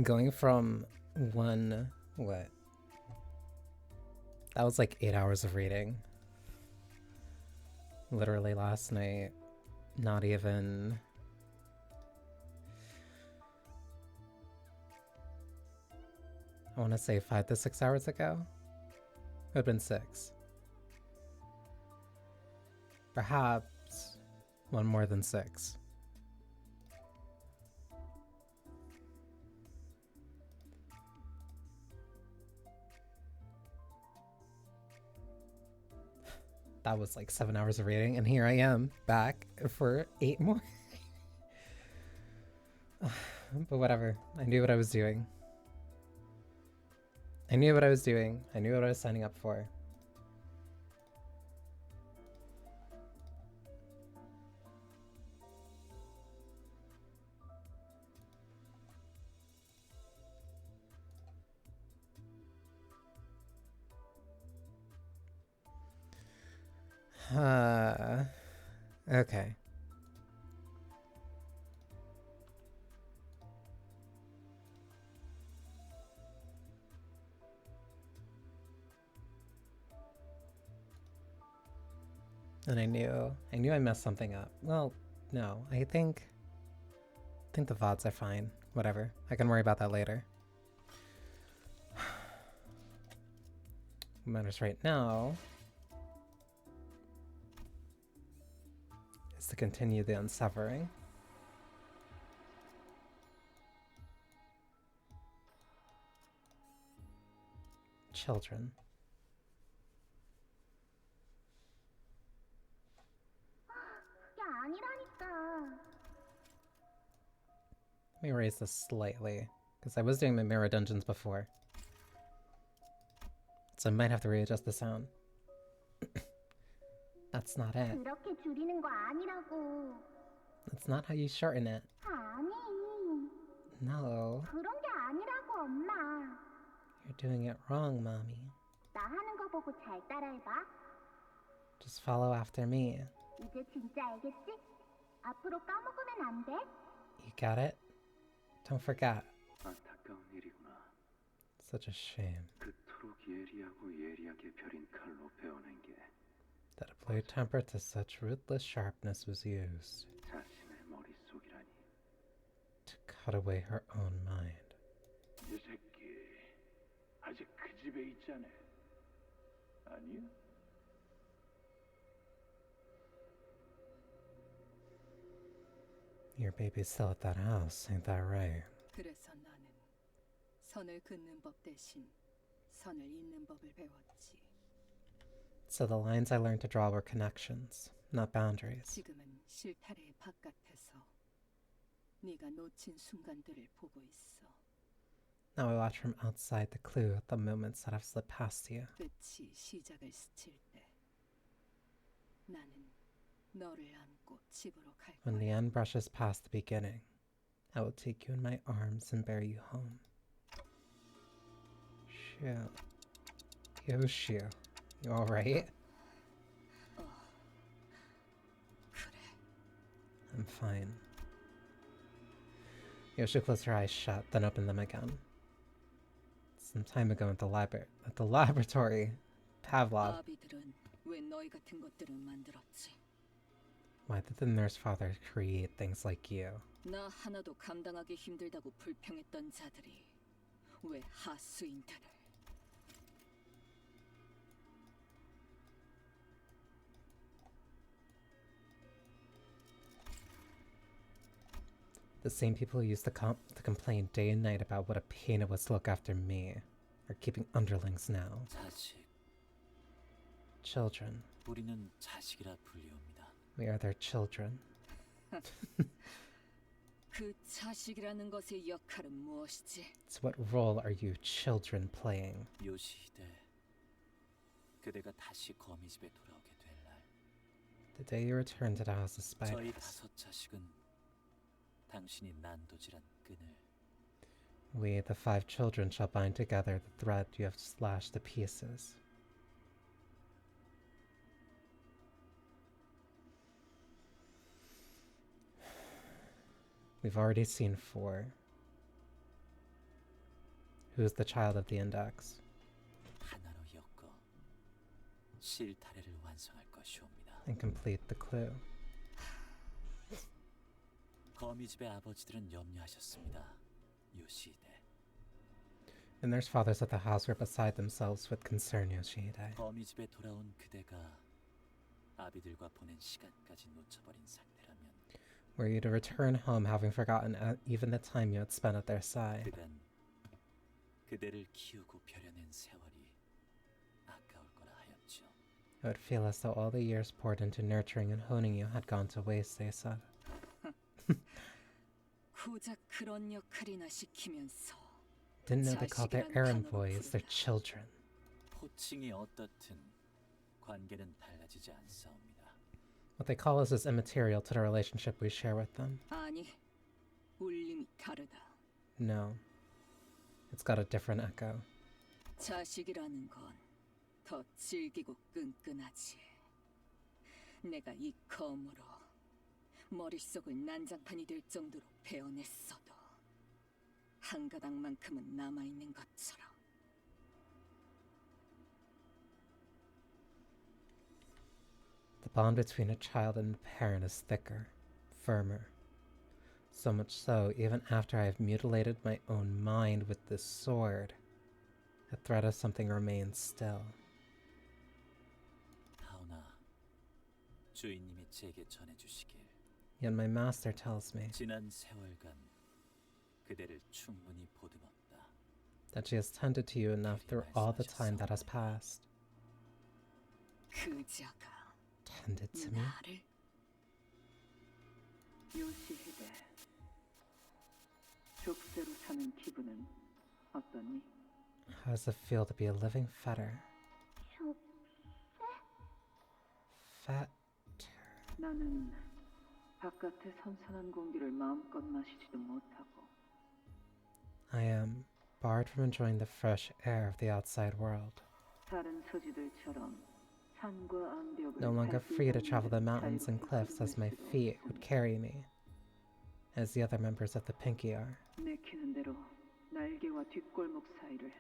Going from one, what? That was like 8 hours of reading. Literally last night. Not even... I want to say 5 to 6 hours ago. It would have been 6. Perhaps one more than 6. That was like 7 hours of reading, and here I am back for 8 more. But whatever. I knew what I was doing. I knew what I was doing. I knew what I was signing up for. Okay. And I knew I messed something up. Well, no, I think the VODs are fine. Whatever. I can worry about that later. What matters right now is to continue the unsevering. Children. Let me raise this slightly, because I was doing the mirror dungeons before. So I might have to readjust the sound. That's not it. That's not how you shorten it. No. You're doing it wrong, Mommy. Just follow after me. You got it? Don't forget. Such a shame. That a blade tempered to such ruthless sharpness was used to cut away her own mind. Your baby's still at that house, ain't that right? 그래서 나는 선을 긋는 법 대신 선을 잇는 법을 배웠지. So the lines I learned to draw were connections, not boundaries. 지금은 실타래의 바깥에서 네가 놓친 순간들을 보고 있어. Now I watch from outside the clue at the moments that have slipped past you. 끝이 시작을 스칠 때 나는 너를 안고 집으로 갈 거야. When the end brushes past the beginning, I will take you in my arms and bear you home. Shoo. Yoshio, you alright? 그래. I'm fine. Yoshio closed her eyes shut, then opened them again. Some time ago at the laboratory, Pavlov. 아비들은 왜 너희 같은 것들을 만들었지? Why did the nurse father create things like you? 나 하나도 감당하기 힘들다고 불평했던 자들이 왜 하수인들을? The same people who used to complain day and night about what a pain it was to look after me are keeping underlings now. 자식. Children. 우리는 자식이라 불리웁니다. We are their children. 그 자식이라는 것의 역할은 무엇이지? So what role are you children playing? 요시히데, 그대가 다시 거미 집에 돌아오게 될 날, The day you return to the house of 저희 spiders, 5 자식은 당신이 난도질한 끈을 we, the 5 children, shall bind together the thread you have slashed to pieces. We've already seen 4. Who's the child of the index? 하나로 엮어 실타래를 완성할 것이옵니다. And complete the clue. 거미집의 아버지들은 염려하셨습니다. 요시히데. And there's fathers at the house who are beside themselves with concern, Yoshihide. 거미집에 돌아온 그대가 아비들과 보낸 시간까지 놓쳐버린 상태라면 Were you to return home having forgotten even the time you had spent at their side, 그간 그대를 키우고 벼려낸 세월이 아까울 거라 하였죠. it would feel as though all the years poured into nurturing and honing you had gone to waste, they said. 고작 그런 역할이나 시키면서 Didn't know they called their errand boys their children. 호칭이 어떻든 관계는 달라지지 않사옵니다. What they call us is immaterial to the relationship we share with them. 아니, 울림이 다르다. No. It's got a different echo. 자식이라는 건 더 질기고 끈끈하지. 내가 이 검으로 머릿속을 난장판이 될 정도로 베어냈어도 한 가닥만큼은 남아있는 것처럼. The bond between a child and a parent is thicker, firmer. So much so, even after I have mutilated my own mind with this sword, a thread of something remains still. 하오나, 주인님이 제게 전해주시길 Yet my master tells me 지난 세월간 그대를 충분히 보듬었다. that she has tended to you enough through all the time that has passed. 그자가 Tended to me? 나를 요시히데 족쇄로 사는 기분은 어떠니? How does it feel to be a living fetter? Fat. 나는 바깥의 선선한 공기를 마음껏 마시지도 못하고 I am barred from enjoying the fresh air of the outside world. 다른 소지들처럼 산과 암벽을 No longer free to travel the mountains and cliffs as my feet would carry me, as the other members of the Pinky are. 내키는 대로 날개와 뒷골목 사이를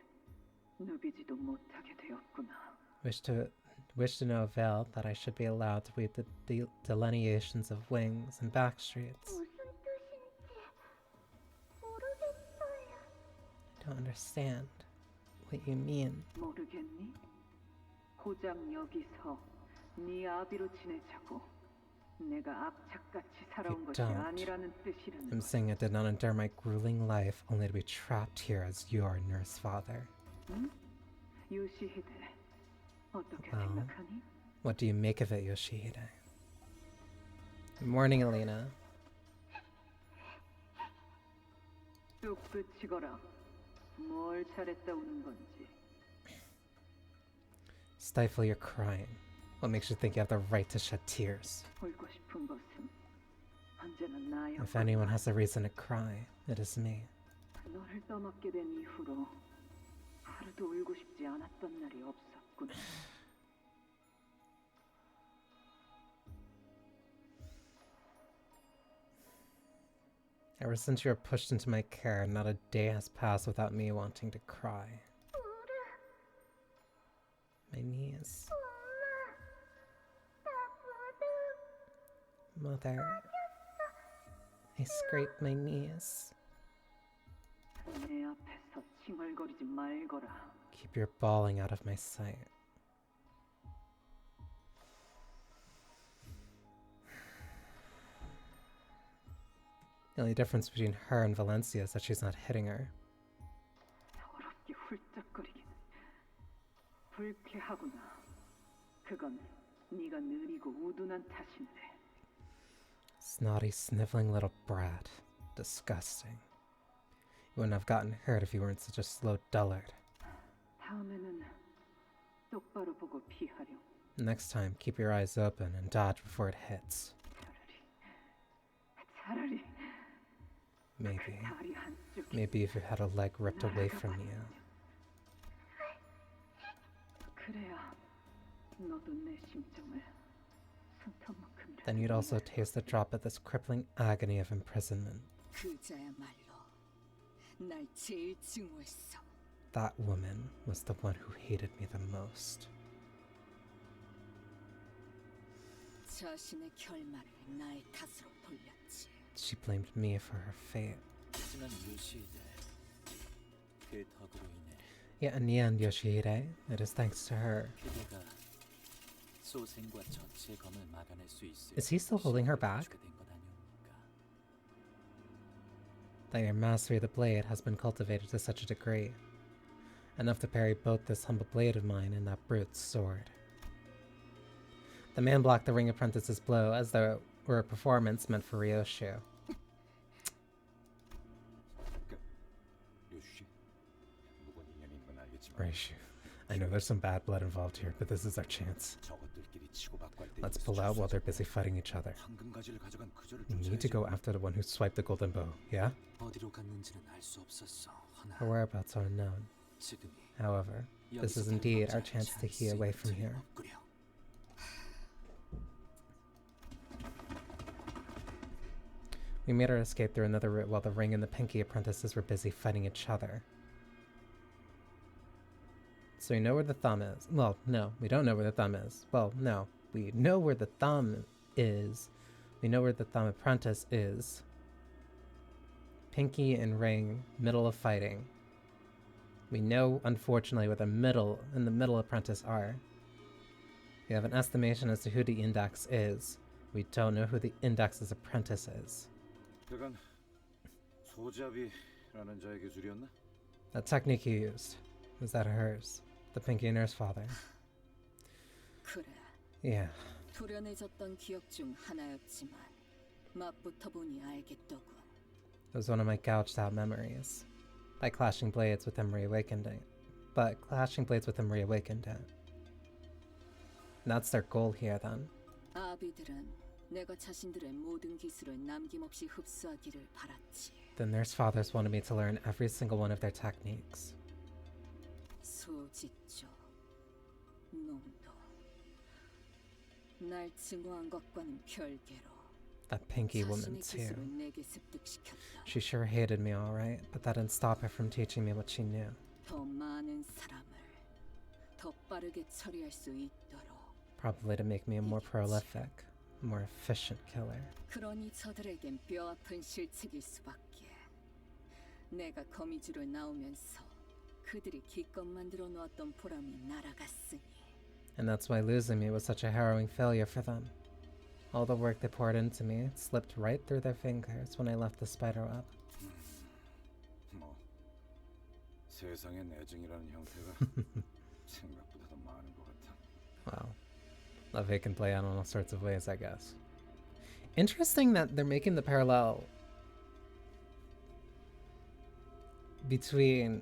누비지도 못하게 되었구나. Wish to no avail that I should be allowed to weave the delineations of wings and back streets. I don't understand what you mean. 모르겠니? 고작 여기서 네 아비로 지내자고 내가 압착같이 살아온 것이 don't. 아니라는 뜻이라는 I'm 걸. saying I did not endure my grueling life only to be trapped here as your nurse father. 응? 요시히데 어떻게 Well. 생각하니? What do you make of it, Yoshihide? Good morning, Elena. 뚝 그치거라. 뭘 잘했다 우는 건지. Stifle your crying. What makes you think you have the right to shed tears? 울고 싶은 것은 언제나 나였구나. If anyone has a reason to cry, it is me. 너를 떠맡게 된 이후로 하루도 울고 싶지 않았던 날이 없었구나. Ever since you were pushed into my care, not a day has passed without me wanting to cry. My knees. Mother, I scraped my knees. 내 앞에서 칭얼거리지 말거라. Keep your bawling out of my sight. The only difference between her and Valencia is that she's not hitting her. 더럽게 훌쩍거리기는 불쾌하구나. 그건 네가 느리고 우둔한 탓인데. Snotty, sniveling little brat. Disgusting. You wouldn't have gotten hurt if you weren't such a slow dullard. 다음에는 똑바로 보고 피하렴. Next time, keep your eyes open and dodge before it hits. 차라리 Maybe. 다리 한쪽이 Maybe if you had a leg ripped away from you. 그래야 너도 내 심정을 손톱만큼이라도. Then you'd also taste the drop of this crippling agony of imprisonment. 그자야말로 날 제일 증오했어. That woman was the one who hated me the most. 자신의 결말을 나의 탓으로 돌렸지. She blamed me for her fate. 하지만 요시히데 그 덕으로 인해 Yet in the end, Yoshihide, it is thanks to her. 그대가 소생과 전체의 검을 막아낼 수 있을 Is he still holding her back? 주게 된것 아니옵니까? That your mastery of the blade has been cultivated to such a degree, enough to parry both this humble blade of mine and that brute's sword. The man blocked the ring apprentice's blow as though it were a performance meant for Ryoshu. Ryoshu, I know there's some bad blood involved here, but this is our chance. Let's pull out while they're busy fighting each other. We need to go after the one who swiped the golden bow, yeah? 어디로 갔는지는 알 수 없었어. Her whereabouts are unknown. 지금이 However, this is indeed our chance to heal away from here. We made our escape through another route while the ring and the pinky apprentices were busy fighting each other. So we know where the thumb is. Well, no, we don't know where the thumb is. Well, no, we know where the thumb is. We know where the thumb apprentice is. Pinky and ring, middle of fighting. We know, unfortunately, where the middle and the middle apprentice are. We have an estimation as to who the index is. We don't know who the index's apprentice is. 그건 소잡이라는 자의 기술이었나? That technique you used, was that hers? The pinky nurse father? 그래. Yeah. 도련해졌던 기억 중 하나였지만 맛부터 보니 알겠더군. It was one of my gouged out memories. By clashing blades with him reawakened it. But clashing blades with him reawakened it. And that's their goal here then. 아비들은 내가 자신들의 모든 기술을 남김없이 흡수하기를 바랐지. The nurse fathers wanted me to learn every single one of their techniques. 소짓조, 놈도 날 증오한 것과는 별개로 That pinky woman 자신의 too. 기술을 내게 습득시켰다. She sure hated me alright, but that didn't stop her from teaching me what she knew. 더 많은 사람을 더 빠르게 처리할 수 있도록. Probably to make me a more prolific, more efficient killer. 그러니 저들에겐 뼈아픈 실책일 수밖에. 내가 거미줄을 나오면서 그들이 기껏 만들어 놓았던 보람이 날아갔으니. And that's why losing me was such a harrowing failure for them. All the work they poured into me slipped right through their fingers when I left the spiderweb. 뭐 세상의 내증이라는 형태가 생각보다 더 많은 것 같아. Wow. Love hate can play out in all sorts of ways, I guess. Interesting that they're making the parallel between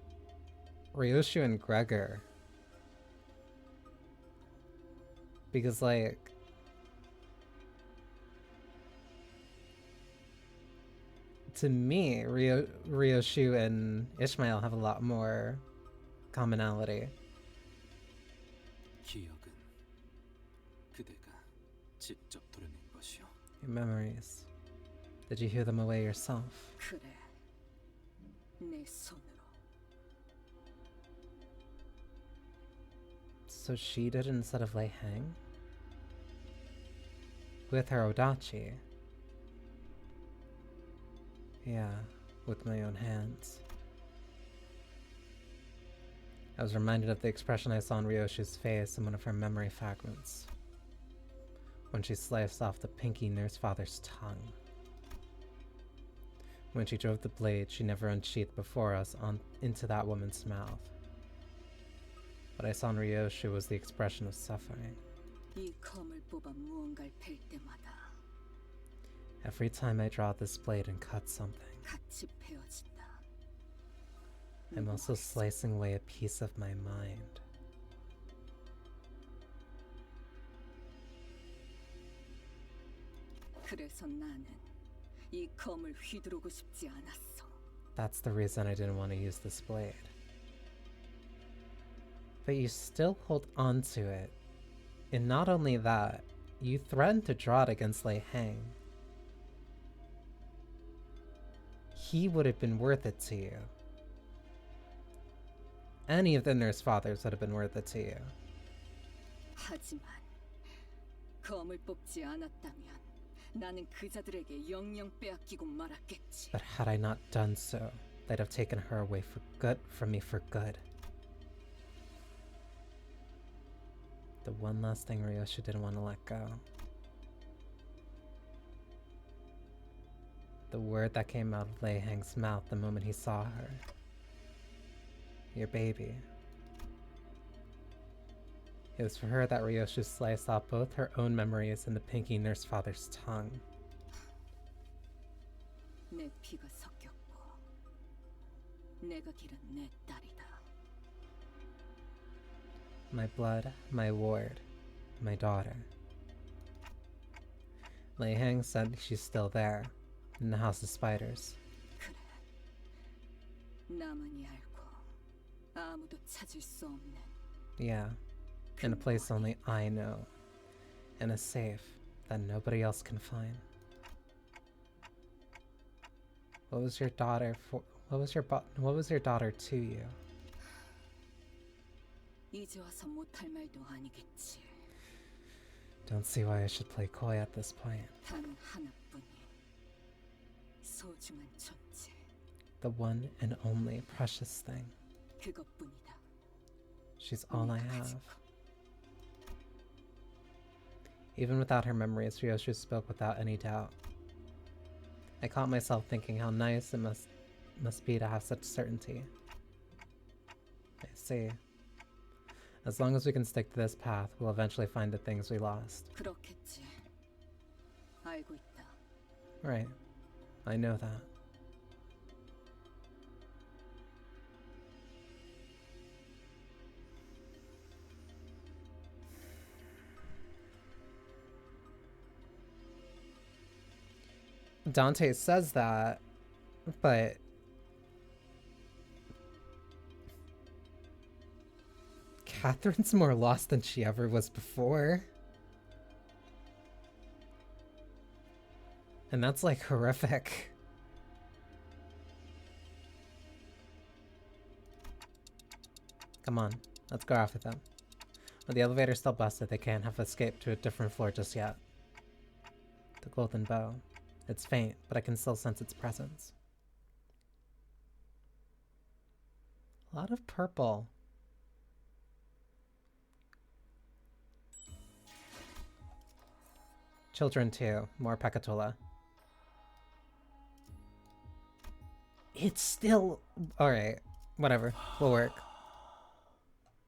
Ryoshu and Gregor. Because, like, to me, Ryoshu and Ishmael have a lot more commonality. 기억은 그대가 직접 도려낸 것이오. Your memories. Did you hear them away yourself? 그래, 내 손으로. So she did it instead of lay hang? With her Odachi. Yeah, with my own hands. I was reminded of the expression I saw on Ryoshu's face in one of her memory fragments, when she sliced off the pinky nurse father's tongue. When she drove the blade she never unsheathed before us into that woman's mouth. What I saw in Ryoshu was the expression of suffering. 이 검을 뽑아 무언가를 팰 때마다 Every time I draw this blade and cut something, 같이 베어진다. I'm also slicing away a piece of my mind. 그래서 나는 이 검을 휘두르고 싶지 않았어. That's the reason I didn't want to use this blade. But you still hold on to it. And not only that, you threatened to draw it against Lei Hang. He would have been worth it to you. Any of the nurse fathers would have been worth it to you. 하지만 검을 뽑지 않았다면 나는 그자들에게 영영 빼앗기고 말았겠지. But had I not done so, they'd have taken her away for good from me for good. The one last thing Ryoshi didn't want to let go. The word that came out of Lei Hang's mouth the moment he saw her. Your baby. It was for her that Ryoshi sliced off both her own memories and the pinky nurse father's tongue. 내 피가 섞였고 내가 기른 내 딸이다. My blood, my ward, my daughter. Lei Hang said she's still there, in the House of Spiders. 그래. 나만이 알고 아무도 찾을 수 없는. Yeah, in a place only I know, in a safe that nobody else can find. What was your daughter for? What was your daughter to you? 이제 와서 못할 말도 아니겠지. Don't see why I should play coy at this point. 단 하나뿐인 소중한 존재. The one and only precious thing. 그것뿐이다. She's all I have. Even without her memories, Ryoshi spoke without any doubt. I caught myself thinking how nice it must be to have such certainty. I see. As long as we can stick to this path, we'll eventually find the things we lost. 그렇겠지. 알고 있다. Right. I know that. Dante says that, but Catherine's more lost than she ever was before. And that's like horrific. Come on, let's go after them. When the elevator's still busted, they can't have escaped to a different floor just yet. The golden bow. It's faint, but I can still sense its presence. A lot of purple. Children too. More Pecatola. It's still... Alright. Whatever. Will work.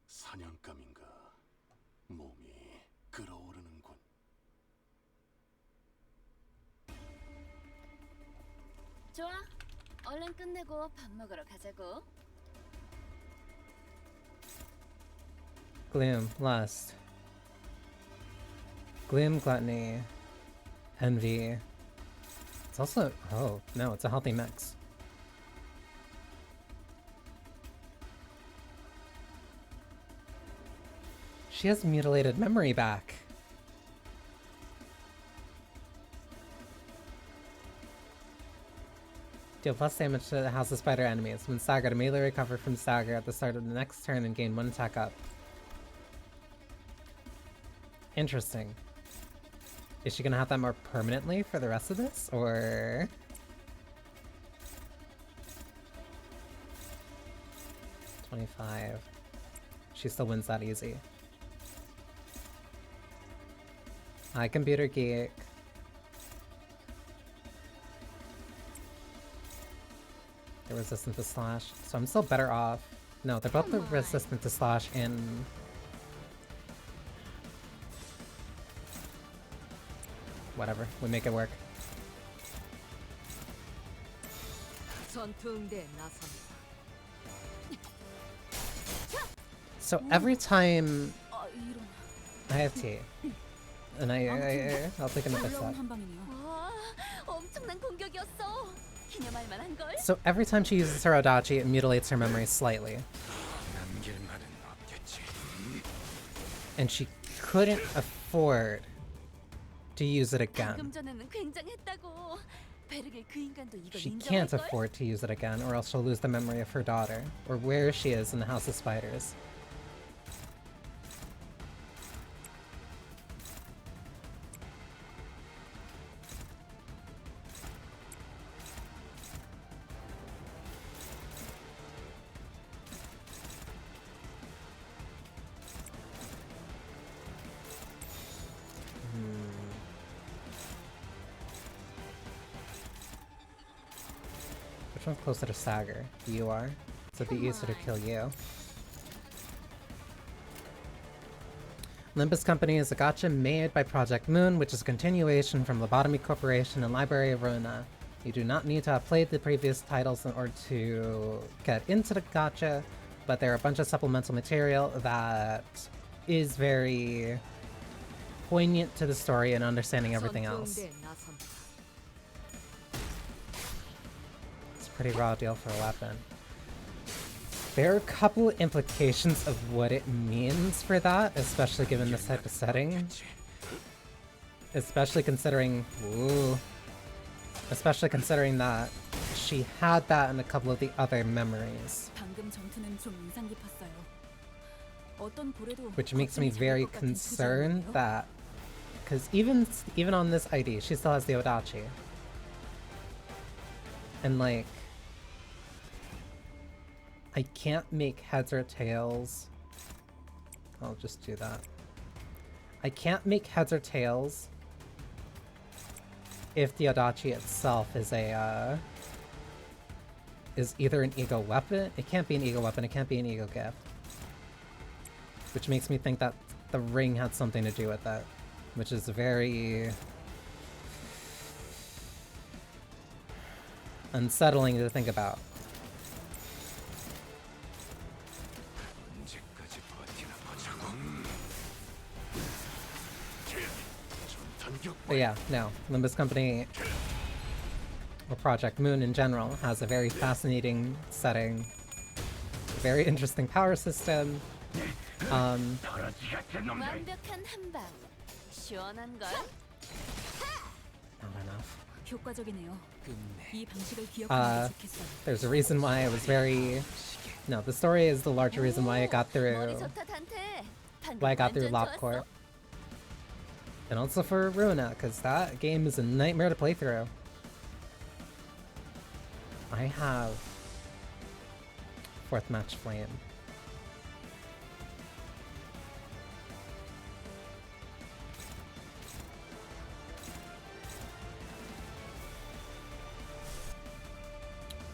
사냥감인가 몸이 끓어오르는군. 좋아. 얼른 끝내고 밥 먹으러 가자고. Gloom. Lust. Gloom, gluttony. Envy. It's also... Oh, no. It's a healthy mix. She has mutilated memory back. Deal plus damage to the House of Spider enemies. When staggered, immediately recover from stagger at the start of the next turn and gain 1 attack up. Interesting. Is she gonna have that more permanently for the rest of this, or...? $25. She still wins that easy. Hi, Computer Geek. They're resistant to slash, so I'm still better off. No, they're both resistant to slash and... Whatever, we make it work. 전투응대에 나섭니다. So every time 이런. I have tea, and I'll take another 놀라운 shot. 한방이네요. 와, 엄청난 공격이었어. 기념할 만한 걸. So every time she uses her Odachi, it mutilates her memory slightly. 남길 말은 없겠지. And she couldn't afford to use it again. 방금 전에는 굉장했다고. 베르게 그 인간도 이걸 She can't 인정할걸? afford to use it again, or else she'll lose the memory of her daughter, or where she is in the House of Spiders. Which one's closer to Sagar? You are. So it'd be easier to kill you. Limbus Company is a gacha made by Project Moon, which is a continuation from Lobotomy Corporation and Library of Ruina. You do not need to have played the previous titles in order to get into the gacha, but there are a bunch of supplemental material that is very poignant to the story and understanding everything else. It's a pretty raw deal for a weapon. There are a couple implications of what it means for that, especially given this type of setting. Especially considering that she had that in a couple of the other memories. Which makes me very concerned that, because even on this ID, she still has the Odachi. And like, I can't make heads or tails. I'll just do that. I can't make heads or tails if the Odachi itself is a is either an ego weapon. It can't be an ego weapon. It can't be an ego gift. Which makes me think that the ring had something to do with that, which is very unsettling to think about. But yeah, no. Limbus Company, or Project Moon in general, has a very fascinating setting, a very interesting power system. 완벽한 한방. 시원한걸? Not enough. 효과적이네요. 이 방식을 기억하는 게 좋겠어요. There's a reason why I was very... No, the story is the larger reason why I got through... 머리 좋다, 단테. Why I got through 완전 LobCorp. 좋았어. And also for Ruina, because that game is a nightmare to play through. I have... Fourth Match Flame.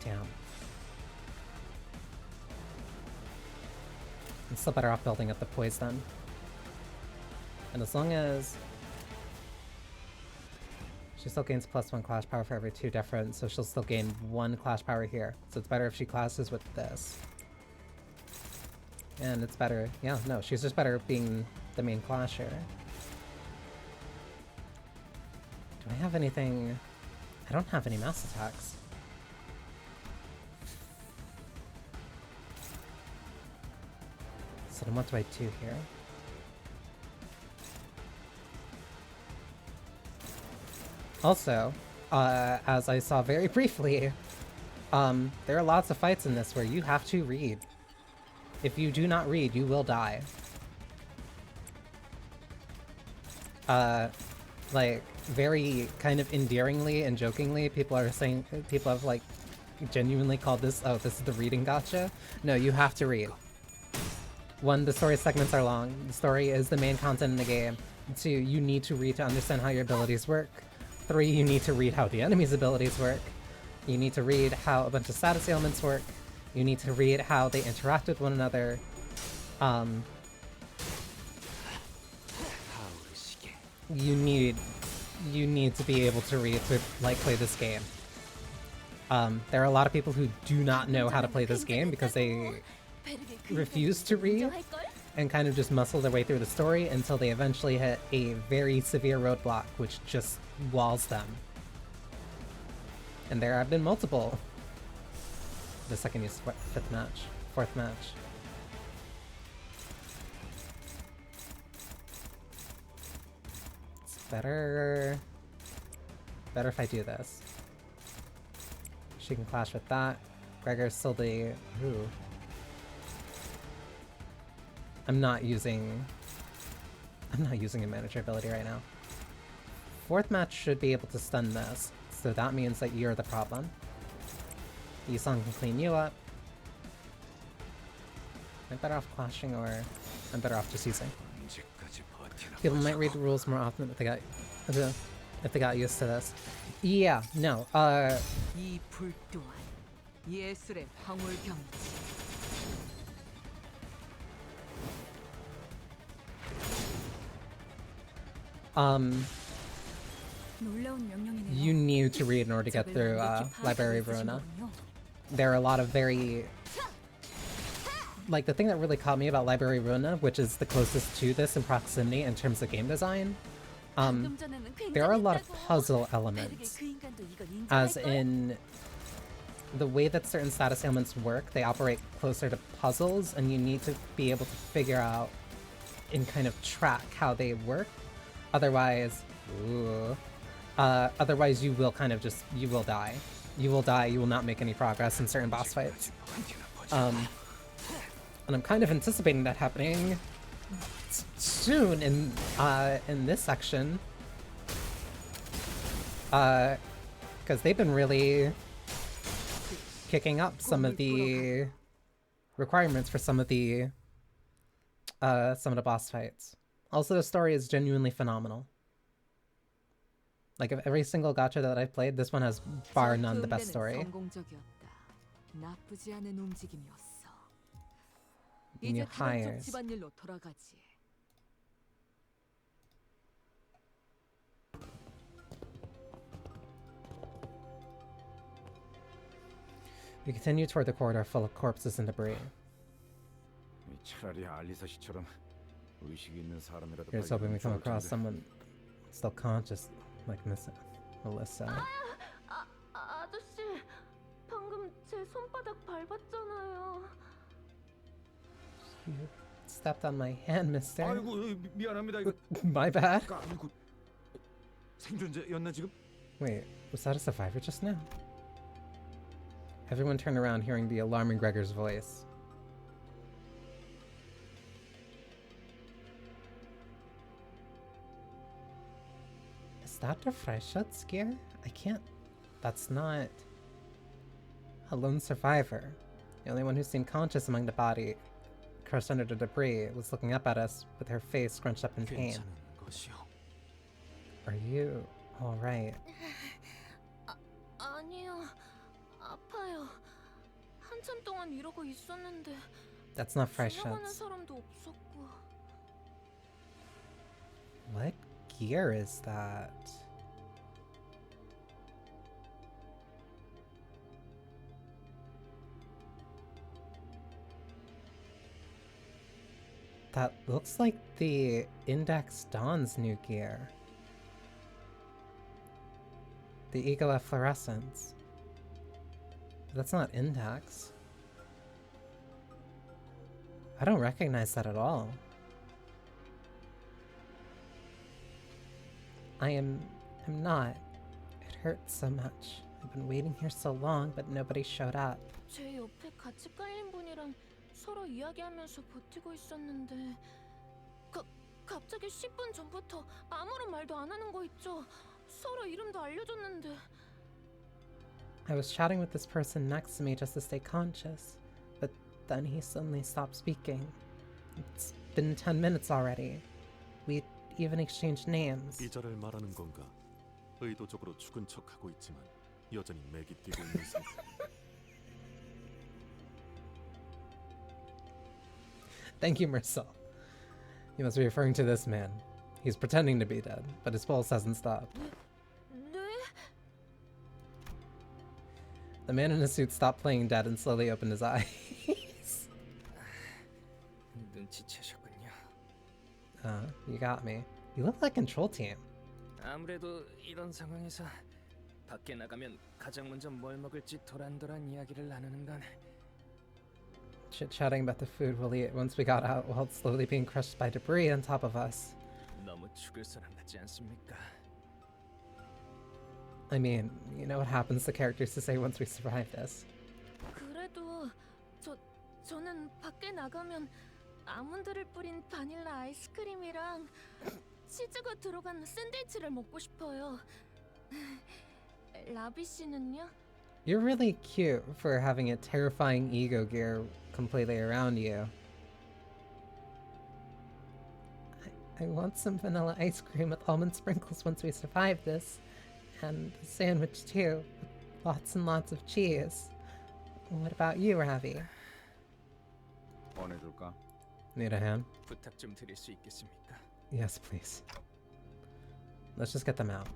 Damn. I'm still better off building up the poise then. And as long as... She still gains +1 clash power for every 2 different, so she'll still gain 1 clash power here. So it's better if she clashes with this. And it's better... Yeah, no, she's just better being the main clasher. Do I have anything... I don't have any mass attacks. So then what do I do here? Also, as I saw very briefly, there are lots of fights in this where you have to read. If you do not read, you will die. Like, very kind of endearingly and jokingly, people have like genuinely called this, oh, this is the reading gacha. No, you have to read. 1, the story segments are long. The story is the main content in the game. 2, you need to read to understand how your abilities work. 3, you need to read how the enemy's abilities work. You need to read how a bunch of status ailments work. You need to read how they interact with one another. You need to be able to read to like play this game. There are a lot of people who do not know how to play this game because they refuse to read and kind of just muscle their way through the story until they eventually hit a very severe roadblock, which just walls them. And there have been multiple. The second use fourth match. It's better if I do this. She can clash with that. Gregor's still the... Ooh. I'm not using a manager ability right now. Fourth match should be able to stun this, so that means that you're the problem. Yisong can clean you up. I'm better off clashing, or I'm better off just using. People might read the rules more often if they got used to this. Yeah, no. 이 불 또한 예술의 방울경이지. 놀라운 명령이네요. You need to read in order to get through Library of Ruina. There are a lot of very... Like, the thing that really caught me about Library of Ruina, which is the closest to this in proximity in terms of game design, there are a lot of puzzle elements. As in, the way that certain status ailments work, they operate closer to puzzles, and you need to be able to figure out and kind of track how they work. Otherwise, otherwise you will kind of just, you will die. You will die, you will not make any progress in certain boss fights. And I'm kind of anticipating that happening soon in this section. Because they've been really kicking up some of the requirements for some of the boss fights. Also, the story is genuinely phenomenal. Like, of every single gacha that I've played, this one has bar none the best story. New hires. We continue toward the corridor full of corpses and debris. 차라리 알리사 씨처럼 의식 있는 사람이라도 Here's hoping we come 발견하면 across 좋을 텐데. someone still conscious, like Melissa. 아저씨, 방금 제 손바닥 밟았잖아요. You stepped on my hand, mister. 아이고 미안합니다. 이거 My bad. 아이고 생존자였나 지금? Wait, was that a survivor just now? Everyone turned around hearing the alarming Gregor's voice. Is that the Freischutz gear? I can't... That's not... A lone survivor. The only one who seemed conscious among the body, crushed under the debris, was looking up at us with her face scrunched up in pain. Are you alright? 아니요, 아파요. 한참 동안 이러고 있었는데 That's not 지나가는 Freischutz. 사람도 없었고. What gear is that? That looks like the Index Dawn's new gear. The Ego Efflorescence. But that's not Index. I don't recognize that at all. I'm not. It hurts so much. I've been waiting here so long, but nobody showed up. 제 옆에 같이 깔린 분이랑 서로 이야기하면서 버티고 있었는데 갑자기 10분 전부터 아무런 말도 안 하는 거 있죠? 서로 이름도 알려줬는데. I was chatting with this person next to me just to stay conscious, but then he suddenly stopped speaking. It's been 10 minutes already. We even exchanged names. 이자를 말하는 건가? 의도적으로 죽은 척하고 있지만 여전히 맥이 뛰고 있는 상태. Thank you, Marcel. You must be referring to this man. He's pretending to be dead, but his pulse hasn't stopped. 네? The man in the suit stopped playing dead and slowly opened his eyes. 눈치채셨군요. You got me. You look like Control Team. 아무래도 이런 상황에서 밖에 나가면 가장 먼저 뭘 먹을지 도란도란 이야기를 나누는 건 Chit-chatting about the food we'll eat once we got out while slowly being crushed by debris on top of us. 너무 죽을 사람 같지 않습니까? I mean, you know what happens to characters to say once we survive this. 그래도 저는 밖에 나가면 아몬드를 뿌린 바닐라 아이스크림이랑 치즈가 들어간 샌드위치를 먹고 싶어요. 라비 씨는요? You're really cute for having a terrifying ego gear completely around you. I want some vanilla ice cream with almond sprinkles once we survive this. And a sandwich too, with lots and lots of cheese. What about you, Ravi? 꺼내줄까? Need a hand? 부탁 좀 드릴 수 있겠습니까? Yes, please. Let's just get them out.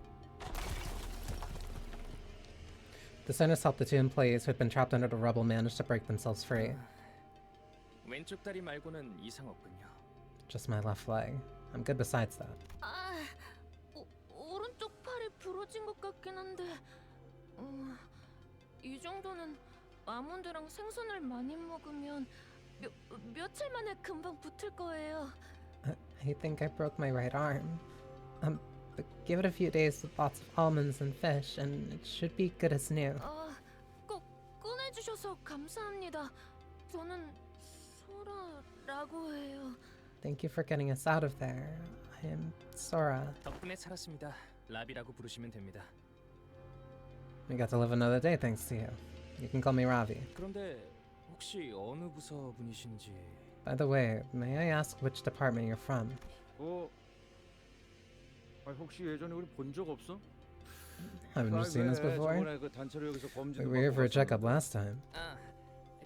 The Senators helped the two employees who had been trapped under the rubble manage to break themselves free. 왼쪽 다리 말고는 이상 없군요. Just my left leg. I'm good besides that. 오른쪽 팔이 부러진 것 같긴 한데 이 정도는 아몬드랑 생선을 많이 먹으면 며칠 만에 금방 붙을 거예요. I think I broke my right arm. But give it a few days with lots of almonds and fish, and it should be good as new. 꼭 꺼내주셔서 감사합니다. 저는 소라라고 해요. Thank you for getting us out of there. I am Sora. 덕분에 살았습니다. 라비라고 부르시면 됩니다. We got to live another day thanks to you. You can call me Ravi. 그런데 혹시 어느 부서 분이신지? By the way, may I ask which department you're from? 혹시 예전에 우리 본 적 없어? Haven't you seen us before? 저번에 그 단체로 여기서 범죄. We were here for a checkup last time.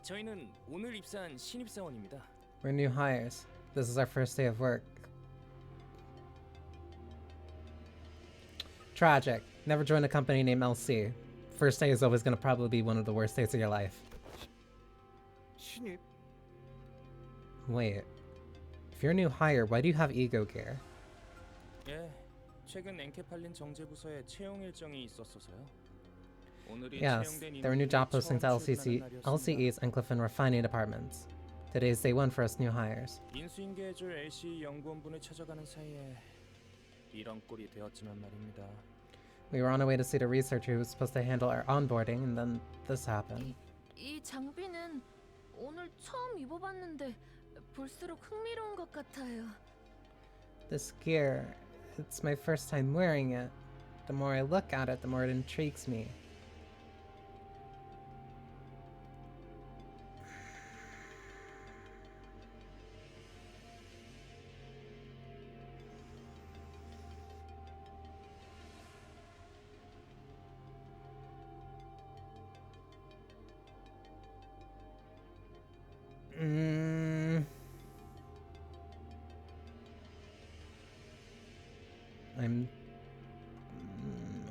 저희는 오늘 입사한 신입사원입니다. We're new hires. This is our first day of work. Tragic. Never join a company named LC. First day is always going to probably be one of the worst days of your life. 신입? Wait. If you're a new hire, why do you have ego gear? 예, 최근 엔케팔린 정제부서에 채용 일정이 있었어서요. 오늘이 Yes, 채용된 there were new job 인원이 postings to 처음 출근하는 날이었습니다. LCE's and Cliff and Refining departments. Today's day one for us new hires. 인수인계해줄 LC 연구원분을 찾아가는 사이에 이런 꼴이 되었지만 말입니다. We were on our way to see the researcher who was supposed to handle our onboarding, and then this happened. 이 장비는 오늘 처음 입어봤는데 볼수록 흥미로운 것 같아요. This gear, it's my first time wearing it. The more I look at it, the more it intrigues me.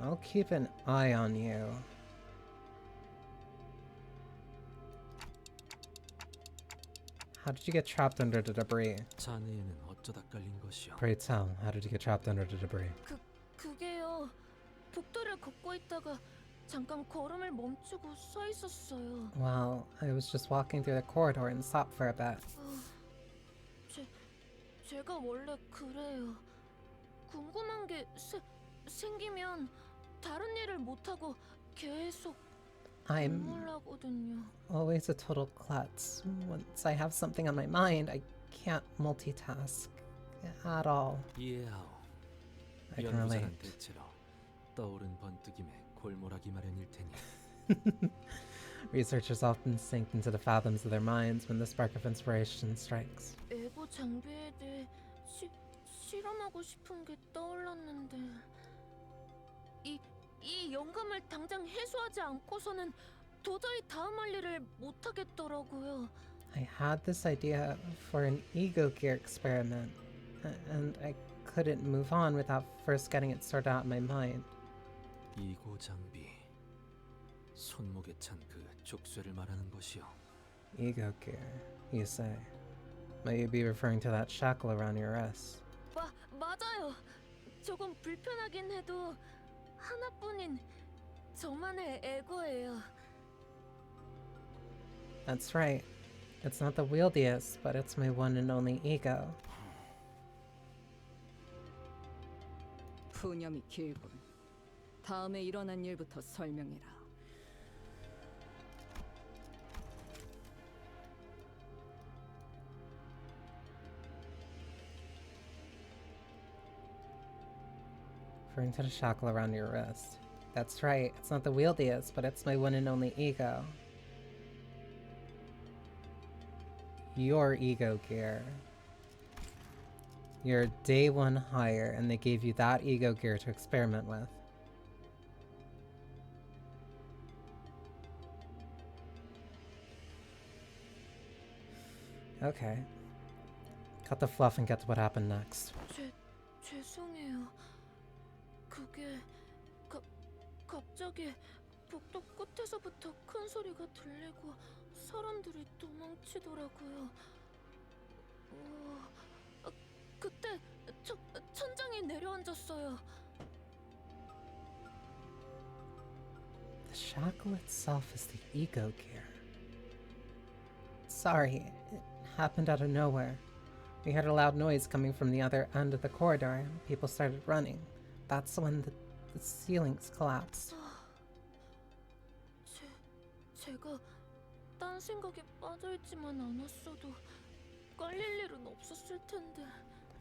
I'll keep an eye on you. How did you get trapped under the debris? 자네에는 어쩌다 깔린 것이오? Pray tell, how did you get trapped under the debris? 그게요. 복도를 걷고 있다가 잠깐 걸음을 멈추고 서 있었어요. Well, I was just walking through the corridor and stopped for a bit. 제가 원래 그래요. 궁금한 게 생기면 다른 일을 못하고 계속 I'm 공부하거든요. always a total klutz. Once I have something on my mind, I can't multitask at all. 이해하오. I can relate. 연구자란 대체로 떠오른 번뜩임에 골몰하기 마련일 테니. Researchers often sink into the fathoms of their minds when the spark of inspiration strikes. 에고 장비에 대해 실험하고 싶은 게 떠올랐는데 이 영감을 당장 해소하지 않고서는 도저히 다음 할 일을 못 하겠더라고요. I had this idea for an ego gear experiment, and I couldn't move on without first getting it sorted out in my mind. 이고 장비. 손목에 찬 그 족쇄를 말하는 것이오. Ego gear, you say? Might you be referring to that shackle around your wrist? 맞아요. 조금 불편하긴 해도 하나뿐인 저만의 에고예요. That's right. It's not the wieldiest, but it's my one and only ego. 푸념이 길군. 다음에 일어난 일부터 설명해라. Referring to the shackle around your wrist. That's right, it's not the wieldiest, but it's my one and only ego. Your ego gear. You're day one higher, and they gave you that ego gear to experiment with. Okay. Cut the fluff and get to what happened next. 죄송해요. 그게 갑자기 복도 끝에서부터 큰 소리가 들리고 사람들이 도망치더라고요. 그때 천장에 내려앉았어요. The shackle itself is the ego gear. Sorry, it happened out of nowhere. We heard a loud noise coming from the other end of the corridor, and people started running. That's when the ceilings collapsed. 제가 딴 생각에 빠져있지만 않았어도 깔릴 일은 없었을 텐데.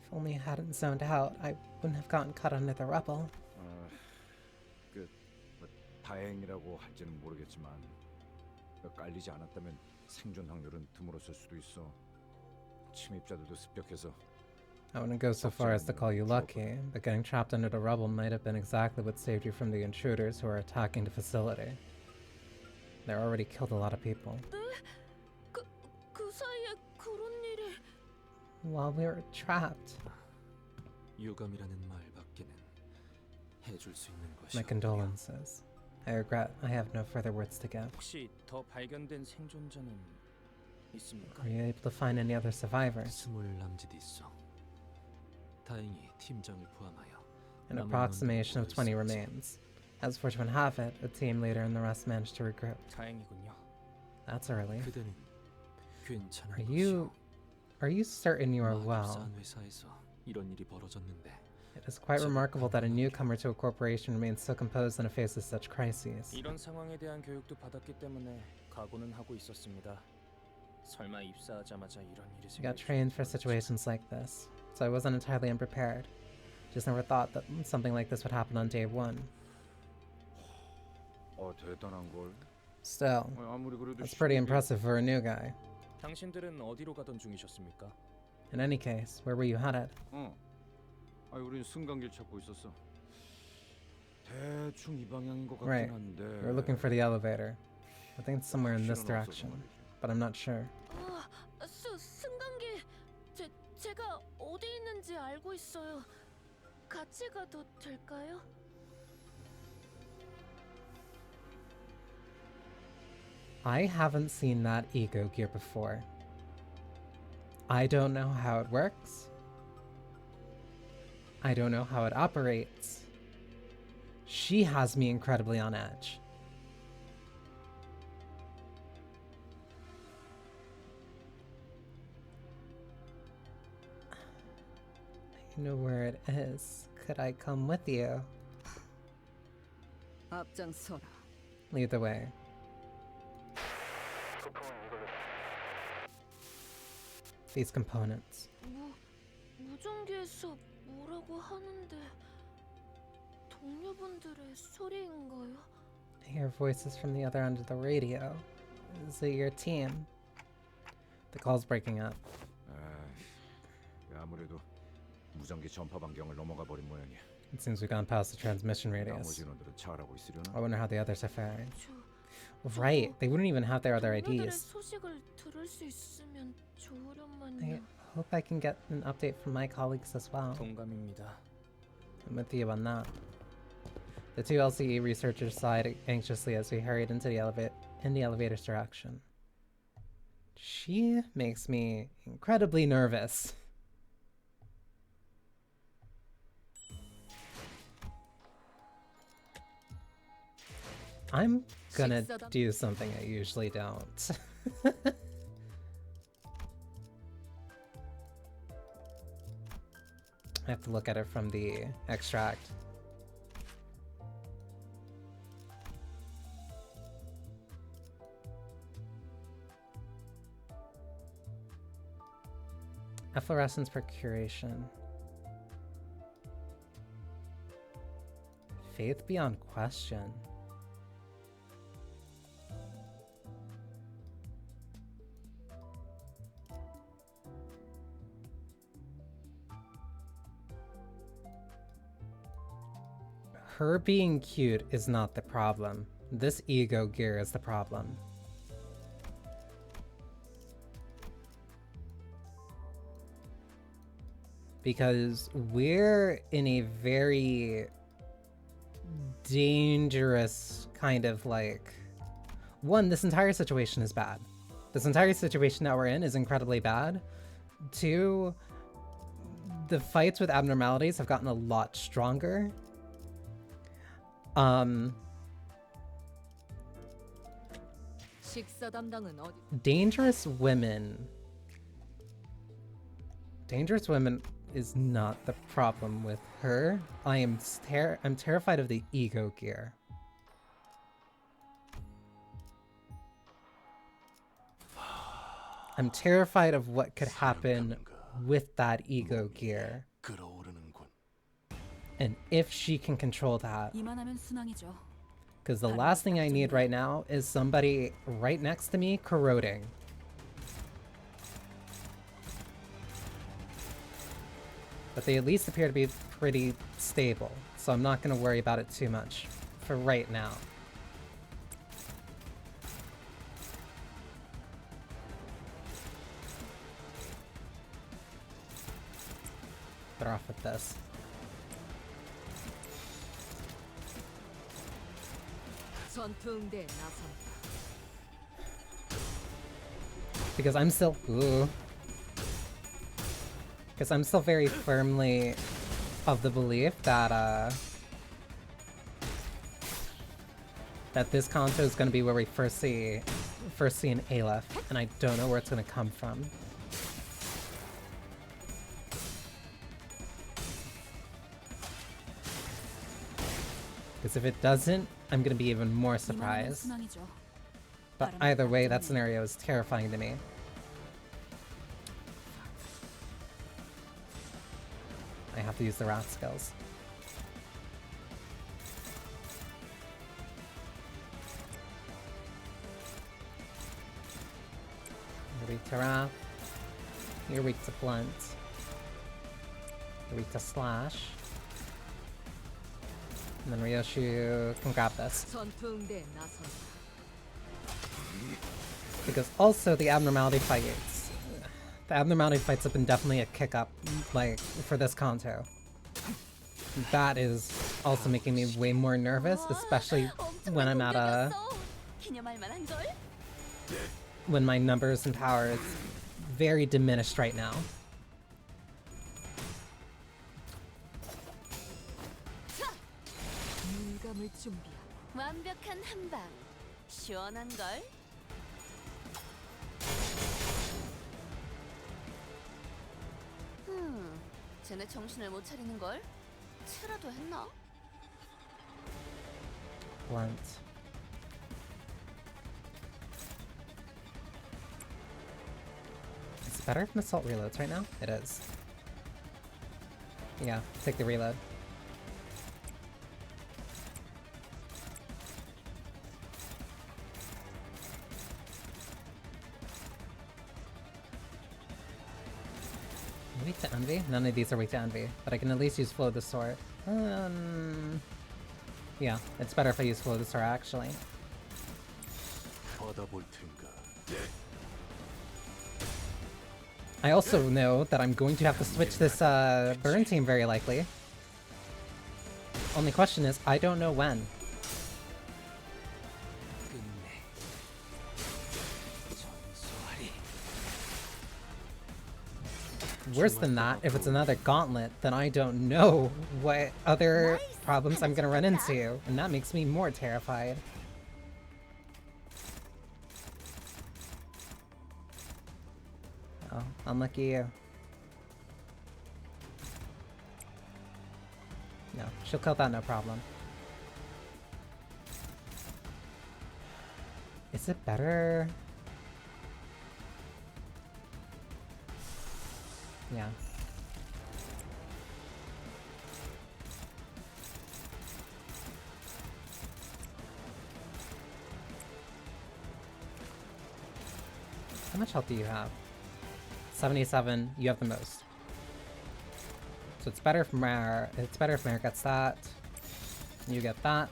If only I hadn't zoned out, I wouldn't have gotten caught under the rubble. 다행이라고 할지는 모르겠지만 깔리지 않았다면 생존 확률은 드물었을 수도 있어. 침입자들도 습격해서. I wouldn't go so far as to call you lucky, but getting trapped under the rubble might have been exactly what saved you from the intruders who are attacking the facility. They already killed a lot of people. 그 사이에 그런 일이... While we were trapped. 유감이라는 말밖에는 해줄 수 있는 것이 My condolences. I regret I have no further words to give. 혹시 더 발견된 생존자는 있습니까? Are you able to find any other survivors? 20 남짓 있어. 다행히 팀장을 포함하여 An 남은 approximation of 놈들을 20 구할 수 있었지. remains. As fortune would have it, the team leader and the rest managed to regroup. 다행이군요. That's early. 그대는 괜찮은 Are you certain you are 것이오. well? 마법사한 회사에서 이런 일이 벌어졌는데 It is quite remarkable that a newcomer to a corporation remains so composed in the face of such crises. 이런 상황에 대한 교육도 받았기 때문에 각오는 하고 있었습니다. 설마 입사하자마자 이런 일이 I got 생길 trained for 줄 situations like this, so I wasn't entirely unprepared. Just never thought that something like this would happen on day one. 대단한 걸. Still, 아무리 그래도 that's pretty impressive for a new guy. 당신들은 어디로 가던 중이셨습니까? In any case, where were you headed? 우린 승강길 찾고 있었어. 대충 이 방향인 것 같긴 Right. 한데. We were looking for the elevator. I think it's somewhere in this direction, but I'm not sure. 승강기 제가 어디 있는지 알고 있어요. 같이 가도 될까요? I haven't seen that ego gear before. I don't know how it works. I don't know how it operates. She has me incredibly on edge. I know where it is. Could I come with you? 앞장서라. Lead the way. These components. 무전기에서 뭐라고 하는데 동료분들의 소리인가요? I hear voices from the other end of the radio. Is it your team? The call's breaking up. 아무래도 무전기 전파 반경을 넘어가 버린 모양이야. It seems we've gone past the transmission radius. 나머지 인원들은 잘하고 있으려나? I wonder how the others are faring. 저 Right, they wouldn't even have their other 동료들의 IDs. 소식을 들을 수 있으면 I 좋으련만요. hope I can get an update from my colleagues as well. 동감입니다. I'm with you on that. The two LCE researchers sighed anxiously as we hurried into the elevator's direction. She makes me incredibly nervous. I'm gonna do something I usually don't. I have to look at it from the extract. Efflorescence procuration. Faith beyond question. Her being cute is not the problem. This ego gear is the problem. Because we're in a very dangerous kind of like... One, this entire situation is bad. This entire situation that we're in is incredibly bad. Two, the fights with abnormalities have gotten a lot stronger. 식사 담당은 어디? Dangerous women. Dangerous women is not the problem with her. I'm terrified of the ego gear. I'm terrified of what could happen with that ego gear. 끓어오르는군. And if she can control that. 이만하면 순항이죠. Because the last thing I need right now is somebody right next to me corroding. But they at least appear to be pretty stable, so I'm not going to worry about it too much for right now. Better off with this. 전투응대에 나선다. Because I'm still... Ooh. Because I'm still very firmly of the belief that, that this Canto is going to be where we first see an Aleph, and I don't know where it's going to come from. Because if it doesn't, I'm going to be even more surprised. But either way, that scenario is terrifying to me. I have to use the rat skills. You're weak to wrath. You're weak to blunt. You're weak to slash. And then Ryoshu can grab this. 전투응대에 나선다. Because also the abnormality fights. The abnormality fights have been definitely a kick up, like, for this Canto. That is also making me way more nervous, especially when I'm at a... when my numbers and power is very diminished right now. 물감을 준비하. 완벽한 한방. 시원한 걸. 쟤네 정신을 못 차리는 걸. 체라도 했나? Blunt. Is it better if Assault reloads right now? It is. Yeah, take the reload. Weak to Envy? None of these are weak to Envy, but I can at least use Flow the Sword. Yeah, it's better if I use Flow the Sword actually. 받아볼 텐가. I also know that I'm going to have to switch this burn team very likely. Only question is, I don't know when. Worse than that, if it's another gauntlet, then I don't know what other problems I'm gonna run into, and that makes me more terrified. Oh, unlucky you. No, she'll kill that no problem. Is it better? Yeah. How much health do you have? 77. You have the most. So it's better if Mare gets that. You get that.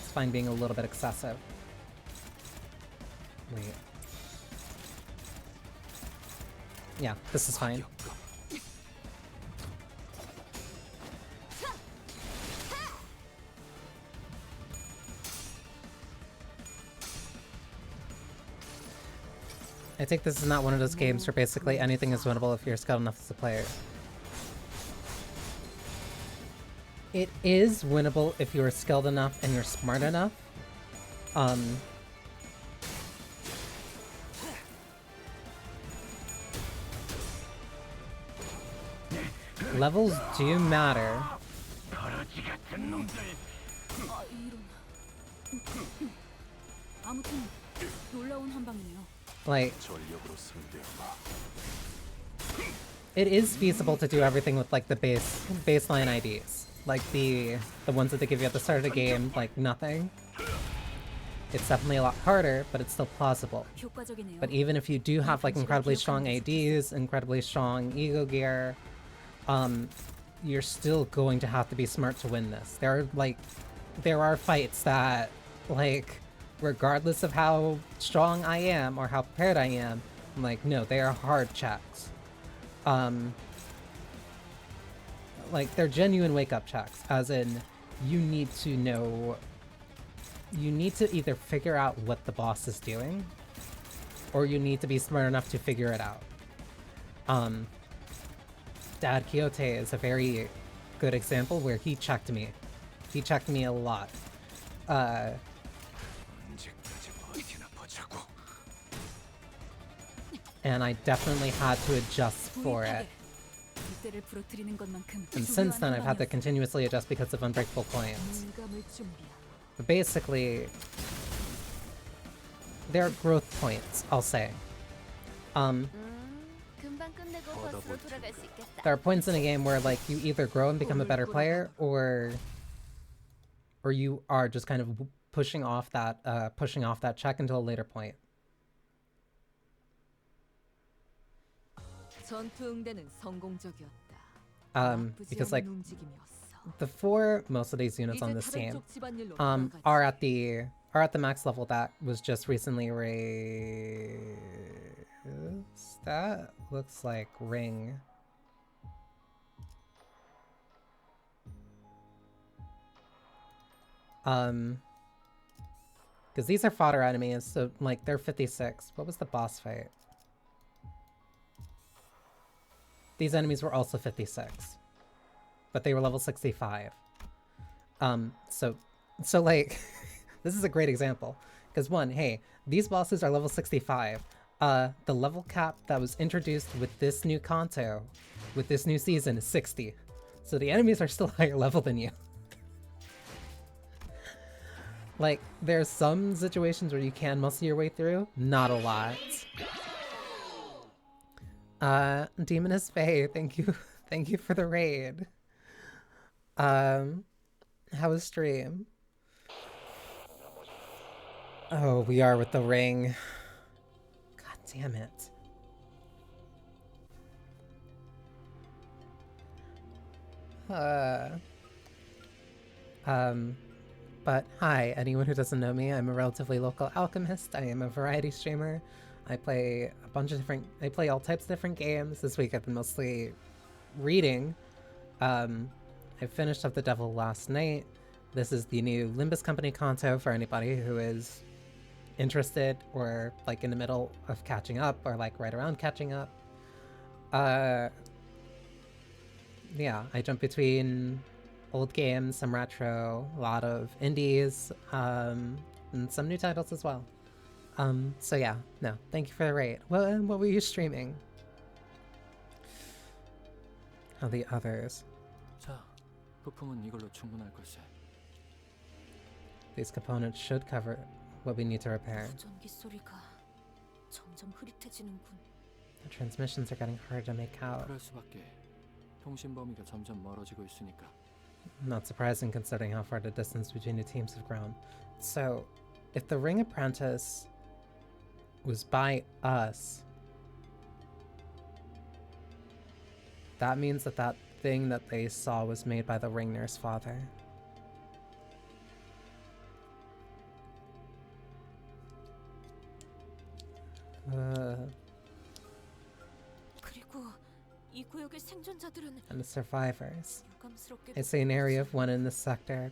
It's fine being a little bit excessive. Wait. Yeah, this is fine. I think this is not one of those games where basically anything is winnable if you're skilled enough as a player. It is winnable if you're skilled enough and you're smart enough. Levels do matter. 아무튼 놀라운 한방이네요. Like, 전력으로 상대하마. it is feasible to do everything with like the baseline IDs. Like the ones that they give you at the start of the game, like nothing. It's definitely a lot harder, but it's still plausible. 효과적이네요. But even if you do have like incredibly strong ADs, incredibly strong ego gear, you're still going to have to be smart to win this. There are fights that, like, regardless of how strong I am or how prepared I am, I'm like, no, they are hard checks. Like, they're genuine wake-up checks, as in, you need to know... You need to either figure out what the boss is doing, or you need to be smart enough to figure it out. Dad Quixote is a very good example where he checked me. He checked me a lot. And I definitely had to adjust for it. And since then, I've had to continuously adjust because of unbreakable coins. But basically, there are growth points, I'll say. There are points in a game where, like, you either grow and become a better player, or you are just kind of pushing off that check until a later point. Because like before most of these units on this team are at the max level that was just recently raised. That looks like ring. Because these are fodder enemies, so like they're 56. What was the boss fight? These enemies were also 56, but they were level 65. So like, this is a great example. Because one, hey, these bosses are level 65. The level cap that was introduced with this new Canto, with this new season, is 60. So the enemies are still higher level than you. Like, there's some situations where you can muscle your way through, not a lot. Demoness Faye, thank you for the raid. How was stream? Oh, we are with the ring. God damn it. But hi, anyone who doesn't know me, I'm a relatively local alchemist. I am a variety streamer. I play I play all types of different games. This week I've been mostly reading. I finished up The Devil last night. This is the new Limbus company Canto for anybody who is interested or like in the middle of catching up or like right around catching up. Yeah, I jump between old games, some retro, a lot of indies, and some new titles as well. So yeah, no, thank you for the raid. What were you streaming? How the others? 자, 부품은 이걸로 충분할 걸세. These components should cover... what we need to repair. 무전기 소리가 점점 흐릿해지는군. The transmissions are getting harder to make out. 그럴 수밖에. 통신 범위가 점점 멀어지고 있으니까. Not surprising considering how far the distance between the teams have grown. So, if the Ring Apprentice was by us, that means that that thing that they saw was made by the Ring Nurse father. 그리고 이 구역의 생존자들은 And the survivors. 유감스럽게 I see nary of one in this sector.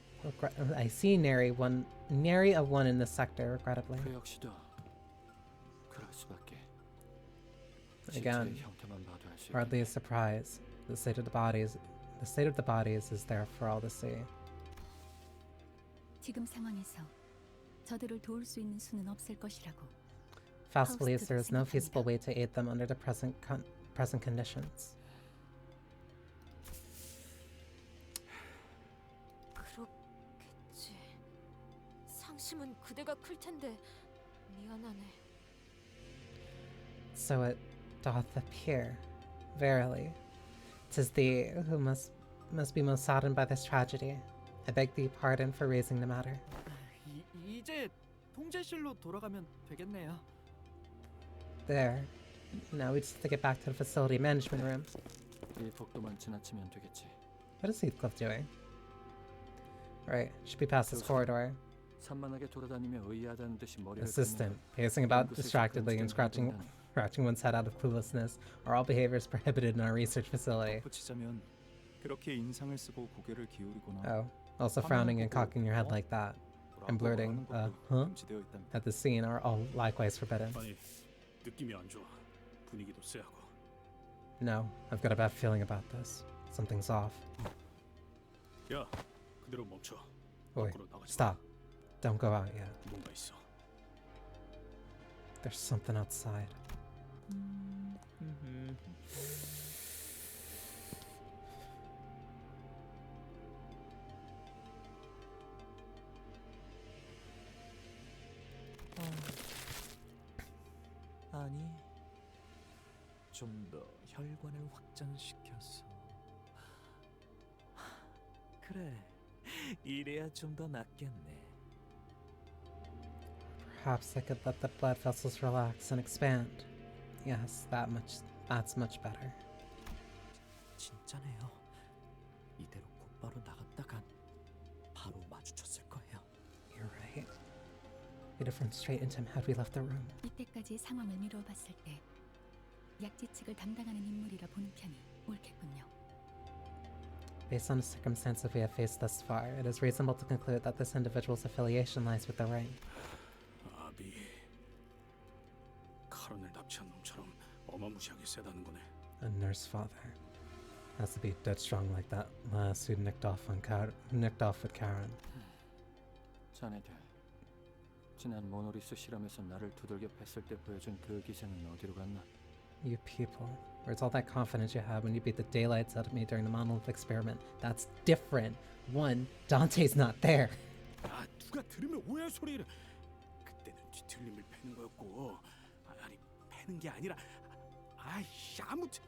I see nary of one in this sector, regrettably. 그 역시도 그럴 수밖에. Again, 실체의 형태만 봐도 알 수 hardly a 있겠네. surprise. The state of the bodies is there for all to see. 지금 상황에서 저들을 도울 수 있는 수는 없을 것이라고. Faust believes there is no feasible way to aid them under the present conditions. 그렇겠지. 상심은 그대가 클 텐데 미안하네. So it doth appear, verily, 'tis thee who must be most saddened by this tragedy. I beg thee pardon for raising the matter. 이제 통제실로 돌아가면 되겠네요. There. Now we just have to get back to the facility management room. 이 복도만 지나치면 되겠지. What is Heathcliff doing? Right, should be past this corridor. 산만하게 돌아다니며 의아하다는 듯이 머리를 Assistant, 긁는 pacing about 링부스에서 distractedly and 금지된 scratching one's head out of cluelessness are all behaviors prohibited in our research facility. 붙이자면 그렇게 인상을 쓰고 고개를 기울이거나 Oh, also frowning and cocking your head like that and blurting, huh? 금지되어 있다면 At the scene are all likewise forbidden. 아니 느낌이 안 좋아. 분위기도 쎄하고. No, I've got a bad feeling about this. Something's off. 야, 그대로 멈춰. Oi, 밖으로 나가지 마. stop. Don't go out yet. 뭔가 있어. There's something outside. 아니, 좀 더 혈관을 확장시켜서. 그래, 이래야 좀 더 낫겠네. Perhaps I could let the blood vessels relax and expand. Yes, that's much better. 진짜네요. 이대로 곧바로 나갔다간 바로 마주쳤을 거예요. You're right. We'd have run straight into him had we left the room. 이때까지 상황을 미뤄봤을 때 약지측을 담당하는 인물이라 보는 편이 옳겠군요. Based on the circumstances we have faced thus far, it is reasonable to conclude that this individual's affiliation lies with the ring. 아비. 카론을 납치한 놈처럼 어마무시하게 세다는 거네. A nurse father. Has to be dead strong like that lass who nicked off with Karen. 자네들, 지난 모노리스 실험에서 나를 두들겨 팼을 때 보여준 그 기세는 어디로 갔나? You people. Where's all that confidence you had when you beat the daylights out of me during the monolith experiment? That's different. One, Dante's not there. 아, 누가 들으면 오해할 소리를. 그때는 뒤틀림을 패는 거였고, 아니 패는 게 아니라, 아이씨 아무튼.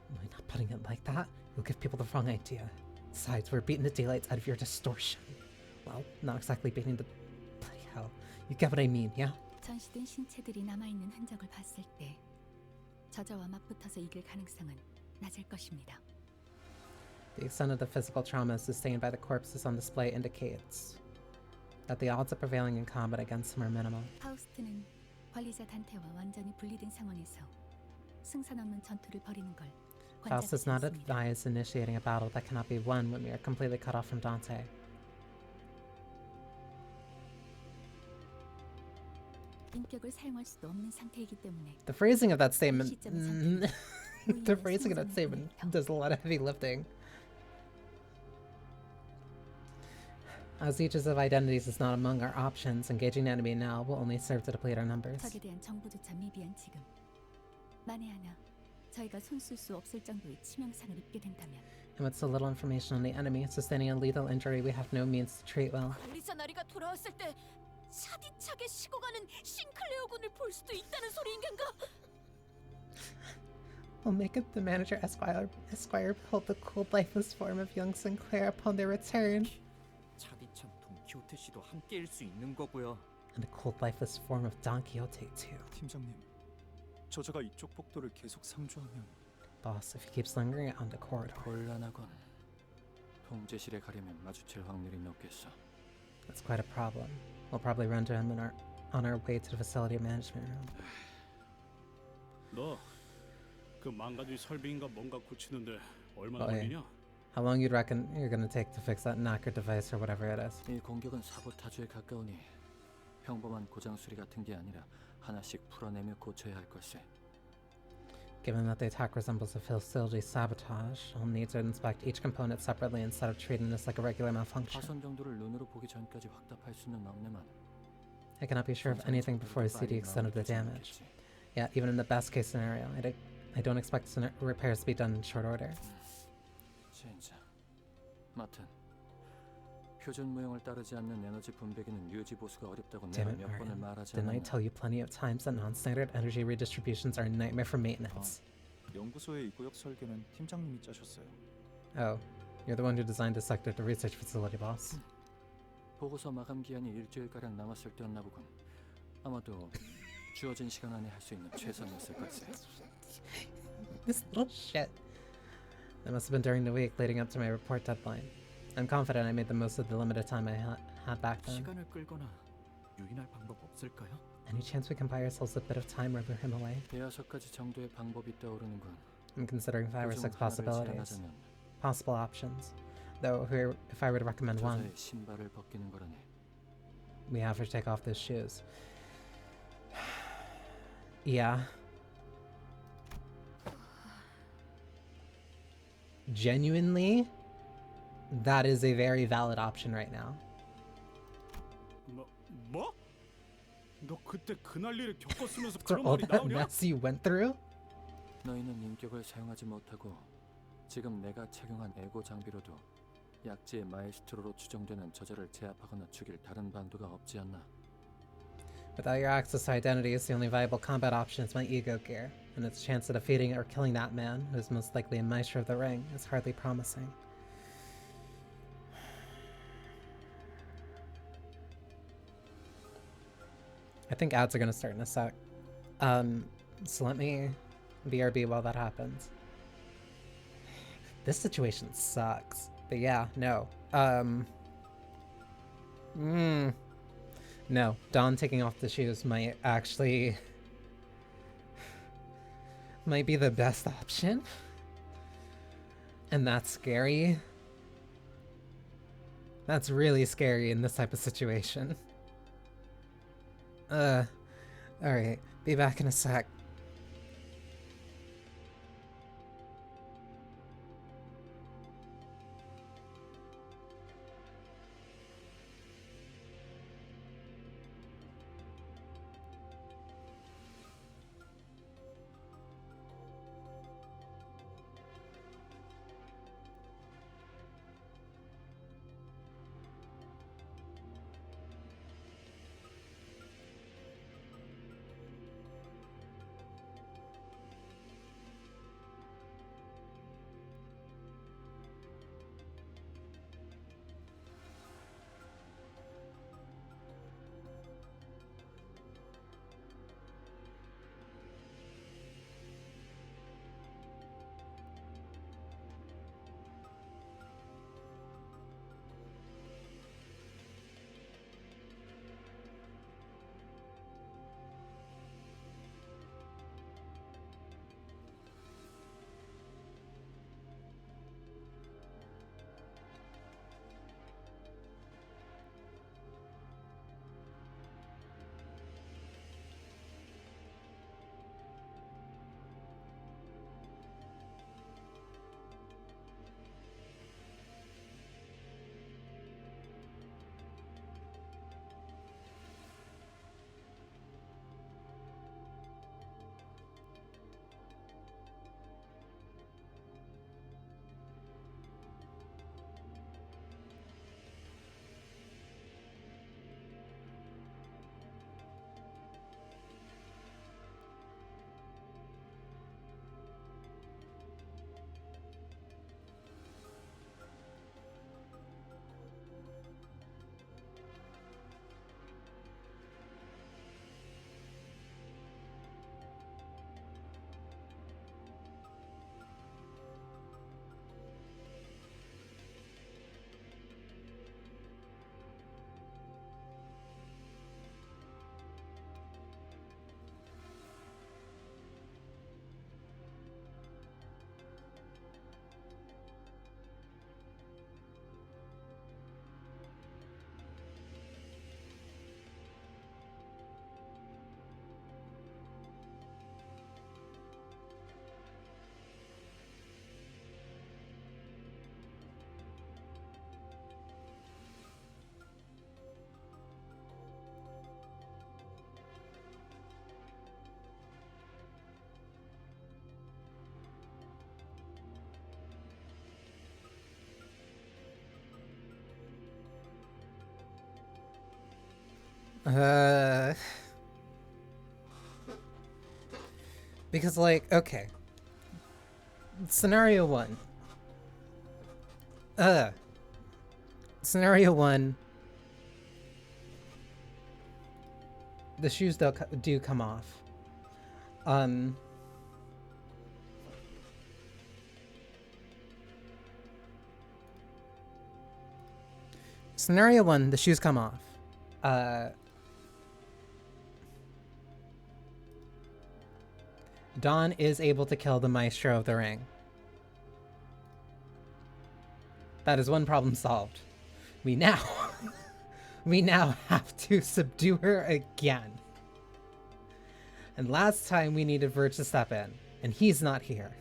Why not putting it like that? You'll give people the wrong idea. Besides, we're beating the daylights out of your distortion. Well, not exactly beating the... Bloody hell. You get what I mean, yeah? 전시된 신체들이 남아있는 흔적을 봤을 때 저자와 맞붙어서 이길 가능성은 낮을 것입니다. The extent of the physical trauma sustained by the corpses on display indicates that the odds of prevailing in combat against them are minimal. 파우스트는 관리자 단테와 완전히 분리된 상황에서 승산 없는 전투를 벌이는 걸 Faust does not 권장하지 않습니다. advise initiating a battle that cannot be won when we are completely cut off from Dante. 인격을 사용할 수도 없는 상태이기 때문에 The phrasing of that statement... the phrasing of that statement does a lot of heavy lifting. As each of identities is not among our options, engaging the enemy now will only serve to deplete our numbers. 적에 대한 정보조차 미비한 지금 만에 하나 저희가 손쓸 수 없을 정도의 치명상을 입게 된다면 And with so little information on the enemy, sustaining a lethal injury we have no means to treat well. 리사나리가 돌아왔을 때 차디차게 식어가는 싱클레어군을 볼 수도 있다는 소리인가? We'll make it the manager Esquire behold the cold, lifeless form of young Sinclair upon their return. 차디찬 돈키호테 씨도 함께일 수 있는 거고요. And the cold, lifeless form of Don Quixote too. 팀장님, 저자가 이쪽 복도를 계속 상주하면 Boss, if he keeps lingering on the corridor. 곤란하군. 통제실에 가려면 마주칠 확률이 높겠어. That's quite a problem. We'll probably run to him on our way to the facility management room. 너 그 망가진 설비인가 뭔가 고치는데 얼마나 Oh, yeah. 걸리냐? How long you'd reckon you're gonna take to fix that knocker device or whatever it is? 이 공격은 사보타주에 가까우니 평범한 고장 수리 같은 게 아니라 하나씩 풀어내며 고쳐야 할 것을. Given that the attack resembles a facility sabotage, I'll need to inspect each component separately instead of treating this like a regular malfunction. 파손 정도를 눈으로 보기 전까지 확답할 수는 없네만. I cannot be sure of anything before I see the extent of the damage. Yeah, even in the best case scenario, I don't expect repairs to be done in short order. 진짜. 마튼. 표준 모형을 따르지 않는 에너지 분배기는 유지 보수가 어렵다고 내가 Damn it, 몇 번을 Marion. 말하지 Didn't I 않았나? tell you plenty of times that non-standard energy redistributions are a nightmare for maintenance? 연구소의 이 구역 설계는 팀장님이 짜셨어요. Oh, you're the one who designed the sector to research facility, boss. 보고서 마감 기한이 일주일가량 남았을 때였나 보군. 아마도 주어진 시간 안에 할 수 있는 최선이었을 걸세. This little shit. That must have been during the week leading up to my report deadline. I'm confident I made the most of the limited time I had back then. 시간을 끌거나 유인할 방법 없을까요? Any chance we can buy ourselves a bit of time or lure him away? 대여섯 가지 정도의 방법이 떠오르는군. I'm considering 5 or 그중 6 하나를 possibilities. 제안하자면 Possible options. Though, if I were to recommend one, 저자의 신발을 벗기는 거라네. we have her take off those shoes. Yeah. Genuinely, that is a very valid option right now. 뭐? 너 그때 그 난리를 겪었으면서 After 그런 all 말이 that 나오냐? mess you went through? 너희는 인격을 사용하지 못하고 지금 내가 착용한 에고 장비로도 약지의 마에스트로로 추정되는 저자를 제압하거나 죽일 다른 방도가 없지 않나. Without your access to identities, the only viable combat option is my ego gear, and its chance of defeating or killing that man, who is most likely a maestro of the ring, is hardly promising. I think ads are gonna start in a sec. So let me BRB while that happens. This situation sucks. But yeah, no. No, Dawn taking off the shoes might actually might be the best option. And that's scary. That's really scary in this type of situation. Alright, be back in a sec. Because, like, okay. Scenario 1. Scenario 1. The shoes do come off. Scenario 1, the shoes come off. Dawn is able to kill the Maestro of the Ring. That is one problem solved. We now have to subdue her again. And last time we needed Verge to step in, and he's not here.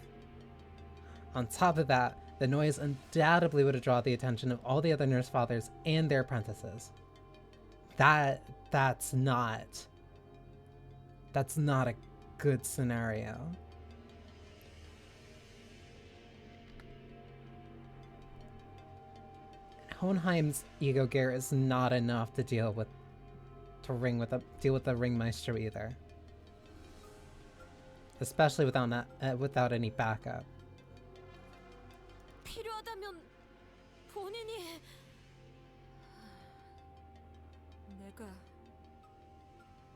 On top of that, the noise undoubtedly would have drawn the attention of all the other nurse fathers and their apprentices. That's not a good scenario. Hohenheim's ego gear is not enough to deal with the ringmaester either, especially without any backup. 필요하다면 본인이 내가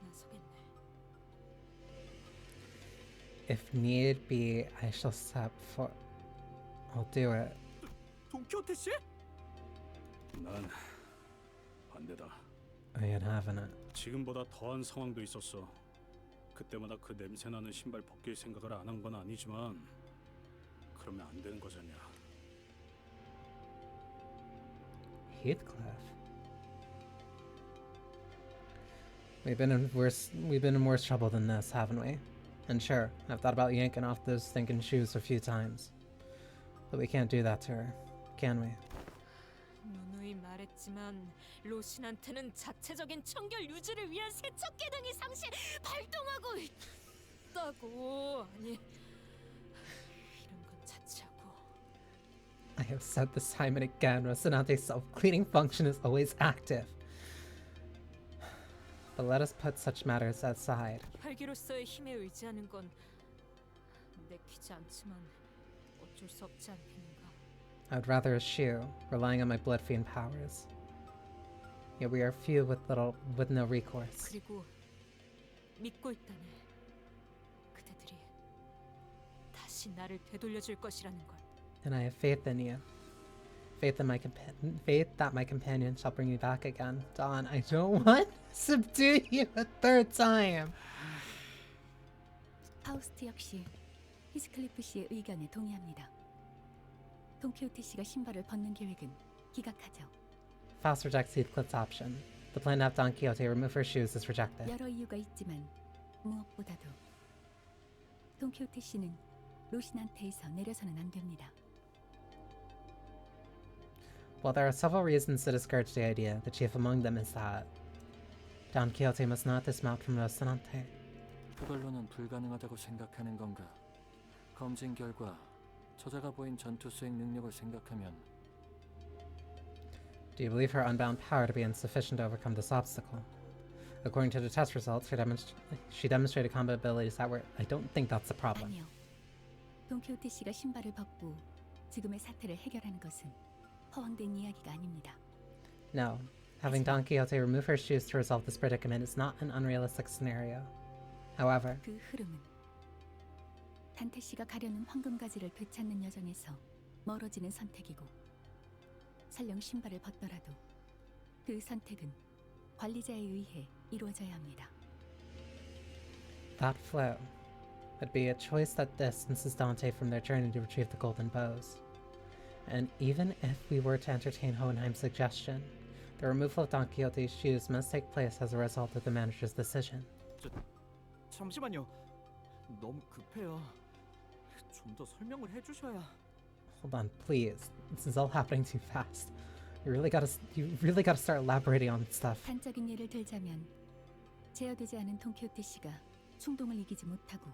나서겠네. If need be, I shall step for. I'll do it. 돈키호테 씨? 난 반대다. I ain't having it. 지금보다 더한 상황도 있었어. 그때마다 그 냄새나는 신발 벗길 생각을 안 한 건 아니지만 그러면 안 되는 거잖냐. Heathcliff. We've been in worse trouble than this, haven't we? And sure, I've thought about yanking off those stinking shoes a few times. But we can't do that to her, can we? 누누이 말했지만 로신한테는 자체적인 청결 유지를 위한 세척 기능이 상시 발동하고 있다고. 아니 이런 건 자체하고. I have said this time and again, Rocinante's self-cleaning function is always active. But let us put such matters aside. 활기로서의 힘에 의지하는 건 내키지 않지만 어쩔 수 없지 않겠는가. I would rather eschew relying on my blood fiend powers. Yet we are few with no recourse. 그리고 믿고 있다네. 그대들이 다시 나를 되돌려줄 것이라는 걸. And I have faith in you. Faith that my companion shall bring me back again. Dawn, I don't want to subdue you a third time. 파우스트 역시 히스클리프 씨의 의견에 동의합니다. 돈키호테 씨가 신발을 벗는 계획은 기각하죠. Faust rejects Heathcliff's option. The plan to have Don Quixote remove her shoes is rejected. 여러 이유가 있지만 무엇보다도 돈키호테 씨는 로신한테에서 내려서는 안 됩니다. While there are several reasons to discourage the idea, the chief among them is that Don Quixote must not dismount from Rocinante. 그걸로는 불가능하다고 생각하는 건가? 검진 결과 저자가 보인 전투 수행 능력을 생각하면 Do you believe her unbound power to be insufficient to overcome this obstacle? According to the test results, she demonstrated combat abilities that were... I don't think that's the problem. 아니요. 돈키호테 씨가 신발을 벗고 지금의 사태를 해결하는 것은 허황된 이야기가 아닙니다. No, having Don Quixote remove her shoes to resolve this predicament is not an unrealistic scenario. However, 그 흐름은 단테 씨가 가려는 황금가지를 되찾는 여정에서 멀어지는 선택이고 설령 신발을 벗더라도 그 선택은 관리자에 의해 이루어져야 합니다. that flow would be a choice that distances Dante from their journey to retrieve the golden bows. And even if we were to entertain Hohenheim's suggestion, the removal of Don Quixote's shoes must take place as a result of the manager's decision. 잠시만요. 너무 급해요. 좀 더 설명을 해주셔야. Hold on, please. This is all happening too fast. You really gotta start elaborating on stuff. 단적인 예를 들자면 제어되지 않은 돈키호테 씨가 충동을 이기지 못하고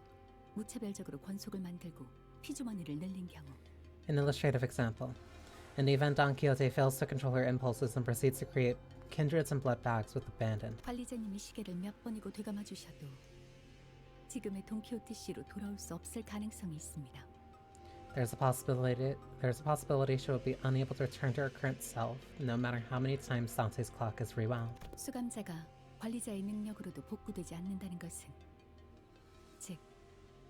무차별적으로 권속을 만들고 피주머니를 늘린 경우. An illustrative example. In the event Don Quixote fails to control her impulses and proceeds to create kindreds and blood bags with abandon. 관리자님이 시계를 몇 번이고 되감아 주셔도 지금의 돈키호테시로 돌아올 수 없을 가능성이 있습니다. There's a possibility she will be unable to return to her current self, no matter how many times Dante's clock is rewound. 수감자가 관리자의 능력으로도 복구되지 않는다는 것은 즉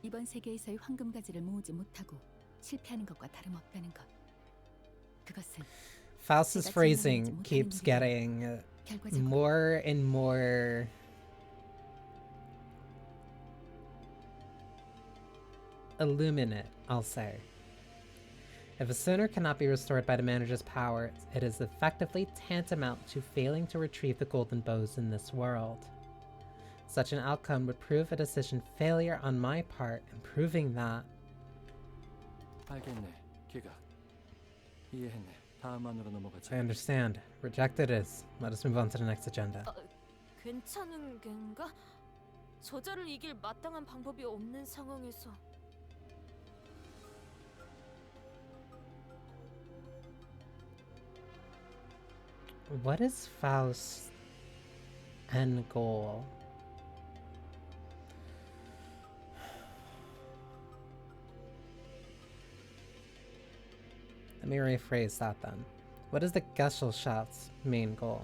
이번 세계에서의 황금가지를 모으지 못하고 실패하는 것과 다름없다는 것. 그것은 Faust's phrasing keeps getting 결과적으로 more and more illuminate, I'll say. If a sinner cannot be restored by the manager's power, it is effectively tantamount to failing to retrieve the golden bows in this world. Such an outcome would prove a decision failure on my part, and proving that 알겠네. 기각. 이해했네. 다음 안으로 넘어가자. I understand. Rejected is. Let us move on to the next agenda. 괜찮은 겐가? 저자를 이길 마땅한 방법이 없는 상황에서 What is Faust's end goal? Let me rephrase that then. What is the Gesellschaft's main goal?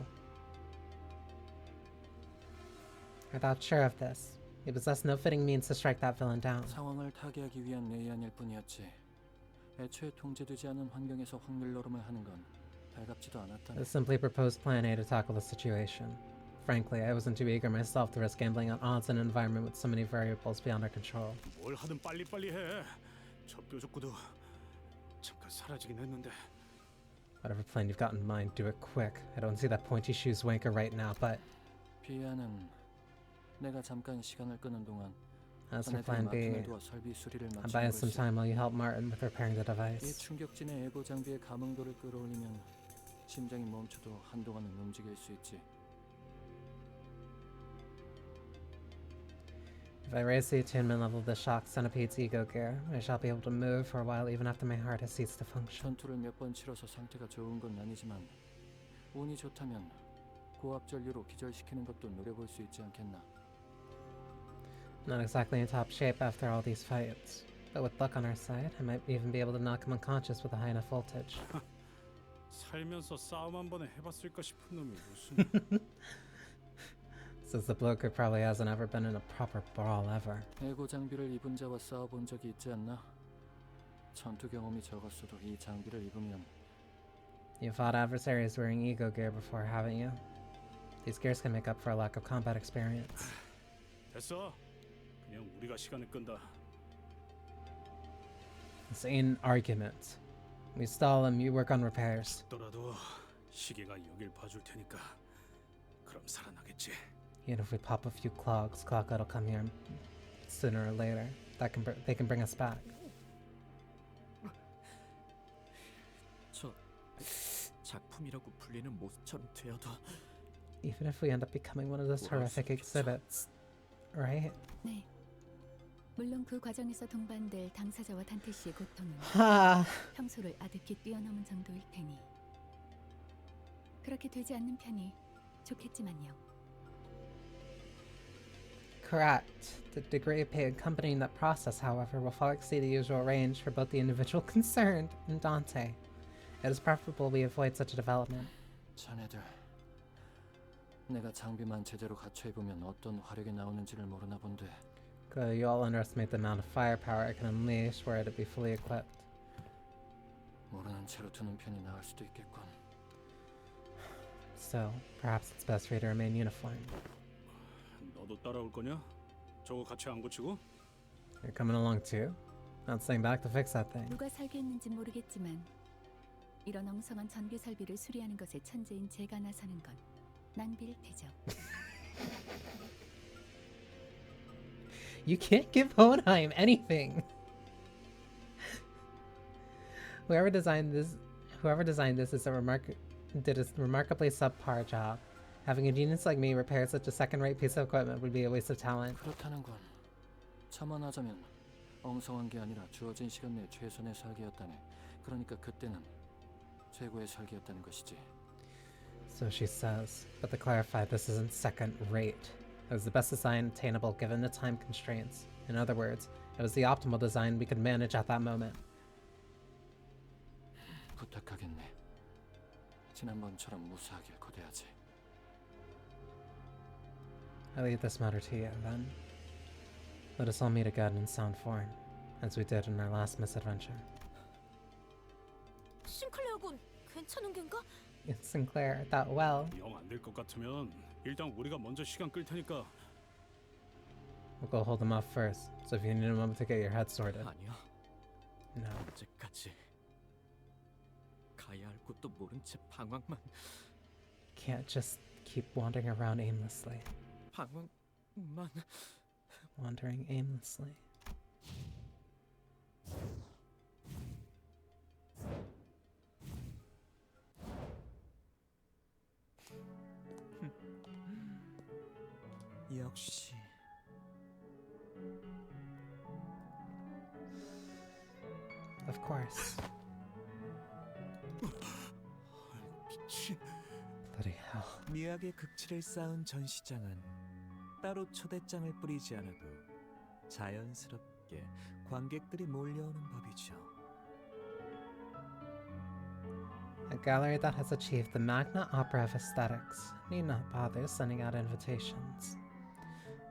I'm not sure of this. We possess no fitting means to strike that villain down. 상황을 타개하기 위한 내연일 뿐이었지. 애초에 통제되지 않은 환경에서 확률 노름을 하는 건 달갑지도 않았다. I simply proposed Plan A to tackle the situation. Frankly, I wasn't too eager myself to risk gambling on odds in an environment with so many variables beyond our control. 뭘 하든 빨리빨리 해. 저 뾰족구도 잠깐 사라지긴 했는데. Whatever plan you've got in mind, do it quick. I don't see that pointy shoes wanker right now, but 비아는 내가 잠깐 시간을 끄는 동안 as for Plan B, 마틴을 도와 설비 수리를 I'll 마치는 buy us some 것이 time while you help Martin with repairing the 이 device. 충격진의 에고 장비의 감응도를 끌어올리면 심장이 멈춰도 한동안은 움직일 수 있지. If I raise the attunement level of the shock centipede's ego gear, I shall be able to move for a while even after my heart has ceased to function. 전투를 몇 번 치러서 상태가 좋은 건 아니지만 운이 좋다면 고압 전류로 기절시키는 것도 노려볼 수 있지 않겠나. Not exactly in top shape after all these fights, but with luck on our side, I might even be able to knock him unconscious with a high enough voltage. 살면서 싸움 한 번에 해봤을까 싶은 놈이 무슨 Says the bloke who probably hasn't ever been in a proper brawl ever. 에고 장비를 입은 자와 싸워본 적이 있지 않나? 전투 경험이 적었어도 이 장비를 입으면 You fought adversaries wearing ego gear before, haven't you? These gears can make up for a lack of combat experience. 됐어. 그냥 우리가 시간을 끈다. This ain't an argument. We stall him, you work on repairs. 더라도 시계가 여길 봐줄 테니까 그럼 살아나겠지. Even if we pop a few clogs, Clockut'll come here sooner or later. They can bring us back. 저 작품이라고 불리는 모습처럼 되어도 Even if we end up becoming one of those horrific exhibits, right? 네. 물론 그 과정에서 동반될 당사자와 단테 씨의 고통은 Ha! 평소를 아득히 뛰어넘은 정도일 테니 그렇게 되지 않는 편이 좋겠지만요. Correct. The degree of pain accompanying that process, however, will far exceed the usual range for both the individual concerned and Dante. It is preferable we avoid such a development. 자네들 내가 장비만 제대로 갖춰 입으면 어떤 화력이 나오는지를 모르나 본데 Good, you all underestimate the amount of firepower I can unleash were it to be fully equipped. 모르는 채로 두는 편이 나을 수도 있겠군. So, perhaps it's best for you to remain uniformed. 너도 따라올 거냐? 저거 같이 안 고치고? You're coming along too? Not staying back to fix that thing. 누가 설계했는지 모르겠지만 이런 엉성한 전기 설비를 수리하는 것에 천재인 제가 나서는 건 낭비일 테죠. You can't give Hohenheim anything. Whoever designed this did a remarkably subpar job. Having a genius like me repair such a second-rate piece of equipment would be a waste of talent. 그렇다는군. 첨언하자면 엉성한 게 아니라 주어진 시간 내 최선의 설계였다네. 그러니까 그때는 최고의 설계였다는 것이지. So she says, but to clarify, this isn't second rate. It was the best design attainable given the time constraints. In other words, it was the optimal design we could manage at that moment. 부탁하겠네. 지난번처럼 무사하길 고대하지. I leave this matter to you, then. Let us all meet again in sound form, as we did in our last misadventure. 싱클레어군 괜찮은 겐가? Sinclair, that well. 영 안 될 것 같으면 일단 우리가 먼저 시간 끌 테니까. We'll go hold them off first, so if you need a moment to get your head sorted. 아니야. No. 언제까지 가야 할 곳도 모른 채 방황만 Can't just keep wandering around aimlessly. 방황만 Wandering aimlessly. 역시 Of course. 미친. Bloody hell. 미학의 극치를 쌓은 전시장은 따로 초대장을 뿌리지 않아도 자연스럽게 관객들이 몰려오는 법이죠. A gallery that has achieved the magna opera of aesthetics need not bother sending out invitations.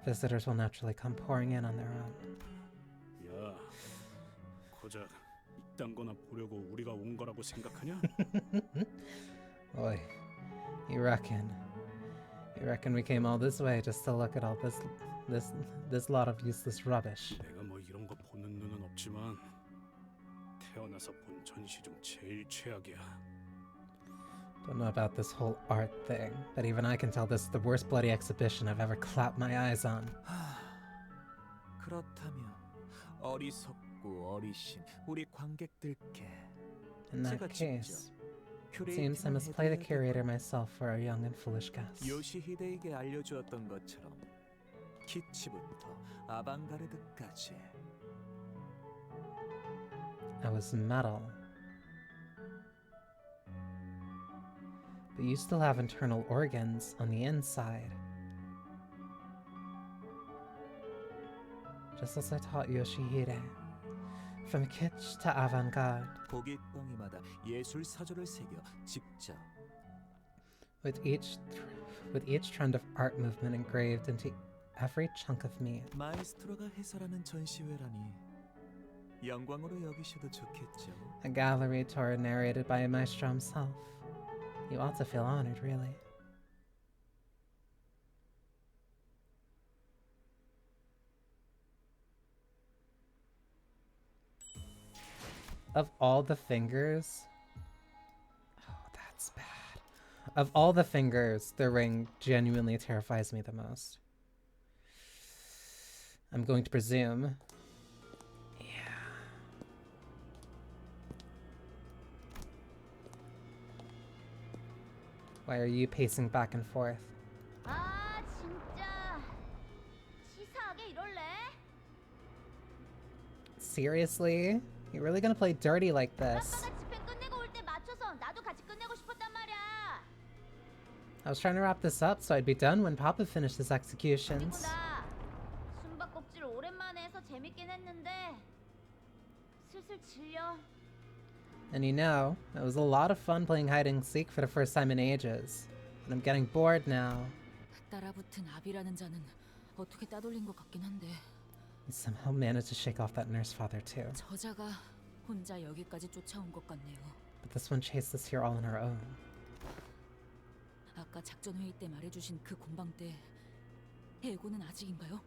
Visitors will naturally come pouring in on their own. 야, 고작 이딴 거나 보려고 우리가 온 거라고 생각하냐? Oi, you reckon we came all this way just to look at all this lot of useless rubbish? 내가 뭐 이런 거 보는 눈은 없지만 태어나서 본 전시 중 제일 최악이야. Don't know about this whole art thing, but even I can tell this is the worst bloody exhibition I've ever clapped my eyes on. 그렇다면 어리석고 어리신 우리 관객들께 In that 제가 case, 직접 it seems I must play the curator 해드려야겠군요. myself for our young and foolish guests. 요시히데에게 알려주었던 것처럼 키치부터 아방가르드까지 I was metal. But you still have internal organs on the inside. Just as I taught Yoshihide. From kitsch to avant-garde. 고깃덩이마다 예술 사조를 새겨 직접 With each trend of art movement engraved into every chunk of meat. 마에스트로가 해설하는 전시회라니 영광으로 여기셔도 좋겠죠. A gallery tour narrated by a maestro himself. You ought to feel honored, really. Of all the fingers... Oh, that's bad. Of all the fingers, the ring genuinely terrifies me the most. I'm going to presume... Yeah. Why are you pacing back and forth? 아 진짜 치사하게 이럴래? Seriously? You really gonna play dirty like this? 아빠가 집회 끝내고 올 때 맞춰서 나도 같이 끝내고 싶었단 말이야. I was trying to wrap this up so I'd be done when Papa finished his executions. 그리고 나 숨바꼭질 오랜만에 해서 재밌긴 했는데 슬슬 질려. And you know, it was a lot of fun playing hide and seek for the first time in ages. And I'm getting bored now. 따라붙은 압이라는 자는 어떻게 따돌린 것 같긴 한데 You somehow managed to shake off that nurse father too. 저자가 혼자 여기까지 쫓아온 것 같네요. But this one chased us here all on her own. 아까 작전 회의 때 말해주신 그 공방 때 해고는 아직인가요?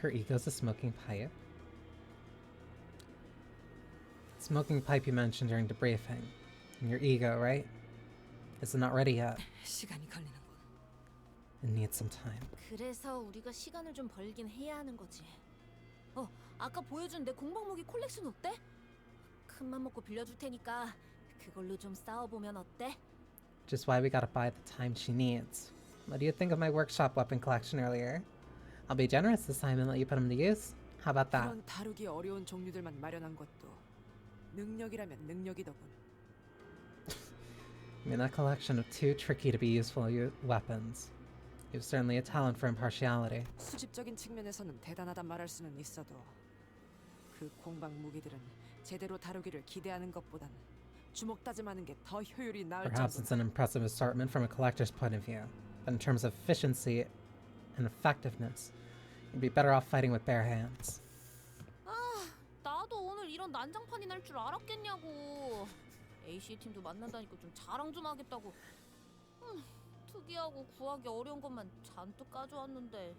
Her ego's a smoking pipe? Smoking pipe you mentioned during the briefing. And your ego, right? Is it not ready yet? 시간이 걸리는군. It needs some time. 그래서 우리가 시간을 좀 벌긴 해야 하는 거지. 아까 보여준 내 공방 무기 콜렉션 어때? 큰맘 먹고 빌려줄 테니까 그걸로 좀 싸워보면 어때? Just why we gotta buy the time she needs. What do you think of my workshop weapon collection earlier? I'll be generous this time and let you put them to use. How about that? 그런 다루기 어려운 종류들만 마련한 것도 능력이라면 능력이더군. I mean, that collection of too tricky to be useful weapons. You have certainly a talent for impartiality. 수집적인 측면에서는 대단하단 말할 수는 있어도 그 공방 무기들은 제대로 다루기를 기대하는 것보단 주먹 다짐하는 게 더 효율이 나을 Perhaps it's 정도다. an impressive assortment from a collector's point of view, but in terms of efficiency and effectiveness, you'd be better off fighting with bare hands. 나도 오늘 이런 난장판이 날 줄 알았겠냐고. AC 팀도 만난다니까 좀 자랑 좀 하겠다고. 특이하고 구하기 어려운 것만 잔뜩 가져왔는데.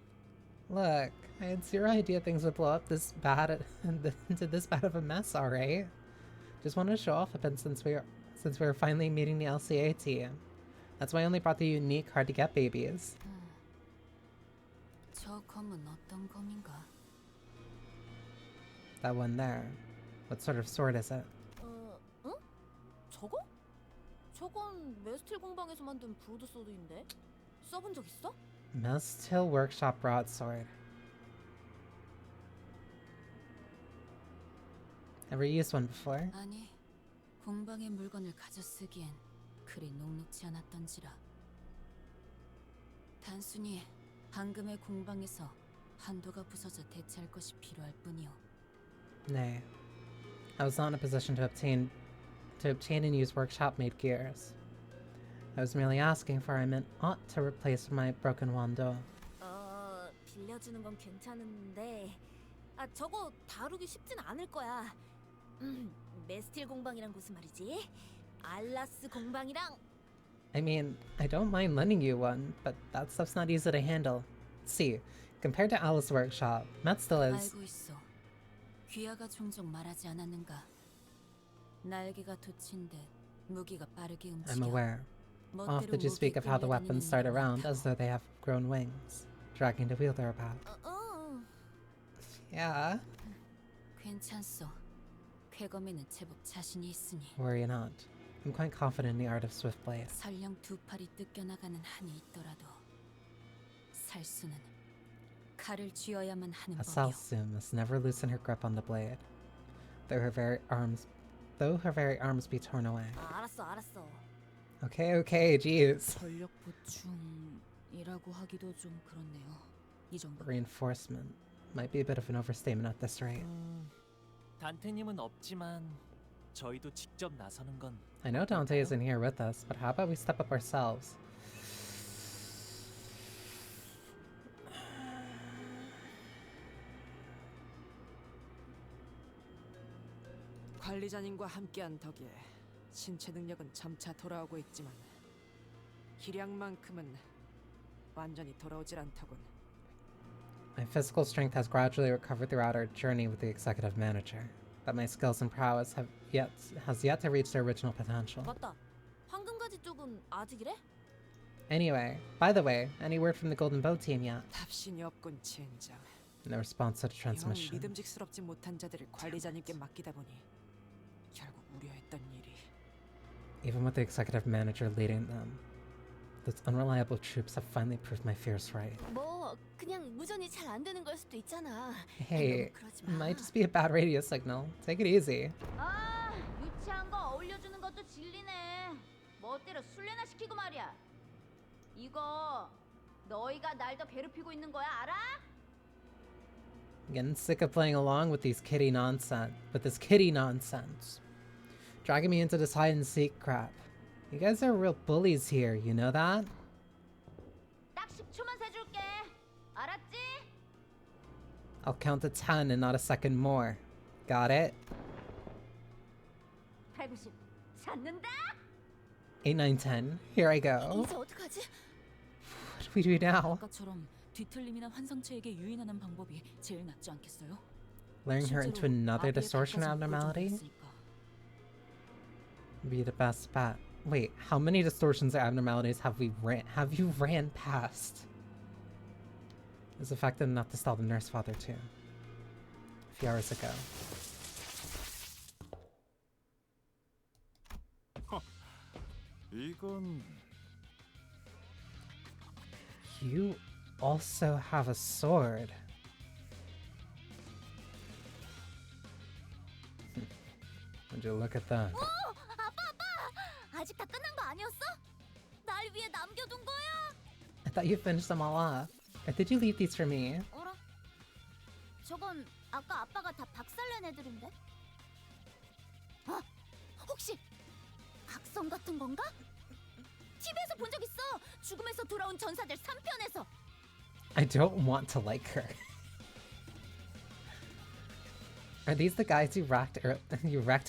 Look, I had zero idea things would blow up this bad into this bad of a mess, alright? Just wanted to show off a bit since we were finally meeting the LCA team. That's why I only brought the unique, hard to get babies. 저 검은 어떤 검인가? That one there. What sort of sword is it? 응? 저거? 저건 메스틸 공방에서 만든 브로드소드인데? 써본 적 있어? Mestil Workshop Broadsword. Ever used one before? 아니, 공방의 물건을 가져 쓰기엔 그리 녹록지 않았던지라. 단순히 방금의 공방에서 한도가 부서져 대체할 것이 필요할 뿐이오. Nay. I was not in a position to obtain and use workshop-made gears. I was merely asking for I meant ought to replace my broken wando. 빌려주는 건 괜찮은데 저거 다루기 쉽진 않을 거야. 메스틸 공방이란 곳은 말이지. 알라스 공방이랑 I mean, I don't mind lending you one, but that stuff's not easy to handle. See, compared to Alice Workshop, Mestil is... 알고 있어. 귀하가 종종 말하지 않았는가? 날개가 돋친 듯 무기가 빠르게 움직여. I'm aware. Oft did you speak of how the weapons start around as though they have grown wings, dragging the wielder about. Yeah. 괜찮소. 쾌검에는 제법 자신이 있으니. Worry not. I'm quite confident in the art of swift blade. 설령 두 팔이 뜯겨나가는 한이 있더라도 살수는 칼을 쥐어야만 하는 법이오. Asalsu must never loosen her grip on the blade, though her very arms be torn away. 알았어. Okay, jeez. 전력 보충이라고 하기도 좀 그렇네요. 이 정도. Reinforcement might be a bit of an overstatement at this rate. 단테님은 없지만 저희도 직접 나서는 건 I know Dante isn't here with us, but how about we step up ourselves? 관리자님과 함께한 덕에 신체 능력은 점차 돌아오고 있지만 기량만큼은 완전히 돌아오질 않더군. My physical strength has gradually recovered throughout our journey with the executive manager, but my skills and prowess has yet to reach their original potential. 맞다. 황금가지 쪽은 아직이래? Anyway, by the way, any word from the Golden Bow team yet? 답신이 없군 젠장. No response to the 이왕 transmission. 믿음직스럽지 못한 자들을 관리자님께 맡기다 보니 결국 우려했던 일이. Even with the executive manager leading them, those unreliable troops have finally proved my fears right. 뭐 그냥 무전이 잘 안 되는 걸 수도 있잖아. Hey, 너무 그러지 it 마. might just be a bad radio signal. Take it easy. 아, 유치한 거 어울려주는 것도 진리네. 멋대로 술래나 시키고 말이야. 이거 너희가 날 더 괴롭히고 있는 거야, 알아? I'm getting sick of playing along with this kitty nonsense. Dragging me into this hide and seek crap. You guys are real bullies here, you know that? 딱 10초만 세줄게. 알았지? I'll count to 10 and not a second more. Got it? 190 찾는다. 8, 9, 10. Here I go. 이제 어떡하지? What do we do now? 아까처럼 뒤틀림이나 환상체에게 유인하는 방법이 제일 낫지 않겠어요? Luring her into another distortion abnormality? Be the best bet. Wait, how many distortions or abnormalities have you ran past? It's effective enough to stall the nurse father too. A few hours ago. 이건 You also have a sword. Would you look at that? 아빠! 아직 다 끝난 거 아니었어? 위에 남겨둔 거야? I thought you finished them all off. Or did you leave these for me? 어라? 저건 아까 아빠가 다 박살낸 애들인데? 아, 혹시 각성 같은 건가? TV에서 본 적 있어. 죽음에서 돌아온 전사들 3편에서. I don't want to like her. Are these the guys you wrecked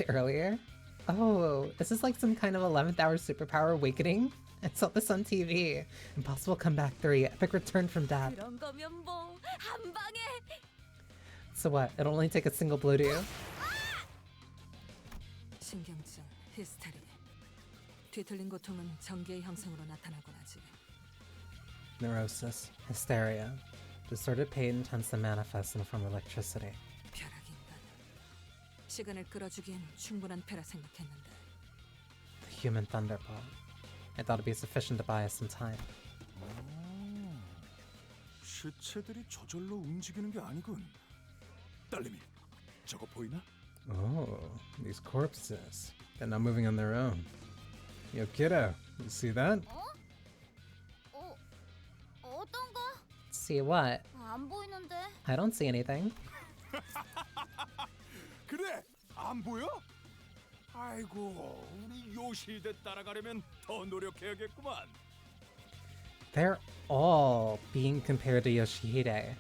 earlier? Oh, this is like some kind of 11th hour superpower awakening? I saw this on TV. Impossible Comeback 3, Epic Return from Death. 그런 거면 뭐 한 방에. So what, it'll only take a single blow to you? 신경증, 히스테리. 뒤틀린 고통은 전기의 형성으로 나타나곤 하지. Neurosis, hysteria. Distorted pain tends to manifest in the form of electricity. 벼락인간. 시간을 끌어주기엔 충분한 패라 생각했는데. The human thunderbolt. I thought it'd be sufficient to buy us some time. 시체들이 저절로 움직이는 게 아니군. 딸내미, 저거 보이나? Oh, these corpses. They're not moving on their own. Yo, kiddo, you see that? 어떤 거? See what? 안 보이는데. I don't see anything. 그래, 안 보여? 아이고, 우리 요시대 따라가려면 더 노력해야겠구만. They're all being compared to Yoshihide.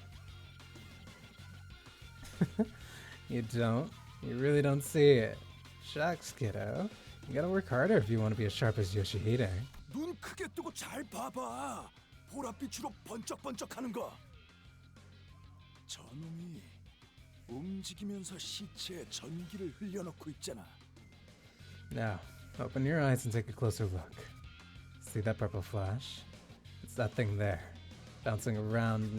You don't? You really don't see it. Shucks, kiddo. You gotta work harder if you want to be as sharp as Yoshihide. 눈 크게 뜨고 잘 봐봐. 보랏빛으로 번쩍번쩍하는 거. 저놈이 움직이면서 시체에 전기를 흘려넣고 있잖아. Now, open your eyes and take a closer look. See that purple flash? It's that thing there, bouncing around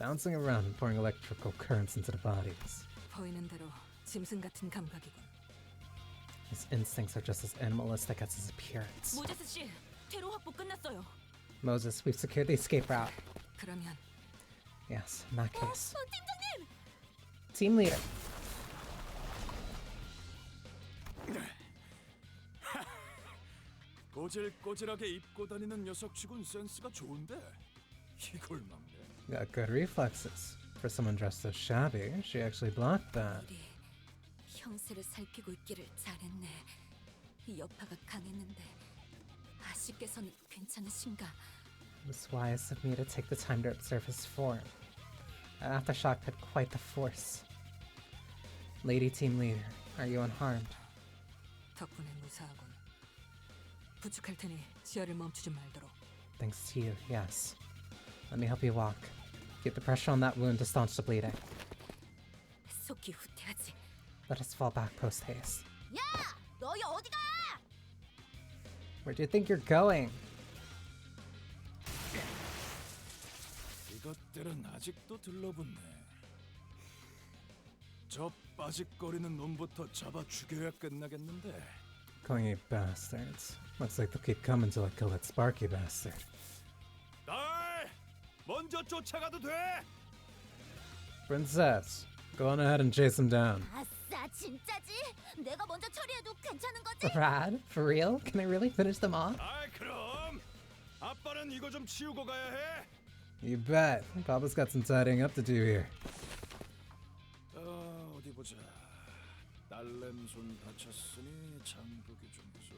and pouring electrical currents into the bodies. 보이는 대로 짐승 같은 감각이군. His instincts are just as animalistic as his appearance. 모제스 씨, 퇴로 확보 끝났어요. Moses, we've secured the escape route. 그러면 Yes, in that case. 팀장님! Team leader. 꼬질꼬질하게 입고 다니는 녀석치곤 센스가 좋은데 이걸 막네. Got good reflexes. For someone dressed so shabby, she actually blocked that. 우리 형세를 살피고 있기를 잘했네. 여파가 강했는데 아씨께서는 괜찮으신가? It was wise of me to take the time to observe his form. That aftershock had quite the force. Lady Team Leader, are you unharmed? 덕분에 무사하군. 부축할 테니 지혈을 멈추지 말도록. Thanks to you, yes. Let me help you walk. Keep the pressure on that wound to staunch the bleeding. 속이 후퇴하지. Let us fall back post-haste. 야! 너희 어디 가? Where do you think you're going? 이것들은 아직도 들러붙네. 저 빠직거리는 놈부터 잡아 죽여야 끝나겠는데. Clingy bastards. Looks like they'll keep coming till I kill that Sparky bastard. 딸! 먼저 쫓아가도 돼! Princess, go on ahead and chase him down. 아싸, 진짜지? 내가 먼저 처리해도 괜찮은 거지? Rad? For real? Can I really finish them off? 아이 그럼! 아빠는 이거 좀 치우고 가야 해! You bet. Papa's got some tidying up to do here. 어디 보자. 딸내미 손 다쳤으니 장보기 중에서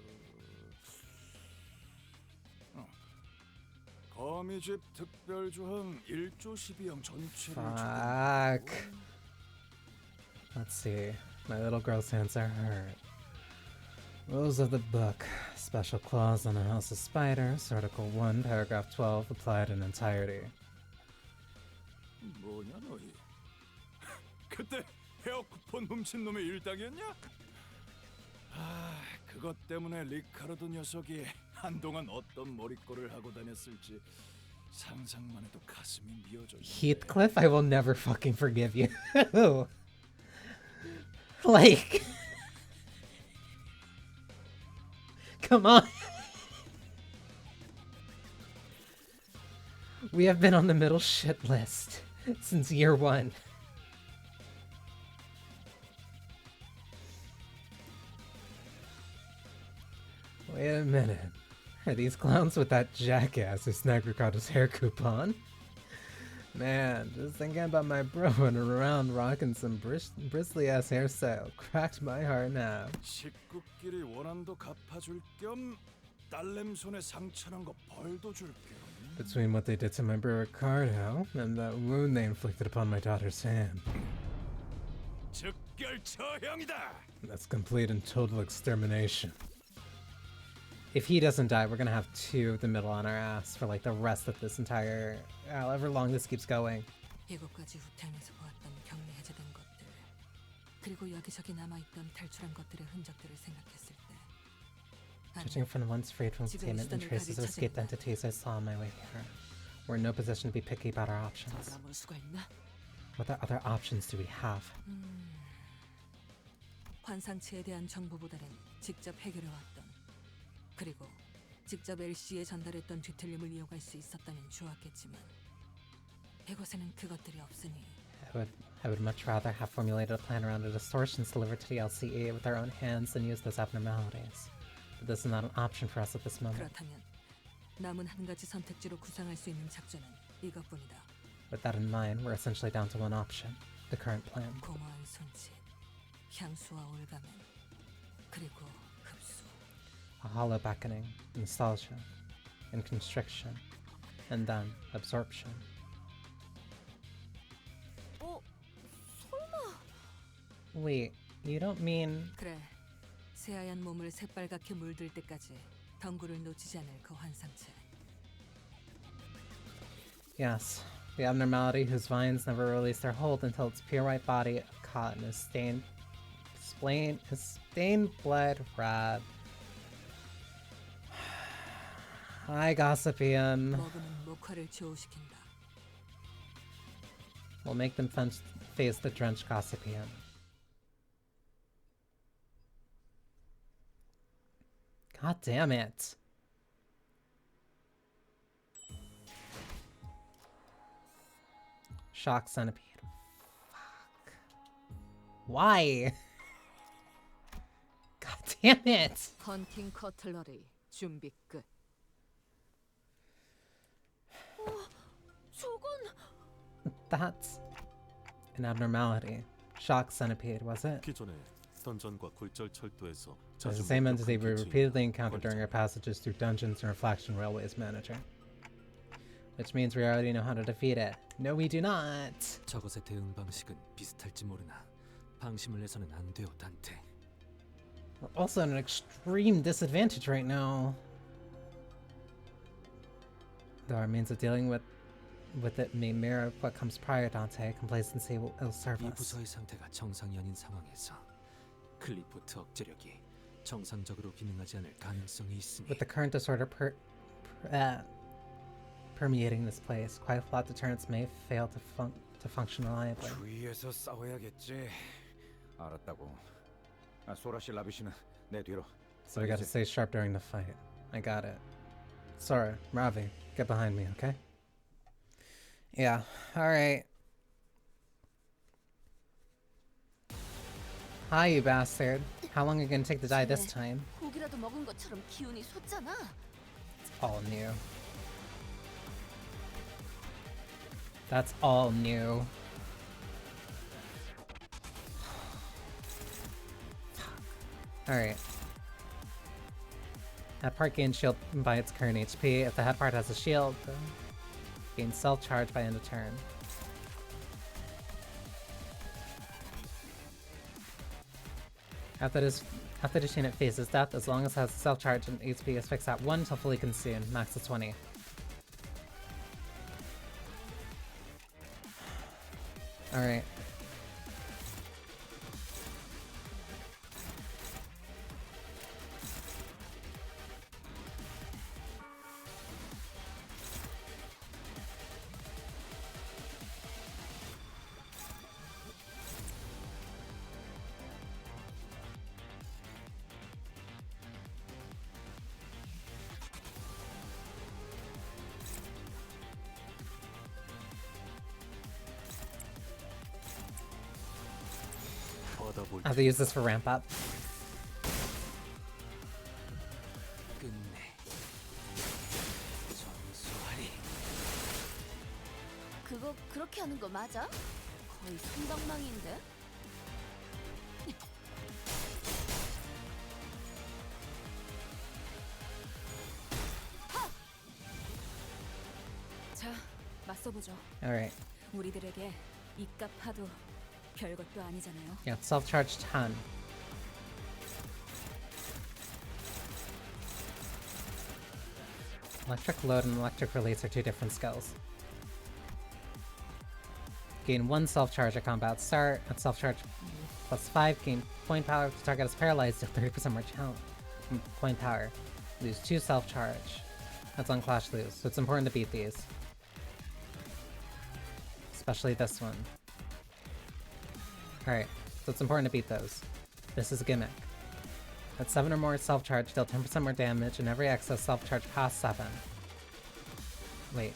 거미집 특별조항 1조 12항 전체를 Fuck. Let's see. My little girl's hands are hurt. Rules of the book. Special clause on the House of Spiders. Article 1, paragraph 12, applied in entirety. 뭐냐 너희? 그때 헤어 쿠폰 훔친 놈의 일당이었냐? 아, 그것 때문에 리카르도 녀석이 한동안 어떤 머리꼴을 하고 다녔을지 상상만 해도 가슴이 미어져. Heathcliff, I will never fucking forgive you. Like... Come on. We have been on the middle shit list since year 1. Wait a minute. Are these clowns with that jackass who snagged Ricardo's hair coupon? Man, just thinking about my bro running around rocking some bristly ass hairstyle cracked my heart now. 식구끼리 원한도 갚아줄 겸 딸내미 손에 상처난 거 벌도 줄 겸. Between what they did to my bro Ricardo and that wound they inflicted upon my daughter's hand. 즉결 처형이다. That's complete and total extermination. If he doesn't die, we're gonna have two of the middle on our ass for like the rest of this entire, however long this keeps going. 이곳까지 후퇴하면서 보았던 격리 해제된 것들, 그리고 여기저기 남아있던 탈출한 것들의 흔적들을 생각했을 때, Judging from the ones freed from containment and traces of escaped entities I saw on my way here, we're in no position to be picky about our options. 더 남을 수가 있나? What other options do we have? 환상체에 대한 정보보다는 직접 해결해왔던, 그리고 직접 LC에 전달했던 뒤틀림을 이어갈 수 있었다면 좋았겠지만 이곳에는 그것들이 없으니 I would much rather have formulated a plan around the distortions delivered to the LCE with our own hands than use those abnormalities. But this is not an option for us at this moment. 그렇다면 남은 한 가지 선택지로 구상할 수 있는 작전은 이것뿐이다. With that in mind, we're essentially down to one option, the current plan. 공허한 손짓, 향수와 올가면, 그리고 흡수. A hollow beckoning, nostalgia, and constriction, and then absorption. 설마. Wait, you don't mean... 그래, 새하얀 몸을 새빨갛게 물들 때까지 덩굴을 놓치지 않을 그 환상체. Yes, the abnormality whose vines never release their hold until its pure white body of cotton is stained blood red. Hi, Gossipium. 먹으면 목화를 조우시킨다. We'll make them face the drenched Gossipium. God damn it. Shock centipede. Fuck. Why? God damn it. 헌팅 커틀러리 준비 끝. 저건 That's an abnormality. Shock centipede, was it? 기존에 던전과 굴절 철도에서 It's the same entity we repeatedly encountered during our passages through dungeons and Reflection Railways Manager. Which means we already know how to defeat it. No, we do not! 저것의 대응 방식은 비슷할지 모르나 방심을 해서는 안 돼요, 단테. We're also at an extreme disadvantage right now. Though our means of dealing with it may mirror what comes prior, Dante. Complacency will ill serve 이 us. 부서의 상태가 정상이 아닌 상황에서 클리포트 억제력이 정상적으로 기능하지 않을 가능성이 있으니 With the current disorder permeating this place, quiet plot deterrents may fail to function reliably. 주위에서 싸워야겠지. 알았다고. 소라 씨, 라비 씨는 내 뒤로. So we gotta stay sharp during the fight. I got it. Sora, Ravi, get behind me, okay? Yeah, alright. Hi, you bastard. How long are you gonna take to die this time? 고기라도 먹은 것처럼 기운이 솟잖아. It's all new. That's all new. Alright. That part gains shield by its current HP. If the head part has a shield, gains self-charge by end of turn. After this unit faces death, as long as it has self-charge and HP is fixed at 1 till fully consumed, max of 20. Alright. I have to use this for ramp up. 끝내 그거 그렇게 하는 거 맞아? 거의 성방망이인데? 자, 맞서보죠. Alright. 우리들에게 이깟 파도 별것도 아니잖아요. Yeah, self-charge 10. Electric load and electric release are two different skills. Gain 1 self-charge at combat start. At self-charge plus 5, gain point power. If the target is paralyzed, deal 30% more point power. Lose 2 self-charge. That's on Clash Lose, so it's important to beat these. Especially this one. Alright, so it's important to beat those. This is a gimmick. At 7 or more self-charge, deal 10% more damage, and every excess self-charge past 7. Wait.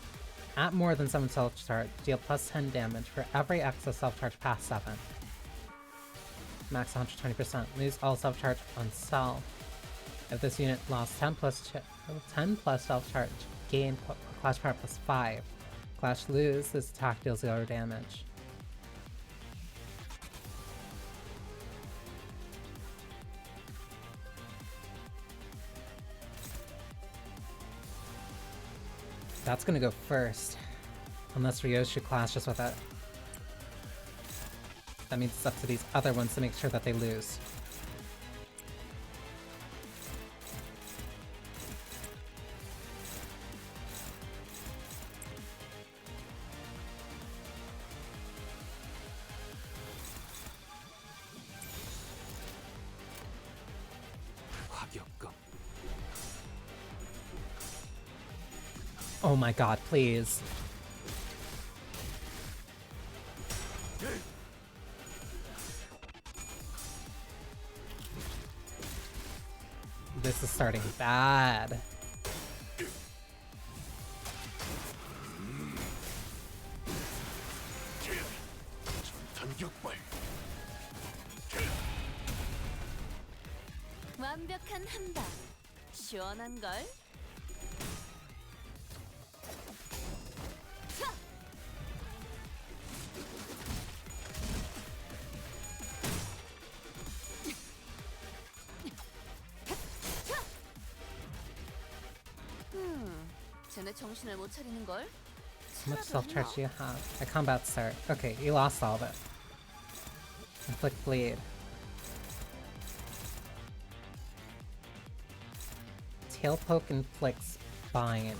At more than 7 self-charge, deal plus 10 damage for every excess self-charge past 7. Max 120%. Lose all self-charge on self. If this unit lost 10 plus self-charge, gain Clash Power plus 5. Clash Lose, this attack deals 0 damage. That's gonna go first. Unless Ryoshi clashes with it. That means it's up to these other ones to make sure that they lose. Oh my god, please. This is starting bad. 완벽한 한방. 시원한 걸. 쟤네 정신을 못 차리는 걸. How much self-charge do you have? At combat start. Okay, you lost all of it. Inflict bleed. Tail poke inflicts bind.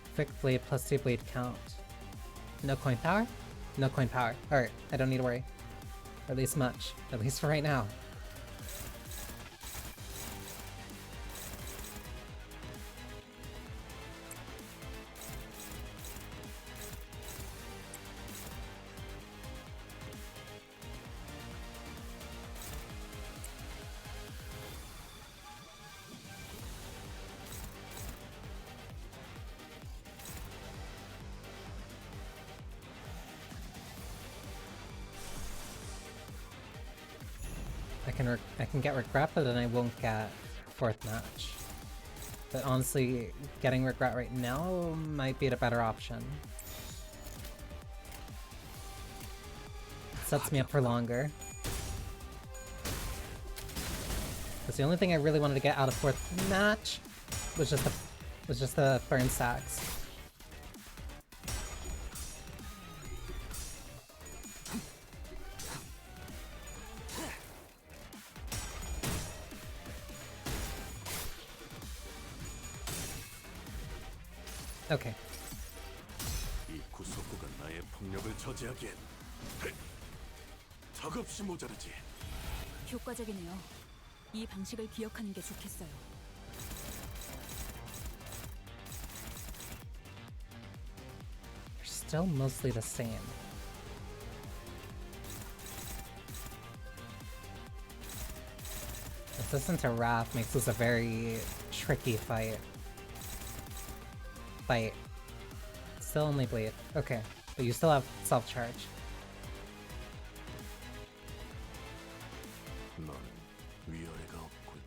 Inflict bleed plus 2 bleed count. No coin power? No coin power. Alright, I don't need to worry. Or at least much. At least for right now. I can get regret, but then I won't get 4th match. But honestly, getting regret right now might be the better option. It sets me up for longer. Because the only thing I really wanted to get out of 4th match was just the burn stacks. Okay. 이 구속구가 나의 폭력을 저지하기엔 턱없이 모자르지. 효과적이네요. 이 방식을 기억하는 게 좋겠어요. They're still mostly the same. Resistance to Wrath makes this a very tricky fight. Still only bleed. Okay, but you still have self-charge. 넌 위아래가 없군.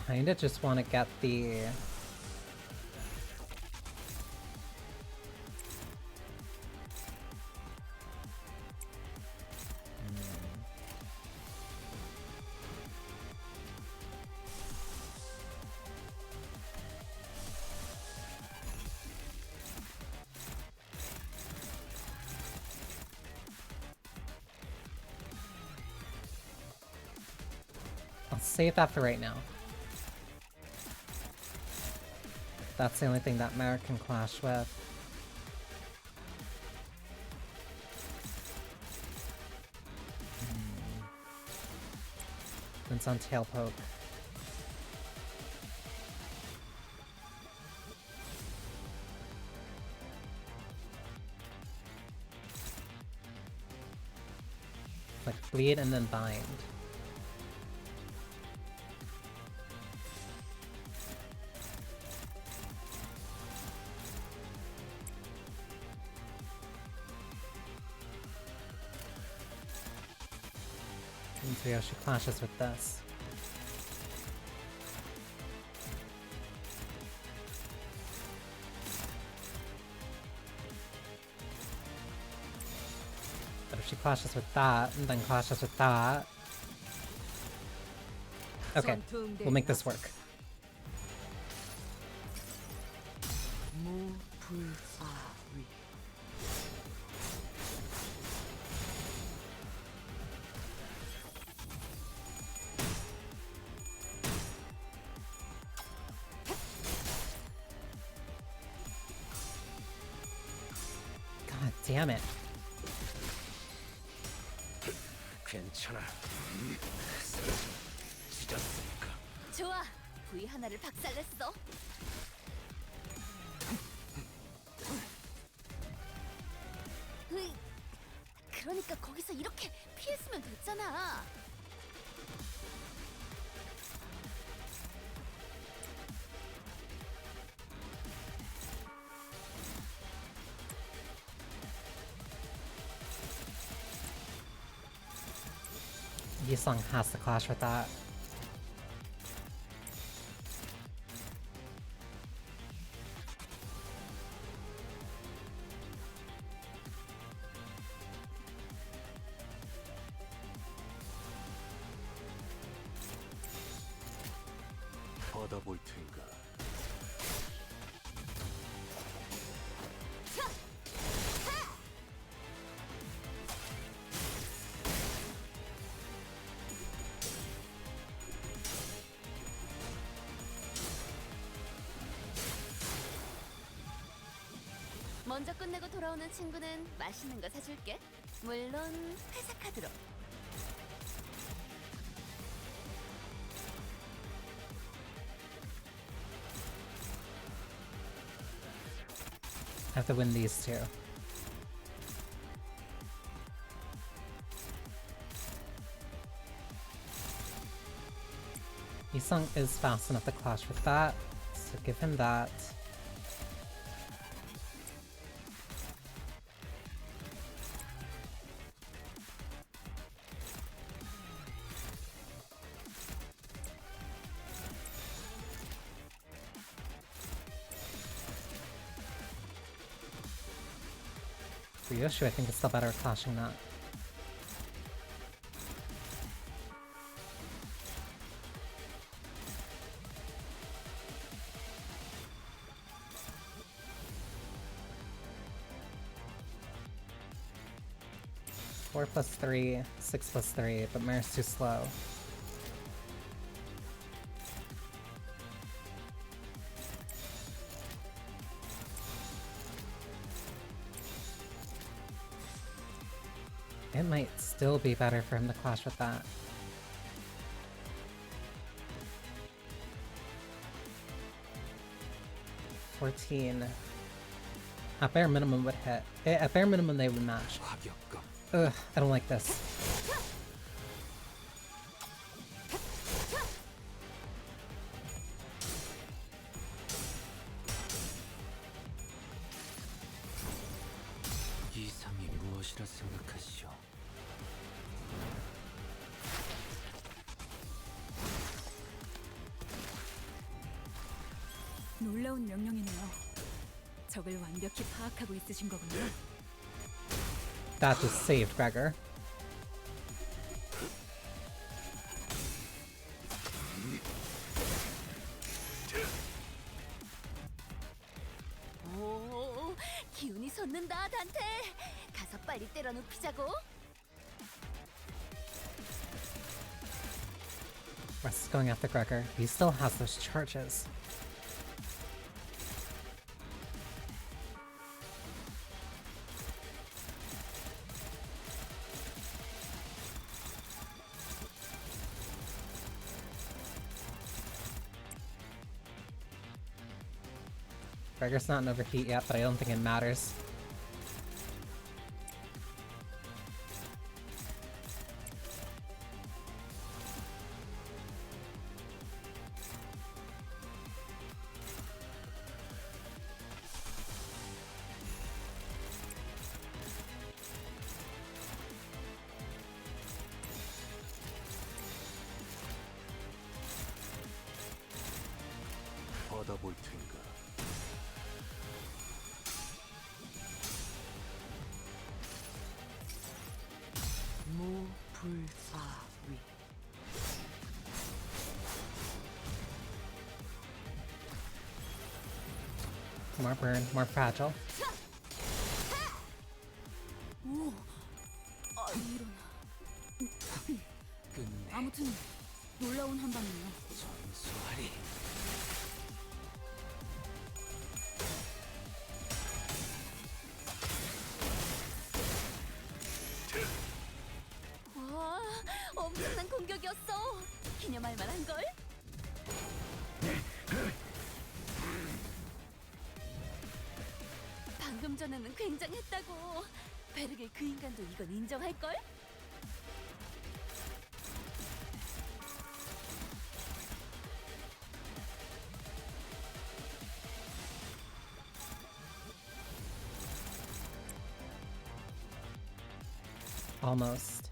kinda just want to get the... I'll save that for right now. That's the only thing that Mara can clash with. It's on tail poke. Like bleed and then bind. And so yeah, she clashes with this. But if she clashes with that, and then clashes with that... Okay, we'll make this work. God damn it. 괜찮아. 찢었으니까. 좋아. 부위 하나를 박살냈어. 으이, 그러니까 거기서 이렇게 피했으면 됐잖아. Yisung has to clash with that. 받아볼 텐가. 먼저 끝내고 돌아오는 친구는 맛있는 거 사줄게. 물론 회사 카드로. I have to win these two. Yisung is fast enough to clash with that, so give him that. For Yoshu, I think it's still better at clashing that. Four plus 3, 6 plus 3, but Mara's too slow. It might still be better for him to clash with that. $14. At bare minimum would hit. At bare minimum they would match. Ugh, I don't like this. 이상이 무엇이라 생각하시오? 놀라운 명령이네요. 적을 완벽히 파악하고 있으신 거군요. That just saved Gregor. 오, 기운이 솟는다, 단테. 가서 빨리 때려 눕히자고. Wes is going after Gregor. He still has those charges. Gregor's not in overheat yet, but I don't think it matters. 받아볼 텐가. 무불사위. More burn, more fragile. 오, 아 이런. 끝내 아무튼 놀라운 한방이네요. 전수하리. 와, 엄청난 공격이었어. 기념할 만한 걸. 방금 전에는 굉장했다고. 베르겔 그 인간도 이건 인정할 걸? Almost.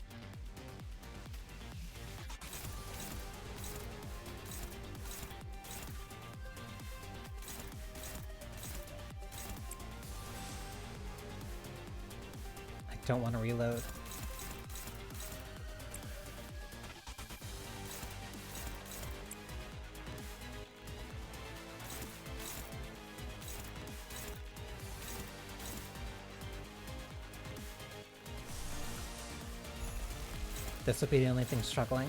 I don't want to reload. This would be the only thing struggling.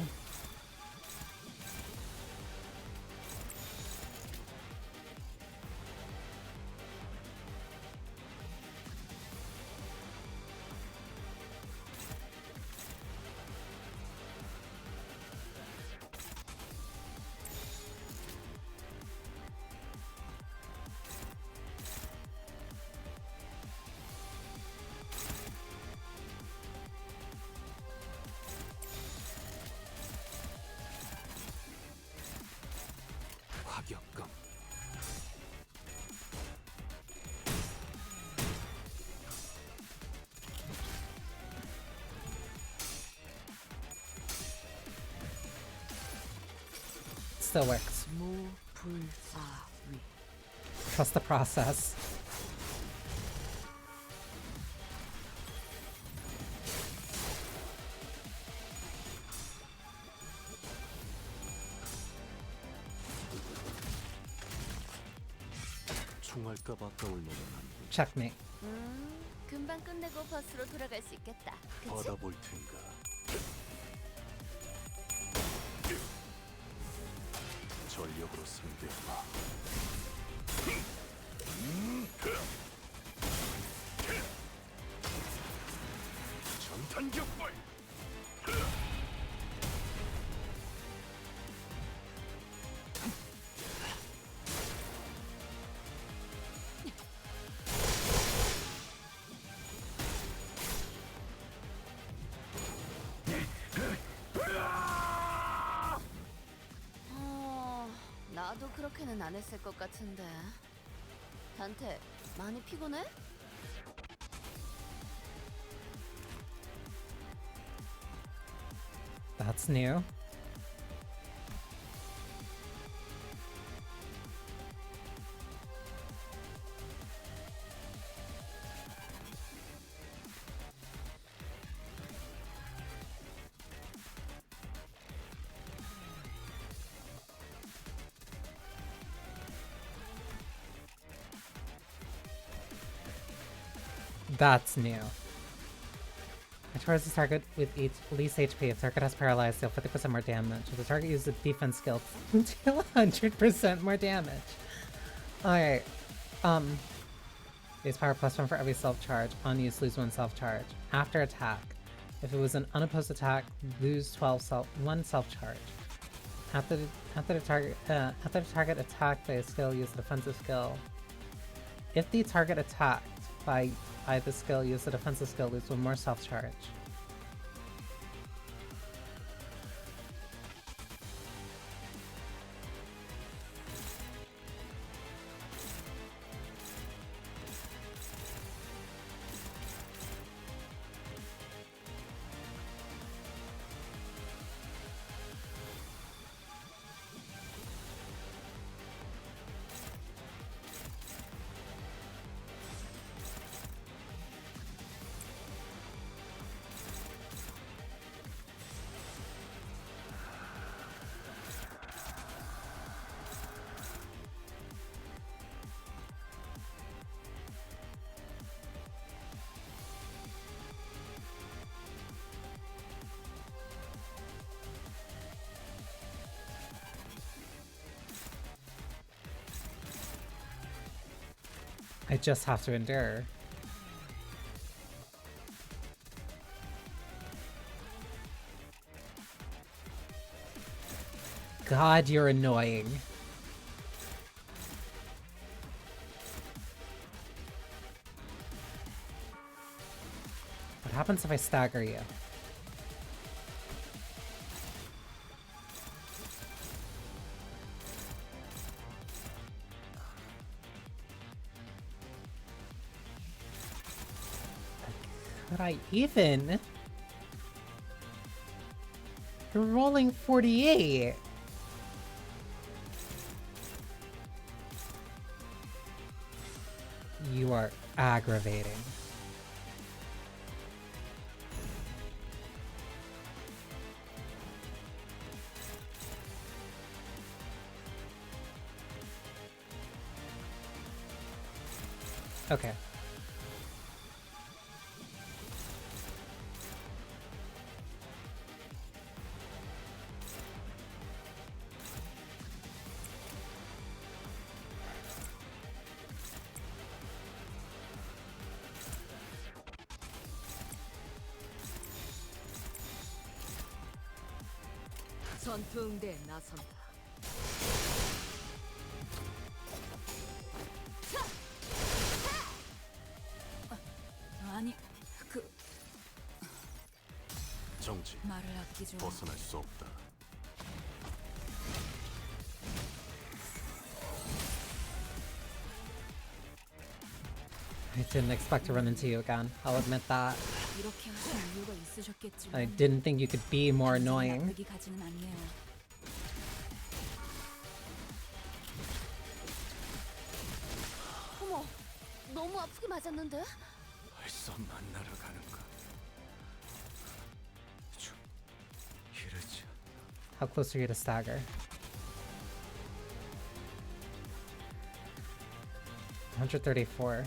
화격감. Still works. 무불사위. Trust the process. 총알값 아까울 놈은 Checkmate. 금방 끝내고 버스로 돌아갈 수 있겠다. 그치? 받아볼 텐가. 전력으로 상대하마. 전탄격발. 나도 그렇게는 안 했을 것 같은데. 단테, 많이 피곤해? That's new. That's new. I charge the target with each least HP. If the target has paralyzed, deal 50% more damage. If the target uses a defense skill, deal 100% more damage. Alright. Base power +1 for every self-charge. Unused, lose 1 self-charge. After attack. If it was an unopposed attack, lose 1 self-charge. After the target attacked by a skill, use a defensive skill. If the target attacked by the skill, use the defensive skill, lose 1 more self-charge. I just have to endure. God, you're annoying. What happens if I stagger you? Could I even? You're rolling 48. You are aggravating. Okay. 전투응대에 나선다. 아니, 정지. 말을 아끼죠. 벗어날 수 없다. I didn't expect to run into you again. I'll admit that. 이렇게 하신 이유가 있으셨겠지만 I didn't think you could be more annoying. 나쁘게 가지는 않네요. 어머, 너무 아프게 맞았는데? 벌써 만나러 가는가? 좀 이러지. How close are you to stagger? 134.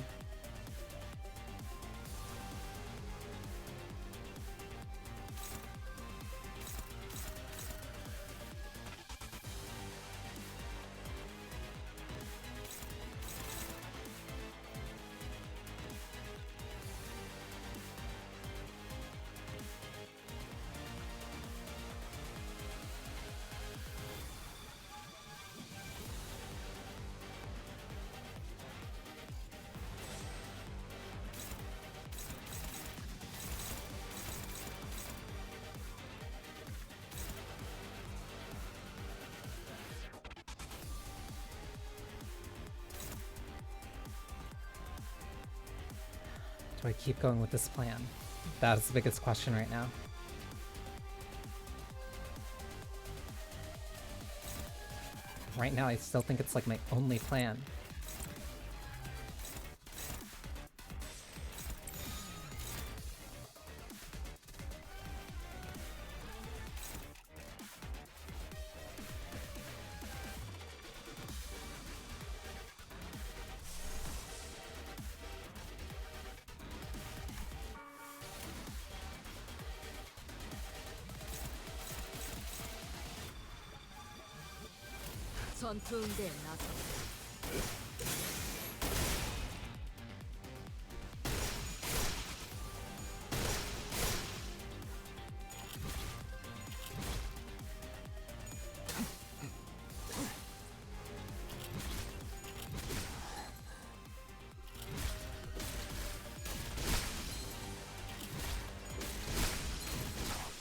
Do I keep going with this plan? That is the biggest question right now. Right now, I still think it's like my only plan. 전투응대에 나서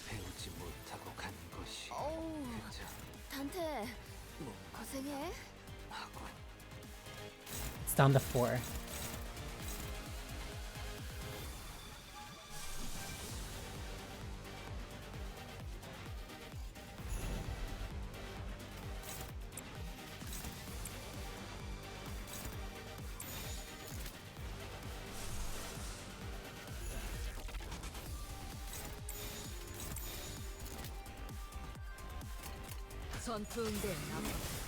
배우지 못하고 간 것이 어우, 단테 고생해. 하고 It's down to 4. 전투응대에 나서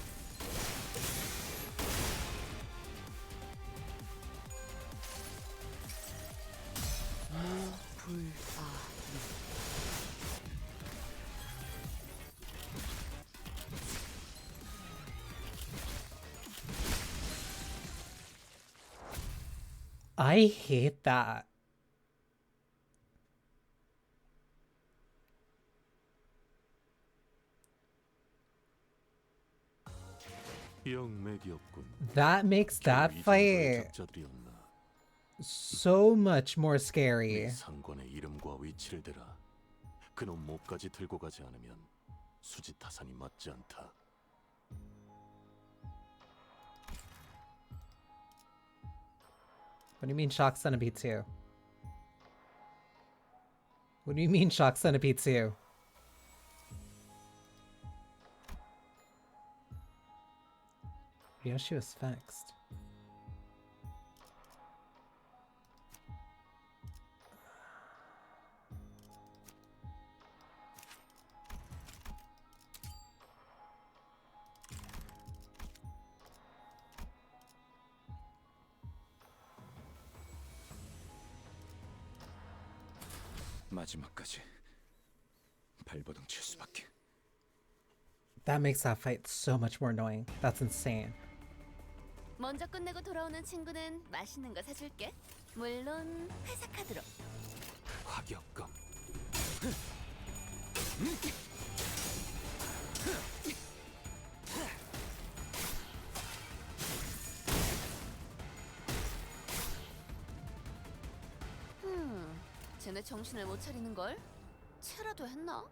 무불아 I hate that. 영맥이었군. That makes that fight 작자들이었나. so much more 네 scary. 상관의 이름과 위치를 대라. 그놈 목까지 들고 가지 않으면 수지타산이 맞지 않다. What do you mean Shock Centipede 2? What do you mean Shock Centipede 2? Yoshi was vexed. 마지막까지 발버둥 칠 수밖에. That makes that fight so much more annoying. That's insane. 먼저 끝내고 돌아오는 친구는 맛있는 거 사줄게. 물론 회사 카드로. 화격검. 쟤네 정신을 못 차리는 걸? 채라도 했나?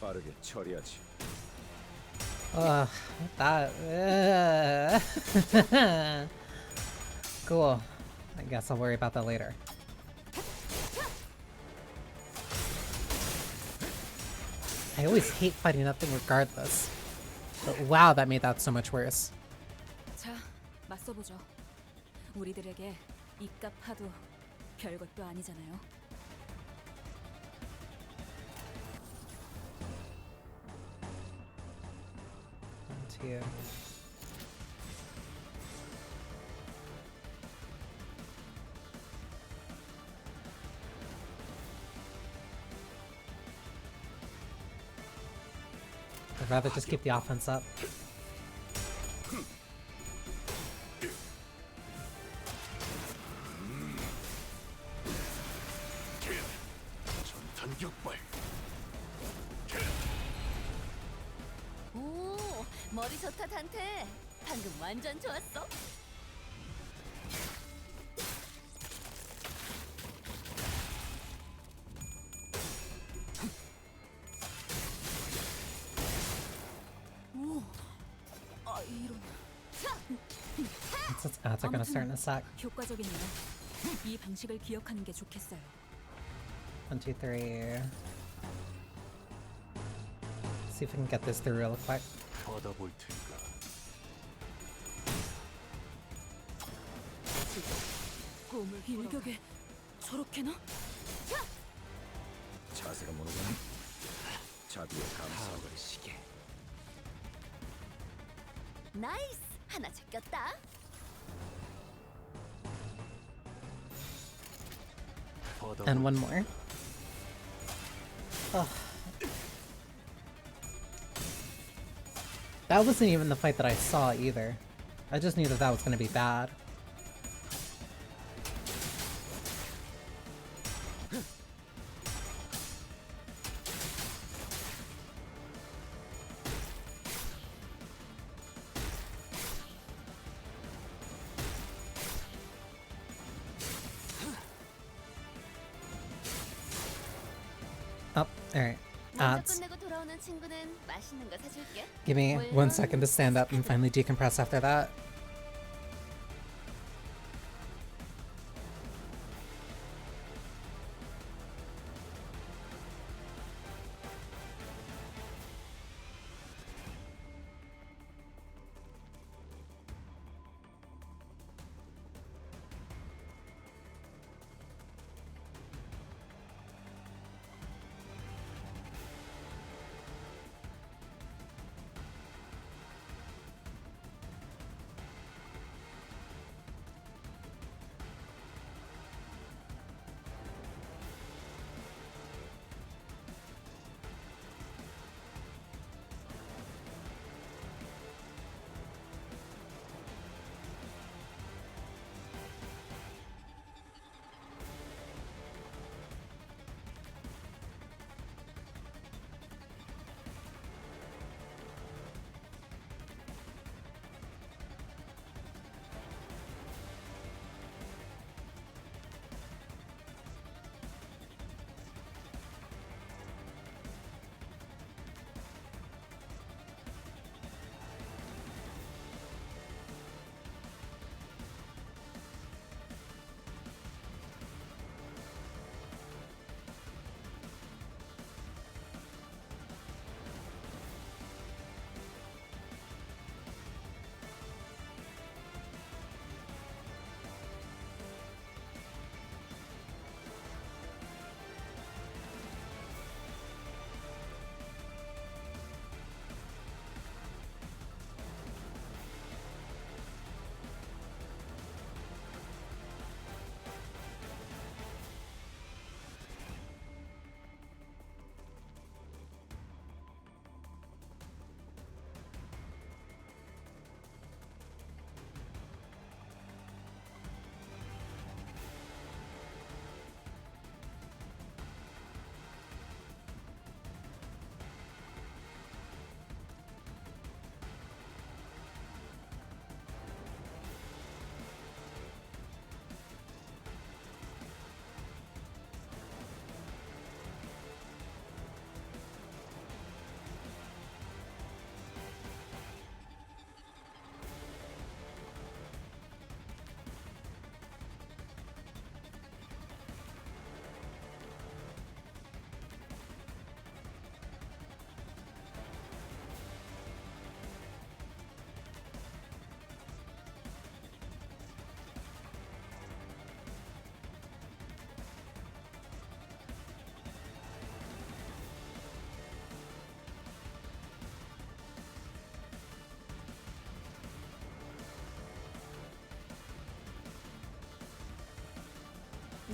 빠르게 처리하지. That. Cool. I guess I'll worry about that later. I always hate fighting that thing regardless. But wow, that made that so much worse. 자, 맞서보죠. 우리들에게 입값 하도 별것도 아니잖아요. Here. I'd rather just keep the offense up. 전탄격발. 오, 머리 좋다 단테. 방금 완전 좋았어. 오, 아 이런. Its ads are gonna start in a sec. 효과적이네요. 이 방식을 기억하는 게 좋겠어요. 1, 2, 3. See if we can get this through real quick. 받아볼 테니까. 꿈을 일격에 저렇게나? 자세가 모르고는 자비에 감사하고. 시계. 나이스! 하나 제꼈다. And one more. Ugh. That wasn't even the fight that I saw either. I just knew that that was gonna be bad. Oh, alright. 끝내고 돌아오는 친구는 맛있는 거 사줄게. Give me 1 second to stand up and finally decompress after that.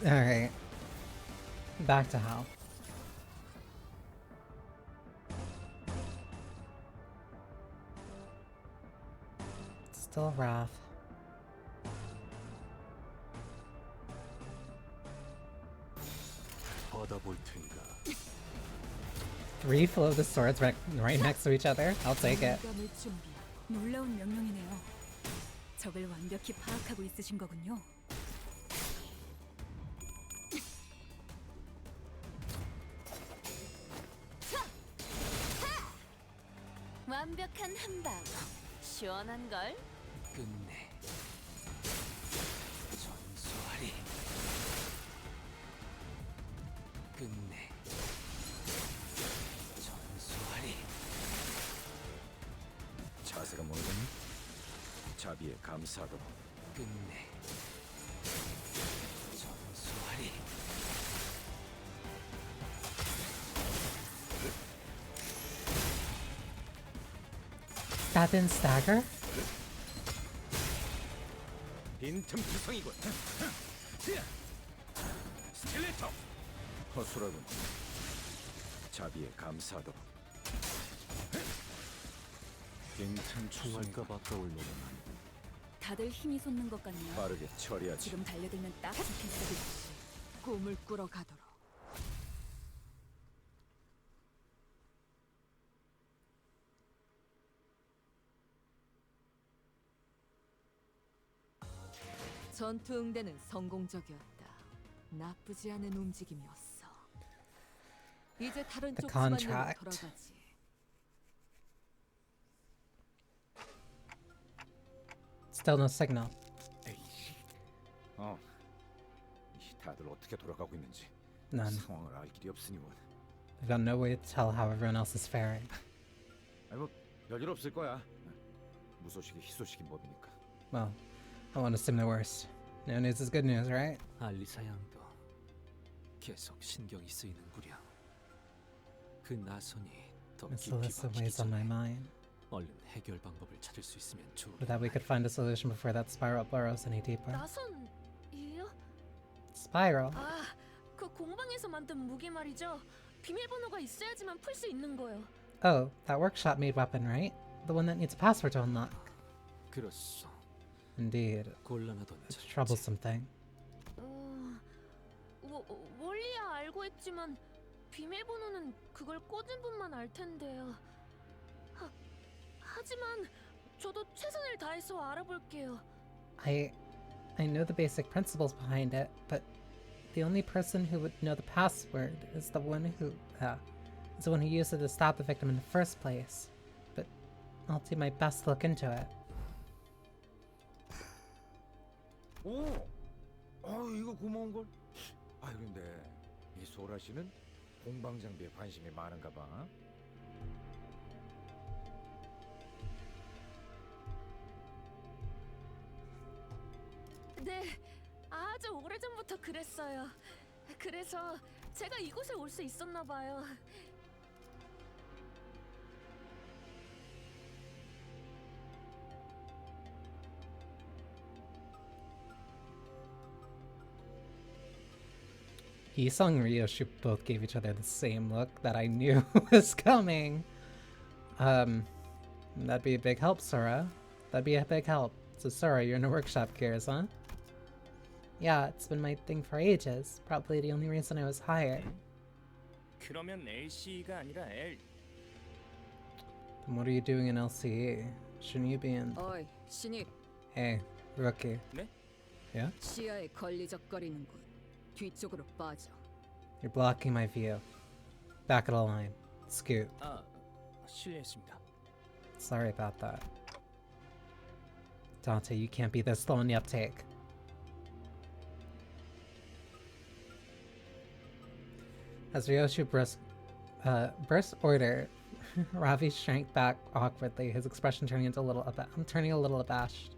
Alright. Back to Hal. Still Wrath. 받아볼 텐가. 3 flow the swords right next to each other. I'll take it. 놀라운 명령이네요. 적을 완벽히 파악하고 있으신 거군요. 완벽한 한방. 시원한 걸. 끝내. 전소하리. 끝내. 전소하리. 자세가 무너졌니? 자비에 감사하도록. 끝내. 전소하리. That didn't stagger? 빈틈투성이군. 스틸레터. 허술하군. 자비에 감사하도록. 빈틈 총알값 아까울 놈은 다들 힘이 솟는 것 같네요. 빠르게 처리하지. 지금 달려들면 딱 좋겠어. 꿈을 꾸러 가도록. 전투 응대는 성공적이었다. 나쁘지 않은 움직임이었어. 이제 다른 The 쪽 집안으로 contract. 돌아가지. Still no signal. 에이씨. 다들 어떻게 돌아가고 있는지 None. 상황을 알 길이 없으니 원. We've got no way to tell how everyone else is faring. 뭐 별일 없을 거야. 무소식이 희소식인 법이니까. Well, I won't assume the worst. No news is good news, right? 알리사 양도 계속 신경이 쓰이는구려. 그 나선이 더 Miss 깊이 Alyssa 박히기 weighs on my 전에 mind. 얼른 해결 방법을 찾을 수 있으면 So 좋겠다. that we could find a solution before that spiral burrows any deeper. 나선이요? Spiral? 아, 그 공방에서 만든 무기 말이죠. 비밀번호가 있어야지만 풀 수 있는 거요. Oh, that workshop made weapon, right? The one that needs a password to unlock. 그렇소. Indeed. 곤란하던 It's a 자이지. troublesome thing. 원리야 알고 있지만 비밀번호는 그걸 꽂은 분만 알 텐데요. 하지만 저도 최선을 다해서 알아볼게요. I know the basic principles behind it, but the only person who would know the password is the one who used it to stop the victim in the first place. But I'll do my best to look into it. 오, 이거 고마운 걸. 근데 이 소라 씨는 공방 장비에 관심이 많은가 봐. 네, 아주 오래전부터 그랬어요. 그래서 제가 이곳에 올 수 있었나 봐요. Yisung and Ryoshi both gave each other the same look that I knew was coming. That'd be a big help, Sora. That'd be a big help. So Sora, you're in a workshop gears, huh? Yeah, it's been my thing for ages. Probably the only reason I was hired. 그러면 LC가 아니라 L. Then what are you doing in LCE? Shouldn't you be in... 어이, 신입. Hey, rookie. 네? Yeah? 시야에 걸리적거리는군. 뒤쪽으로 빠져. You're blocking my view. Back of the line. Scoot. 실례했습니다. Sorry about that. Dante, you can't be this slow in the uptake. As Ryoshi burst order, Ravi shrank back awkwardly, his expression turning a little abashed.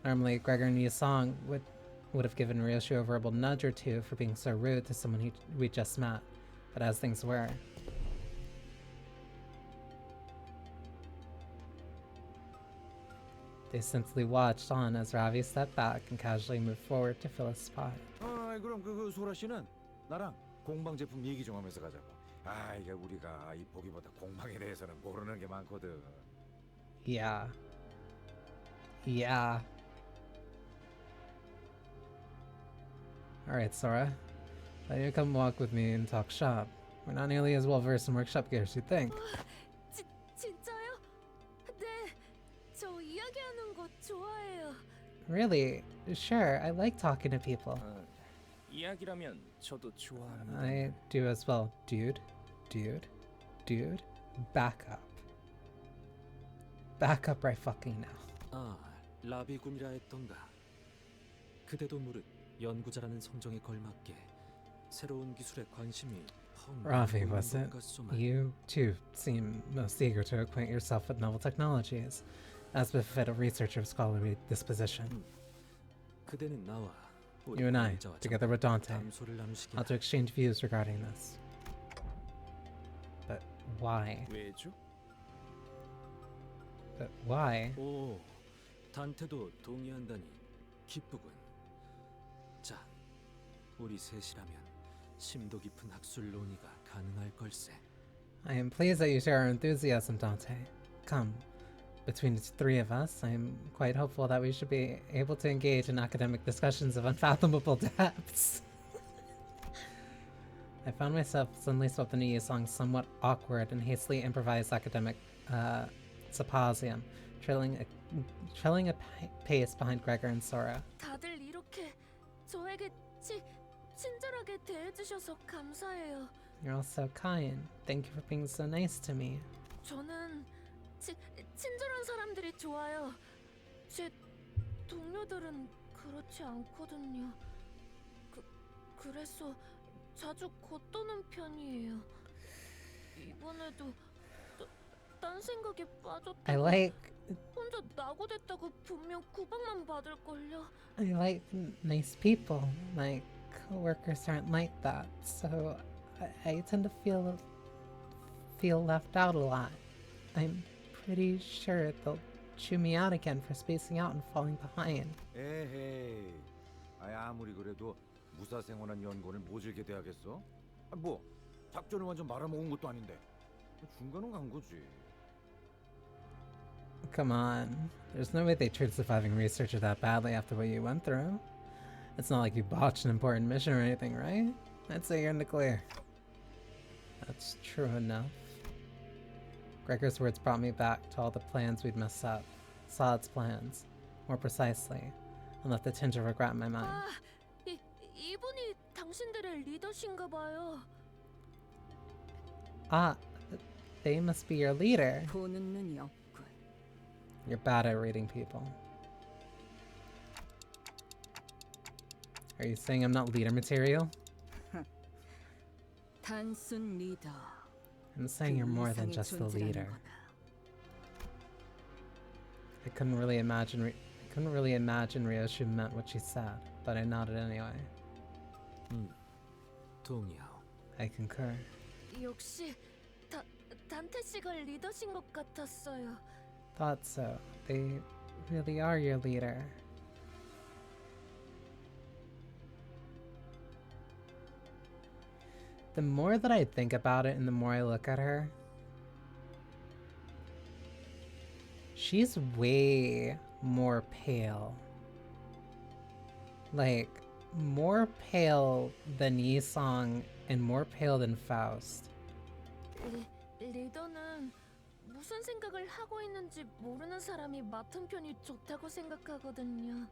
Normally, Gregor and Yusong would have given Ryoshi a verbal nudge or two for being so rude to someone we just met, but as things were, they simply watched on as Ravi stepped back and casually moved forward to fill his spot. 그럼 그 소라 씨는 나랑 공방 제품 얘기 좀 하면서 가자고. 이게 우리가 이 보기보다 공방에 대해서는 모르는 게 많거든. Yeah. Alright, Sora. Why don't you come walk with me and talk shop? We're not nearly as well versed in workshop gear as you think. 진짜요? 네, 저 이야기하는 거 좋아해요. Really? Sure, I like talking to people. 이야기라면 저도 좋아합니다. I do as well. Dude. Back up. Back up right fucking now. 라비군이라 했던가. 그대도 무릇 연구자라는 성정에 걸맞게 새로운 기술에 관심이 Ravi, was it? You, too, seem most eager to acquaint yourself with novel technologies, as befit a researcher of scholarly disposition. 그대는 나와 You and I, together with Dante, 담소를 나누시길. ought to exchange views regarding this. But why? 왜죠? But why? 오, 단테도 동의한다니 기쁘군. 자, 우리 셋이라면 심도 깊은 학술 논의가 가능할 걸세. I am pleased that you share our enthusiasm, Dante. Come, between the three of us, I am quite hopeful that we should be able to engage in academic discussions of unfathomable depths. I found myself suddenly swept into Yisong's somewhat awkward and hastily improvised academic symposium, trailing a pace behind Gregor and Sora. 다들 이렇게 저에게 친절하게 대해주셔서 감사해요. You're all so kind. Thank you for being so nice to me. 저는 친절한 사람들이 좋아요. 제 동료들은 그렇지 않거든요. 그래서 자주 겉도는 편이에요. 이번에도 딴 생각에 I 빠졌다가 like 혼자 낙오됐다고 분명 구박만 받을걸요. I like nice people. My coworkers aren't like that, so I tend to feel left out a lot. I'm pretty sure they'll chew me out again for spacing out and falling behind. 에헤이. 아무리 그래도 무사생활한 연구원을 모질게 대하겠어? 뭐 작전을 완전 말아먹은 것도 아닌데 중간은 간 거지. Come on. There's no way they treat surviving researcher that badly after what you went through. It's not like you botched an important mission or anything, right? I'd say you're in the clear. That's true enough. Gregor's words brought me back to all the plans we'd messed up. Salad's plans, more precisely, and left a tinge of regret in my mind. 이분이 당신들의 리더신가 봐요. Ah, they must be your leader. 보는 눈이 없군. You're bad at reading people. Are you saying I'm not leader material? 단순 리더. I'm saying you're more than just the leader. I couldn't really imagine Ryoshu meant what she said, but I nodded anyway. 동의하오. I concur. 역시 단테 씨가 리더신 것 같았어요. Thought so. They really are your leader. The more that I think about it and the more I look at her, she's way more pale. Like, more pale than Yisong and more pale than Faust. 리더는 무슨 생각을 하고 있는지 모르는 사람이 맡은 편이 좋다고 생각하거든요.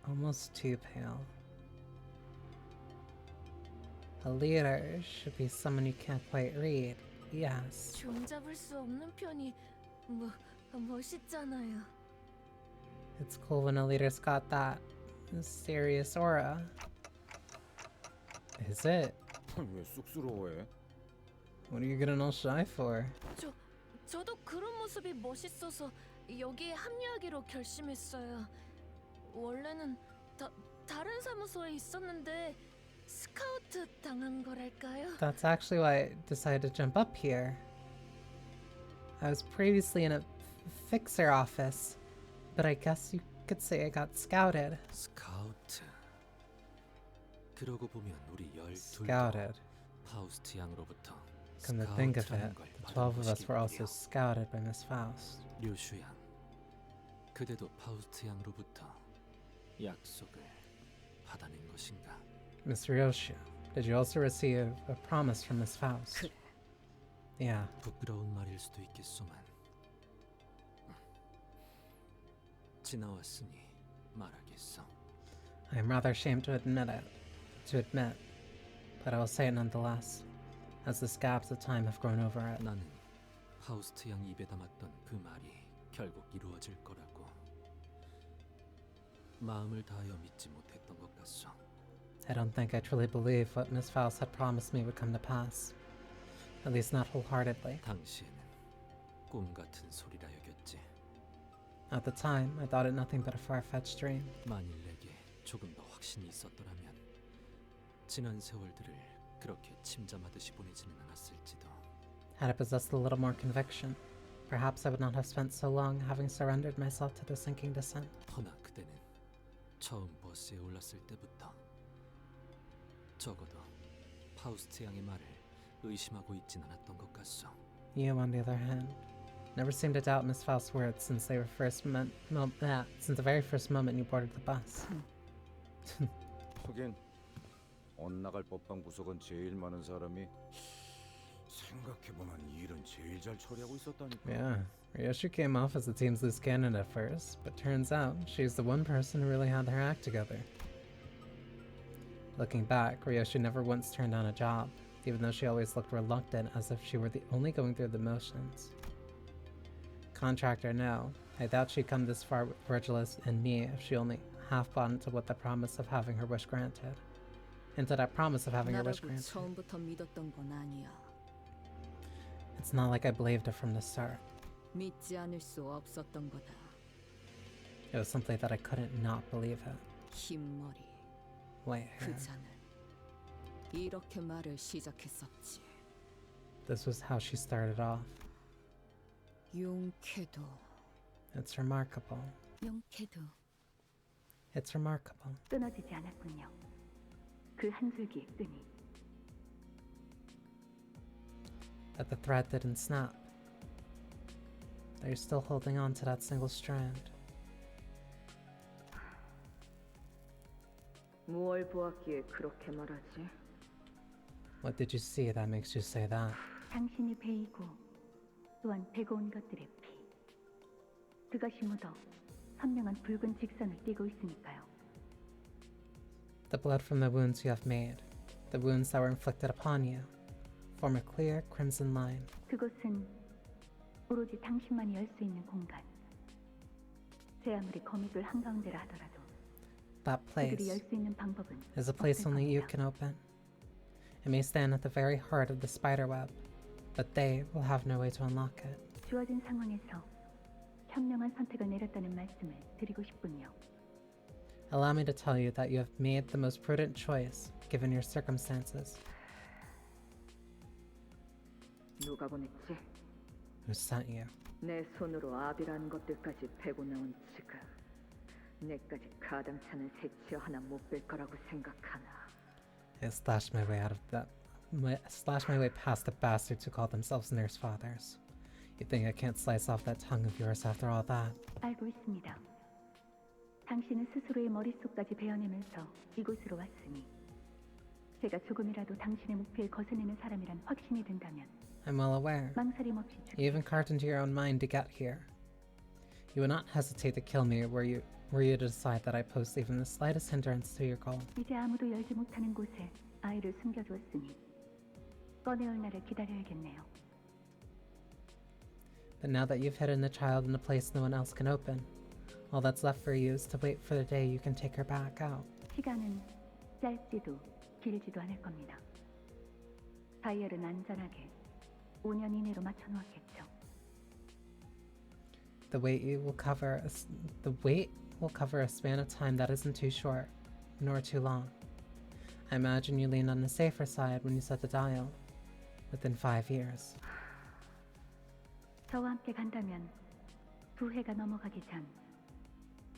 Almost too pale. A leader should be someone you can't quite read. Yes. 종잡을 수 없는 편이 멋있잖아요. It's cool when a leader's got that mysterious aura. Is it? 왜 쑥스러워해? What are you getting all shy for? 저도 그런 모습이 멋있어서 여기에 합류하기로 결심했어요. 원래는 다른 사무소에 있었는데 스카우트 당한 거랄까요? That's actually why I decided to jump up here. I was previously in a fixer office, but I guess you could say I got scouted. 스카우트. 그러고 보면 우리 12도 Scouted. 파우스트 양으로부터 Come to think of it, 스카우트라는 걸 the 12 of us were also 받아보시겠군요. scouted by Miss Faust. 류슈 양. 그대도 파우스트 양으로부터 약속을 받아낸 것인가? Miss Ryoshu, did you also receive a promise from Miss Faust? 그래. Yeah. 부끄러운 말일 수도 있겠소만 지나왔으니 말하겠어. I'm rather ashamed to admit, but I will say it nonetheless, as the scabs of time have grown over it. 나는 파우스트 양 입에 담았던 그 말이 결국 이루어질 거라고 마음을 다하여 믿지 못했던 것 같소. I don't think I truly believe what Miss Faust had promised me would come to pass. At least not wholeheartedly. 당시에는 꿈 같은 소리라 여겼지. At the time, I thought it nothing but a far-fetched dream. 만일 내게 조금 더 확신이 있었더라면 지난 세월들을 그렇게 침잠하듯이 보내지는 않았을지도. Had I possessed a little more conviction, perhaps I would not have spent so long having surrendered myself to the sinking descent. 허나 그대는 처음 버스에 올랐을 때부터 적어도 파우스트 양의 말을 의심하고 있진 않았던 것 같소. You, on the other hand, never seemed to doubt Miss Faust's words since they were since the very first moment you boarded the bus. 하긴 엇나갈 법한 구석은 제일 많은 사람이 생각해보면 일은 제일 잘 처리하고 있었다니까. Yeah, Ryoshi came off as the team's loose cannon at first, but turns out she's the one person who really had her act together. Looking back, Ryoshi never once turned down a job, even though she always looked reluctant as if she were the only going through the motions. Contractor, no. I doubt she'd come this far with Virgilus and me if she only half bought into what the promise of having her wish granted. Into that promise of having her wish 나라고 granted. 처음부터 믿었던 건 아니야. It's not like I believed it from the start. 믿지 않을 수 없었던 거다. It was simply that I couldn't not believe it. 흰머리, White hair. 그 자는 이렇게 말을 시작했었지. This was how she started off. 용케도 It's remarkable. 용케도 It's remarkable. 끊어지지 않았군요. 그 한줄기의 끈이. That the thread didn't snap. That you're still holding on to that single strand. 무얼 보았기에 그렇게 말하지? What did you see that makes you say that? 당신이 베이고 또한 베고 온 것들의 피. 그것이 묻어 선명한 붉은 직선을 띠고 있으니까요. The blood from the wounds you have made, the wounds that were inflicted upon you, form a clear crimson line. 그곳은 오로지 당신만이 열 수 있는 공간. 제 아무리 거미줄 한가운데라 하더라도 That 그들이 열 place 수 있는 방법은 is a place 없을 only you 겁니다. can open. It may stand at the very heart of the spider web, but they will have no way to unlock it. 주어진 상황에서 현명한 선택을 내렸다는 말씀을 드리고 싶군요. Allow me to tell you that you have made the most prudent choice, given your circumstances. 누가 보냈지? Who sent you? 내 손으로 아비라는 것들까지 베고 나온 지금 내까지 가당찮은 새치어 하나 못 뺄 거라고 생각하나? I slashed my way out of that. Slashed my way past the bastards who call themselves nurse fathers. You think I can't slice off that tongue of yours after all that? 알고 있습니다. 당신은 스스로의 머릿속까지 베어내면서 이곳으로 왔으니 제가 조금이라도 당신의 목표에 거슬리는 사람이란 확신이 든다면 I'm well aware. 망설임 없이 You even carved into your own mind to get here. You would not hesitate to kill me were you to decide that I posed even the slightest hindrance to your goal. 이제 아무도 열지 못하는 곳에 아이를 숨겨두었으니 꺼내올 날을 기다려야겠네요. But now that you've hidden the child in a place no one else can open, all that's left for you is to wait for the day you can take her back out. 시간은 짧지도 길지도 않을 겁니다. 다이얼은 안전하게 5년 이내로 맞춰놓았겠죠. The wait will cover a span of time that isn't too short, nor too long. I imagine you leaned on the safer side when you set the dial. Within 5 years. 저와 함께 간다면 2해가 넘어가기 전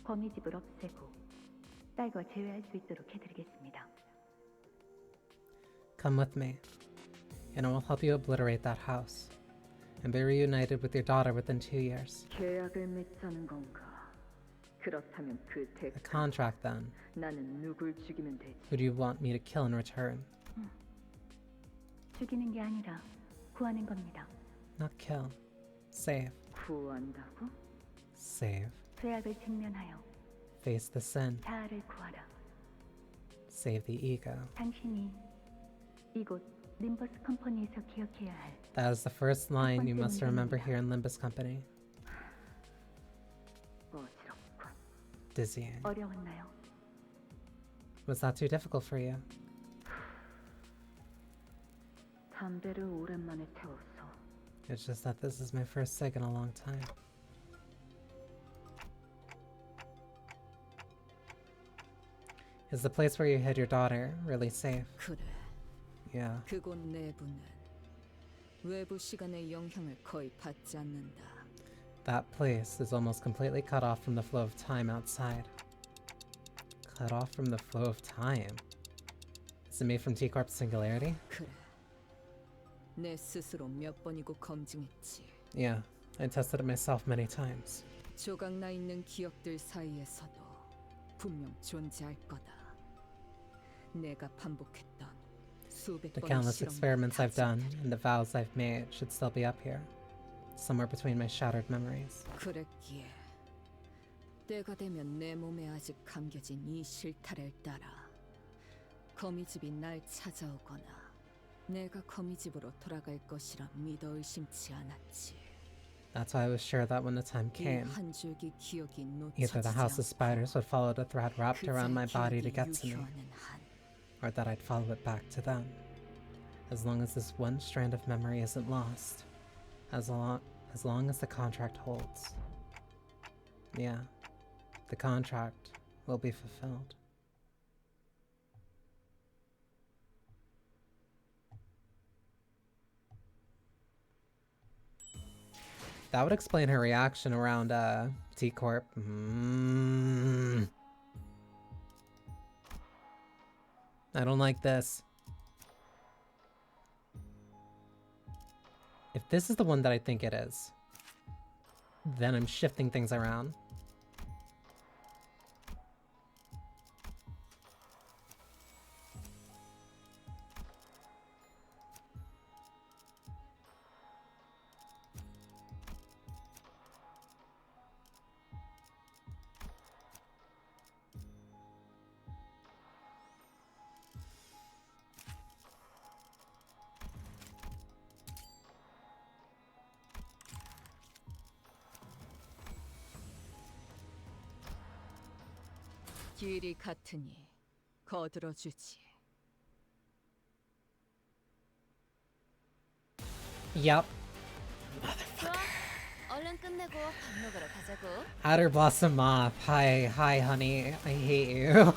거미집을 없애고 딸과 재회할 수 있도록 해드리겠습니다. Come with me, and I will help you obliterate that house, and be reunited with your daughter within 2 years. 계약을 맺자는 건가? 그렇다면 그 A 대가 contract then. 나는 누굴 죽이면 되지? Who do you want me to kill in return? 죽이는 게 아니라 구하는 겁니다. Not kill. Save. 구한다고? Save. 죄악을 직면하여 Face the sin. 자아를 구하라. Save the ego. 당신이 이곳 림버스 컴퍼니에서 기억해야 할 That is the first line you must remember here in Limbus Company. 어지럽군. Dizzying. 어려웠나요? Was that too difficult for you? 담배를 오랜만에 태웠어. It's just that this is my first cig in a long time. Is the place where you hid your daughter really safe? 그래. Yeah. 그곳 내부는 외부 시간의 영향을 거의 받지 않는다. That place is almost completely cut off from the flow of time outside. Cut off from the flow of time? Is it me from T Corp Singularity? 그래. 내 스스로 몇 번이고 검증했지. Yeah, I tested it myself many times. 조각나 있는 기억들 사이에서도 분명 존재할 거다. 내가 반복했던 수백 The 번의 countless 실험과 experiments I've 다짐. done and the vows I've made should still be up here, somewhere between my shattered memories. 그랬기에 때가 되면 내 몸에 아직 감겨진 이 실타래를 따라 거미집이 날 찾아오거나 내가 거미집으로 돌아갈 것이라 믿어 의심치 않았지. That's why I was sure that when the time 이 came, 한 줄기 기억이 either the 놓쳐지지 House of Spiders would follow the thread wrapped around my body to get to me, 유효하는 한 or that I'd follow it back to them. As long as this one strand of memory isn't lost, as long as the contract holds. Yeah, the contract will be fulfilled. That would explain her reaction around T Corp. I don't like this. If this is the one that I think it is, then I'm shifting things around. 길이 같으니 거들어주지. Yep. 좋아. 얼른 끝내고 밥 먹으러 가자고. Outer Blossom Moth. Hi, honey. I hate you.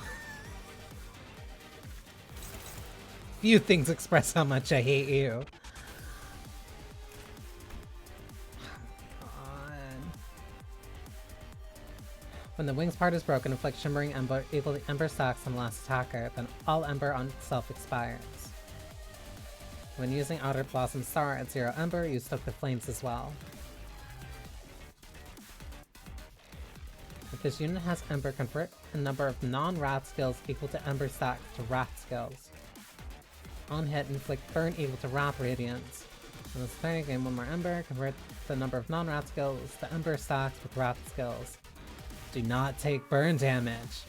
Few things express how much I hate you. When the wings part is broken, inflict shimmering ember equal to ember stacks on the last attacker, then all ember on itself expires. When using Outer Blossom Star at 0 ember, you stoke the flames as well. If this unit has ember, convert a number of non-wrath skills equal to ember stacks to wrath skills. On hit, inflict burn equal to wrath radiance. When this turn, gain 1 more ember, convert the number of non-wrath skills to ember stacks with wrath skills. Do not take burn damage.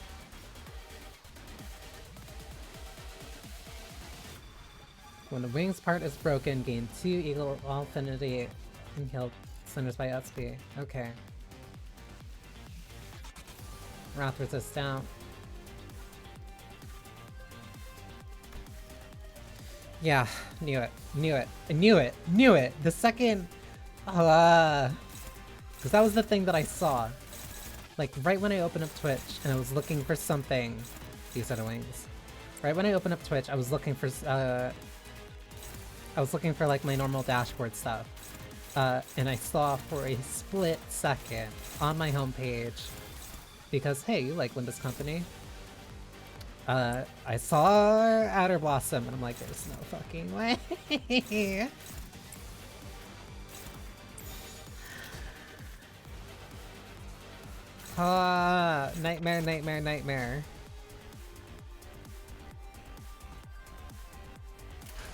When the wings part is broken, gain 2 equal affinity and heal cinders by SP. Okay. Wrath resist down. Yeah, knew it. Knew it. The second, because that was the thing that I saw. Like, right when I opened up Twitch and I was looking for something... These are the wings. Right when I opened up Twitch, I was looking for, like, my normal dashboard stuff. And I saw for a split second on my homepage, because, hey, you like Limbus Company? I saw Outer Blossom, and I'm like, there's no fucking way! Nightmare.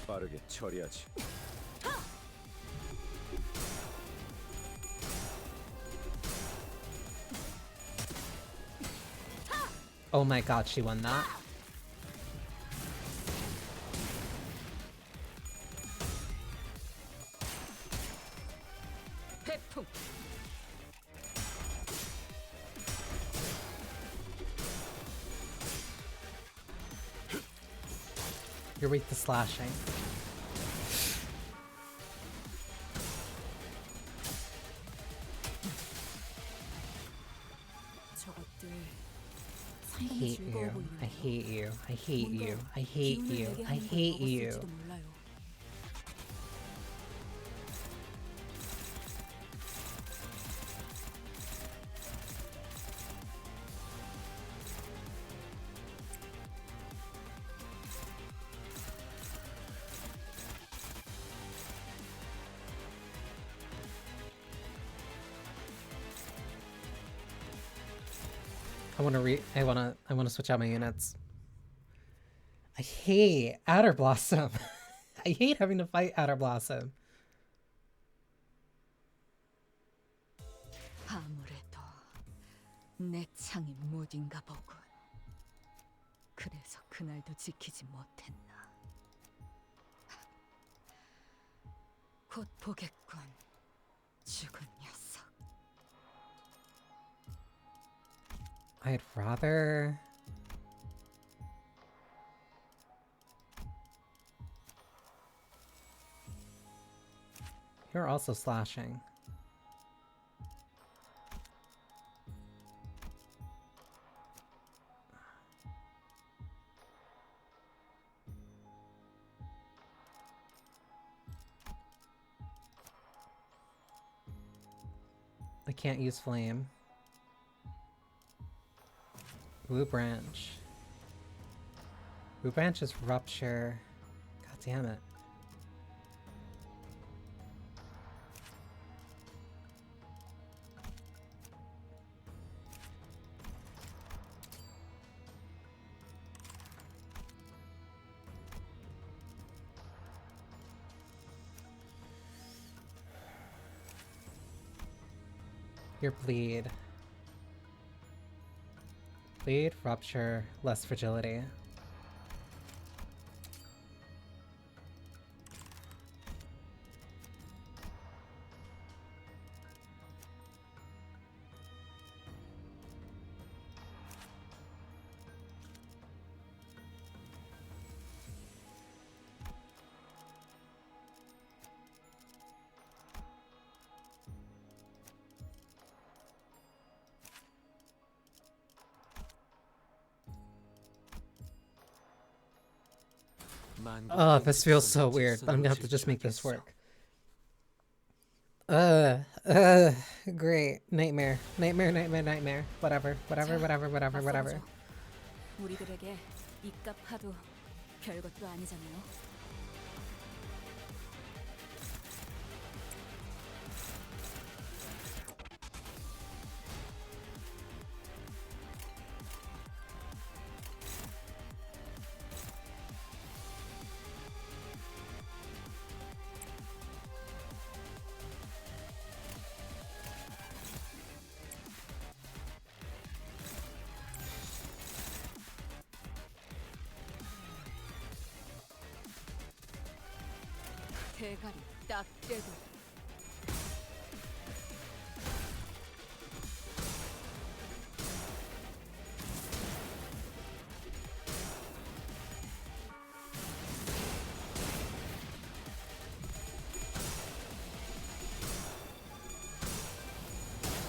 빠르게 처리하지. Oh my god, she won that. You're weak to slashing. I hate you. I hate you. I hate you. I hate you. I hate you. I wanna switch out my units. I hate Outer Blossom. I hate having to fight Outer Blossom. 아무래도 내 창이 무딘가 보군. 그래서 그날도 지키지 못했나. 곧 보겠군, 죽은 녀석. I'd rather... You're also slashing. I can't use flame. Blue branch. Blue branch is rupture. God damn it. Your bleed. Bleed, rupture, less fragility. Oh, this feels so weird, but I'm gonna have to just make this work. Great. Nightmare. Nightmare. Whatever. 우리들에게 이깟 파도 별것도 아니잖아요. 대가리 딱 떼고.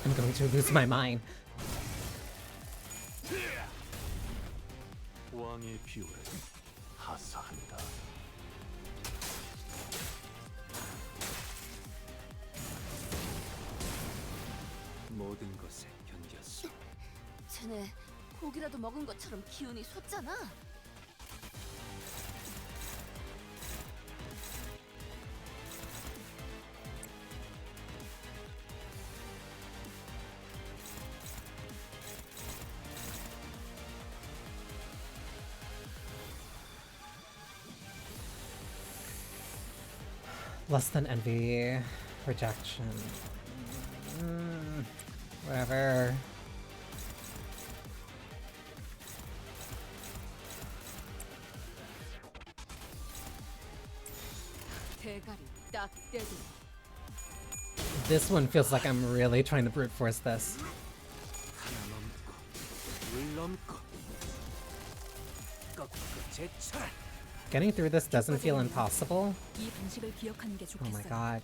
I'm going to lose my mind. 왕의 비호를 하사한다. 모든 것에 견뎠어. 쟤네 고기라도 먹은 것처럼 기운이 솟잖아. Less than envy. Rejection. Whatever. This one feels like I'm really trying to brute force this. Getting through this doesn't feel impossible. Oh my god.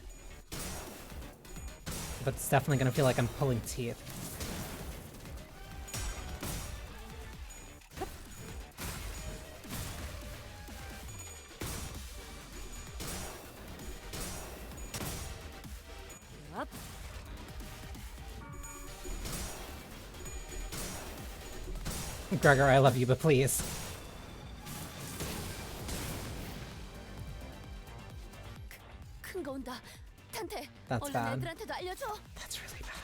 But it's definitely gonna feel like I'm pulling teeth. Gregor, I love you, but please. 큰 거 온다. 탄테. That's 얼른 bad. 애들한테도 알려줘. That's really bad.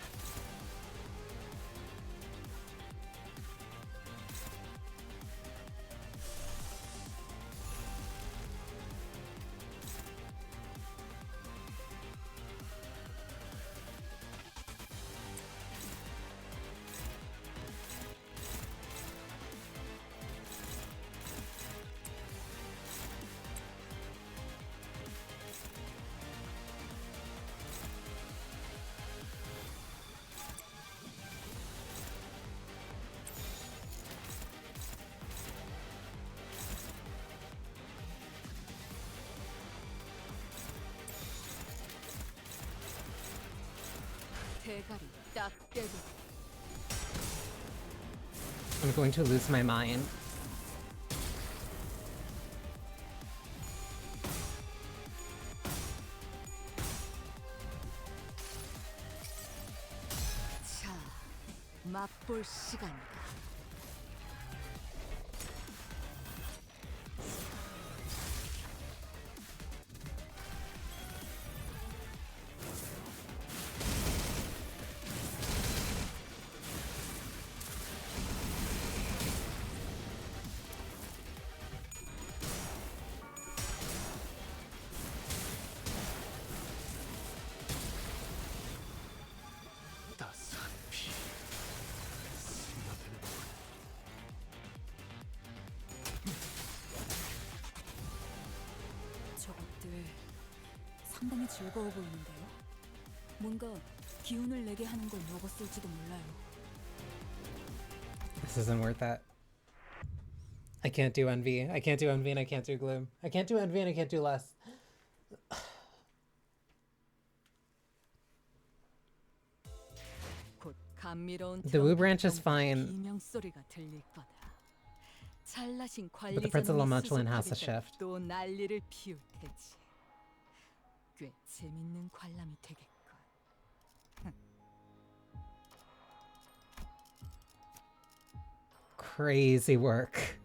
대가리 딱 떼고. I'm going to lose my mind. 자, 맛볼 시간이다. 저것들 상당히 즐거워 보이는데요. 뭔가 기운을 내게 하는 걸 먹었을지도 몰라요. This isn't worth it. I can't do envy. I can't do envy and I can't do gloom. I can't do envy and I can't do less. 곧 감미로운 The Wu branch is fine, 비명 소리가 들릴 거다. 잘나신 but the Prince of 관리자님이 Lamantuan has to 수습하겠다가 shift. 또 난리를 피울 테지. 꽤 재밌는 관람이 되겠군. Crazy work.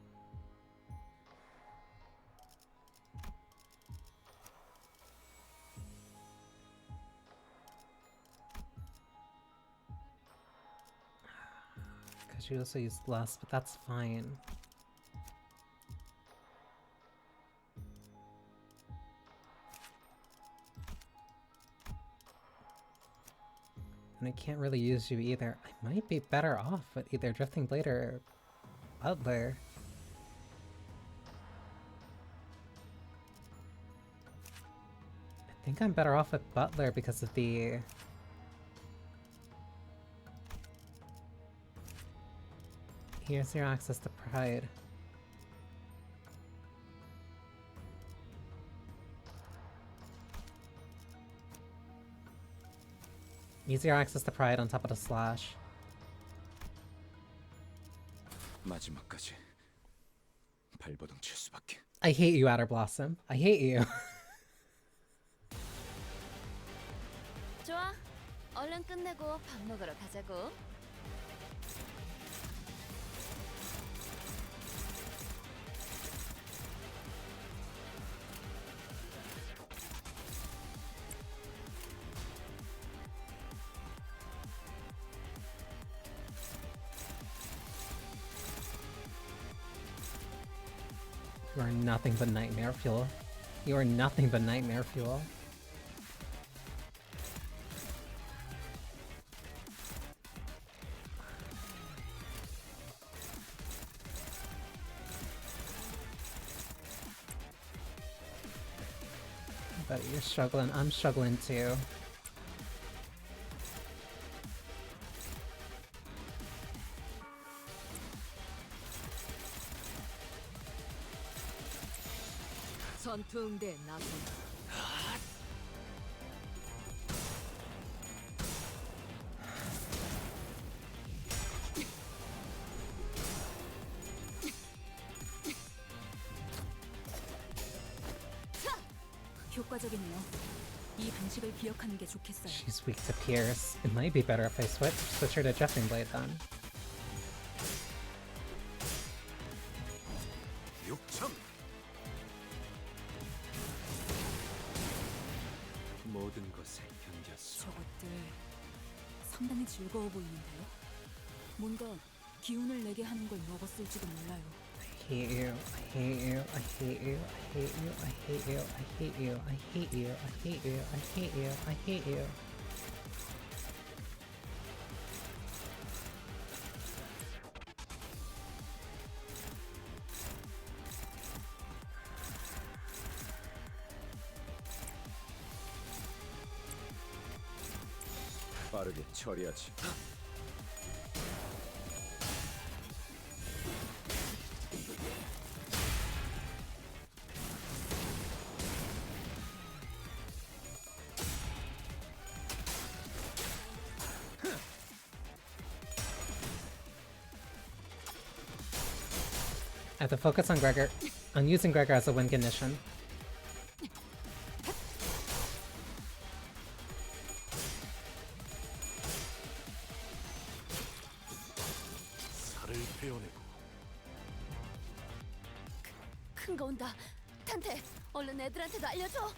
Because you also used less, but that's fine. And I can't really use you either. I might be better off with either Drifting Blade or Butler. I think I'm better off with Butler because of the... Here's your access to Pride. Easier access to Pride on top of the slash. 마지막까지 발버둥 칠 수밖에. I hate you, Outer Blossom. I hate you. 좋아. 얼른 끝내고 밥 먹으러 가자고. You are nothing but nightmare fuel. You are nothing but nightmare fuel. But you're struggling. I'm struggling too. 전투응대 나선. 효과적이네요. 이 방식을 기억하는 게 좋겠어요. She's weak to Pierce. It might be better if I switch her to Drifting Blade then. 모든 것에 견뎠어. 저것들 상당히 즐거워 보이는데요. 뭔가 기운을 내게 하는 걸 먹었을지도 몰라요. I hate you. I hate you. I hate you. I hate you. I hate you. I hate you. I hate you. I hate you. I hate you. I hate you. 빠르게 처리하지. I have to focus on Gregor, on using Gregor as a win condition. 살을 베어내고 큰 거 온다. 탄테, 얼른 애들한테도 알려줘.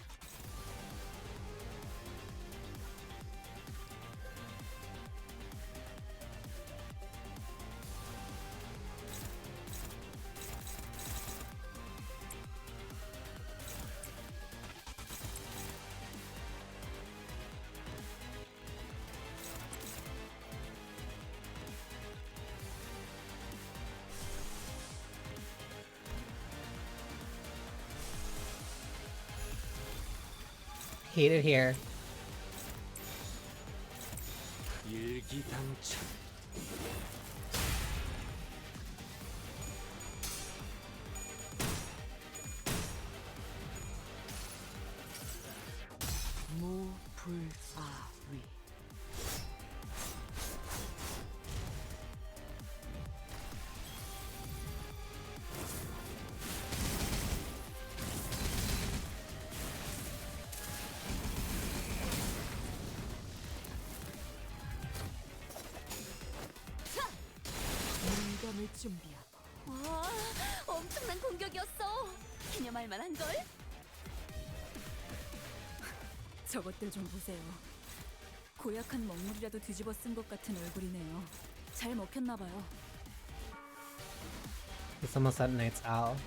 Hate it here. 일기당천. 무불아위. 공격을 준비하고. 와, 엄청난 공격이었어. 기념할 만한 걸. 저것들 좀 보세요. 고약한 먹물이라도 뒤집어 쓴 것 같은 얼굴이네요. 잘 먹혔나 봐요. He's almost at Knight's Owl.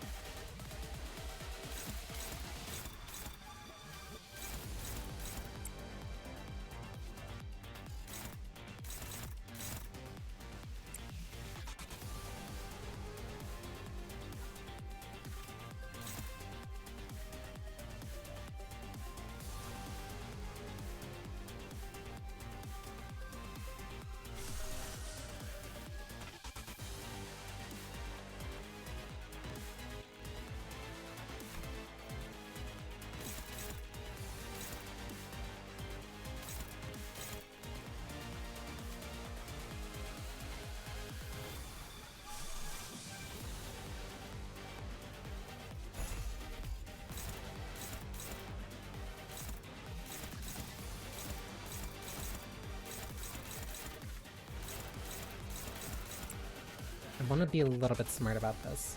I want to be a little bit smart about this.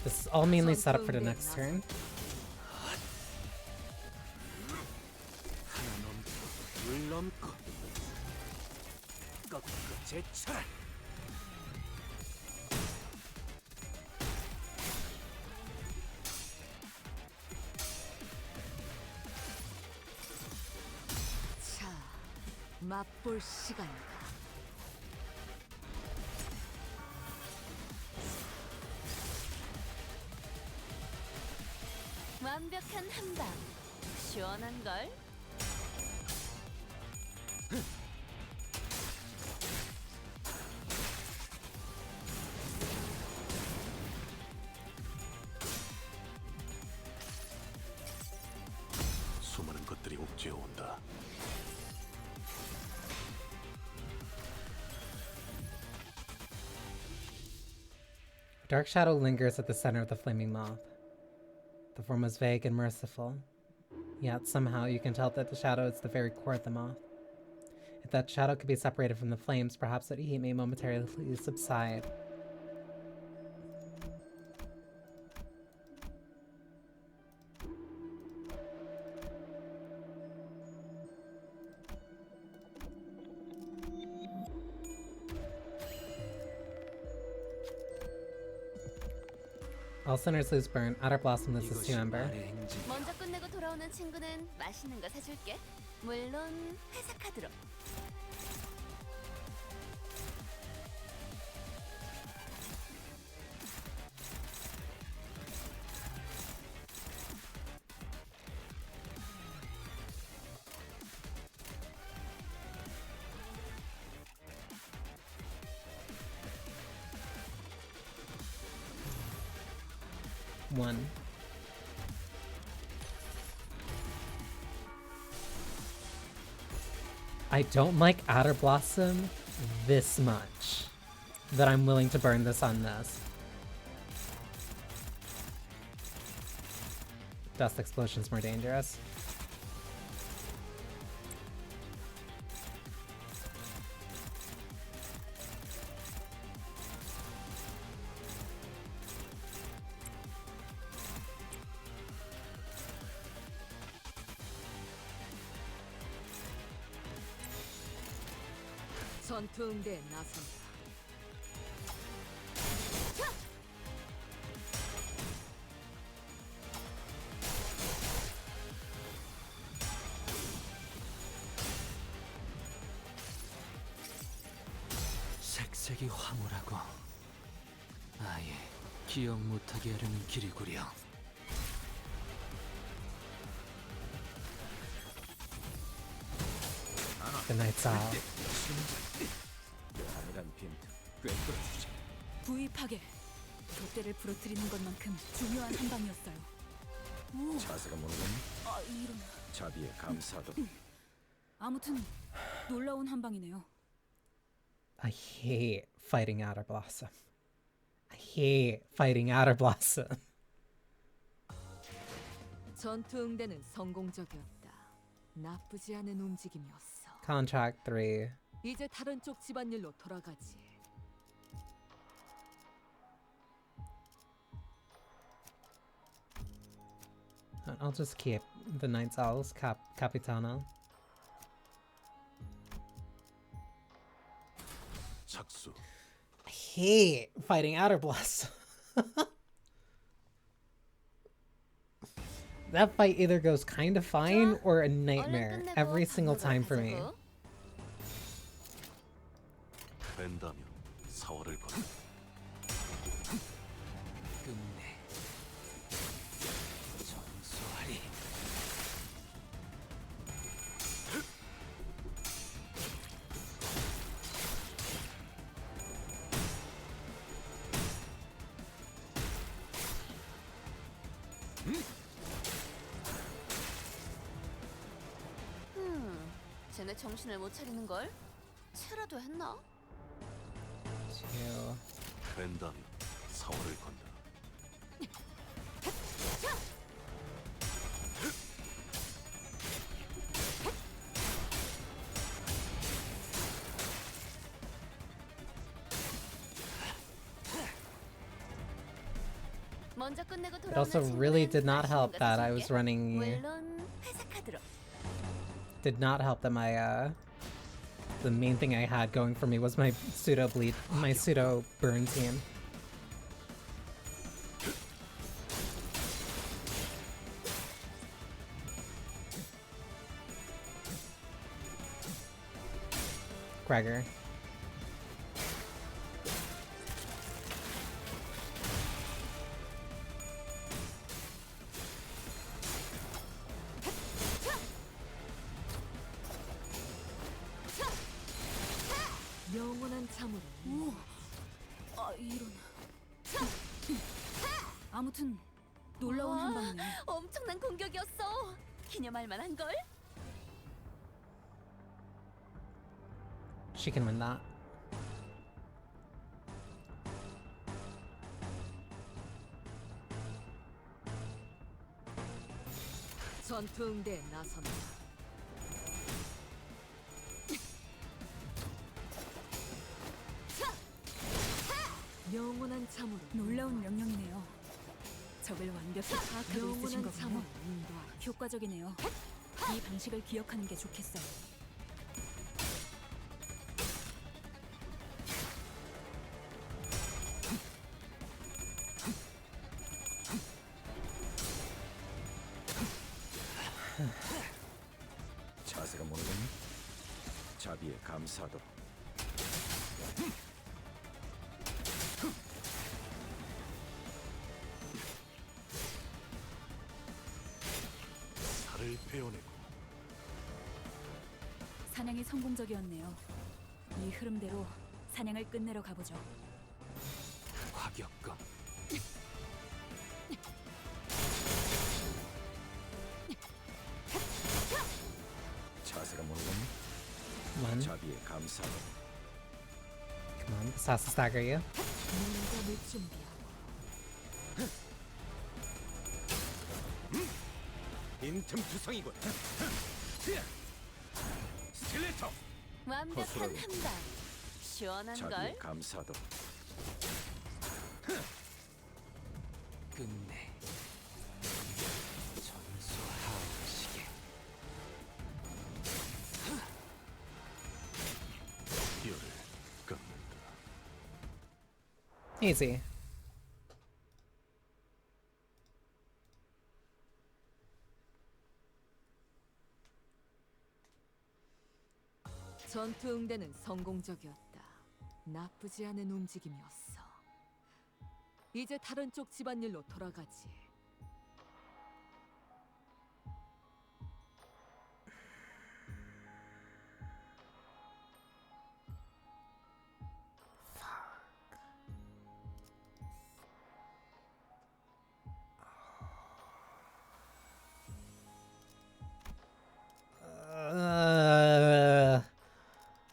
This is all mainly set up for the next turn. 하나 넘고 둘 넘고 꺾고 제쳐라. 자, 맛볼 시간이다. 완벽한 한방. 시원한 걸. 수많은 것들이 옥죄어 온다. Dark shadow lingers at the center of the flaming moth. The form was vague and merciful, yet somehow you can tell that the shadow is the very core of the moth. If that shadow could be separated from the flames, perhaps that heat may momentarily subside. All sinners lose burn, Outer Blossom loses to Ember. 먼저 끝내고 돌아오는 친구는 맛있는 거 사줄게. 물론 회사 카드로. One. I don't like Adder Blossom this much that I'm willing to burn this on this. Dust Explosion's more dangerous. 전투 응대에 나선다. 색색이 화물하고 아예 기억 못하게 하려는 길이구려. The Night's Owl. 아니란 빈틈 꿰뚫어주지. 부위 파괴. 돛대를 부러뜨리는 것만큼 중요한 한 방이었어요. 오, 자세가 모르겠니? 아 이런. 자비에 감사도. 아무튼 놀라운 한 방이네요. I hate fighting Adder Blossom. I hate fighting Adder Blossom. 전투 응대는 성공적이었다. 나쁘지 않은 움직임이었어. Contract 3. 이제 다른 쪽 집안일로 돌아가지. I'll just keep the Night's Owl's Capitana. 착수. I hate fighting Adder Blossom. That fight either goes kind of fine or a nightmare every single time for me. 뺀다면 사활을 건다. 끝내 정수하리. 쟤네 정신을 못 차리는 걸? 채라도 했나? Two. 뺀다면 사활을 건다. 먼저 끝내고 It also really did not help that I was running. 물론 회사 카드로. Did not help that my the main thing I had going for me was my pseudo bleed, my pseudo burn team. Gregor. 영원한 참으로. 오, 아 이런. 아무튼 놀라운 한 방이네. 엄청난 공격이었어. 기념할 만한 걸. She can win that. 전투 응대에 나선다. 영원한 참으로. 놀라운 명령이네요. 적을 완벽히 파악하고 있으신 영원한 거군요. 참으로 인도하라. 효과적이네요. 이 방식을 기억하는 게 좋겠어요. 자세가 모르겠니? 자비에 감사도. 살을 베어내고 사냥이 성공적이었네요. 이 흐름대로 사냥을 끝내러 가보죠. 과격감. 자세가 모르겠니? on. 자비에 감사하다. Come on, this has to stagger you. 문감을 준비하고 빈틈투성이군. 스틸레터. 완벽한 허술하게. 한방. 시원한 자비에 걸. 감사하다. 끝내. 전소하오시게. 뼈를 깎는다. Easy. 전투 응대는 성공적이었다. 나쁘지 않은 움직임이었어. 이제 다른 쪽 집안일로 돌아가지.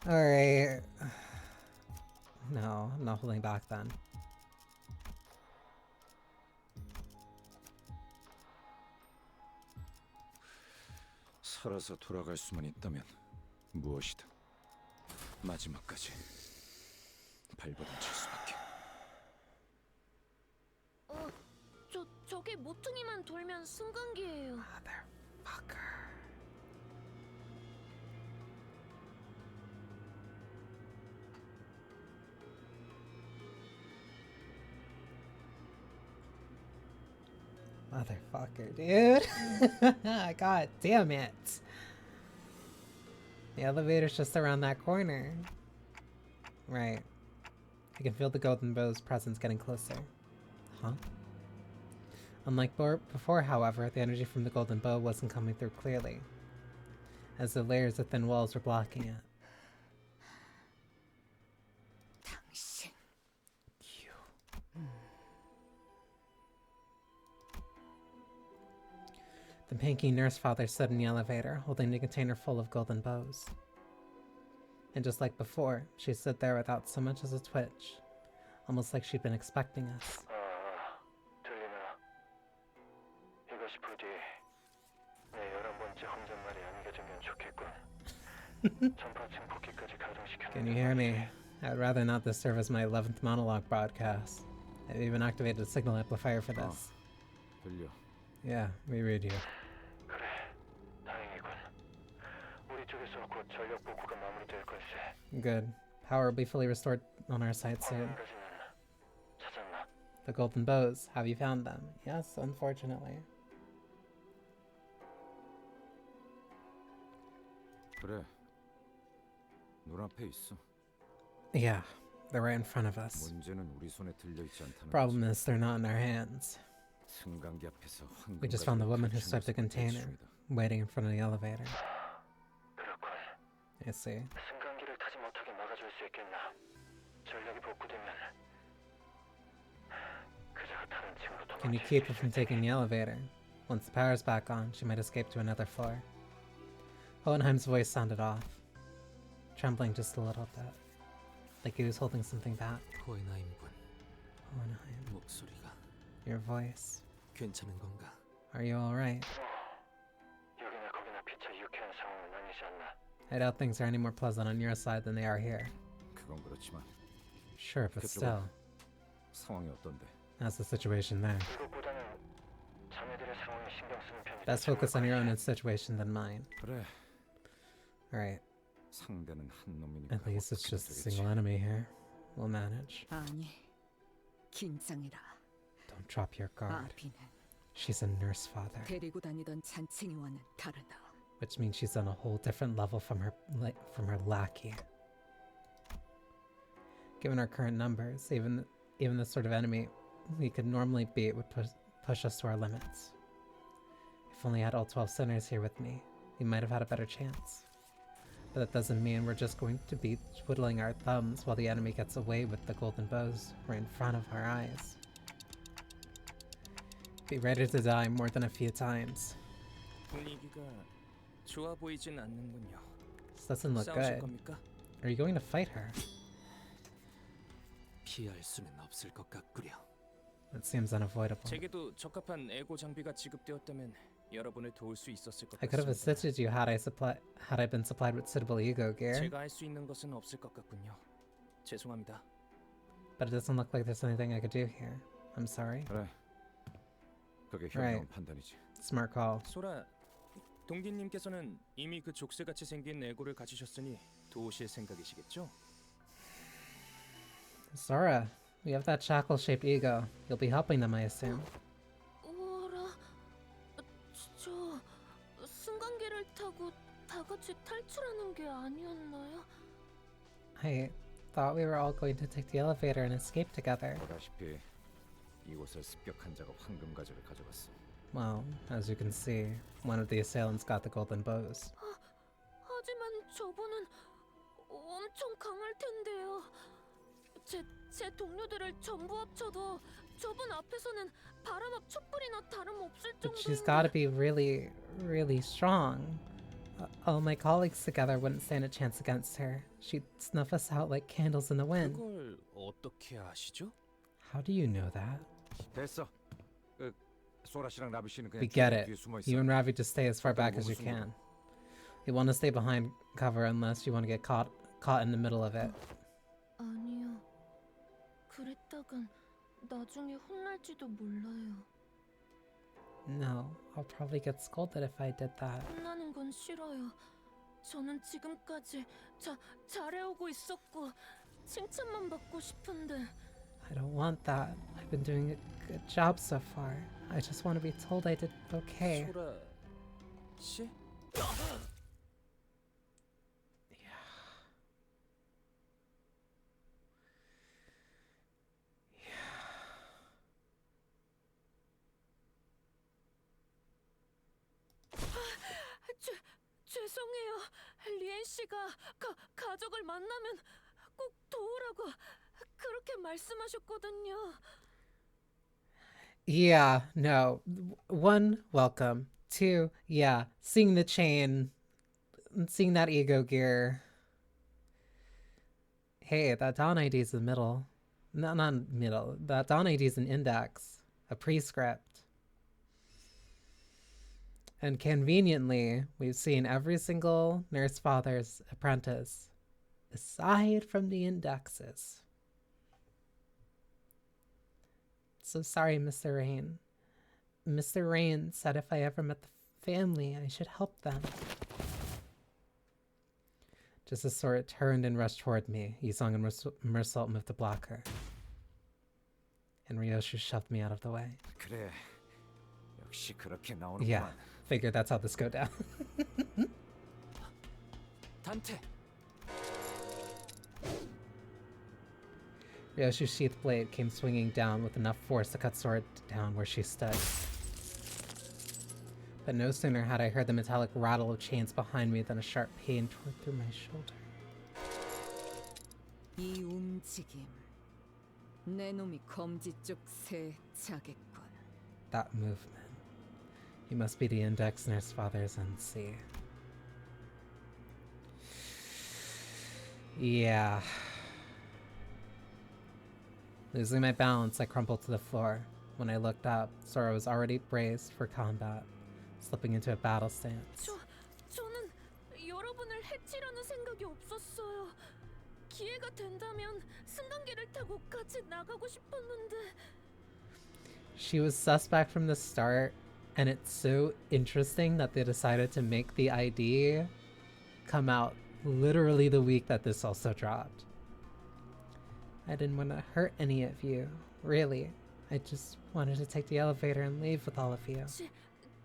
Alright. No, I'm not holding back then. 살아서 돌아갈 수만 있다면 무엇이든 마지막까지 발버둥칠 수밖에. 저게 모퉁이만 돌면 승강기예요. Motherfucker. Motherfucker, dude. God damn it. The elevator's just around that corner. Right. I can feel the golden bow's presence getting closer. Huh? Unlike before, however, the energy from the golden bow wasn't coming through clearly, as the layers of thin walls were blocking it. 당신. The pinky nurse father stood in the elevator, holding the container full of golden bows. And just like before, she stood there without so much as a twitch, almost like she'd been expecting us. 들리나? 이것이 부디 내 11번째 혼잣말이 아니게 되면 좋겠군. 전파층 복귀까지 가동시켜놓은 Can you hear me? I'd rather not this serve as my 11th monologue broadcast. I've even activated a signal amplifier for this. 들려. Yeah, we read you. 그래, 다행이군. 우리 쪽에서 곧 전력 복구가 마무리될 걸세. Good. Power will be fully restored on our side soon. 화면까지는 찾았나? The golden bows, have you found them? Yes, unfortunately. 그래. 눈앞에 있어. Yeah, they're right in front of us. 문제는 우리 손에 들려 있지 않다는 Problem is, they're not in our hands. 승강기 앞에서 We just found the woman who swiped the container, waiting in front of the elevator. 그렇군. I see. 승강기를 타지 못하게 막아줄 수 있겠나? 전력이 복구되면 그자가 다른 층으로 도망칠 Can you keep her from taking the elevator? Once the power's back on, she might escape to another floor. Hohenheim's voice sounded off, trembling just a little bit, like he was holding something back. 호에나임군. Hohenheim, 목소리가 your voice. 괜찮은 건가? Are you alright? 여기나 거기나 피차 유쾌한 상황은 아니지 않나? I doubt things are any more pleasant on your side than they are here. 그건 그렇지만 Sure, but still, 상황이 어떤데? how's the situation there? 이것보다는 자네들의 상황에 신경 쓰는 편이 Best focus on your own situation than mine. 그래. Alright, 상대는 한 놈이니까. at least it's 어떻게든 just a 되겠지. single enemy here. We'll manage. 아니, 긴장해라. Don't drop your guard. 아비는 She's a nurse father, 데리고 다니던 잔챙이와는 다르다. which means she's on a whole different level from her lackey. Given our current numbers, even the sort of enemy we could normally beat would push us to our limits. If only I had all 12 sinners here with me, we might have had a better chance. But that doesn't mean we're just going to be twiddling our thumbs while the enemy gets away with the golden bows right in front of our eyes. Be ready to die more than a few times. 분위기가 좋아 보이진 않는군요. This doesn't look 싸우실 good. 겁니까? Are you going to fight her? 피할 수는 없을 것 같구려. That seems unavoidable. 제게도 적합한 에고 장비가 지급되었다면 여러분을 도울 수 있었을 것 I could have 같습니다. assisted you had I been supplied with suitable ego gear. 제가 할 수 있는 것은 없을 것 같군요. 죄송합니다. But it doesn't look like there's anything I could do here. I'm sorry. 그래. 그게 Right. 현명한 판단이지. Smart call. 소라, 동기님께서는 이미 그 족쇄같이 생긴 에고를 가지셨으니 도우실 생각이시겠죠? Sora, we have that shackle-shaped ego. You'll be helping them, I assume. 우와라, 저 승강기를 타고 다 같이 탈출하는 게 아니었나요? I thought we were all going to take the elevator and escape together. 보다시피 이곳을 습격한 자가 황금 가지를 가져갔어. Well, as you can see, one of the assailants got the golden bows. 하지만 저분은 엄청 강할 텐데요. 제 동료들을 전부 합쳐도 저분 앞에서는 바람 앞 촛불이나 다름없을 But she's got to 정도인데 be really, really strong. All my colleagues together wouldn't stand a chance against her. She'd snuff us out like candles in the wind. 그걸 어떻게 아시죠? How do you know that? 됐어. 그 소라 씨랑 라비 씨는 그냥 We get 뒤에 it. 숨어 있어. You and Ravi just stay as far back as you can. You want to stay behind cover unless you want to get caught in the middle of it. 아니요. 그랬다간 나중에 혼날지도 몰라요. No, I'll probably get scolded if I did that. 혼나는 건 싫어요. 저는 지금까지 잘해오고 있었고 칭찬만 받고 싶은데 I don't want that. I've been doing a good job so far. I just want to be told I did okay. 소라 씨? 죄송해요. 리엔 씨가 가족을 만나면 꼭 도우라고 그렇게 말씀하셨거든요. Yeah, no. One, welcome. Two, yeah, seeing the chain, seeing that ego gear. Hey, that Dawn ID's in the middle. No, not middle. That Dawn ID's an index, a prescript. And conveniently, we've seen every single Nurse Father's apprentice, aside from the indexes. So sorry, Mr. Rain. Mr. Rain said if I ever met the family, I should help them. Just as Sora turned and rushed toward me, Yisong and Mersault moved to block her. And Ryoshu shoved me out of the way. 그래. 역시 그렇게 나오는구만. Yeah, figured that's how this go down. 단테. Ryoshu's sheathed blade came swinging down with enough force to cut Sora down where she stood. But no sooner had I heard the metallic rattle of chains behind me than a sharp pain tore through my shoulder. 이 움직임, 내 놈이 검지 쪽 새 자객권. That movement. He must be the Index Nurse Father's NC. Yeah. Losing my balance, I crumpled to the floor. When I looked up, Sora was already braced for combat, slipping into a battle stance. 저는 여러분을 해치려는 생각이 없었어요. 기회가 된다면 승강기를 타고 같이 나가고 싶었는데. She was suspect from the start, and it's so interesting that they decided to make the ID come out literally the week that this also dropped. I didn't want to hurt any of you, really. I just wanted to take the elevator and leave with all of you.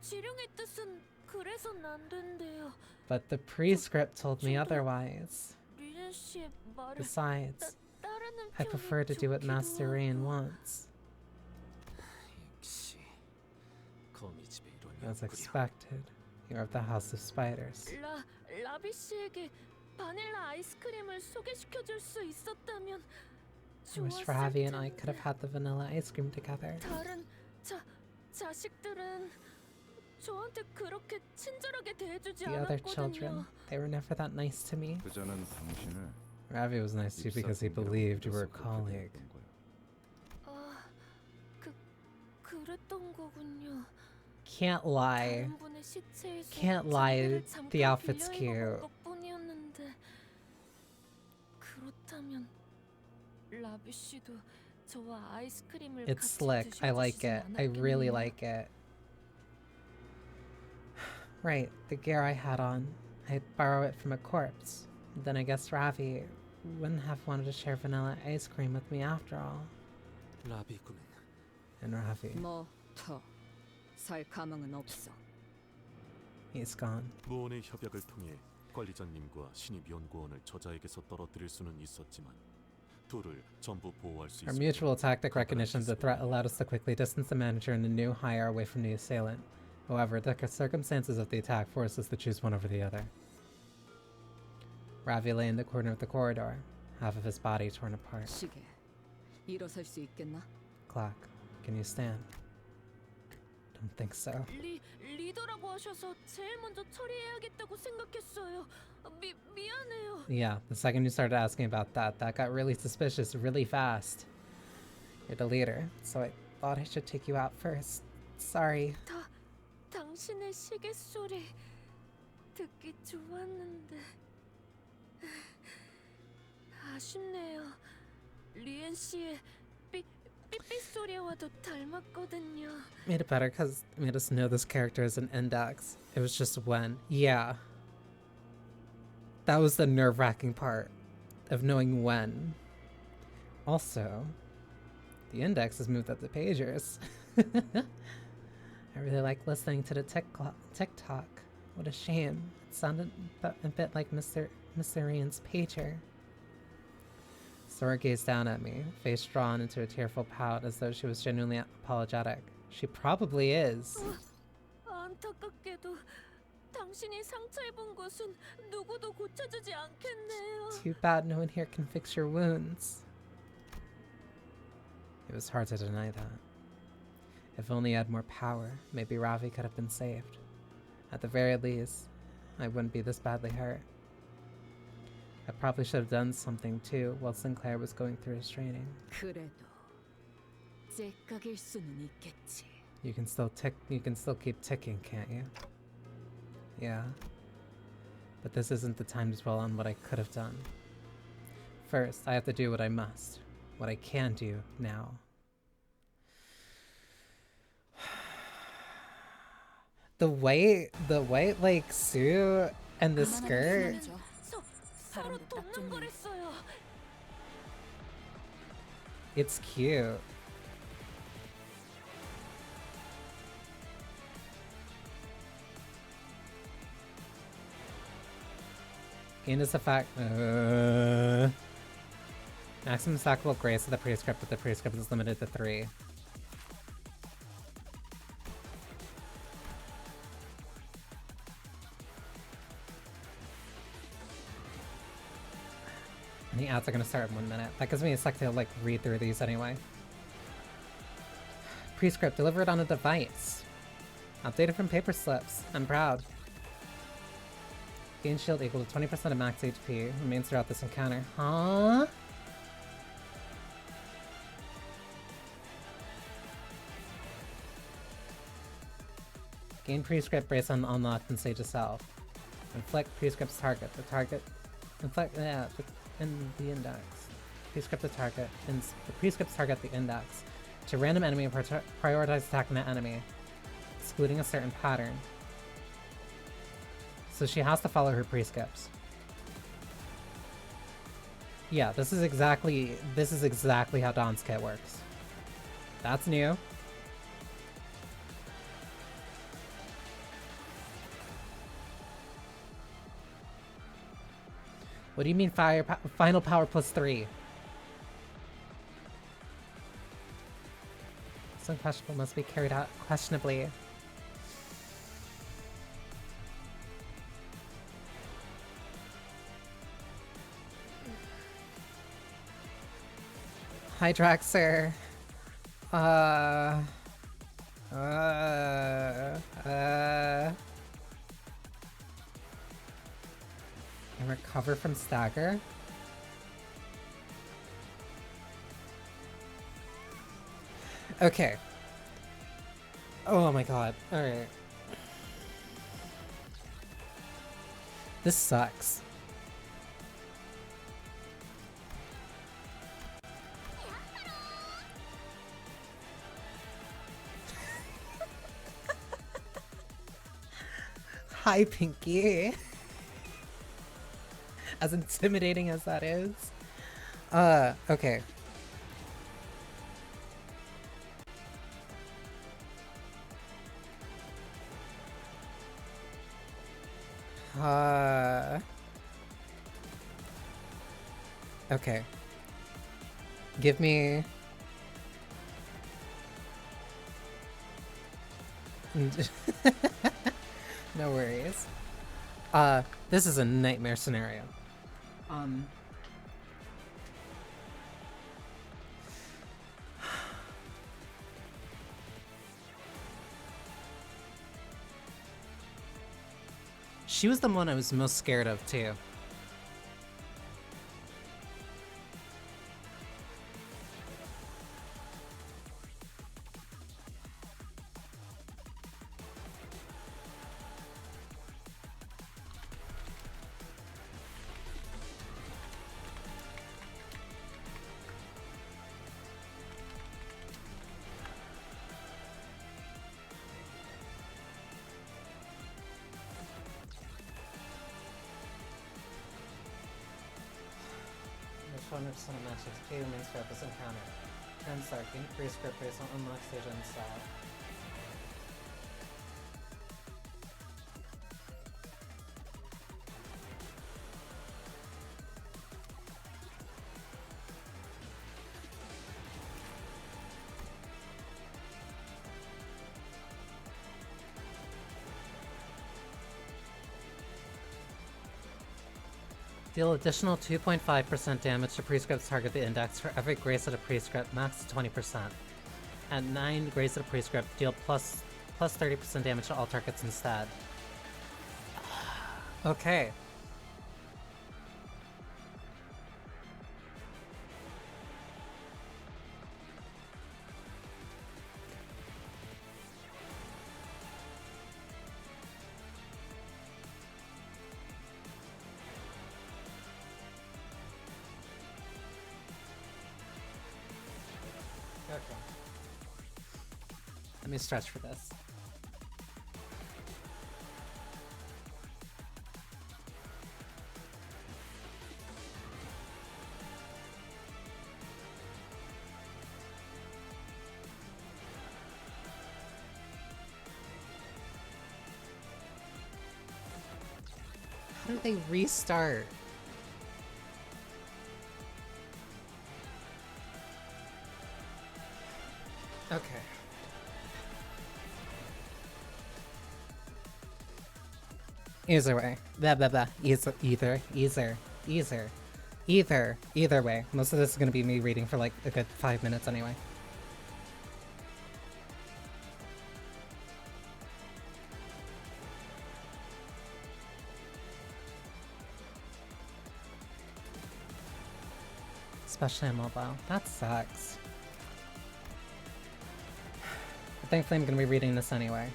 지룡의 뜻은 그래선 안 된대요. But the prescript told me otherwise. 리엔 씨의 말을 Besides, 따르는 I prefer to do what 좋기도 Master Rain 하고. wants. 역시 거미 집에 As 이론이었구려. expected, you're of the House of Spiders. 라비 씨에게 바닐라 아이스크림을 소개시켜줄 수 있었다면 I wish 좋았을 Ravi and I could have 텐데. had the vanilla ice cream together. 다른 자식들은 저한테 그렇게 친절하게 대해주지 The other 않았거든요. children, they were never that nice to me. 그자는 당신을 Ravi was nice to you because he believed you were a colleague. 아, 그랬던 거군요. Can't lie. 다른 분의 시체에서 Can't lie. 장비를 The 잠깐 outfit's 빌려 입어본 cute. 것뿐이었는데 그렇다면 라비 씨도 저와 아이스크림을 It's 같이 slick. I like it. I really like it. Right, the gear I had on. I'd borrow it from a corpse. Then I guess Ravi wouldn't have wanted to share vanilla ice cream with me after all. 라비군. And Ravi, 더 살 가망은 없어. he's gone. 무언의 협약을 통해 관리자님과 신입 연구원을 저자에게서 떨어뜨릴 수는 있었지만 둘을 전부 보호할 수 Our 있었고 mutual tactic recognition of the threat allowed us to quickly distance the manager and the new hire away from the assailant. However, the circumstances of the attack forced us to choose one over the other. Ravi lay in the corner of the corridor, half of his body torn apart. 시계. 일어설 수 있겠나? Clock, can you stand? Don't think so. 리더라고 하셔서 제일 먼저 처리해야겠다고 생각했어요. 미안해요. Yeah, the second you started asking about that, that got really suspicious really fast. You're the leader, so I thought I should take you out first. Sorry. 당신의 시계 소리 듣기 좋았는데 아쉽네요. 리엔 씨의 삐삐 소리와도 닮았거든요. Made it better because it made us know this character is an index. It was just when. Yeah. That was the nerve-wracking part of knowing when. Also, the index is moved up the pagers. I really like listening to the TikTok. What a shame. It sounded a bit like Mr. Ian's pager. Sora gazed down at me, face drawn into a tearful pout as though she was genuinely apologetic. She probably is. 안타깝게도 당신이 상처 입은 곳은 누구도 고쳐주지 않겠네요. Too bad no one here can fix your wounds. It was hard to deny that. If only I had more power, maybe Ravi could have been saved. At the very least, I wouldn't be this badly hurt. I probably should have done something too while Sinclair was going through his training. 그래도 째깍일 수는 있겠지. You can still keep ticking, can't you? Yeah. But this isn't the time to dwell on what I could have done. First, I have to do what I must. What I can do now. The white like suit and the skirt. 서로 돕는 거랬어요. It's cute. Gain is the fact. Maximum stackable grace of the prescript, but the prescript is limited to 3. And the ads are gonna start in 1 minute. That gives me a sec to like read through these anyway. Prescript delivered on a device. Updated from paper slips. I'm proud. Gain shield equal to 20% of max HP. Remains throughout this encounter. Huh? Gain prescript based on unlocked in stage itself. Inflict prescript's target. The target. Inflict. Yeah. In the index. Prescript the target. The prescript's target the index. To random enemy, prioritize attacking that enemy, excluding a certain pattern. So she has to follow her prescripts. Yeah, this is exactly how Dawn's kit works. That's new. What do you mean final power plus 3? This unquestionable must be carried out questionably. Hi Draxer. And recover from stagger? Okay. Oh my god. Alright. This sucks. Hi, Pinky. As intimidating as that is. Okay. Okay. Give me... No worries. This is a nightmare scenario. She was the one I was most scared of, too. Match XP remains throughout this encounter. Turn start. Gain free script based on unlock stage and style. Deal additional 2.5% damage to prescripts target the index for every grace at a prescript, max 20%. At 9 grace at a prescript, deal plus 30% damage to all targets instead. Okay. Okay. Let me stretch for this. How do they restart? Okay. Either way. Blah blah blah. Either way. Most of this is gonna be me reading for like a good 5 minutes anyway. Especially on mobile. That sucks. Thankfully, I'm going to be reading this anyway.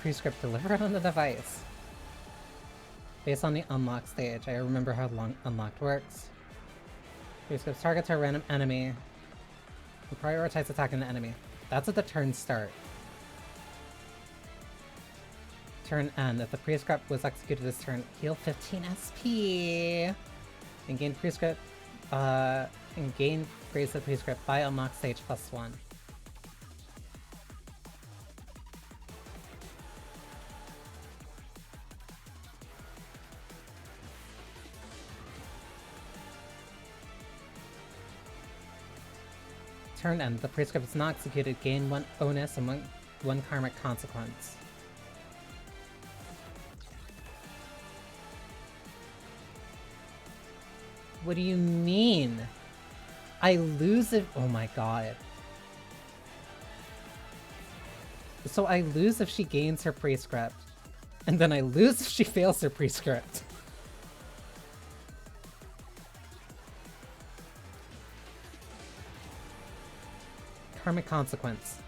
Prescript delivered on the device. Based on the unlock stage, I remember how unlocked works. Prescript targets a random enemy. We prioritize attacking the enemy. That's at the turn start. Turn end. If the prescript was executed this turn, heal 15 SP. And gain prescript, and gain grace of prescript by unlock stage +1. Turn end. The prescript is not executed. Gain 1 onus and one karmic consequence. What do you mean? I lose it. Oh my god. So I lose if she gains her prescript, and then I lose if she fails her prescript. Karmic consequence.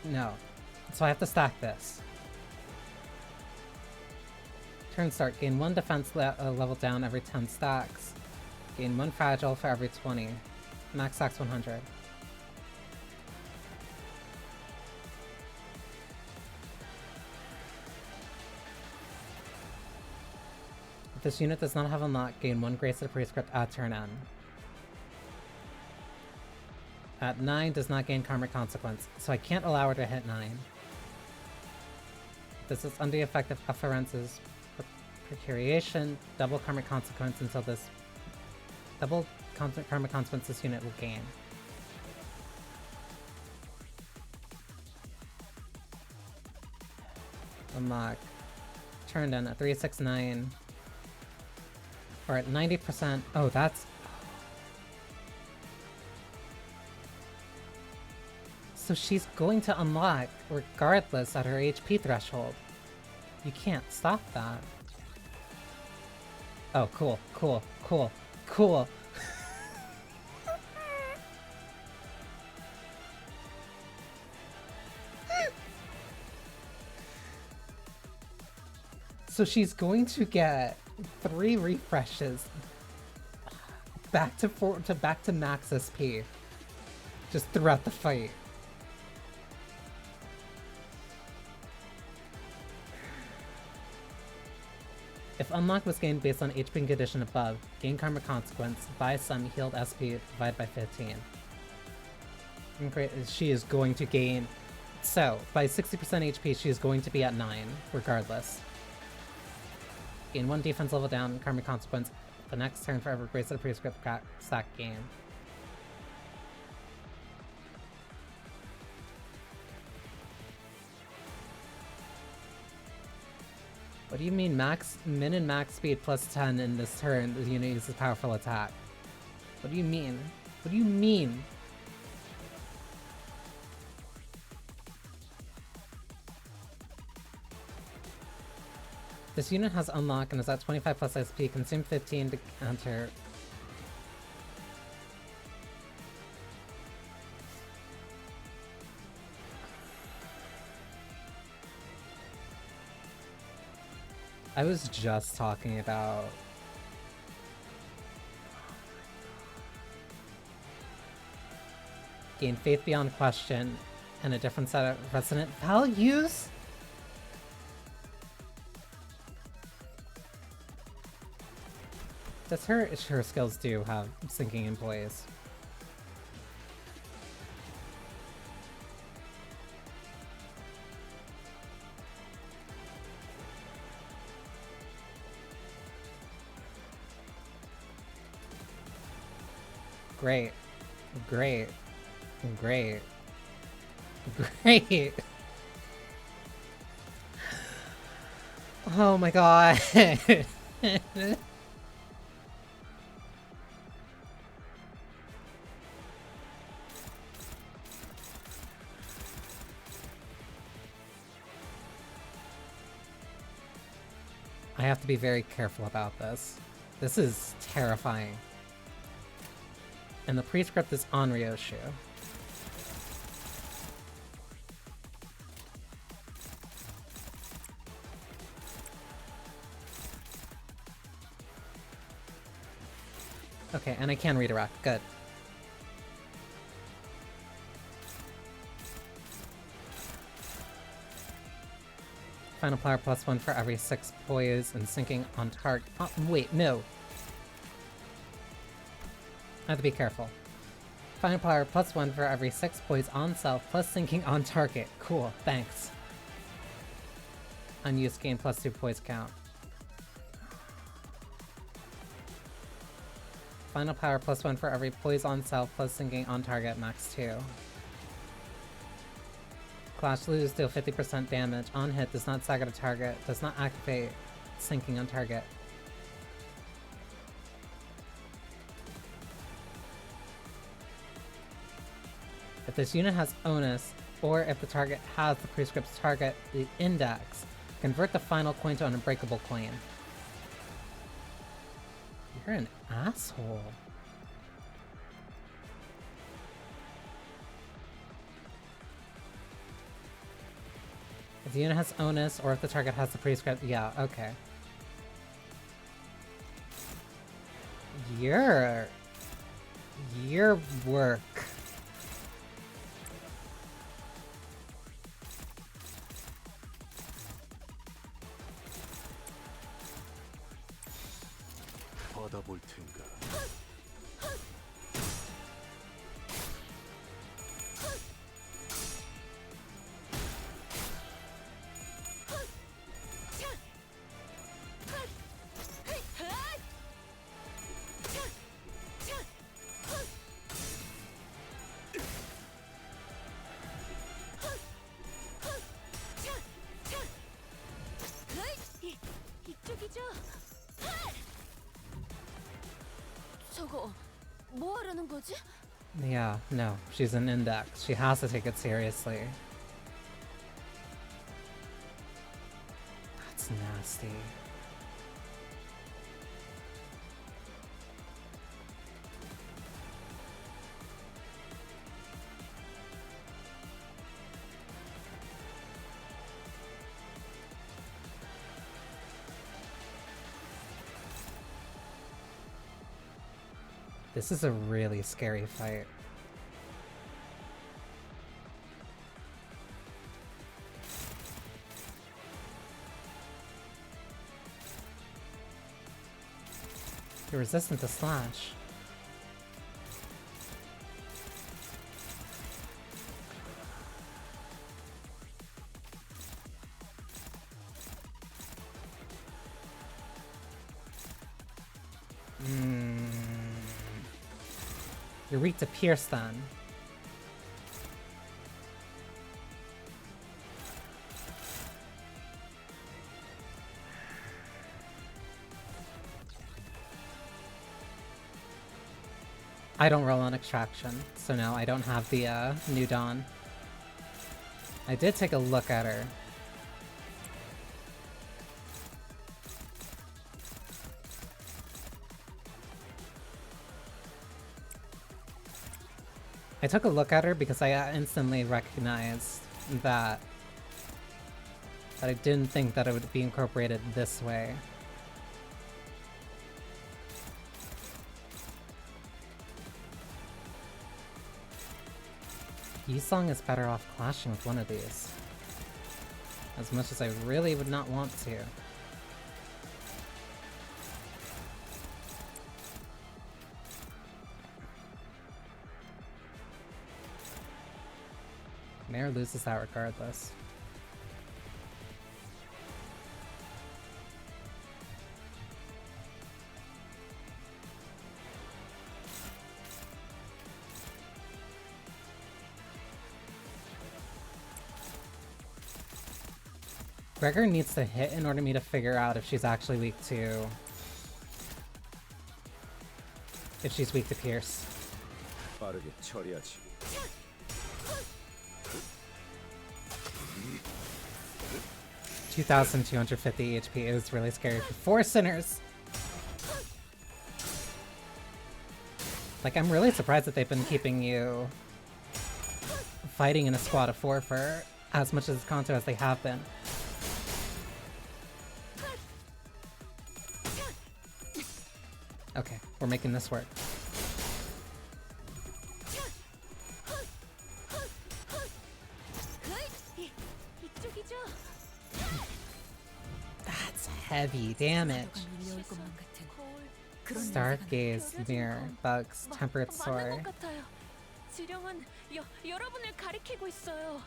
No. So I have to stack this. Turn start. Gain 1 defense level down every 10 stacks. Gain 1 fragile for every 20. Max stacks 100. If this unit does not have unlock, gain 1 grace of prescript at turn end. At 9 does not gain karmic consequence, so I can't allow her to hit 9. This is under the effect of Efference's procuration, double karmic consequence until this karmic consequence this unit will gain. Unlock. Turned in at 369. Or at 90%. Oh, that's... So she's going to unlock regardless at her HP threshold. You can't stop that. Oh, cool, cool, cool, cool. So she's going to get 3 refreshes back to max SP just throughout the fight. If unlock was gained based on HP condition above, gain karma consequence, by some healed SP, divide by 15. She is going to gain... So, by 60% HP, she is going to be at 9, regardless. Gain 1 defense level down, karma consequence, the next turn for every grace of the prescript stack gain. What do you mean min and max speed plus 10 in this turn, the unit uses powerful attack? What do you mean? What do you mean? This unit has unlock and is at 25 plus SP, consume 15 to enter. I was just talking about... Gain faith beyond question and a different set of resonant values? Does her skills do have sinking employees? Great. Great. Great. Great. Oh my god. I have to be very careful about this. This is terrifying. And the prescript is on Ryoshu. Okay, and I can redirect. Good. Final power plus 1 for every 6 poise and sinking on target. Oh, wait, no. I have to be careful. Final power plus 1 for every 6 poise on self plus sinking on target. Cool, thanks. Unused gain plus 2 poise count. Final power plus 1 for every poise on self plus sinking on target, max 2. Clash lose, deal 50% damage. On hit, does not stagger the target. Does not activate sinking on target. If this unit has onus, or if the target has the prescript's target, the index. Convert the final coin to an unbreakable coin. You're an asshole. If the unit has onus, or if the target has the prescript, yeah, okay. Your work. 받아볼 텐가. 이쪽이죠? 저거 뭐 하려는 거지? Yeah, no, she's an index. She has to take it seriously. That's nasty. This is a really scary fight. You're resistant to slash. You're weak to pierce then. I don't roll on extraction, so no, I don't have the New Dawn. I did take a look at her. I took a look at her because I instantly recognized that I didn't think that it would be incorporated this way. Yi-Song is better off clashing with one of these. As much as I really would not want to. Mare loses that regardless. Gregor needs to hit in order for me to figure out if she's actually weak to... if she's weak to pierce. 빠르게 처리하지. 2,250 HP is really scary for 4 sinners. Like, I'm really surprised that they've been keeping you fighting in a squad of 4 for as much as Canto as they have been. Okay, we're making this work. That's heavy damage. Stargaze, mirror, bugs, temperate sword. 지령은 여러분을 가리키고 있어요.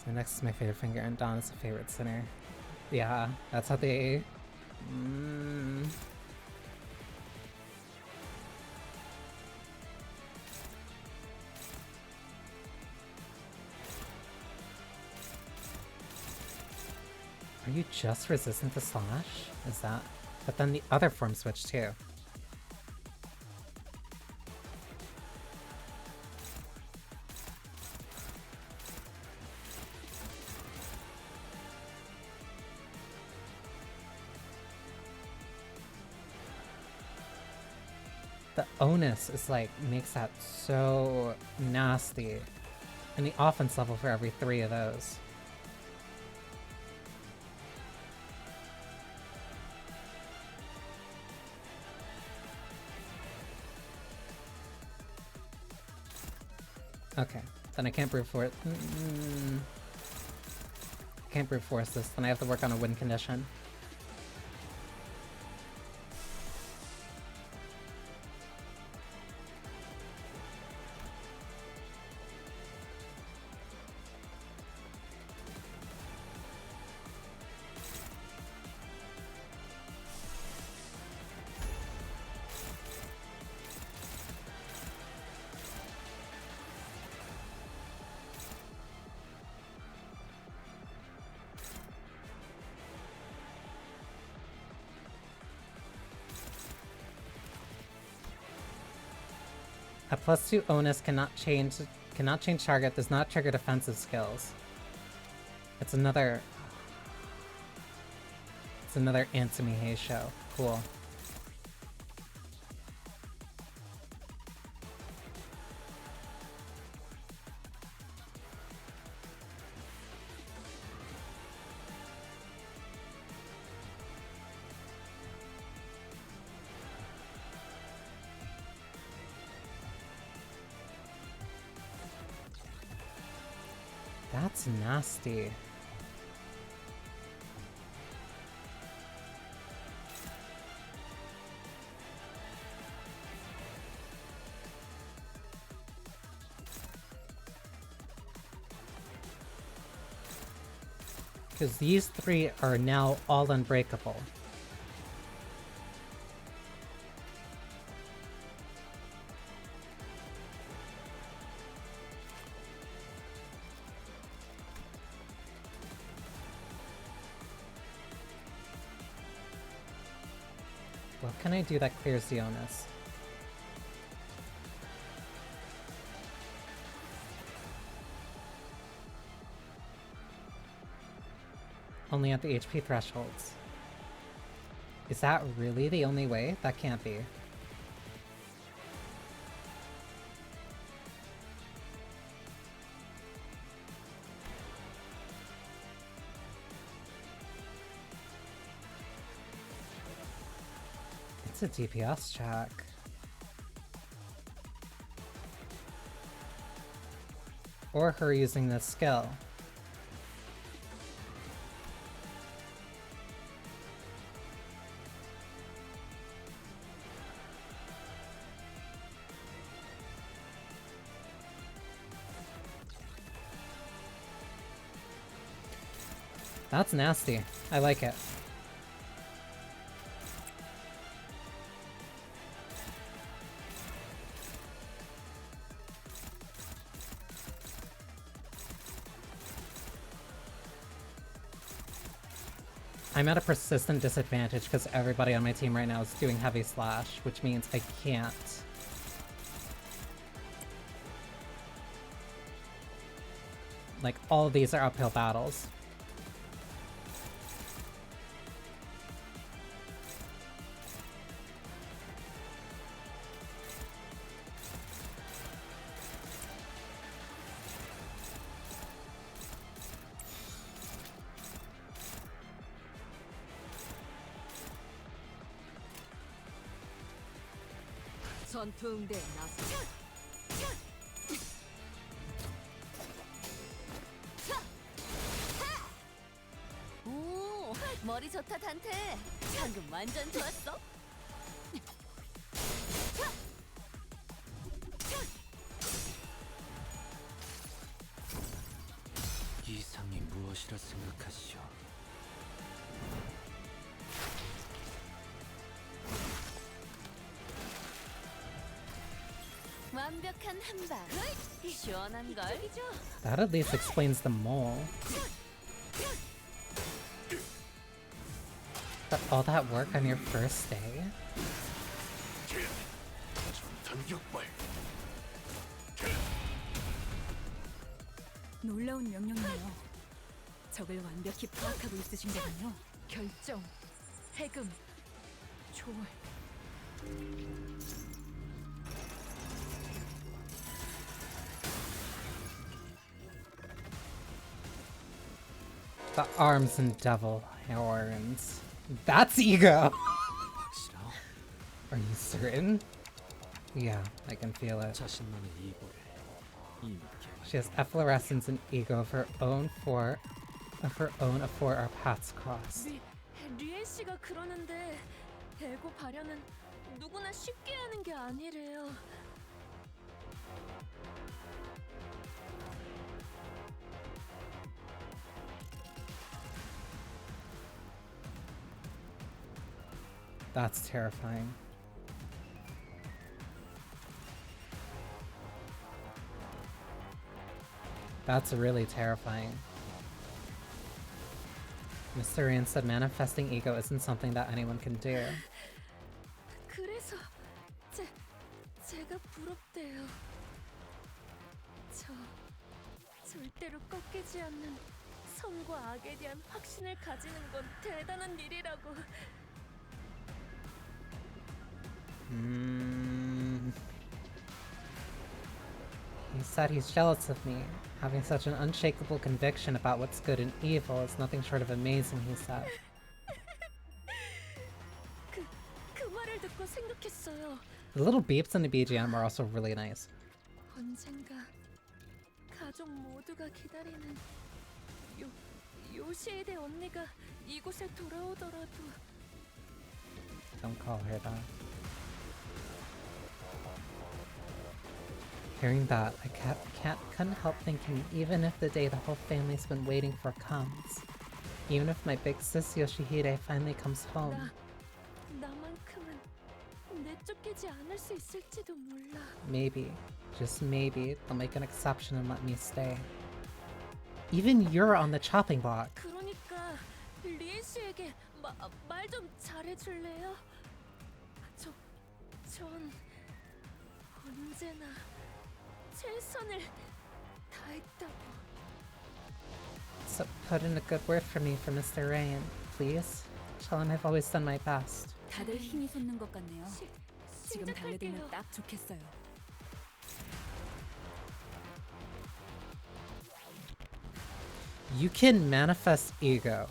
So next is my favorite finger, and Dawn is a favorite sinner. Yeah, that's how they... Are you just resistant to slash? Is that... But then the other form switch too. The onus is like, makes that so nasty. And the offense level for every 3 of those. Okay, then I can't brute force. I can't brute force this, then I have to work on a win condition. A +2 onus cannot change target, does not trigger defensive skills. It's another Ansumi show. Cool. That's nasty. Because these 3 are now all unbreakable. What can I do that clears the onus? Only at the HP thresholds. Is that really the only way? That can't be. It's a DPS check. Or her using this skill. That's nasty. I like it. I'm at a persistent disadvantage because everybody on my team right now is doing heavy slash, which means I can't. Like, all of these are uphill battles. 전투응대에 나서 오, 머리 좋다 단테. 방금 완전 좋았어. 이상이 무엇이라 생각하시오? 완벽한 한 방. 시원한 걸. That at least explains the mole. But all that work on your first day? 놀라운 명령이네요. 적을 완벽히 파악하고 있으신 거군요. 결정, 해금, 조월. The arms and devil horns. That's ego! Are you certain? Yeah, I can feel it. She has efflorescence and ego of her own afore our paths cross. 리엔 씨가 그러는데 에고 발현은 누구나 쉽게 하는 게 아니래요. That's terrifying. That's really terrifying. Mr. Ryan said manifesting ego isn't something that anyone can do. 그래서 제가 부럽대요. 저 절대로 꺾이지 않는 선과 악에 대한 확신을 가지는 건 대단한 일이라고. He said he's jealous of me. Having such an unshakable conviction about what's good and evil is nothing short of amazing, he said. 그 말을 듣고 생각했어요. The little beeps in the BGM are also really nice. 언젠가 가족 모두가 기다리는 요시에데 언니가 이곳에 돌아오더라도. Don't call her that. Hearing that, I couldn't help thinking, even if the day the whole family's been waiting for comes, even if my big sis Yoshihide finally comes home, 나만큼은 내쫓기지 않을 수 있을지도 몰라. maybe, just maybe, they'll make an exception and let me stay. Even you're on the chopping block. 그러니까 리엔 씨에게 말 좀 잘해줄래요? 전 언제나 최선을 다했다고. So put in a good word for me for Mr. Ryan, please. Tell him I've always done my best. 다들 힘이 솟는 것 같네요. 지금 달려들면 딱 좋겠어요. You can manifest ego.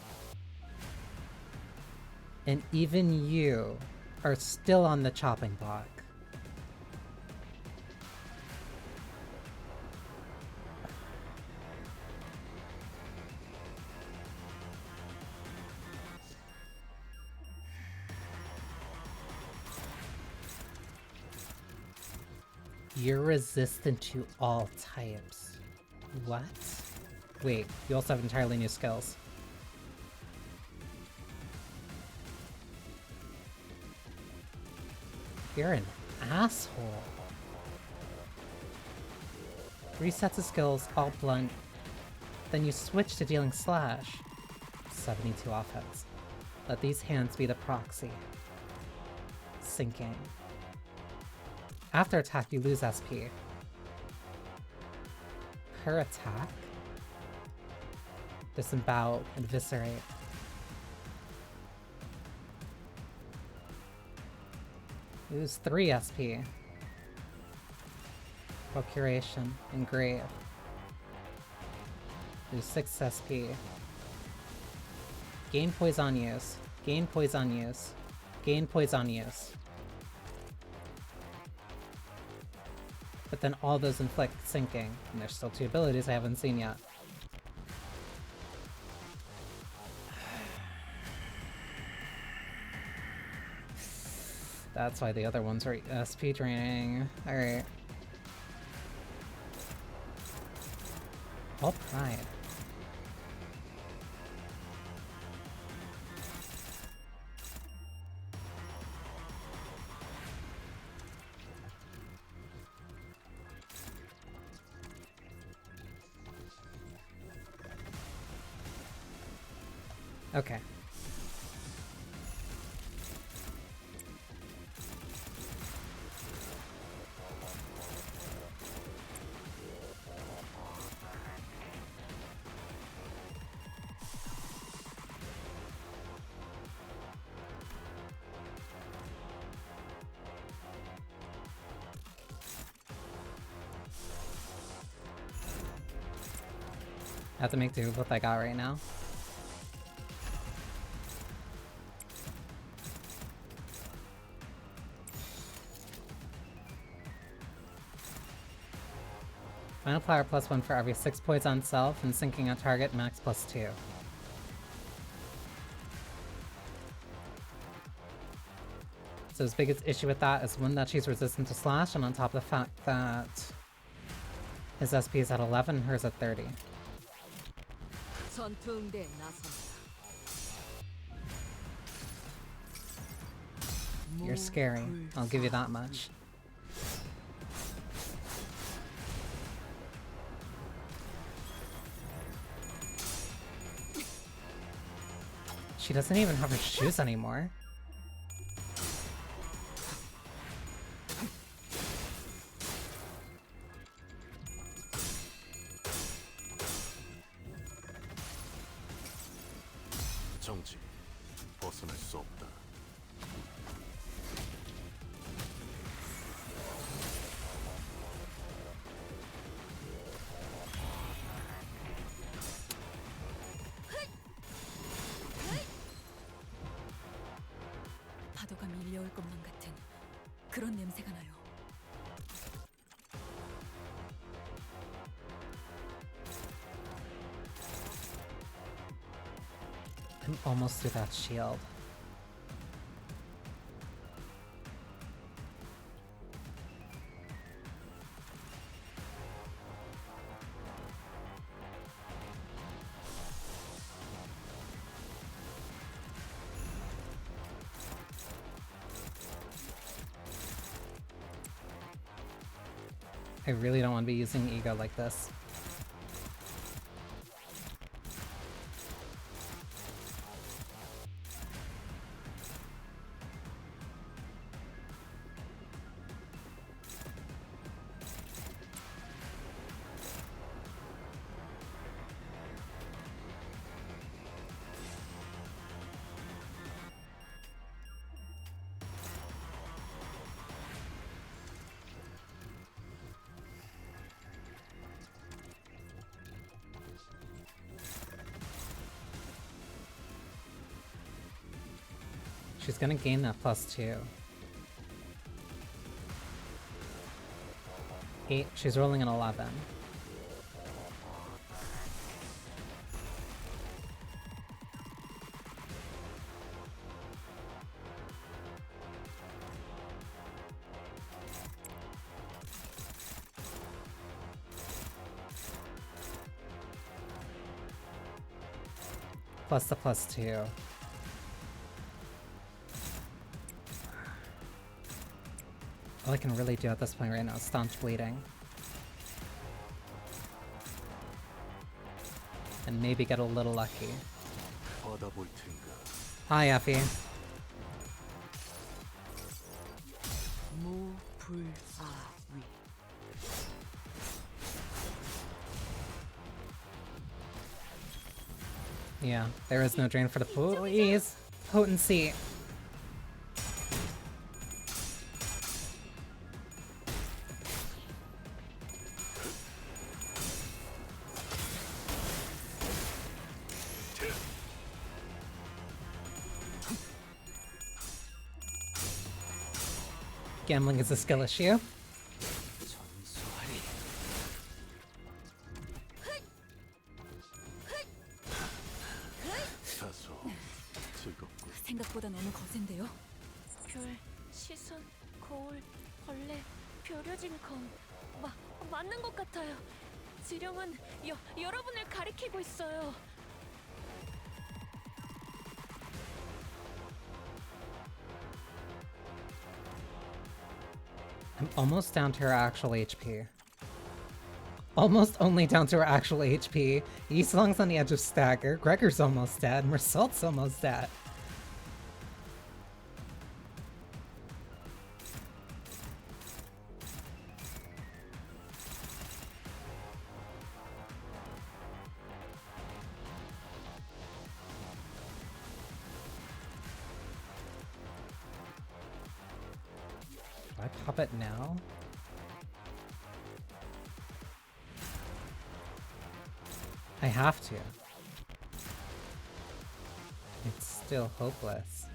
And even you are still on the chopping block. You're resistant to all types. What? Wait, you also have entirely new skills. You're an asshole. 3 sets of skills, all blunt. Then you switch to dealing slash. 72 offense. Let these hands be the proxy. Sinking. After attack, you lose SP. Per attack? Disembowel, eviscerate. Lose 3 SP. Procuration, engrave. Lose 6 SP. Gain poison use. Gain poison use. Gain poison use. But then all those inflict sinking, and there's still 2 abilities I haven't seen yet. That's why the other ones are SP draining. Alright. All pride. Okay. I have to make do with what I got right now. Final power +1 for every 6 points on self, and sinking on target max +2. So his biggest issue with that is one, that she's resistant to slash, and on top of the fact that his SP is at 11, hers at 30. 전투응대에 나선다. You're scary, I'll give you that much. She doesn't even have her shoes anymore. 정지. 벗어날 수 없다. 파도가 밀려올 것만 같은 그런 냄새가 나요. I'm almost through that shield. I really don't want to be using ego like this. She's gonna gain that +2. 8, she's rolling an 11. Plus the +2. All I can really do at this point right now is staunch bleeding. And maybe get a little lucky. 받아볼 텐가. Hi, Effie. 무불아위. Yeah, there is no drain for the please. Potency. Gambling is a skill issue. 전소하리. 다소 즐겁고. 생각보다 너무 거센데요. 별, 시선, 거울, 벌레, 벼려진 검. 맞는 것 같아요. 지령은 여러분을 가리키고 있어요. I'm almost down to her actual HP. Almost only down to her actual HP. Yislong's on the edge of stagger. Gregor's almost dead. Mersault's almost dead. Do I pop it now? I have to. It's still hopeless.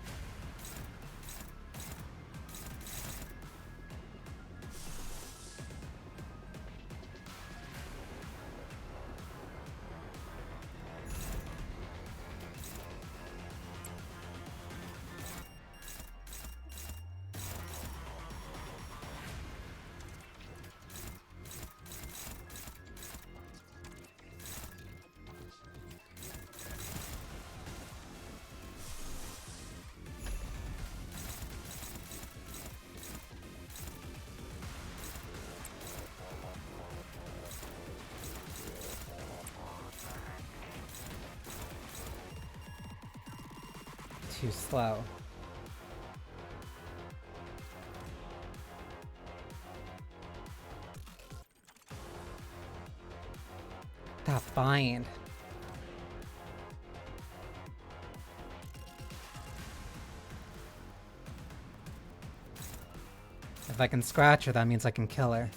Too slow. That bind. If I can scratch her, that means I can kill her.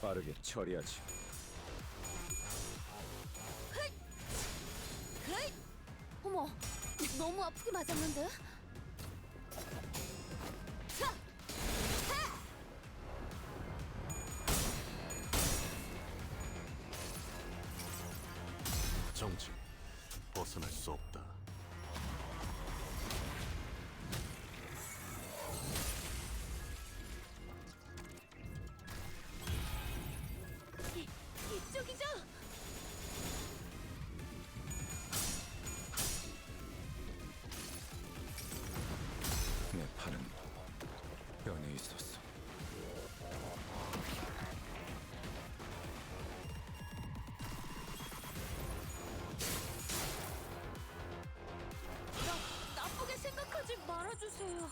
빠르게 처리하지. 어머, 너무 아프게 맞았는데? 정지. 벗어날 수 없다. 이쪽이죠? 내 팔은 변해 있었어. 나쁘게 생각하지 말아주세요.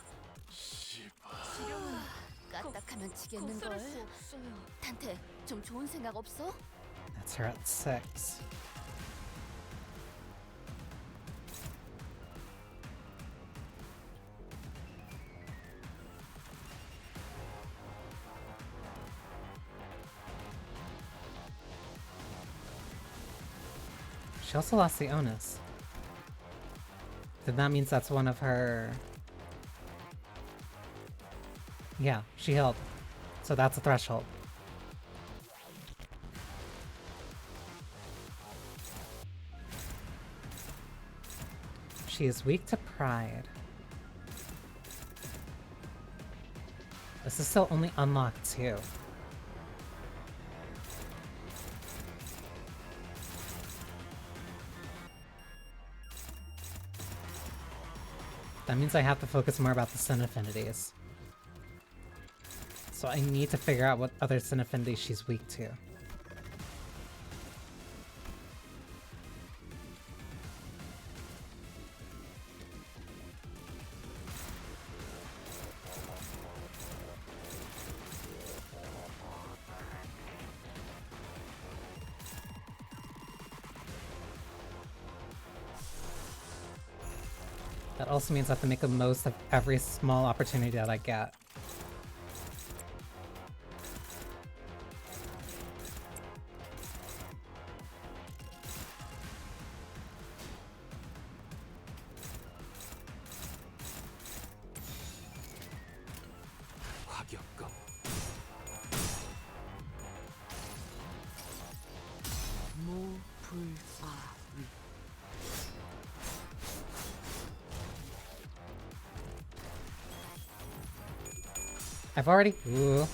까딱하면 지겠는걸. 거스를 수 없어요. 단테, 좀 좋은 생각 없어? That's her at 6. She also lost the onus. Then that means that's one of her... Yeah, she healed. So that's a threshold. She is weak to pride. This is still only unlocked too. That means I have to focus more about the sin affinities. So I need to figure out what other sin affinities she's weak to. That also means I have to make the most of every small opportunity that I get. 화격검. I've already... Ooh.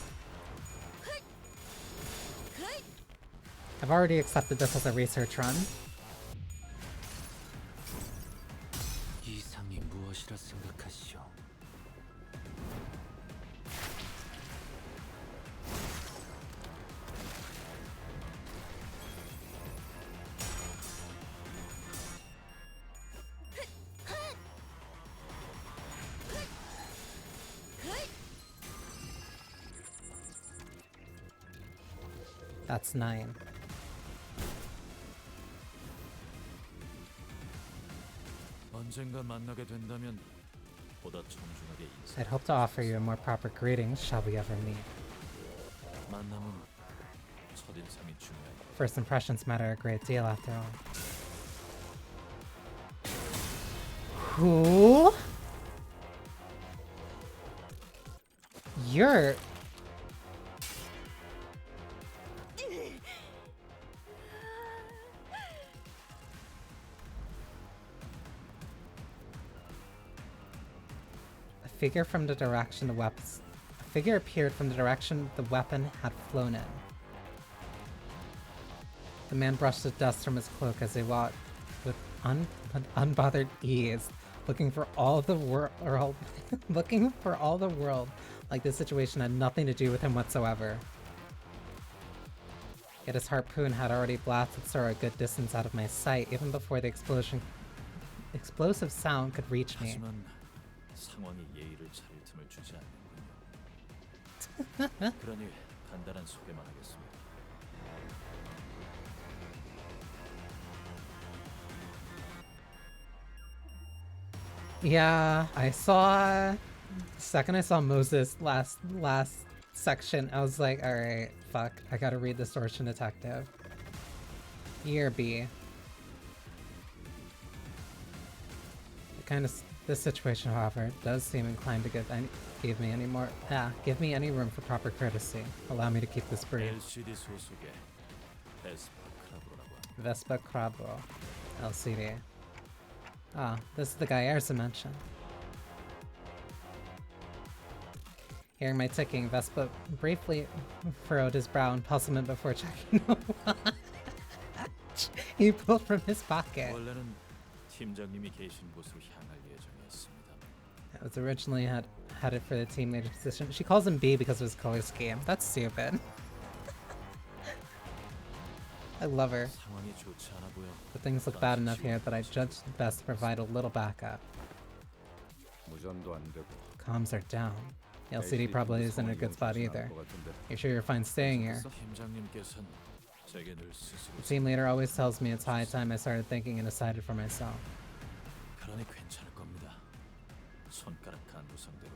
I've already accepted this as a research run. 이상이 무엇이라 생각하시오? That's 9. 언젠가 만나게 된다면 보다 정중하게 인사. I'd hope to offer you a more proper greeting, shall we ever meet. 만남은 첫인상이 중요해. First impressions matter a great deal after all. Who? You're... A figure from the direction the weapons... A figure appeared from the direction the weapon had flown in. The man brushed the dust from his cloak as he walked with unbothered ease, looking for all the world, looking for all the world, like this situation had nothing to do with him whatsoever. Yet his harpoon had already blasted Sora a good distance out of my sight, even before the explosive sound could reach me. 하지만 상황이 예의를 차릴 틈을 주지 않는군요. 그러니 간단한 소개만 하겠습니다. Yeah, I saw... The second I saw Moses last section, I was like, alright, fuck, I gotta read Distortion Detective. Year B. This situation, however, does seem inclined to give me any room for proper courtesy. Allow me to keep this brief. LCD 소속의 베스파 크라브로라고 합니다. Vespa Crabro. LCD. Ah, this is the guy Ersa mentioned. Hearing my ticking, Vespa briefly furrowed his brow in puzzlement before checking the watch he pulled from his pocket. 원래는 팀장님이 계신 곳으로 향할 예정이었습니다. I was originally headed for the team leader position. She calls him B because of his color scheme. That's stupid. I love her. 상황이 좋지 않아 보여. But things look bad enough here that I judged it best to provide a little backup. 무전도 안 되고. Comms are down. LCD probably isn't in a good spot either. You sure you're fine staying here? 팀장님께서는 제게 늘 스스로. The team leader always tells me it's high time I started thinking and decided for myself. 그러니 괜찮을 겁니다. 손가락 간부 상대로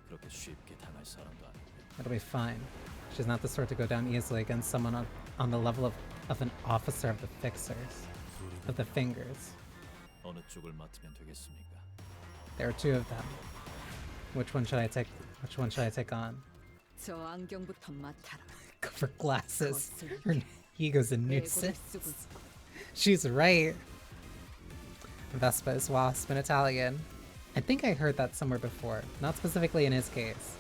그렇게 쉽게 당할 사람도 아니고요. It'll be fine. She's not the sort to go down easily against someone on the level of an officer of the fixers. Of the fingers. 어느 쪽을 맡으면 되겠습니까? There are 2 of them. Which one should I take on? 저 안경부터 맡아라. Go for glasses. Her ego's a nuisance. She's right. Vespa is wasp in Italian. I think I heard that somewhere before. Not specifically in his case.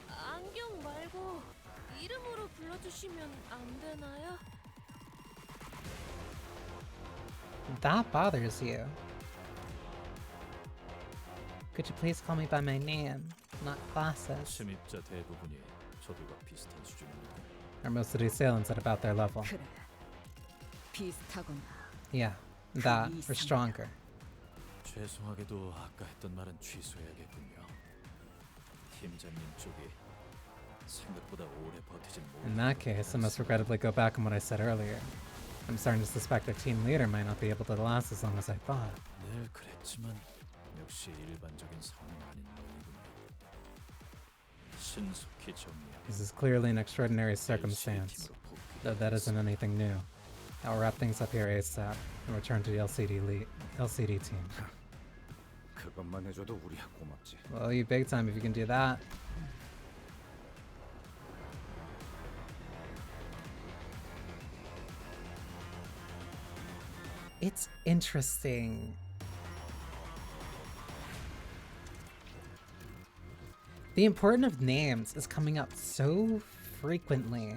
안경 말고 이름으로 불러주시면 안 되나요? That bothers you. Could you please call me by my name, not glasses? 침입자 대부분이 저들과 비슷한 수준입니다. Are most of the assailants at about their level? 그래. 비슷하구나. Yeah, that, or stronger. 죄송하게도 아까 했던 말은 취소해야겠군요. 팀장님 쪽이 생각보다 오래 버티진 못해요. In that case, I must regrettably go back on what I said earlier. I'm starting to suspect our team leader might not be able to last as long as I thought. 늘 그랬지만 역시 일반적인 상황은 아닌 모양이군요. 신속히 정리하고 This is clearly an extraordinary circumstance, though that isn't anything new. I'll wrap things up here ASAP and return to the LCD team. 그것만 해줘도 우리야 고맙지. Well, you big time if you can do that. It's interesting. The importance of names is coming up so frequently.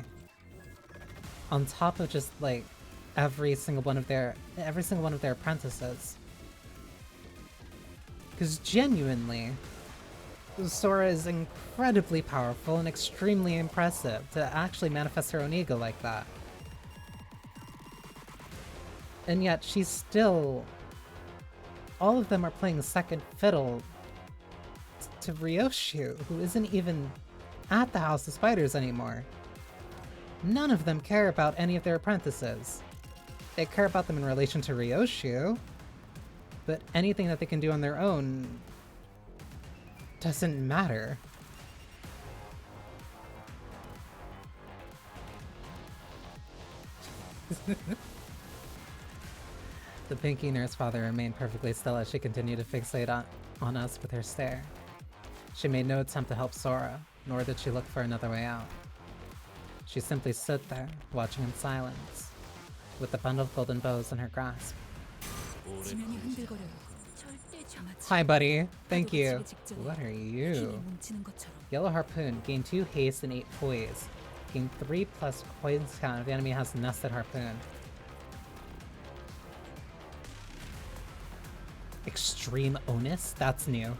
On top of just like every single one of their apprentices. Because genuinely, Sora is incredibly powerful and extremely impressive to actually manifest her own ego like that. And yet she's still... All of them are playing second fiddle to Ryoshu, who isn't even at the House of Spiders anymore. None of them care about any of their apprentices. They care about them in relation to Ryoshu, but anything that they can do on their own doesn't matter. The Pinky Nurse father remained perfectly still as she continued to fixate on us with her stare. She made no attempt to help Sora, nor did she look for another way out. She simply stood there, watching in silence, with the bundle of golden bows in her grasp. 지면이 흔들거려요. Hi, buddy. Thank you. What are you? 뭉치는 것처럼. Yellow Harpoon. Gain 2 haste and 8 poise. Gain 3 plus poise count if the enemy has nested harpoon. Extreme onus? That's new.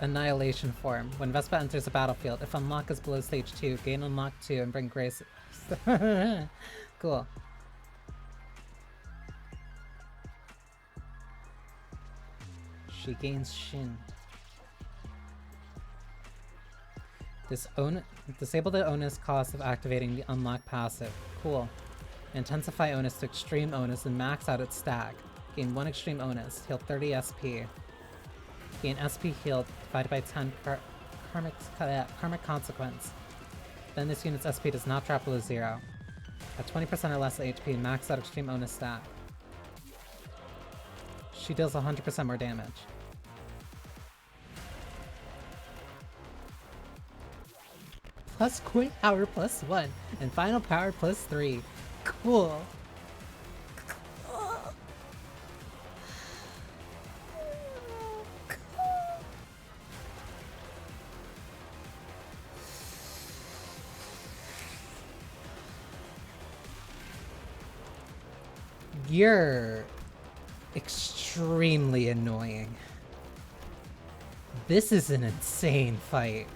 Annihilation form. When Vespa enters the battlefield, if unlock is below stage 2, gain unlock 2 and bring grace. Cool. She gains Shin. Disable the onus cost of activating the unlock passive. Cool. Intensify onus to extreme onus and max out its stack. Gain 1 extreme onus. Heal 30 SP. Gain SP healed divided by 10 karmic consequence. Then this unit's SP does not drop below 0. At 20% or less HP, max out extreme onus stack. She deals 100% more damage. Plus quick power plus 1, and final power plus 3. Cool. You're extremely annoying. This is an insane fight.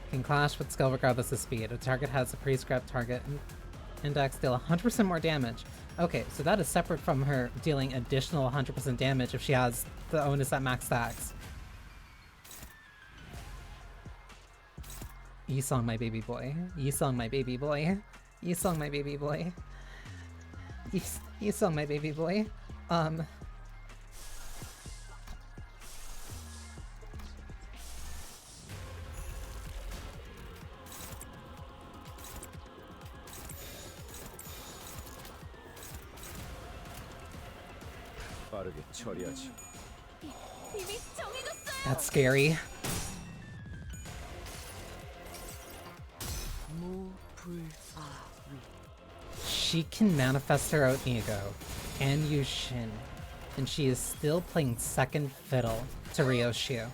Can clash with skill regardless of speed. A target has a prescribed target index, deal 100% more damage. Okay, so that is separate from her dealing additional 100% damage if she has the onus at max stacks. Yisong, my baby boy. Yisong, my baby boy. Yisong, my baby boy. Yisong, my baby boy. 빠르게 처리하지. 이미 정해졌어요. That's scary. She can manifest her own ego and use Shin, and she is still playing second fiddle to Ryoshu.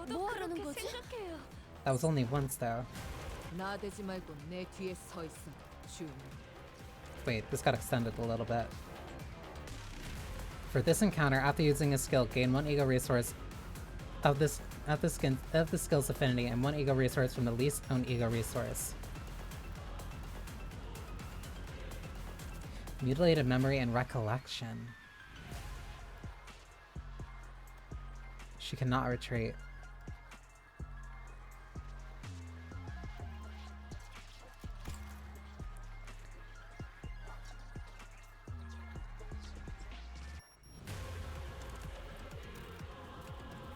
뭐 하라는 거지? 생각해요. That was only once though. 나대지 말고 내 뒤에 서 있어. 주. Wait, this got extended a little bit. For this encounter, after using a skill, gain 1 ego resource of the skill's affinity and 1 ego resource from the least owned ego resource. Mutilated memory and recollection. She cannot retreat.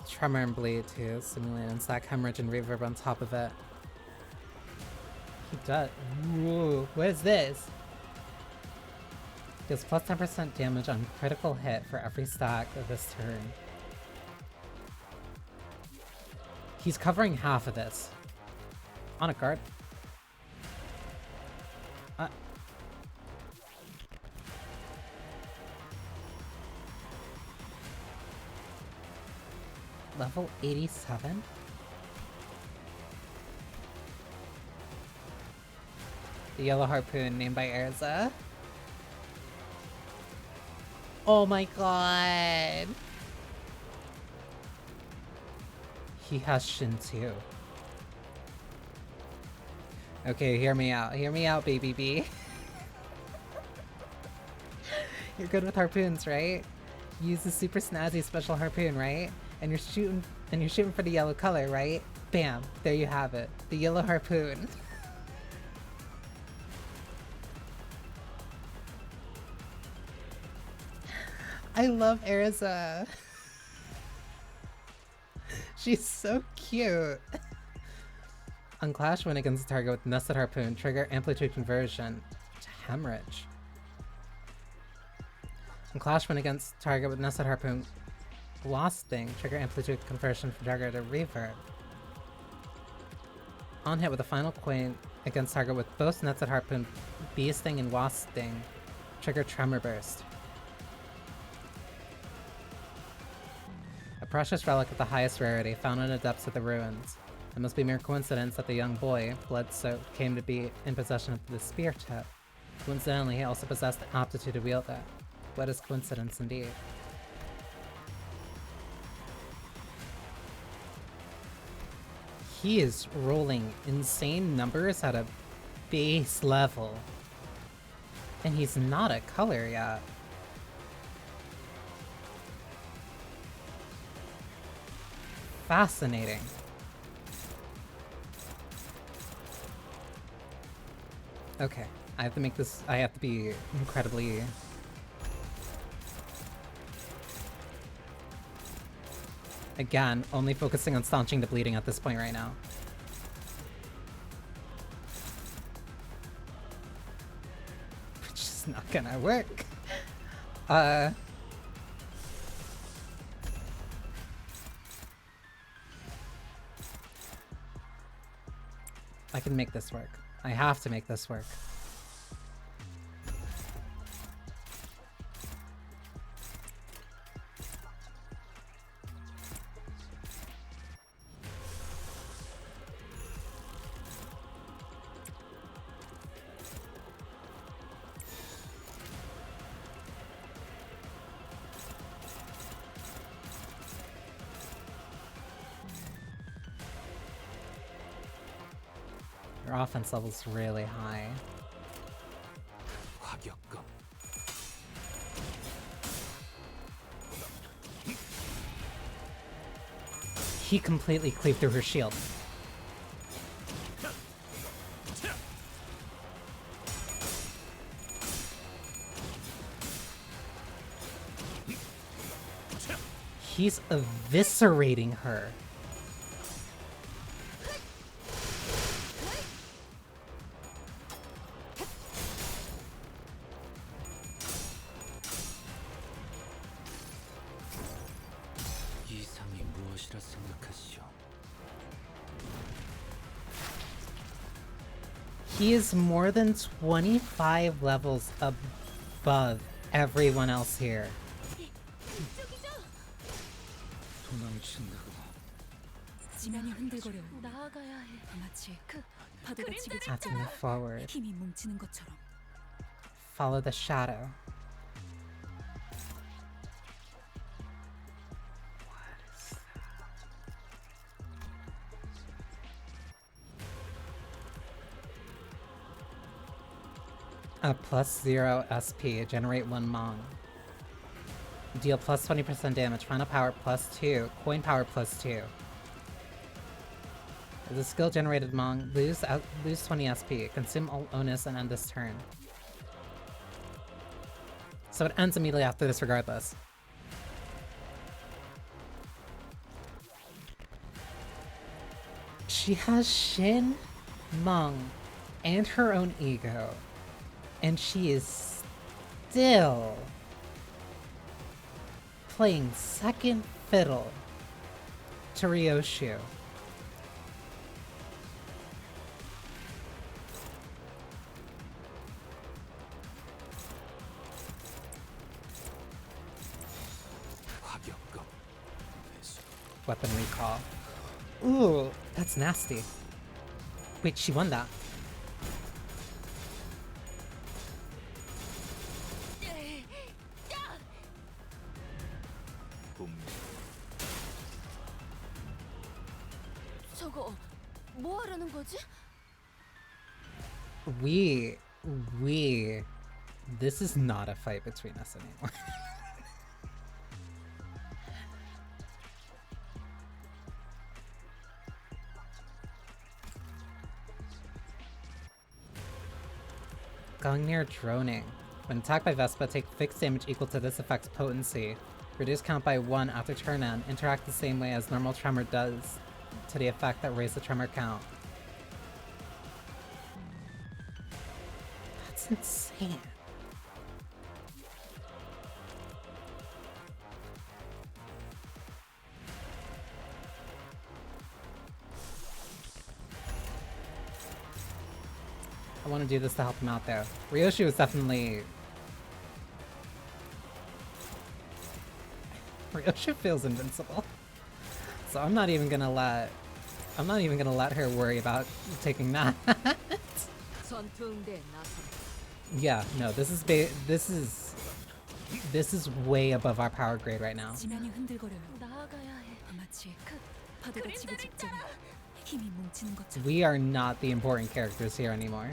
Tremor and bleed too, simulate and stack hemorrhage and reverb on top of it. He does. Ooh, what is this? Deals plus 10% damage on critical hit for every stack of this turn. He's covering half of this. On a guard. Level 87? The yellow harpoon named by Erza. Oh my god! He has Shin too. Okay, hear me out. Hear me out, baby B. You're good with harpoons, right? Use the super snazzy special harpoon, right? And you're shooting for the yellow color, right? Bam! There you have it. The yellow harpoon. I love Erza. She's so cute. On Clash, when against a target with Nested Harpoon, trigger Amplitude Conversion to Hemorrhage. On Clash, when against target with Nested Harpoon, Wasp Sting, trigger Amplitude Conversion from Trigger to Reverb. On hit with a final coin against target with both Nested Harpoon, Bee Sting, and Wasp Sting, trigger Tremor Burst. A precious relic of the highest rarity, found in the depths of the ruins. It must be mere coincidence that the young boy, blood-soaked, came to be in possession of the spear tip. Coincidentally, he also possessed the aptitude to wield it. What is coincidence indeed? He is rolling insane numbers at a base level. And he's not a color yet. Fascinating. Okay, I have to make this, I have to be incredibly... Again, only focusing on staunching the bleeding at this point right now. Which is not gonna work. I can make this work. I have to make this work. Your offense level's really high. He completely cleaved through her shield. He's eviscerating her. He is more than 25 levels above everyone else here. Have to move forward. Follow the shadow. A +0 SP, generate 1 Mong. Deal plus 20% damage, final power +2, coin power +2. As a skill generated Mong, lose 20 SP, consume all onus and end this turn. So it ends immediately after this regardless. She has Shin, Mong, and her own ego. And she is still playing second fiddle to Ryoshu. weapon recall. Ooh, that's nasty. Wait, she won that. 저거 뭐 하려는 거지? We, this is not a fight between us anymore. Gungnir droning. When attacked by Vespa, take fixed damage equal to this effect's potency. Reduce count by 1 after turn end. Interact the same way as normal tremor does to the effect that raised the tremor count. That's insane. I want to do this to help him out though. Ryoshi was definitely... Ryoshi feels invincible. So I'm not even gonna let her worry about taking that. Yeah, no, this is way above our power grade right now. We are not the important characters here anymore.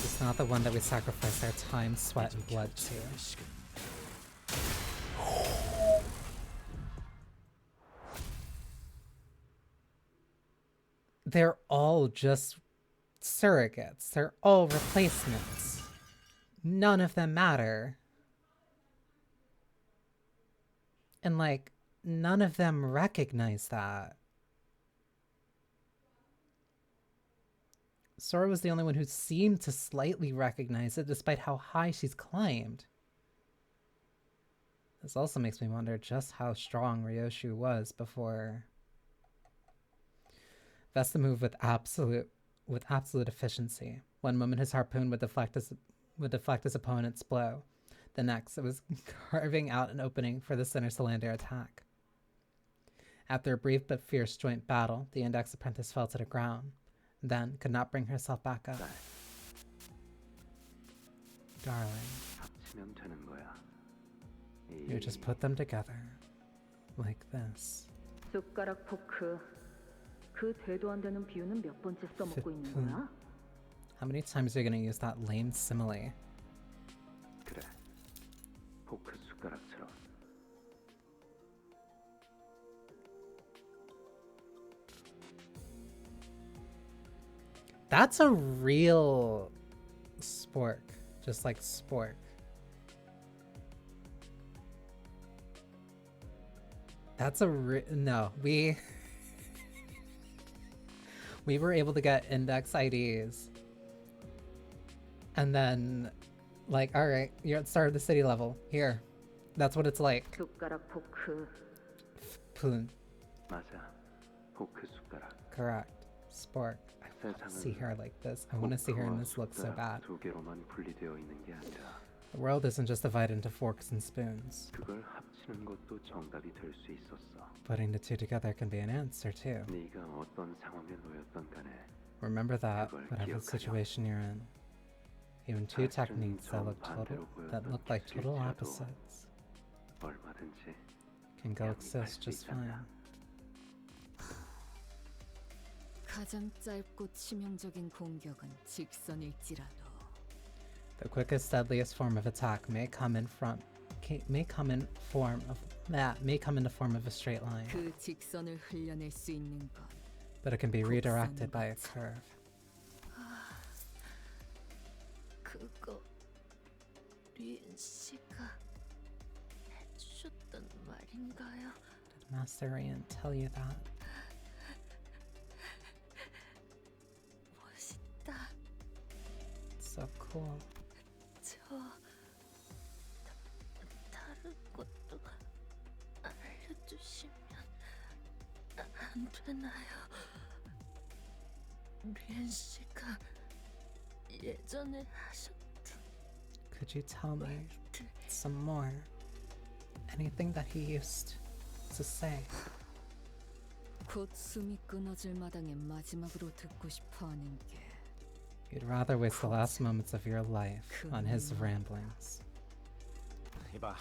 It's not the one that we sacrifice our time, sweat, and blood to. They're all just surrogates. They're all replacements. None of them matter. And like, none of them recognize that. Sora was the only one who seemed to slightly recognize it despite how high she's climbed. This also makes me wonder just how strong Ryoshi was before Vesta moved with absolute efficiency. One moment his harpoon would deflect his opponent's blow. The next, it was carving out an opening for the center cylinder attack. After a brief but fierce joint battle, the Index Apprentice fell to the ground, then could not bring herself back up. Darling, you just put them together, like this. 숟가락 포크. 그 되도 안 되는 비유는 몇 번째 써먹고 있는 거야? How many times are you gonna use that lame simile? 그래. 포크 숟가락처럼. That's a real spork, just like spork. That's a no, we were able to get index IDs. And then, like, alright, you're at the start of the city level. Here. That's what it's like. 숟가락 포크. Poon. 맞아. 포크 숟가락. Correct. Spork. I want to see her like this. I want to see her in this look so bad. 두 개로만 분리되어 있는 게 아니라 The world isn't just divided into forks and spoons. 그걸 합치는 것도 정답이 될 수 있었어. Putting the two together can be an answer too. 네가 어떤 상황에 놓였던 간에 Remember that, whatever situation you're in. Even two techniques that look like total opposites 얼마든지 can coexist just fine. 가장 짧고 치명적인 공격은 직선일지라도 The quickest, deadliest form of attack may come in the form of a straight line. 그 직선을 흘려낼 수 있는 건 But it can be redirected by a curve. 그거 리엔 씨가 해주셨던 말인가요? Did Master Rian tell you that? 멋있다. So cool. 저 다른 것도 알려주시면 안 되나요? 리엔 씨가 예전에 Could you tell me some more? Anything that he used to say? 곧 숨이 끊어질 마당에 마지막으로 듣고 싶어하는 게 You'd rather waste the last moments of your life on his ramblings. 이봐,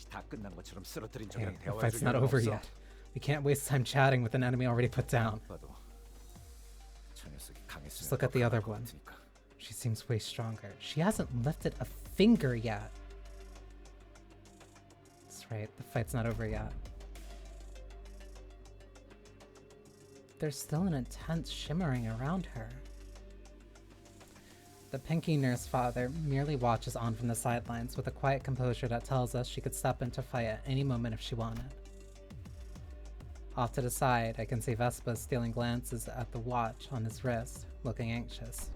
다 끝난 것처럼 쓰러뜨린 Hey, 적이랑 the 대화해줄 fight's not 여유는 over 없어. yet. We can't waste time chatting with an enemy already put down. 봐도 저 녀석이 강했으면 Just look at the 더 other 강할 것 one. 같으니까. She seems way stronger. She hasn't lifted a finger yet. That's right, the fight's not over yet. There's still an intense shimmering around her. The Pinky Nurse Father merely watches on from the sidelines with a quiet composure that tells us she could step into fight at any moment if she wanted. Off to the side, I can see Vespa stealing glances at the watch on his wrist, looking anxious.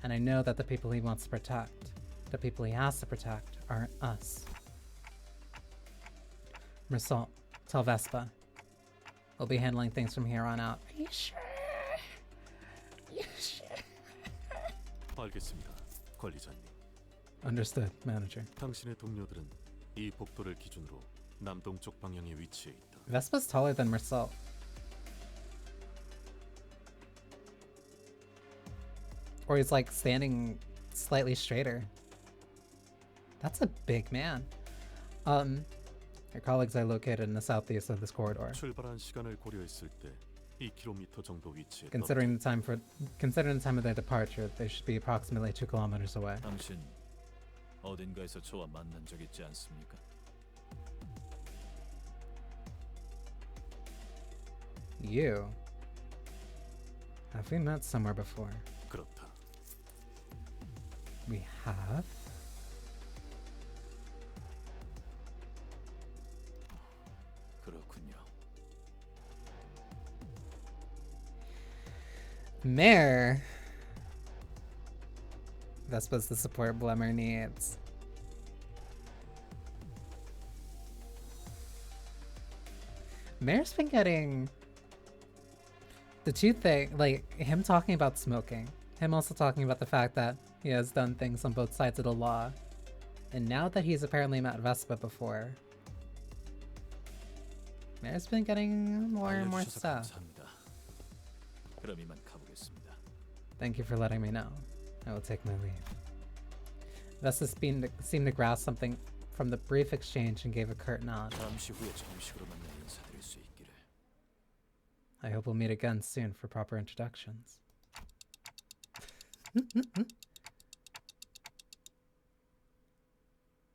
And I know that the people he wants to protect, the people he has to protect, aren't us. Mersault, tell Vespa. We'll be handling things from here on out. Are you sure? You sure? 알겠습니다, 관리자님. Understood, manager. 당신의 동료들은 이 복도를 기준으로 남동쪽 방향에 위치해 있다. Vespa's taller than Mersault. Or he's like standing slightly straighter. That's a big man. Your colleagues are located in the southeast of this corridor. 출발한 시간을 고려했을 때 2km 정도 위치에 Considering the time of their departure, they should be approximately 2 kilometers away. 당신 어딘가에서 저와 만난 적 있지 않습니까? You? Have we met somewhere before? 그렇다. We have? 그렇군요. Mare! Vespa's the support Blemmer needs. Mare's been getting the two things, like him talking about smoking, him also talking about the fact that he has done things on both sides of the law, and now that he's apparently met Vespa before, Mare's been getting more and more 알려주셔서 stuff. 감사합니다. 그럼 이만 가보겠습니다. Thank you for letting me know. I will take my leave. Vespa seemed to grasp something from the brief exchange and gave a curt nod. 잠시 후에 정식으로 만나 인사드릴 수 있기를. I hope we'll meet again soon for proper introductions.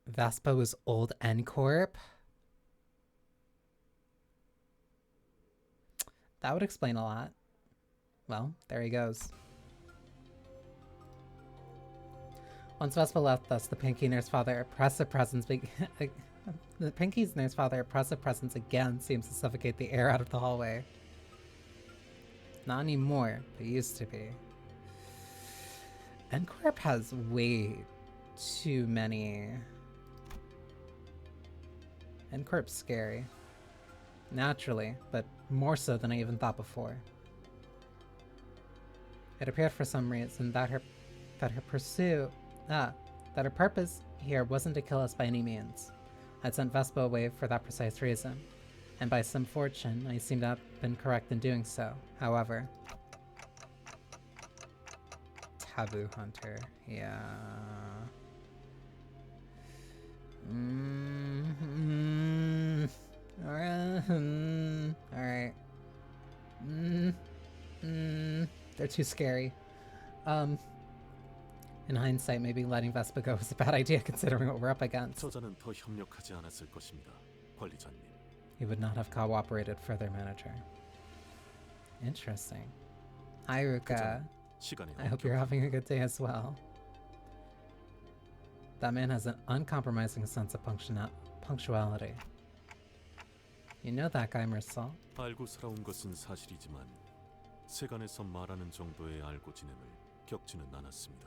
Vespa was old N-Corp? That would explain a lot. Well, there he goes. Once Vespa left us, the Pinky Nurse Father oppressive presence the Pinky's Nurse Father oppressive presence again seems to suffocate the air out of the hallway. Not anymore, but used to be. N-Corp has way too many. N-Corp's scary. Naturally, but more so than I even thought before. It appeared for some reason that her purpose here wasn't to kill us by any means. I'd sent Vespa away for that precise reason, and by some fortune, I seem to have been correct in doing so. However, Taboo Hunter, yeah. Alright. They're too scary. In hindsight, maybe letting Vespa go was a bad idea considering what we're up against. 저자는 더 협력하지 않았을 것입니다, 관리자님. He would not have cooperated further, manager. Interesting. Hi, Ruka. I hope you're having a good day as well. That man has an uncompromising sense of punctuality. You know that guy, Mersault. 알고 살아온 것은 사실이지만 세간에서 말하는 정도의 알고 지냄을 겪지는 않았습니다.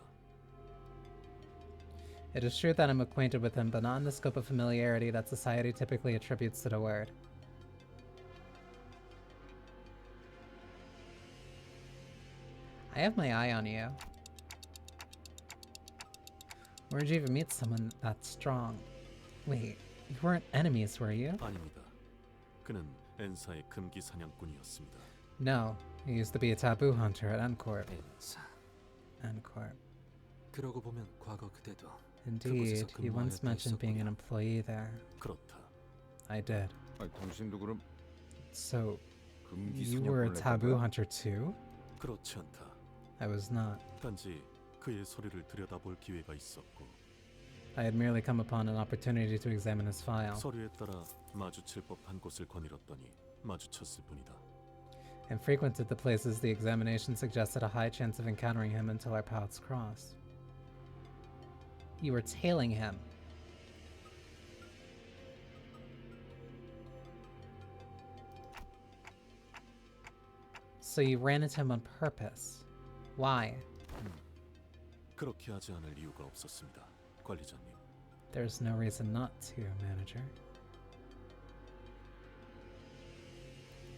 It is true that I'm acquainted with him, but not in the scope of familiarity that society typically attributes to the word. I have my eye on you. Where'd you even meet someone that strong? Wait, you weren't enemies, were you? 아닙니다. 그는 엔사의 금기 사냥꾼이었습니다. No, he used to be a taboo hunter at Encorp. 엔사. Encorp. 그러고 보면 과거 그대도 Indeed, 그곳에서 he once 근무하였다 mentioned being an 했었군요. employee there. 그렇다. I did. 아니, 당신도 그럼 So, 금기 you were a 사냥꾼을 taboo 했던 거야? hunter too? 그렇지 않다. I was not. 단지 그의 소리를 들여다볼 기회가 있었고 I had merely come upon an opportunity to examine his file, 서류에 따라 마주칠 법한 곳을 거닐었더니 마주쳤을 뿐이다. and frequented the places the examination suggested a high chance of encountering him until our paths crossed. You were tailing him. So you ran into him on purpose. Why? 그렇게 하지 않을 이유가 없었습니다. 관리자님. There's no reason not to, manager.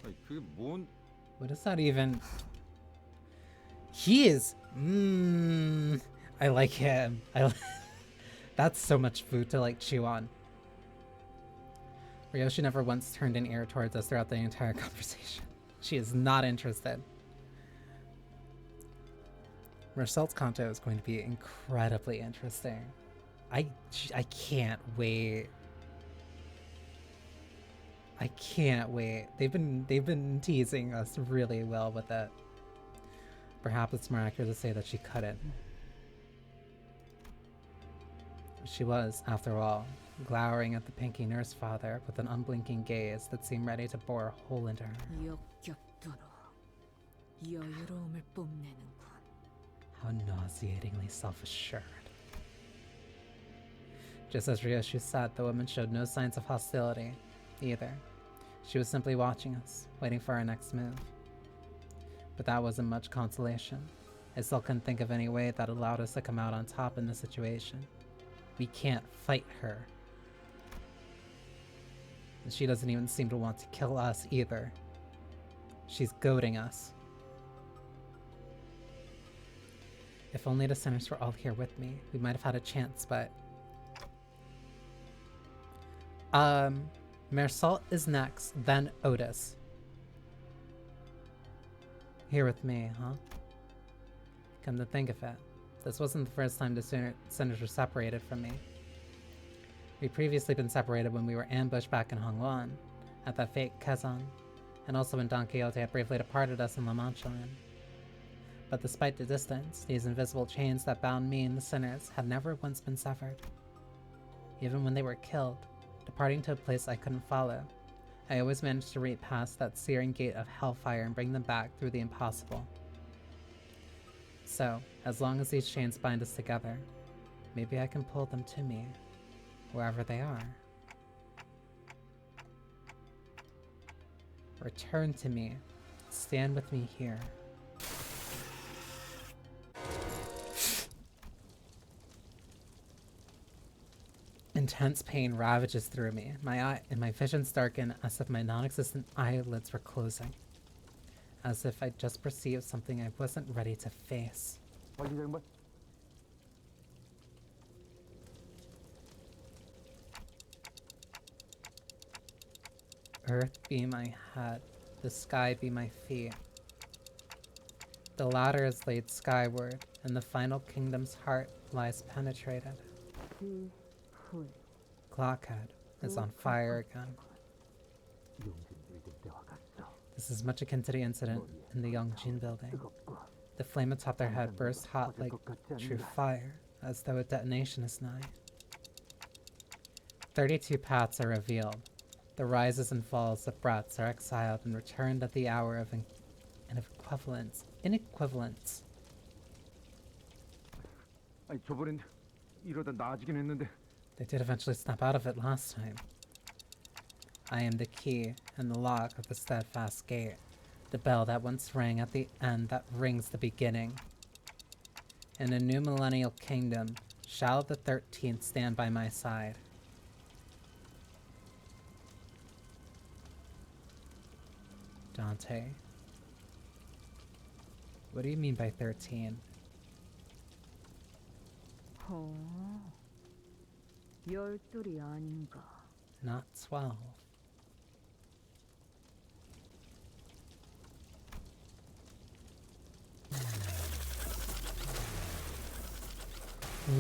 아니, 그게 뭔? What is that even? He is. I like him. That's so much food to like chew on. Ryoshi never once turned an ear towards us throughout the entire conversation. She is not interested. Marcel's Canto is going to be incredibly interesting. I can't wait. I can't wait. They've been teasing us really well with it. Perhaps it's more accurate to say that she couldn't. She was, after all, glowering at the pinky nurse father with an unblinking gaze that seemed ready to bore a hole into her. 역겹도록 여유로움을 뽐내는군. How nauseatingly self-assured. Just as Ryoshi said, the woman showed no signs of hostility, either. She was simply watching us, waiting for our next move. But that wasn't much consolation. I still couldn't think of any way that allowed us to come out on top in this situation. We can't fight her. And she doesn't even seem to want to kill us either. She's goading us. If only the sinners were all here with me, we might have had a chance, but... Mersalt is next, then Otis. Here with me, huh? Come to think of it, this wasn't the first time the sinners were separated from me. We'd previously been separated when we were ambushed back in Hongwan, at that fake Kazan, and also when Don Quixote had bravely departed us in La Mancha Land. But despite the distance, these invisible chains that bound me and the sinners had never once been severed. Even when they were killed, departing to a place I couldn't follow, I always managed to reach past that searing gate of hellfire and bring them back through the impossible. So, as long as these chains bind us together, maybe I can pull them to me, wherever they are. Return to me. Stand with me here. Intense pain ravages through me. My visions darken as if my non-existent eyelids were closing. As if I just perceived something I wasn't ready to face. Earth be my head, the sky be my feet. The latter is laid skyward, and the final kingdom's heart lies penetrated. Clockhead is on fire again. This is much akin to the incident in the Yongjin building. The flame atop their head bursts hot like true fire, as though a detonation is nigh. 32 paths are revealed. The rises and falls of brats are exiled and returned at the hour of inequivalence. 아니, 저번엔 이러다 나아지긴 했는데. They did eventually snap out of it last time. I am the key and the lock of the steadfast gate, the bell that once rang at the end that rings the beginning. In a new millennial kingdom, shall the 13th stand by my side. Dante. What do you mean by 13? 열둘이 아닌가. Not 12.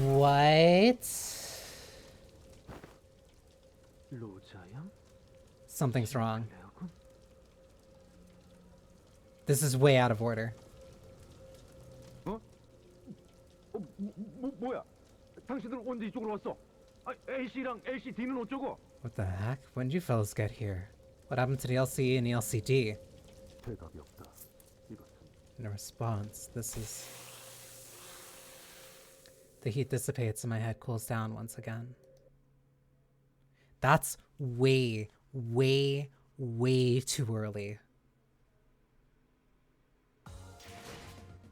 What? Something's wrong. This is way out of order. 뭐야? 당신들 언제 이쪽으로 왔어? 아, LC랑 LCD는 어쩌고? What the heck? When did you fellas get here? What happened to the LCE and the LCD? 대답이 없다. 이것은 No response. This is... The heat dissipates and my head cools down once again. That's way, way, way too early.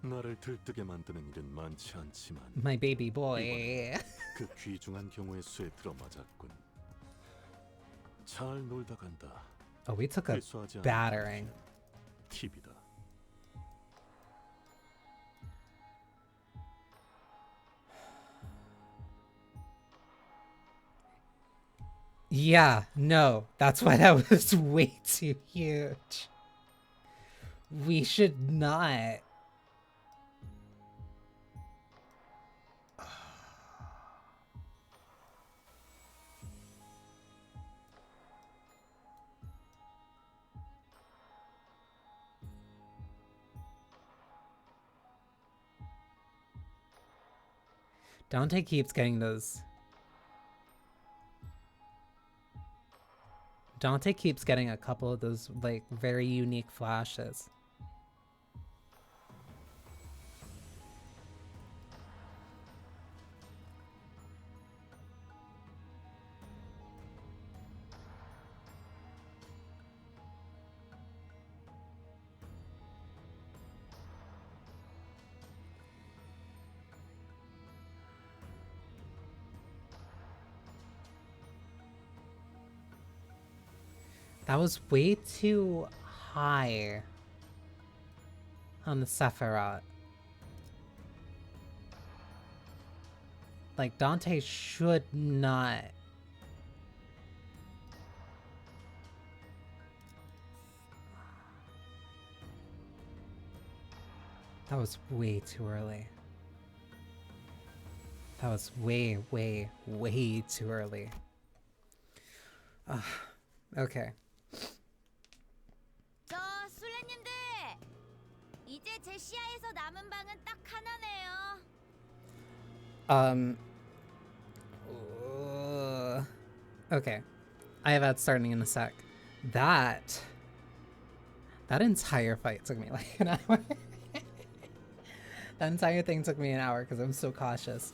나를 들뜨게 만드는 일은 많지 않지만 My baby boy. 이번엔 그 귀중한 경우의 수에 들어맞았군. 잘 놀다 간다. Oh, we took a 회수하지 않은 battering. 팁이다. Yeah, no, that's why that was way too huge. We should not. Dante keeps getting those. Dante keeps getting a couple of those, like, very unique flashes. That was way too high on the Sephiroth. Like, Dante should not. That was way too early. That was way, way, way too early. Okay. 저 술래님들, 이제 제 시야에서 남은 방은 딱 하나네요. Okay. I have that starting in a sec. That entire fight took me like an hour. That entire thing took me an hour because I'm so cautious.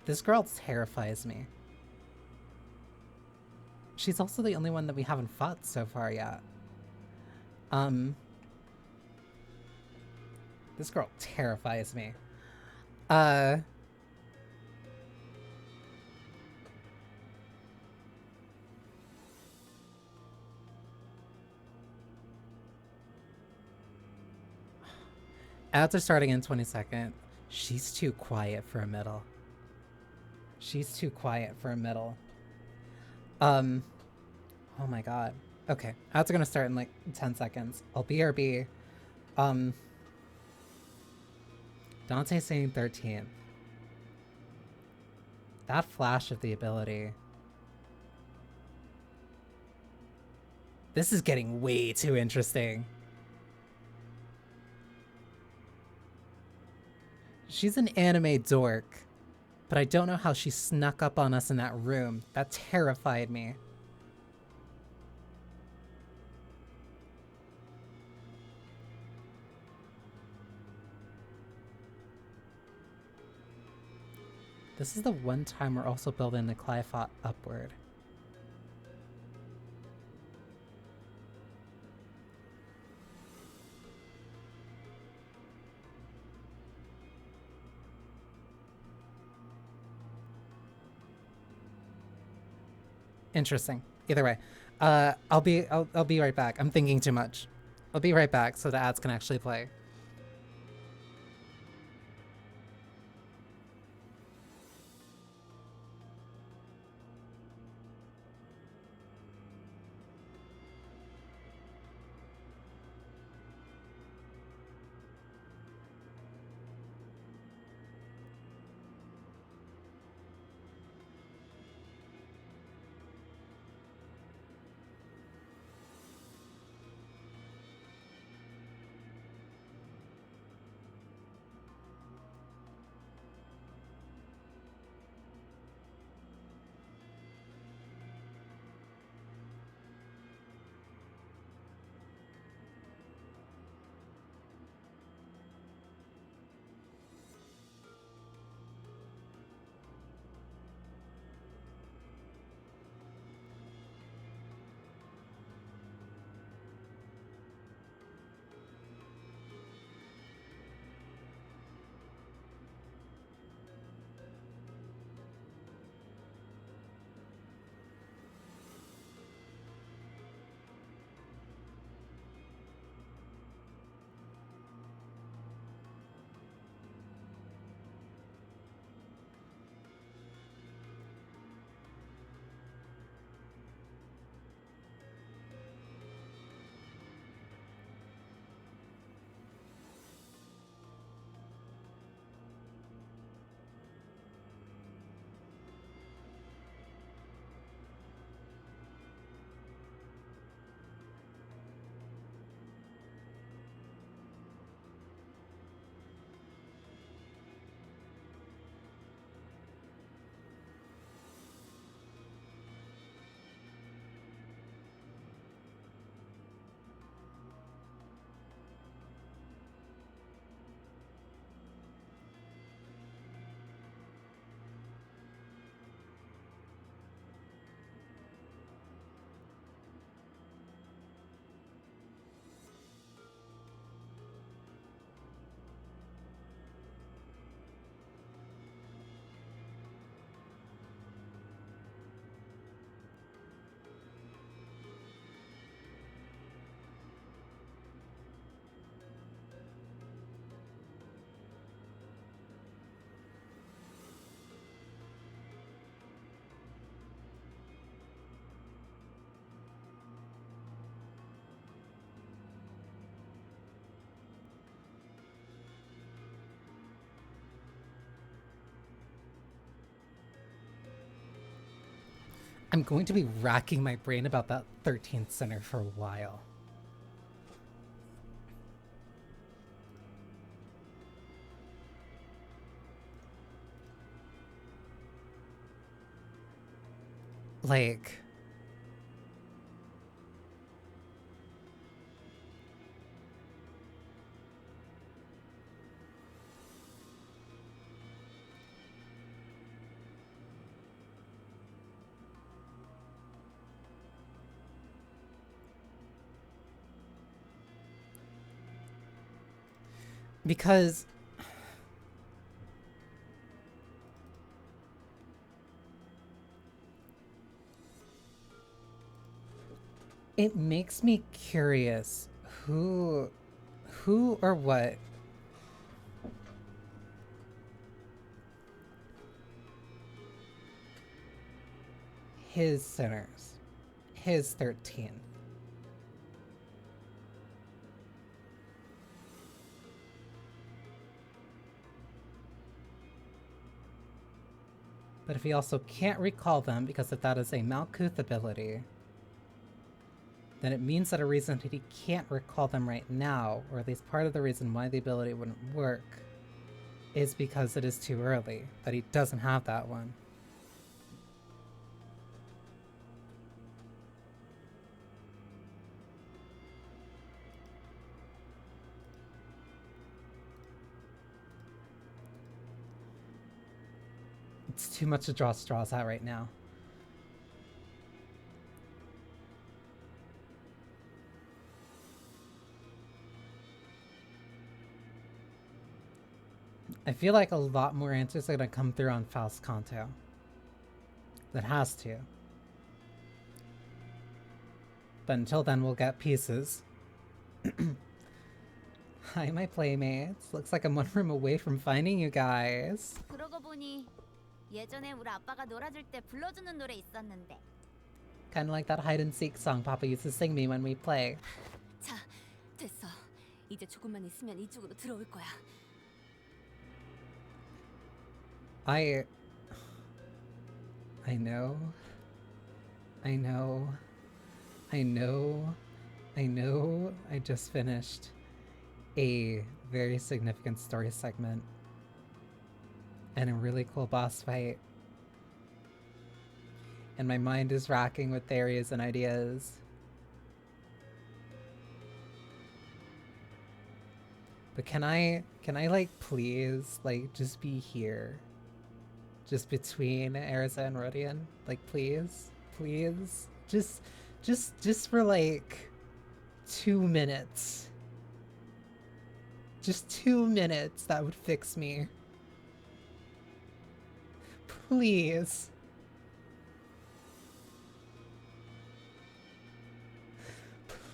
This girl terrifies me. She's also the only one that we haven't fought so far yet. This girl terrifies me. Ads are starting in 20 seconds. She's too quiet for a middle. She's too quiet for a middle. Oh my god. Okay, ads are gonna start in like 10 seconds. I'll BRB. Dante saying 13. That flash of the ability. This is getting way too interesting. She's an anime dork, but I don't know how she snuck up on us in that room. That terrified me. This is the one time we're also building the Clyphot upward. Interesting. Either way, I'll be right back. I'm thinking too much. I'll be right back so the ads can actually play. I'm going to be racking my brain about that 13th center for a while. Like, because it makes me curious who or what his sinners, his 13th. But if he also can't recall them, because if that is a Malkuth ability, then it means that a reason that he can't recall them right now, or at least part of the reason why the ability wouldn't work, is because it is too early, that he doesn't have that one. It's too much to draw straws at right now. I feel like a lot more answers are going to come through on Faust Canto. That has to. But until then, we'll get pieces. Hi, my playmates. Looks like I'm one room away from finding you guys. 그러고 보니 예전에 우리 아빠가 놀아줄 때 불러주는 노래 있었는데. Kind of like that hide and seek song Papa used to sing me when we play. 자, 됐어. 이제 조금만 있으면 이쪽으로 들어올 거야. I know. I just finished a very significant story segment and a really cool boss fight. And my mind is racking with theories and ideas. But can I like please like just be here? Just between Erza and Rodian? Like please? Please? Just for like 2 minutes. Just 2 minutes, that would fix me. Please.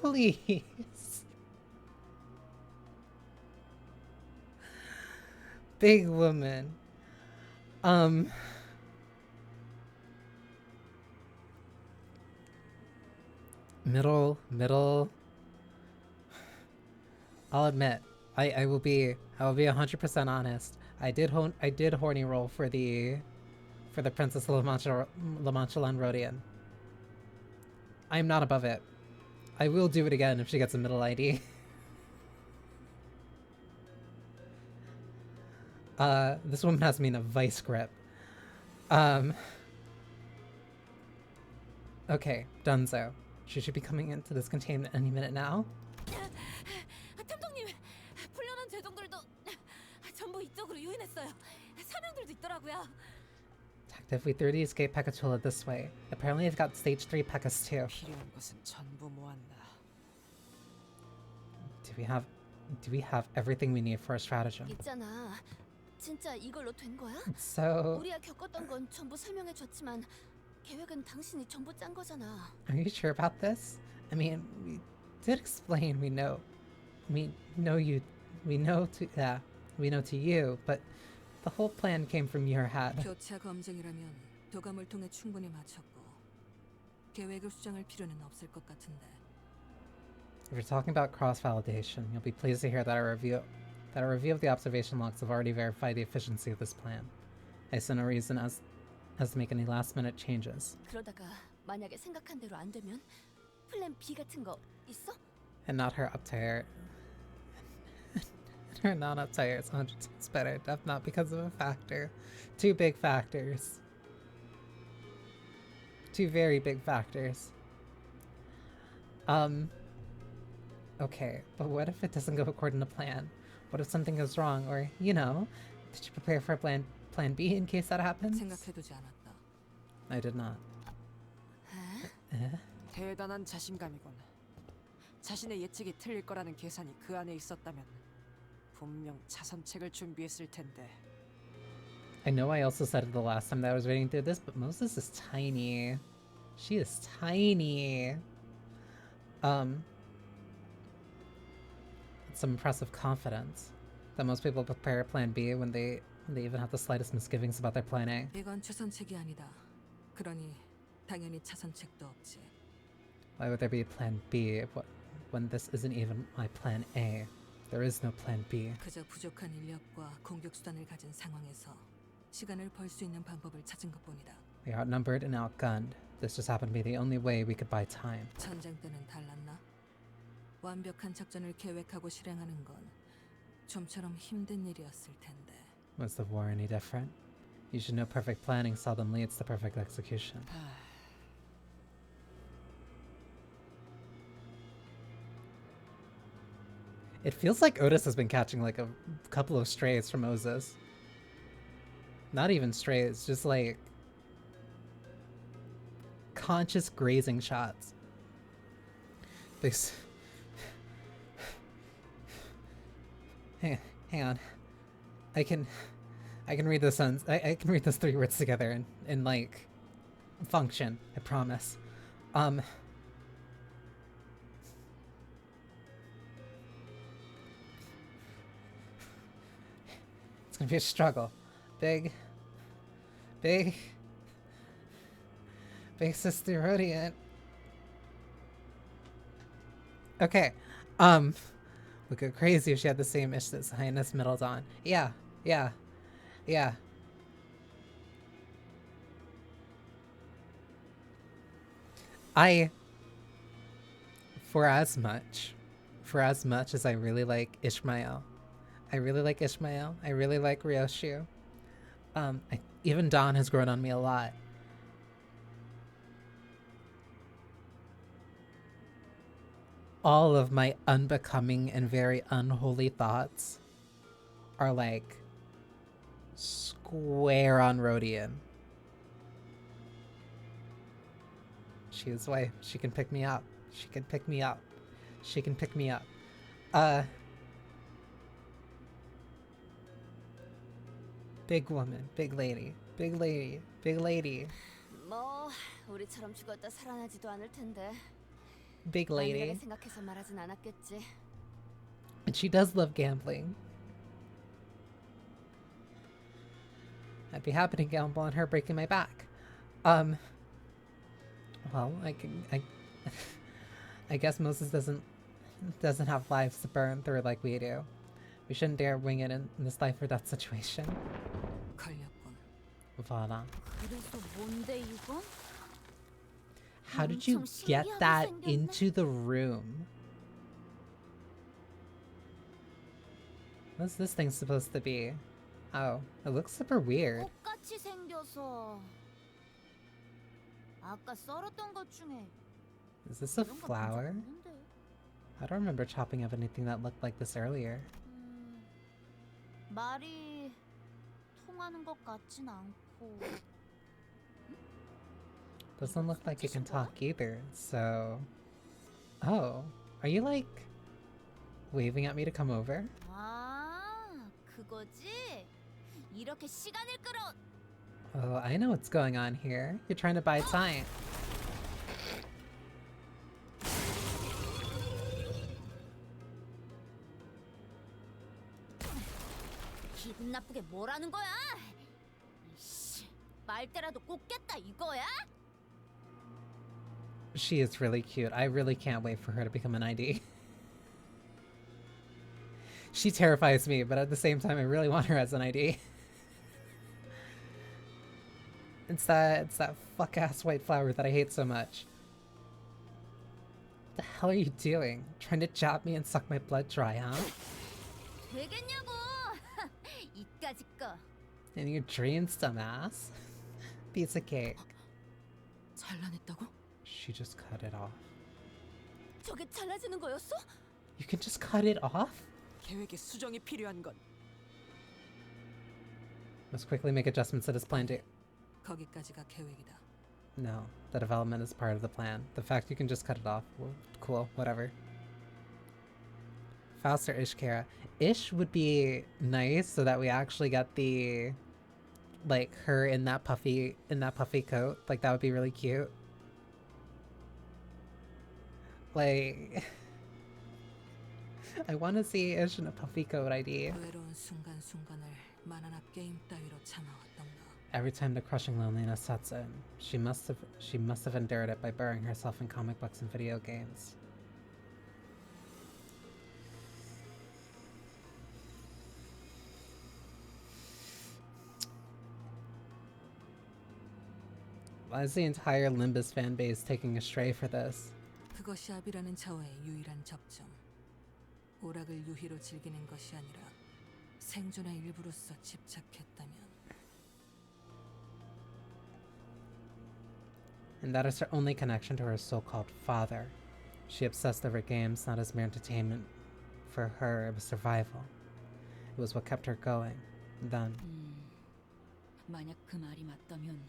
Please. Big woman. Middle. I'll admit, I will be 100% honest. I did horny roll for the Princess La Mancha Rodian. I'm not above it. I will do it again if she gets a middle ID. This woman has me in a vice grip. Okay, Dunzo. She should be coming into this containment any minute now. 탐정님, 풀려난 제동들도 전부 이쪽으로 유인했어요. 사명들도 있더라고요. Detective, we threw the escape Pekatula this way. Apparently they've got stage 3 Pekas too. 필요한 것은 전부 모았나. Do we have everything we need for a stratagem? 있잖아. 진짜 이걸로 된 거야? So 우리가 겪었던 건 전부 설명해 줬지만 계획은 당신이 전부 짠 거잖아. are you sure about this? I mean, we did explain we know to you, but the whole plan came from your head. 교차 검증이라면 도감을 통해 충분히 맞췄고 계획을 수정할 필요는 없을 것 같은데. If you're talking about cross-validation, you'll be pleased to hear that a review of the observation logs have already verified the efficiency of this plan. I see no reason as to make any last-minute changes. 그러다가 만약에 생각한 대로 안 되면 플랜 B 같은 거 있어? And not her uptier. Her non-uptier is 100 times better, not because of a factor. 2 big factors. 2 very big factors. Okay, but what if it doesn't go according to plan? What if something goes wrong, or, you know, did you prepare for plan B in case that happens? 생각해두지 않았다. I did not. 대단한 자신감이군. 자신의 예측이 틀릴 거라는 계산이 그 안에 있었다면 분명 차선책을 준비했을 텐데. I know I also said it the last time that I was reading through this, but Moses is tiny. She is tiny. It's some impressive confidence that most people prepare plan B when they even have the slightest misgivings about their plan A. 이건 차선책이 아니다. 그러니 당연히 차선책도 없지. Why would there be a plan B when this isn't even my plan A? There is no plan B. 그저 부족한 인력과 공격 수단을 가진 상황에서 시간을 벌 수 있는 방법을 찾은 것뿐이다. We are outnumbered and outgunned. This just happened to be the only way we could buy time. 전쟁 때는 달랐나? 완벽한 작전을 계획하고 실행하는 건 좀처럼 힘든 일이었을 텐데. Was the war any different? You should know perfect planning seldom leads to perfect execution. It feels like Otis has been catching like a couple of strays from Moses. Not even strays, just like conscious grazing shots. This. Hang on. I can read this I can read those 3 words together in like function, I promise. gonna be a struggle. Big sister Rodiant. Okay. Would go crazy if she had the same ish that Highness middled on. Yeah. For as much as I really like Ishmael, I really like Ryoshu. Even Dawn has grown on me a lot. All of my unbecoming and very unholy thoughts are like square on Rodian. She is why she can pick me up. She can pick me up. Big woman, big lady. 뭐 우리처럼 죽었다 살아나지도 않을 텐데. Big lady. 아니라고 생각해서 말하진 않았겠지. And she does love gambling. I'd be happy to gamble on her breaking my back. Well, I guess Moses doesn't have lives to burn through like we do. We shouldn't dare wing it in this life or death situation. Voilà. How did you get that into the room? What's this thing supposed to be? Oh, it looks super weird. 똑같이 생겨서. 아까 썰었던 것 중에 Is this a flower? I don't remember chopping up anything that looked like this earlier. 말이 통하는 것 같진 않고. Doesn't look like it can talk either, so... Oh, are you like waving at me to come over? 아, 그거지? 이렇게 시간을 끌어. Oh, I know what's going on here. You're trying to buy time. 기분 나쁘게 뭐라는 거야? 이씨, 말대라도 꽂겠다 이거야? She is really cute. I really can't wait for her to become an ID. She terrifies me, but at the same time, I really want her as an ID. It's that fuck-ass white flower that I hate so much. What the hell are you doing? Trying to jab me and suck my blood dry, huh? 되겠냐고! 이까짓 거. In your dreams, dumbass. Piece of cake. 잘라냈다고? She just cut it off. 저게 잘라지는 거였어? You can just cut it off? 계획에 수정이 필요한 건 Must quickly make adjustments to this plan to... 거기까지가 계획이다. No, the development is part of the plan. The fact you can just cut it off, well, cool, whatever. Faust or Ishkara? Ish would be nice so that we actually get the... like, her in that puffy coat. Like, that would be really cute. Like... I want to see Ish in a puffy coat ID. 외로운 순간순간을 만화나 게임 따위로 참아왔던가. Every time the crushing loneliness sets in, she must have endured it by burying herself in comic books and video games. Why is the entire Limbus fanbase taking a stray for this? 그것이 압이라는 차원의 유일한 접점. 오락을 유희로 즐기는 것이 아니라 생존의 일부로서 집착했다면. And that is her only connection to her so-called father. She obsessed over games not as mere entertainment. For her, it was survival. It was what kept her going. Then. 만약 그 말이 맞다면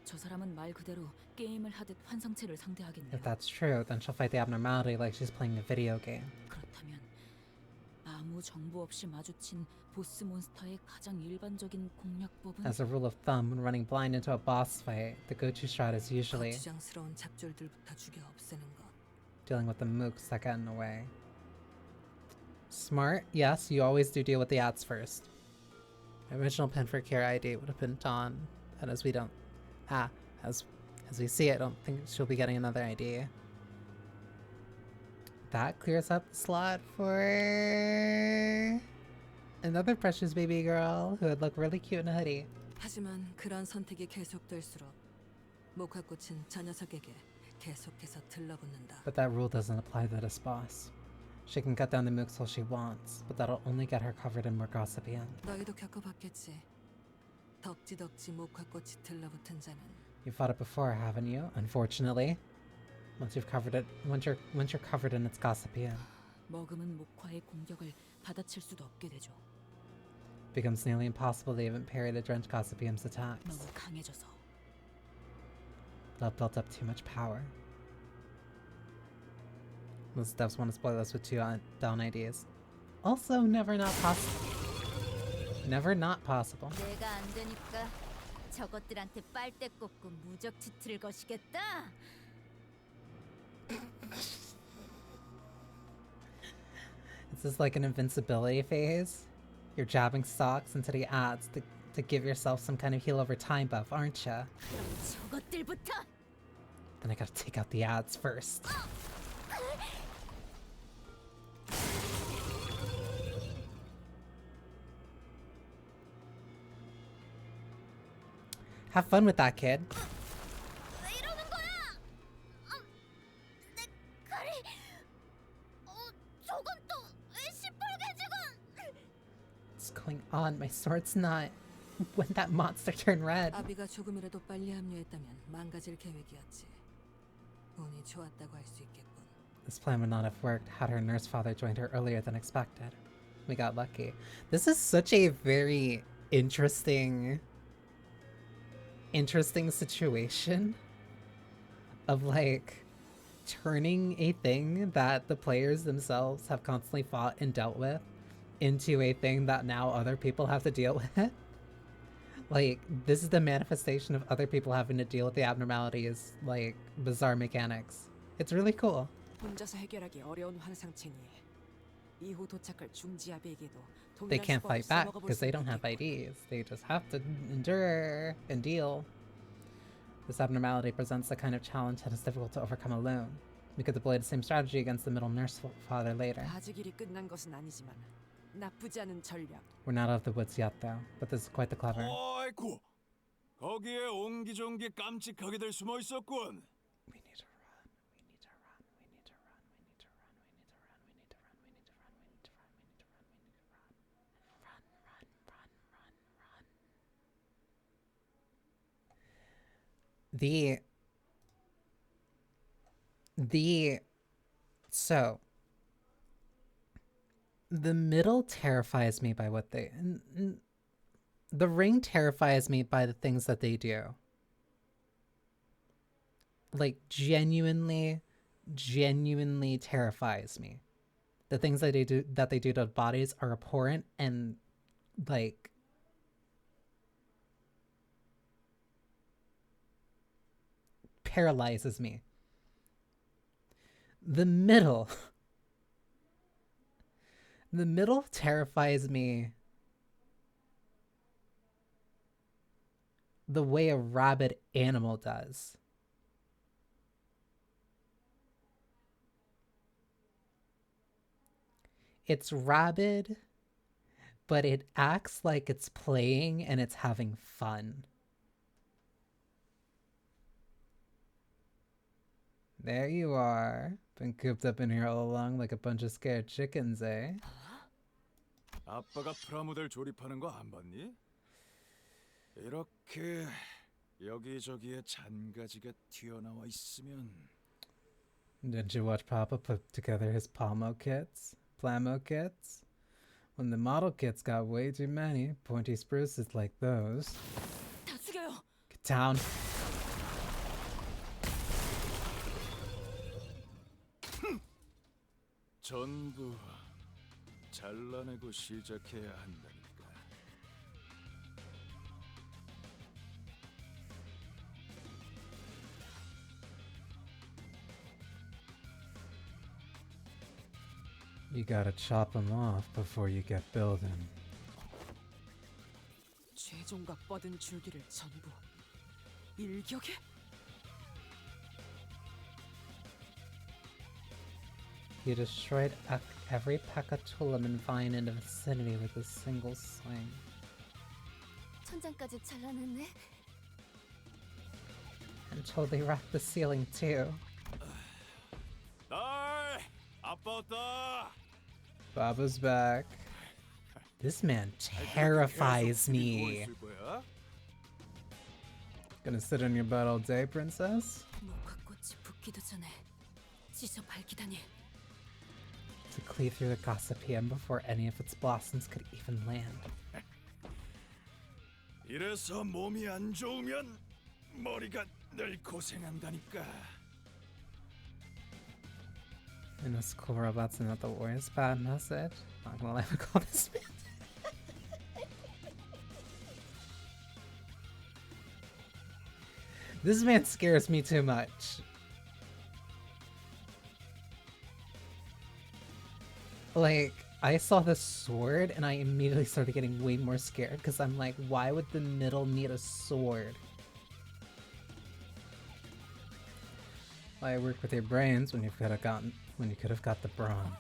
저 사람은 말 그대로 게임을 하듯 환상체를 상대하겠네요. If that's true, then she'll fight the abnormality like she's playing a video game. 그렇다면 아무 정보 없이 마주친 보스 몬스터의 가장 일반적인 공략법은 As a rule of thumb, when running blind into a boss fight, the go-to strat is usually 거추장스러운 잡졸들부터 죽여 없애는 것. dealing with the mooks that get in the way. Smart, yes, you always do deal with the ads first. My original pen for Kira ID would have been Dawn, and as we don't, as we see, I don't think she'll be getting another ID. That clears up the slot for another precious baby girl who would look really cute in a hoodie. 하지만 그런 선택이 계속될수록 목화꽃은 저 녀석에게 계속해서 들러붙는다. But that rule doesn't apply to this boss. She can cut down the mooks all she wants, but that'll only get her covered in more gossipy. 너희도 겪어봤겠지. 덕지덕지 목화꽃이 들러붙은 자는. You've fought it before, haven't you? Unfortunately. Once you're covered in its gossipy. 머금은 목화의 공격을 받아칠 수도 없게 되죠. Becomes nearly impossible to even parry the drenched gossipy's attacks. 너무 강해져서. Love built up too much power. Those devs want to spoil us with 2 down ideas. Also, never not possible. Never not possible. 내가 안 되니까 저것들한테 빨대 꽂고 무적 치트를 거시겠다. Is this like an invincibility phase? You're jabbing stocks into the ads to give yourself some kind of heal over time buff, aren't ya? 저것들부터. Then I gotta take out the ads first. Have fun with that, kid. 왜 이러는 거야? 내 칼이. 저건 또 왜 시뻘게 지금? What's going on? My sword's not. When that monster turned red. 아비가 조금이라도 빨리 합류했다면 망가질 계획이었지. 운이 좋았다고 할 수 있겠군. This plan would not have worked had her nurse father joined her earlier than expected. We got lucky. This is such a very interesting situation of like turning a thing that the players themselves have constantly fought and dealt with into a thing that now other people have to deal with. Like, this is the manifestation of other people having to deal with the abnormalities, like bizarre mechanics. It's really cool. 혼자서 해결하기 어려운 환상체니 이후 도착할 중지아비에게도 They can't fight back because they don't have IDs. They just have to endure and deal. This abnormality presents the kind of challenge that is difficult to overcome alone. We could deploy the same strategy against the middle nurse father later. 아직 일이 끝난 것은 아니지만 나쁘지 않은 전략. We're not out of the woods yet though, but this is quite the clever. 아이고, 거기에 옹기종기 깜찍하게들 숨어 있었군. We need to run. We need to run. We need to run. We need to run. We need to run. We need to run. We need to run. We need to run. We need to run. We need to run. Run, run, run, run, run. So the middle terrifies me by what they the ring terrifies me by the things that they do. Like genuinely terrifies me. The things that they do to bodies are abhorrent and like paralyzes me. The middle terrifies me the way a rabid animal does. It's rabid, but it acts like it's playing and it's having fun. There you are. Been cooped up in here all along like a bunch of scared chickens, eh? 아빠가 프라모델 조립하는 거 안 봤니? 이렇게 여기저기에 잔가지가 튀어나와 있으면. Didn't you watch Papa put together his Plamo kits? When the model kits got way too many pointy spruces like those. 다 죽여요. Get down. 전부 잘라내고 시작해야 한다니까. You gotta chop them off before you get building. 세종과 뻗은 줄기를 전부 일격에? He destroyed every pacatulum and vine in the vicinity with a single swing. 천장까지 잘라냈네. And totally wrecked the ceiling too. 딸, 아빠 왔다. Baba's back. This man terrifies me. Gonna sit on your butt all day, princess? 무화꽃이 붓기도 전에 찢어 밝히다니. To cleave through the gossipyam before any of its blossoms could even land. 이래서 몸이 안 좋으면 머리가 늘 고생한다니까. I know school robots are not the worst bad message. Not gonna let me call this man. This man scares me too much. Like, I saw the sword and I immediately started getting way more scared because I'm like, why would the middle need a sword? Why work with your brains when you could have got the brawn?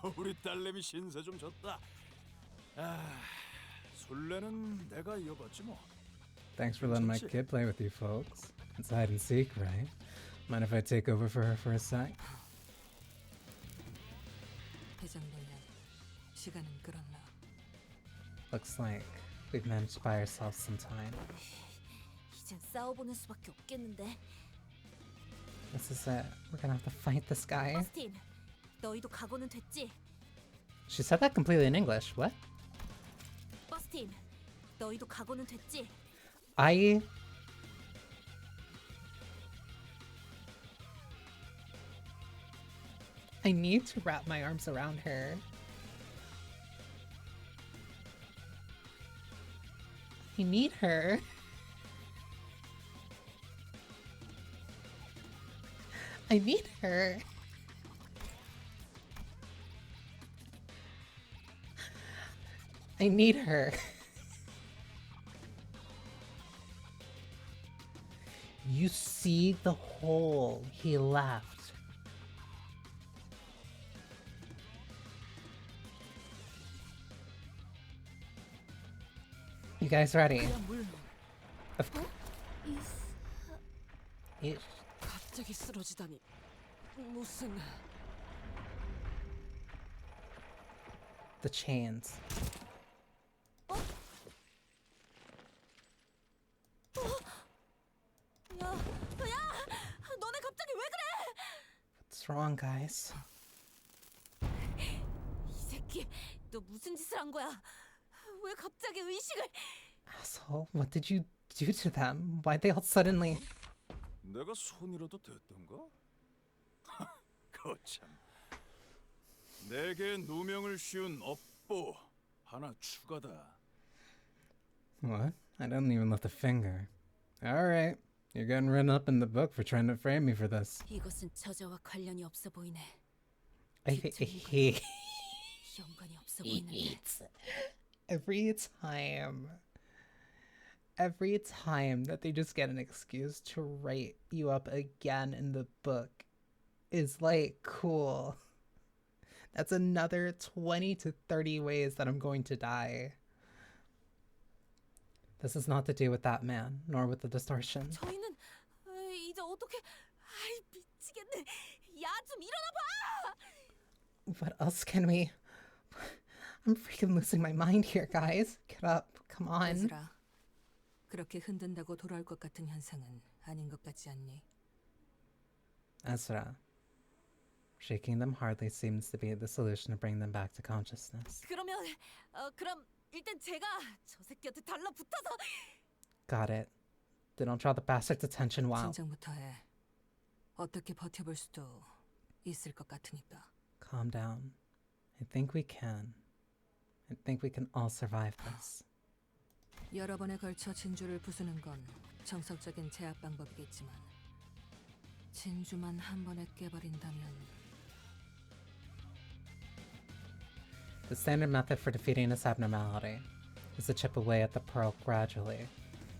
우리 딸내미 신세 좀 졌다. 아, 술래는 내가 이어봤지 뭐. Thanks for letting my kid play with you folks. It's hide and seek, right? Mind if I take over for her for a sec? 시간은 끌었나. Looks like we've managed to buy ourselves some time. 이젠 싸워보는 수밖에 없겠는데. This is it. We're gonna have to fight this guy. 버스틴, 너희도 각오는 됐지? She said that completely in English. What? 버스틴, 너희도 각오는 됐지? I need to wrap my arms around her. I need her. I need her. I need her. You see the hole he left. You guys ready? Of course. 갑자기 쓰러지다니. 무슨... The chains. 야, 너네 갑자기 왜 그래? What's wrong, guys? 이 새끼, 너 무슨 짓을 한 거야? 왜 갑자기 의식을? Asshole, what did you do to them? Why'd they all suddenly... 내가 손이라도 댔던가? 거참. 내게 누명을 씌운 업보 하나 추가다. What? I didn't even lift a finger. Alright, you're getting written up in the book for trying to frame me for this. 이것은 저자와 관련이 없어 보이네. 연관이 없어 보이는데. Every time that they just get an excuse to write you up again in the book is like, cool. That's another 20 to 30 ways that I'm going to die. This is not to do with that man, nor with the distortion. 저희는 이제 어떻게? 아이 미치겠네. 야, 좀 일어나 봐. What else can we? I'm freaking losing my mind here, guys. Get up, come on. 얘들아, 그렇게 흔든다고 돌아올 것 같은 현상은 아닌 것 같지 않니? Ezra. Shaking them hardly seems to be the solution to bring them back to consciousness. 그러면 그럼 일단 제가 저 새끼한테 달라붙어서. Got it. They don't draw the bastard's attention while... 진정부터 해. 어떻게 버텨볼 수도 있을 것 같으니까. Calm down. I think we can. I think we can all survive this. 여러 번에 걸쳐 진주를 부수는 건 정석적인 제압 방법이겠지만 진주만 한 번에 깨버린다면 The standard method for defeating this abnormality. is to chip away at the pearl gradually.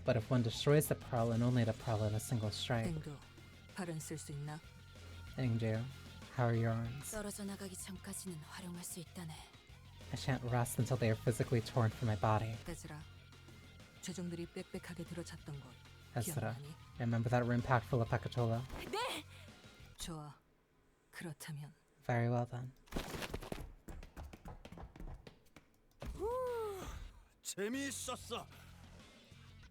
But if one destroys the pearl and only the pearl in a single strike. 땡도 팔은 쓸 수 있나? Angel, how are your arms? 떨어져 나가기 전까지는 활용할 수 있다네. I shan't rest until they are physically torn from my body. 에즈라, 죄종들이 빽빽하게 들어찼던 곳 Ezra, 기억나니? remember that room packed full of Pecatola? 네! 좋아. 그렇다면 Very well then. 재미있었어.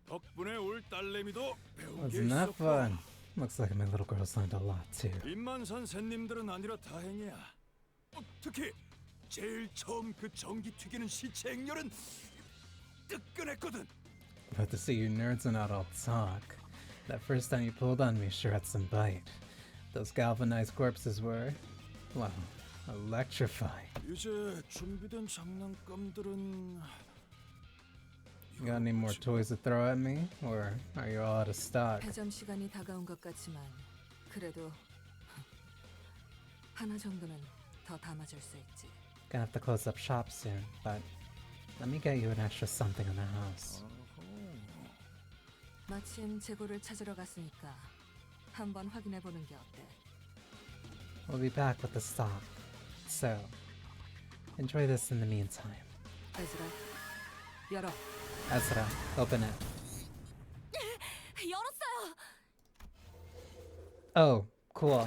덕분에 올 딸내미도 배운 게 Wasn't that 있었고. fun? Looks like my little girl's learned a lot too. 입만산 샌님들은 아니라 다행이야. 특히 제일 처음 그 전기 튀기는 시체 액렬은 뜨끈했거든. But to see you nerds and not all talk. That first time you pulled on me sure had some bite. Those galvanized corpses were, well, electrifying. 이제 준비된 장난감들은 You got any more toys to throw at me? Or are you all out of stock? 폐점 시간이 다가온 것 같지만 그래도 하나 정도는 더 담아줄 수 있지. Gonna have to close up shop soon, but let me get you an extra something in the house. 마침 재고를 찾으러 갔으니까 한번 확인해 보는 게 어때? We'll be back with the stock. So, enjoy this in the meantime. 에즈라, 열어. Ezra, open it. 열었어요. Oh, cool.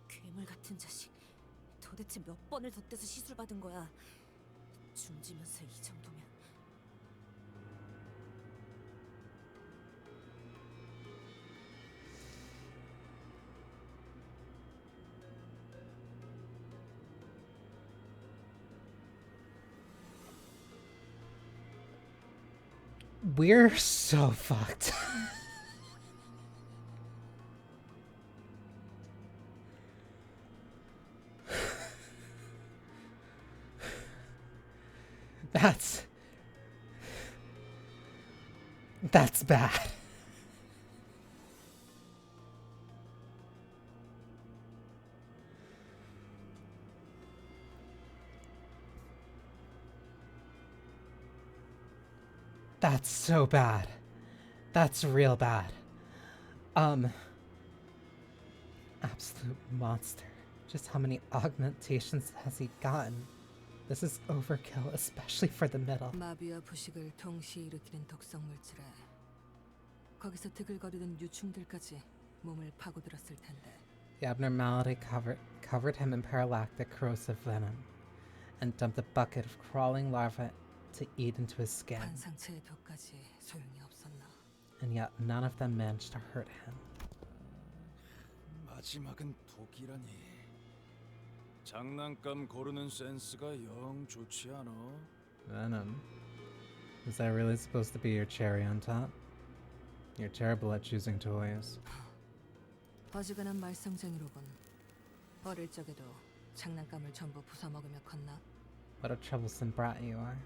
괴물 같은 자식. 도대체 몇 번을 덧대서 시술 받은 거야. 중지면서 이 정도면. We're so fucked. That's bad. That's so bad. That's real bad. Absolute monster. Just how many augmentations has he gotten? This is overkill, especially for the middle. 마비와 부식을 동시에 일으키는 독성 물질에 거기서 드글거리던 유충들까지 몸을 파고들었을 텐데. The abnormality covered him in paralactic corrosive venom and dumped a bucket of crawling larvae to eat into his skin. 반상체의 독까지 소용이 없었나. And yet none of them managed to hurt him. 마지막은 독이라니. 장난감 고르는 센스가 영 좋지 않아. Venom. Is that really supposed to be your cherry on top? You're terrible at choosing toys. 어지간한 말썽쟁이로군. 어릴 적에도 장난감을 전부 부숴먹으며 컸나? What a troublesome brat you are.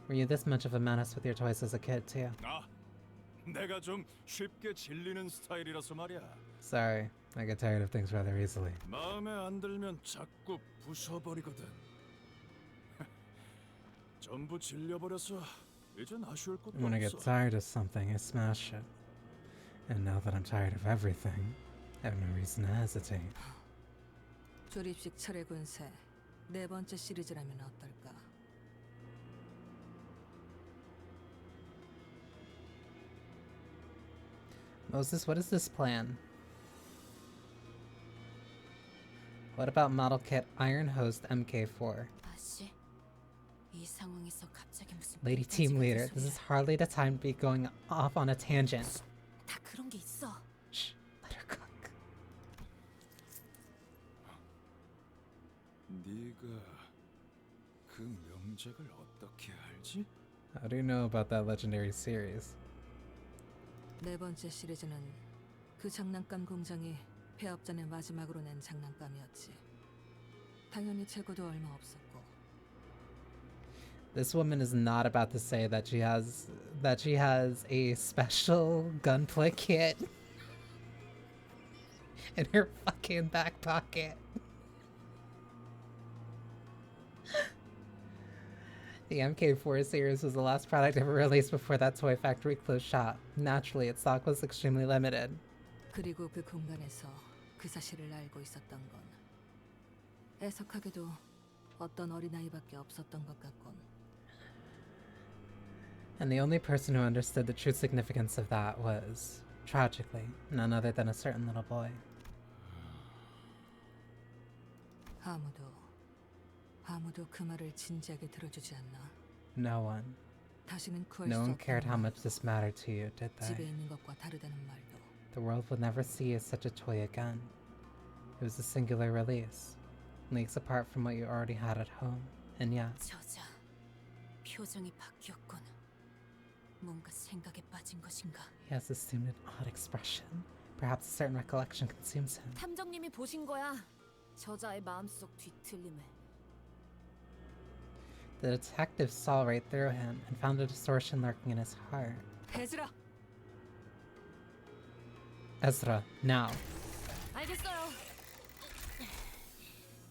Were you this much of a menace with your toys as a kid too? 아, 내가 좀 쉽게 질리는 스타일이라서 말이야. Sorry, I get tired of things rather easily. 마음에 안 들면 자꾸 부숴버리거든. 전부 질려버려서 이젠 아쉬울 것도 When I get 없어. tired of something, I smash it. And now that I'm tired of everything, I have no reason to hesitate. 조립식 철의 군세 네 번째 시리즈라면 어떨까? Moses, what is this plan? What about model kit Iron Host MK4? 아씨, 이 상황에서 갑자기 무슨 Lady 딴지 Team 같은 Leader, this 소리야. is hardly the time to be going off on a tangent. 다 그런 게 있어. Shh, let her cook. 네가 그 명작을 어떻게 알지? How do you know about that legendary series? 네 번째 시리즈는 그 장난감 공장이 폐업 전에 마지막으로 낸 장난감이었지. 당연히 재고도 얼마 없었고. This woman is not about to say that she has a special gunplay kit in her fucking back pocket. The MK4 series was the last product ever released before that toy factory closed shop. Naturally, its stock was extremely limited. 그리고 그 공간에서 그 사실을 알고 있었던 건 애석하게도 어떤 어린아이밖에 없었던 것 같곤. And the only person who understood the true significance of that was, tragically, none other than a certain little boy. 아무도 그 말을 진지하게 들어주지 않나. No one. 다시는 구할 No 수 one cared 없던 how 말. much this mattered to you, did 집에 they? 있는 것과 다르다는 말도. The world would never see you as such a toy again. It was a singular release, leagues apart from what you already had at home. And yes, 저자 표정이 바뀌었군. 뭔가 생각에 빠진 것인가? he has assumed an odd expression. Perhaps a certain recollection consumes him. 탐정님이 보신 거야. 저자의 마음속 뒤틀림을. The detective saw right through him and found a distortion lurking in his heart. 해지라. Ezra, now. 알겠어요.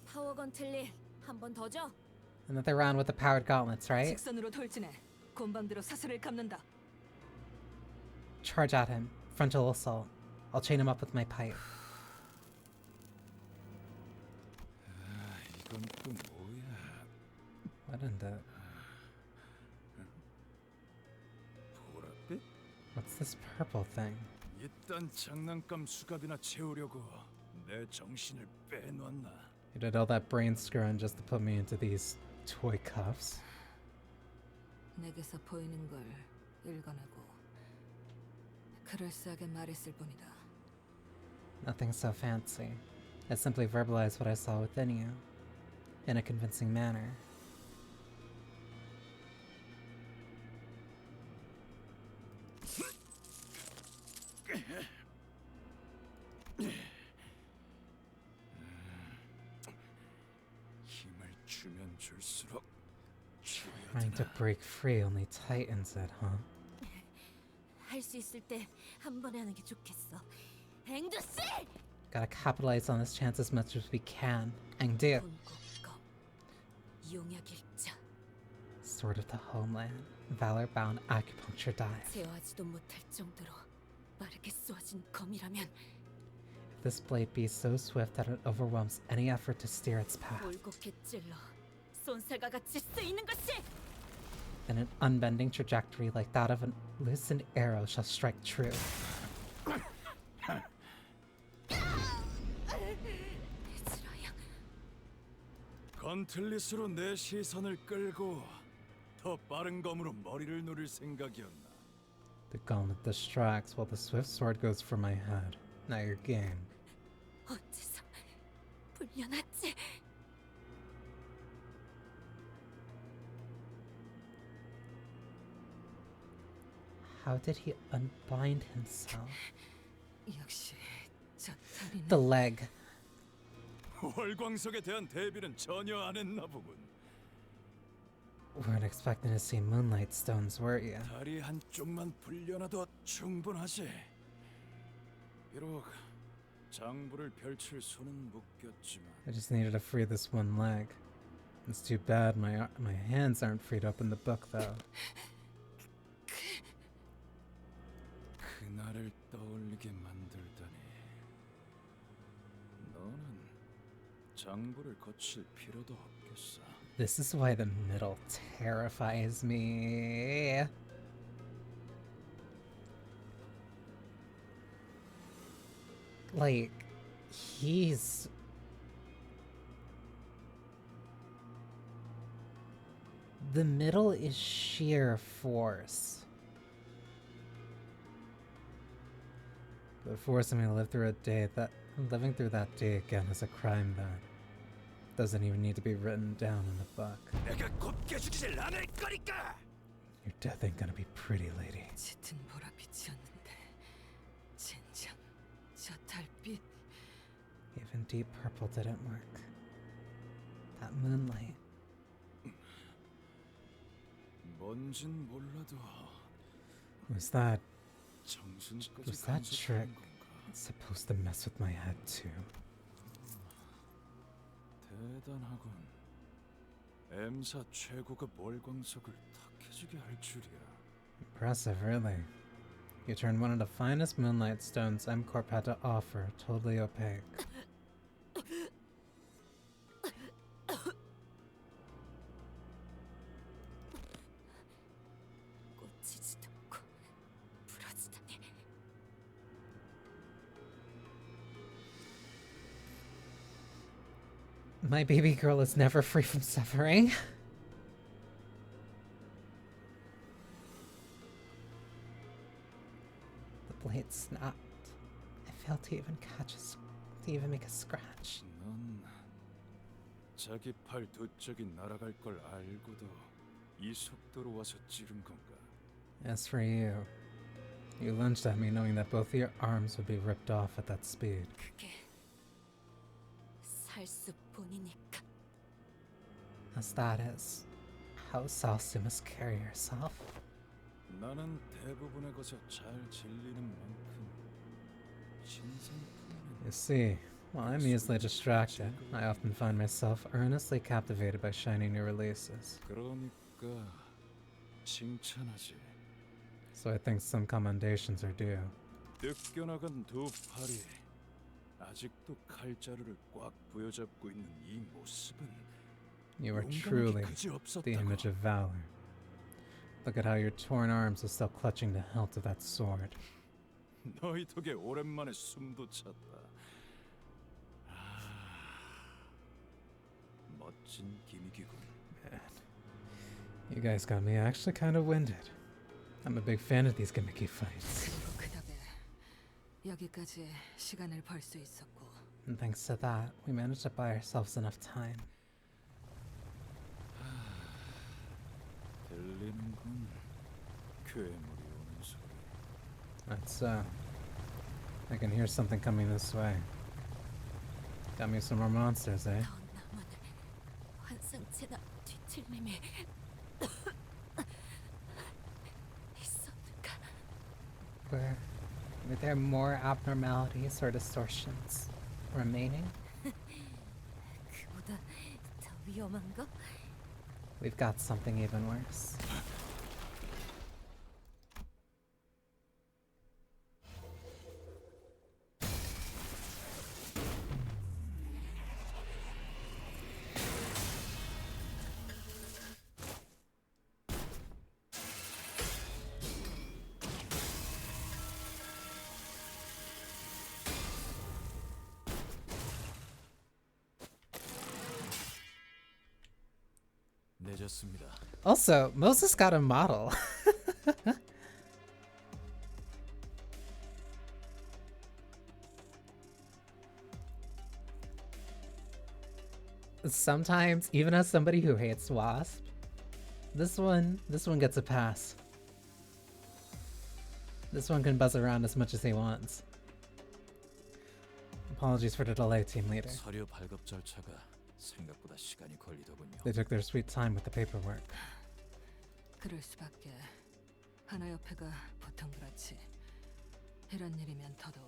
파워건 틀리 한 번 더 줘. Another round with the powered gauntlets, right? 직선으로 돌진해. 곤방대로 사슬을 감는다. Charge at him. Frontal assault. I'll chain him up with my pipe. 이건 또 뭐야? What in the... 보랏빛? What's this purple thing? 일단 장난감 수갑이나 채우려고 내 정신을 빼놨나? You did all that brain screwing just to put me into these toy cuffs. 내게서 보이는 걸 읽어내고 그럴싸하게 말했을 뿐이다. Nothing so fancy. I simply verbalized what I saw within you, in a convincing manner. 힘을 주면 줄수록 Trying to break free only tightens it, huh? 할 수 있을 때 한 번에 하는 게 좋겠어. 앵두씨! Gotta capitalize on this chance as much as we can. Angdu, 본국검 용약일자 Sword of the Homeland, Valor-bound acupuncture dive. 제어하지도 못할 정도로 빠르게 쏘아진 검이라면 If this blade be so swift that it overwhelms any effort to steer its path, 올곧게 찔러 손살과 같이 쓰이는 것이 then an unbending trajectory like that of a loosened arrow shall strike true. 건틀릿으로 내 시선을 끌고 더 빠른 검으로 머리를 노릴 생각이었나? The gauntlet distracts while the swift sword goes for my head. Not your game. 어째서 불려놨지? How did he unbind himself? 역시 자탄이네. The leg. 월광석에 대한 대비는 전혀 안 했나 보군. Weren't expecting to see moonlight stones, were you? 다리 한쪽만 불려놔도 충분하지. 비록 장부를 펼칠 손은 묶였지만 I just needed to free this one leg. It's too bad my hands aren't freed up in the book, though. 그날을 떠올리게 만들다니. 너는 장부를 거칠 필요도 없겠어. This is why the middle terrifies me. Like, he's... The middle is sheer force. But forcing me to live through living through that day again is a crime then. Doesn't even need to be written down in the book. 내가 곱게 죽이질 않을 거니까. Your death ain't gonna be pretty, lady. 짙은 보랏빛이었는데 젠장 저 달빛. Even deep purple didn't work. That moonlight. 뭔진 몰라도 Was that 정신까지 trick 간섭하는 건가? supposed to mess with my head too? 대단하군. M사 최고가 멀광석을 탁해지게 할 줄이야. Impressive, really. You turned one of the finest moonlight stones M Corp had to offer totally opaque. 꽂히지도 않고 부러지다니. My baby girl is never free from suffering. The blade snapped. I failed to even to even make a scratch. 넌 자기 팔 두 짝이 날아갈 걸 알고도 이 속도로 와서 찌른 건가? As for you, you lunged at me knowing that both your arms would be ripped off at that speed. 그게 살수뿐이니까. As that is, how Salsu must carry herself. 나는 대부분의 것에 잘 질리는 만큼 You see, while I'm easily distracted, I often find myself earnestly captivated by shiny new releases. 그러니까 칭찬하지. So I think some commendations are due. 뜯겨나간 두 팔이 아직도 칼자루를 꽉 부여잡고 있는 이 모습은 You are truly the image of valor. Look at how your torn arms are still clutching the hilt of that sword. 너희 덕에 오랜만에 숨도 찼다. 멋진 기믹이군. Man, you guys got me actually kind of winded. I'm a big fan of these gimmicky fights. 그리고 그 덕에 여기까지 시간을 벌 수 있었고. And thanks to that, we managed to buy ourselves enough time. 들리는군. 괴물이 오는 소리. That's so. I can hear something coming this way. Got me some more monsters, eh? 더 나만의 환상체나 뒤틀림이 있었는가? Were there more abnormalities or distortions remaining? 그보다 더 위험한 거? We've got something even worse. 늦었습니다. Also, Moses got a model. Sometimes, even as somebody who hates Wasp, this one gets a pass. This one can buzz around as much as he wants. Apologies for the delay, team leader. 서류 발급 절차가 생각보다 시간이 걸리더군요. They took their sweet time with the paperwork. 그럴 수밖에. 하나 옆에가 보통 그렇지. 이런 일이면 더더욱.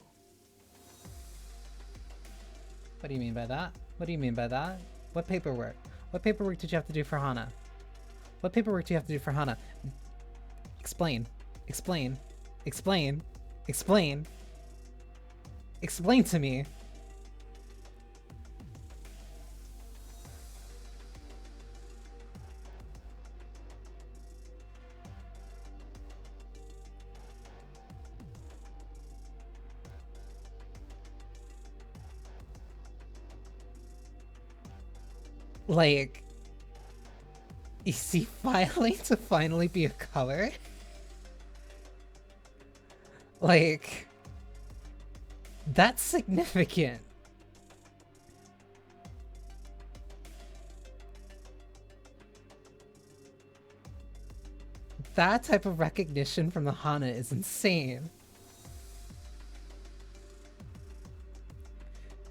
What do you mean by that? What do you mean by that? What paperwork? What paperwork did you have to do for Hana? What paperwork do you have to do for Hana? Explain. Explain. Explain. Explain. Explain to me. Like, is he filing to finally be a color? Like, that's significant. That type of recognition from the Hana is insane.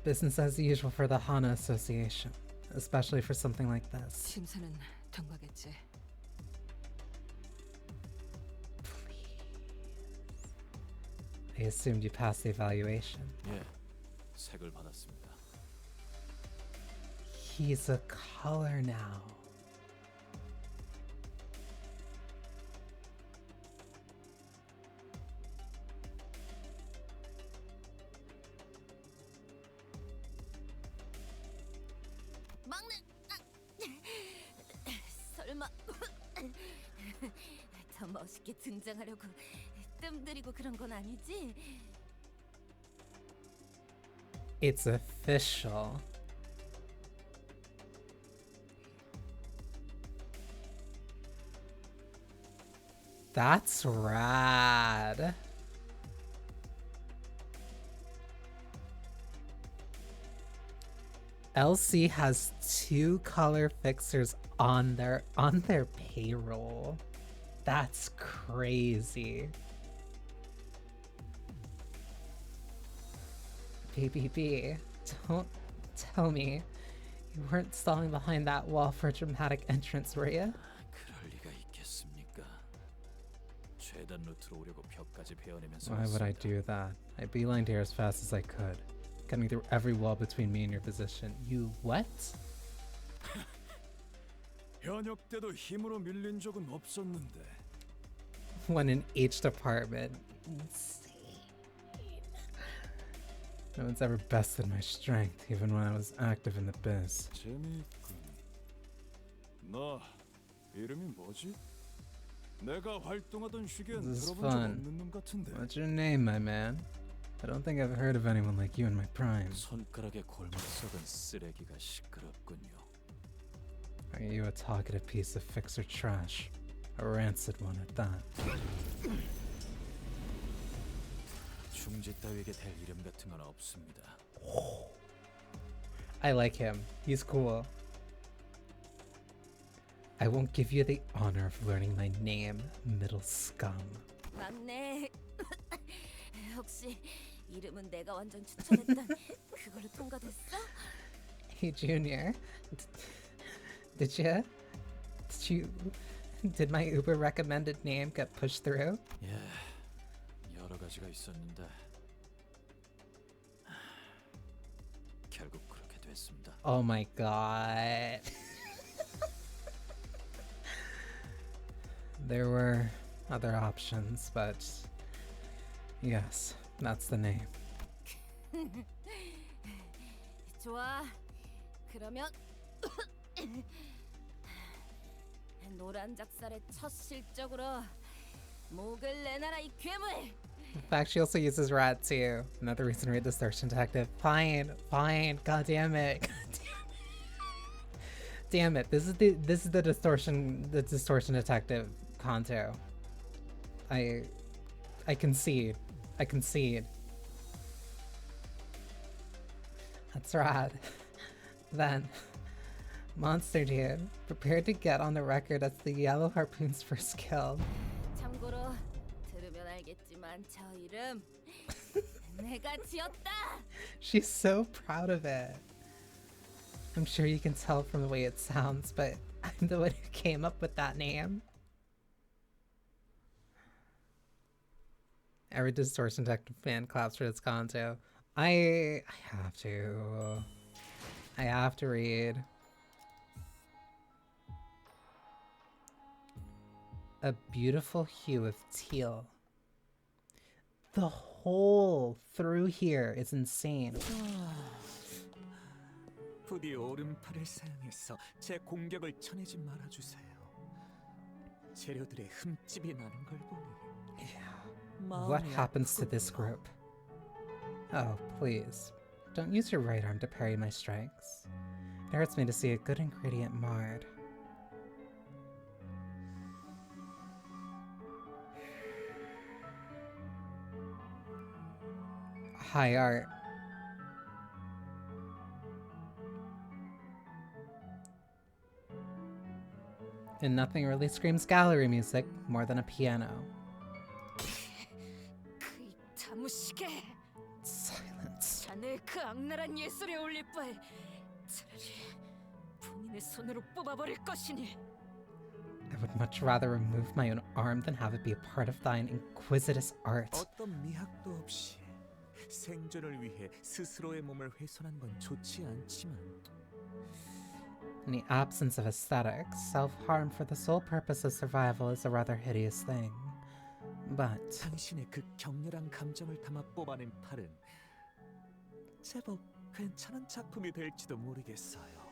Business as usual for the Hana Association, especially for something like this. 심사는 통과겠지. I assumed you passed the evaluation. 예, 색을 받았습니다. He's a color now. 막내. 설마 더 멋있게 등장하려고 뜸들이고 그런 건 아니지? It's official. That's rad. LC has 2 color fixers on their payroll. That's crazy. BBB, don't tell me you weren't stalling behind that wall for a dramatic entrance, were you? 그럴 리가 있겠습니까? 최단 루트로 오려고 벽까지 베어내면서 Why would I do that? I beelined here as fast as I could, cutting through every wall between me and your position. You what? 현역 때도 힘으로 밀린 적은 없었는데. One in each department. No one's ever bested my strength, even when I was active in the biz. 재미있군. 너 이름이 뭐지? 내가 활동하던 시기엔 This is 들어본 적 fun. 없는 놈 같은데. What's your name, my man? I don't think I've heard of anyone like you in my prime. 손가락에 골목 썩은 쓰레기가 시끄럽군요. Are you a talkative piece of fixer trash? A rancid one at that. 중지 따위에게 될 이름 같은 건 없습니다. I like him. He's cool. I won't give you the honor of learning my name, middle scum. 막내. 혹시 이름은 내가 완전 추천했던 그걸로 통과됐어? Hey, Junior. Did my Uber recommended name get pushed through? 예, 여러 가지가 있었는데 결국 그렇게 됐습니다. Oh my god. There were other options, but yes, that's the name. 좋아. 그러면 노란 작살의 첫 실적으로 목을 내놔라 이 괴물. In fact, she also uses rat too. Another reason to read Distortion Detective. Fine, fine. God damn it. Damn it. This is the Distortion Detective Canto. I concede. I concede. That's rad. Then, Monster Dude, prepared to get on the record as the Yellow Harpoon's first kill. 참고로 들으면 알겠지만 저 이름 내가 지었다. She's so proud of it. I'm sure you can tell from the way it sounds, but I'm the one who came up with that name. Every Distortion Detective fan claps for this Canto. I have to. I have to read. A beautiful hue of teal. The hole through here is insane. 부디 오른팔을 사용해서 제 공격을 쳐내지 말아주세요. 재료들의 흠집이 나는 걸 보니. What happens to this group? Oh, please. Don't use your right arm to parry my strikes. It hurts me to see a good ingredient marred. High art. And nothing really screams gallery music more than a piano. 그 다무시게. Silence. 자네의 그 악랄한 예술에 올릴 바에 차라리 본인의 손으로 뽑아버릴 것이니. I would much rather remove my own arm than have it be a part of thine inquisitous art. 어떤 미학도 없이 생존을 위해 스스로의 몸을 훼손한 건 좋지 않지만 In the absence of aesthetics, self-harm for the sole purpose of survival is a rather hideous thing. But 당신의 그 격렬한 감정을 담아 뽑아낸 팔은 제법 괜찮은 작품이 될지도 모르겠어요.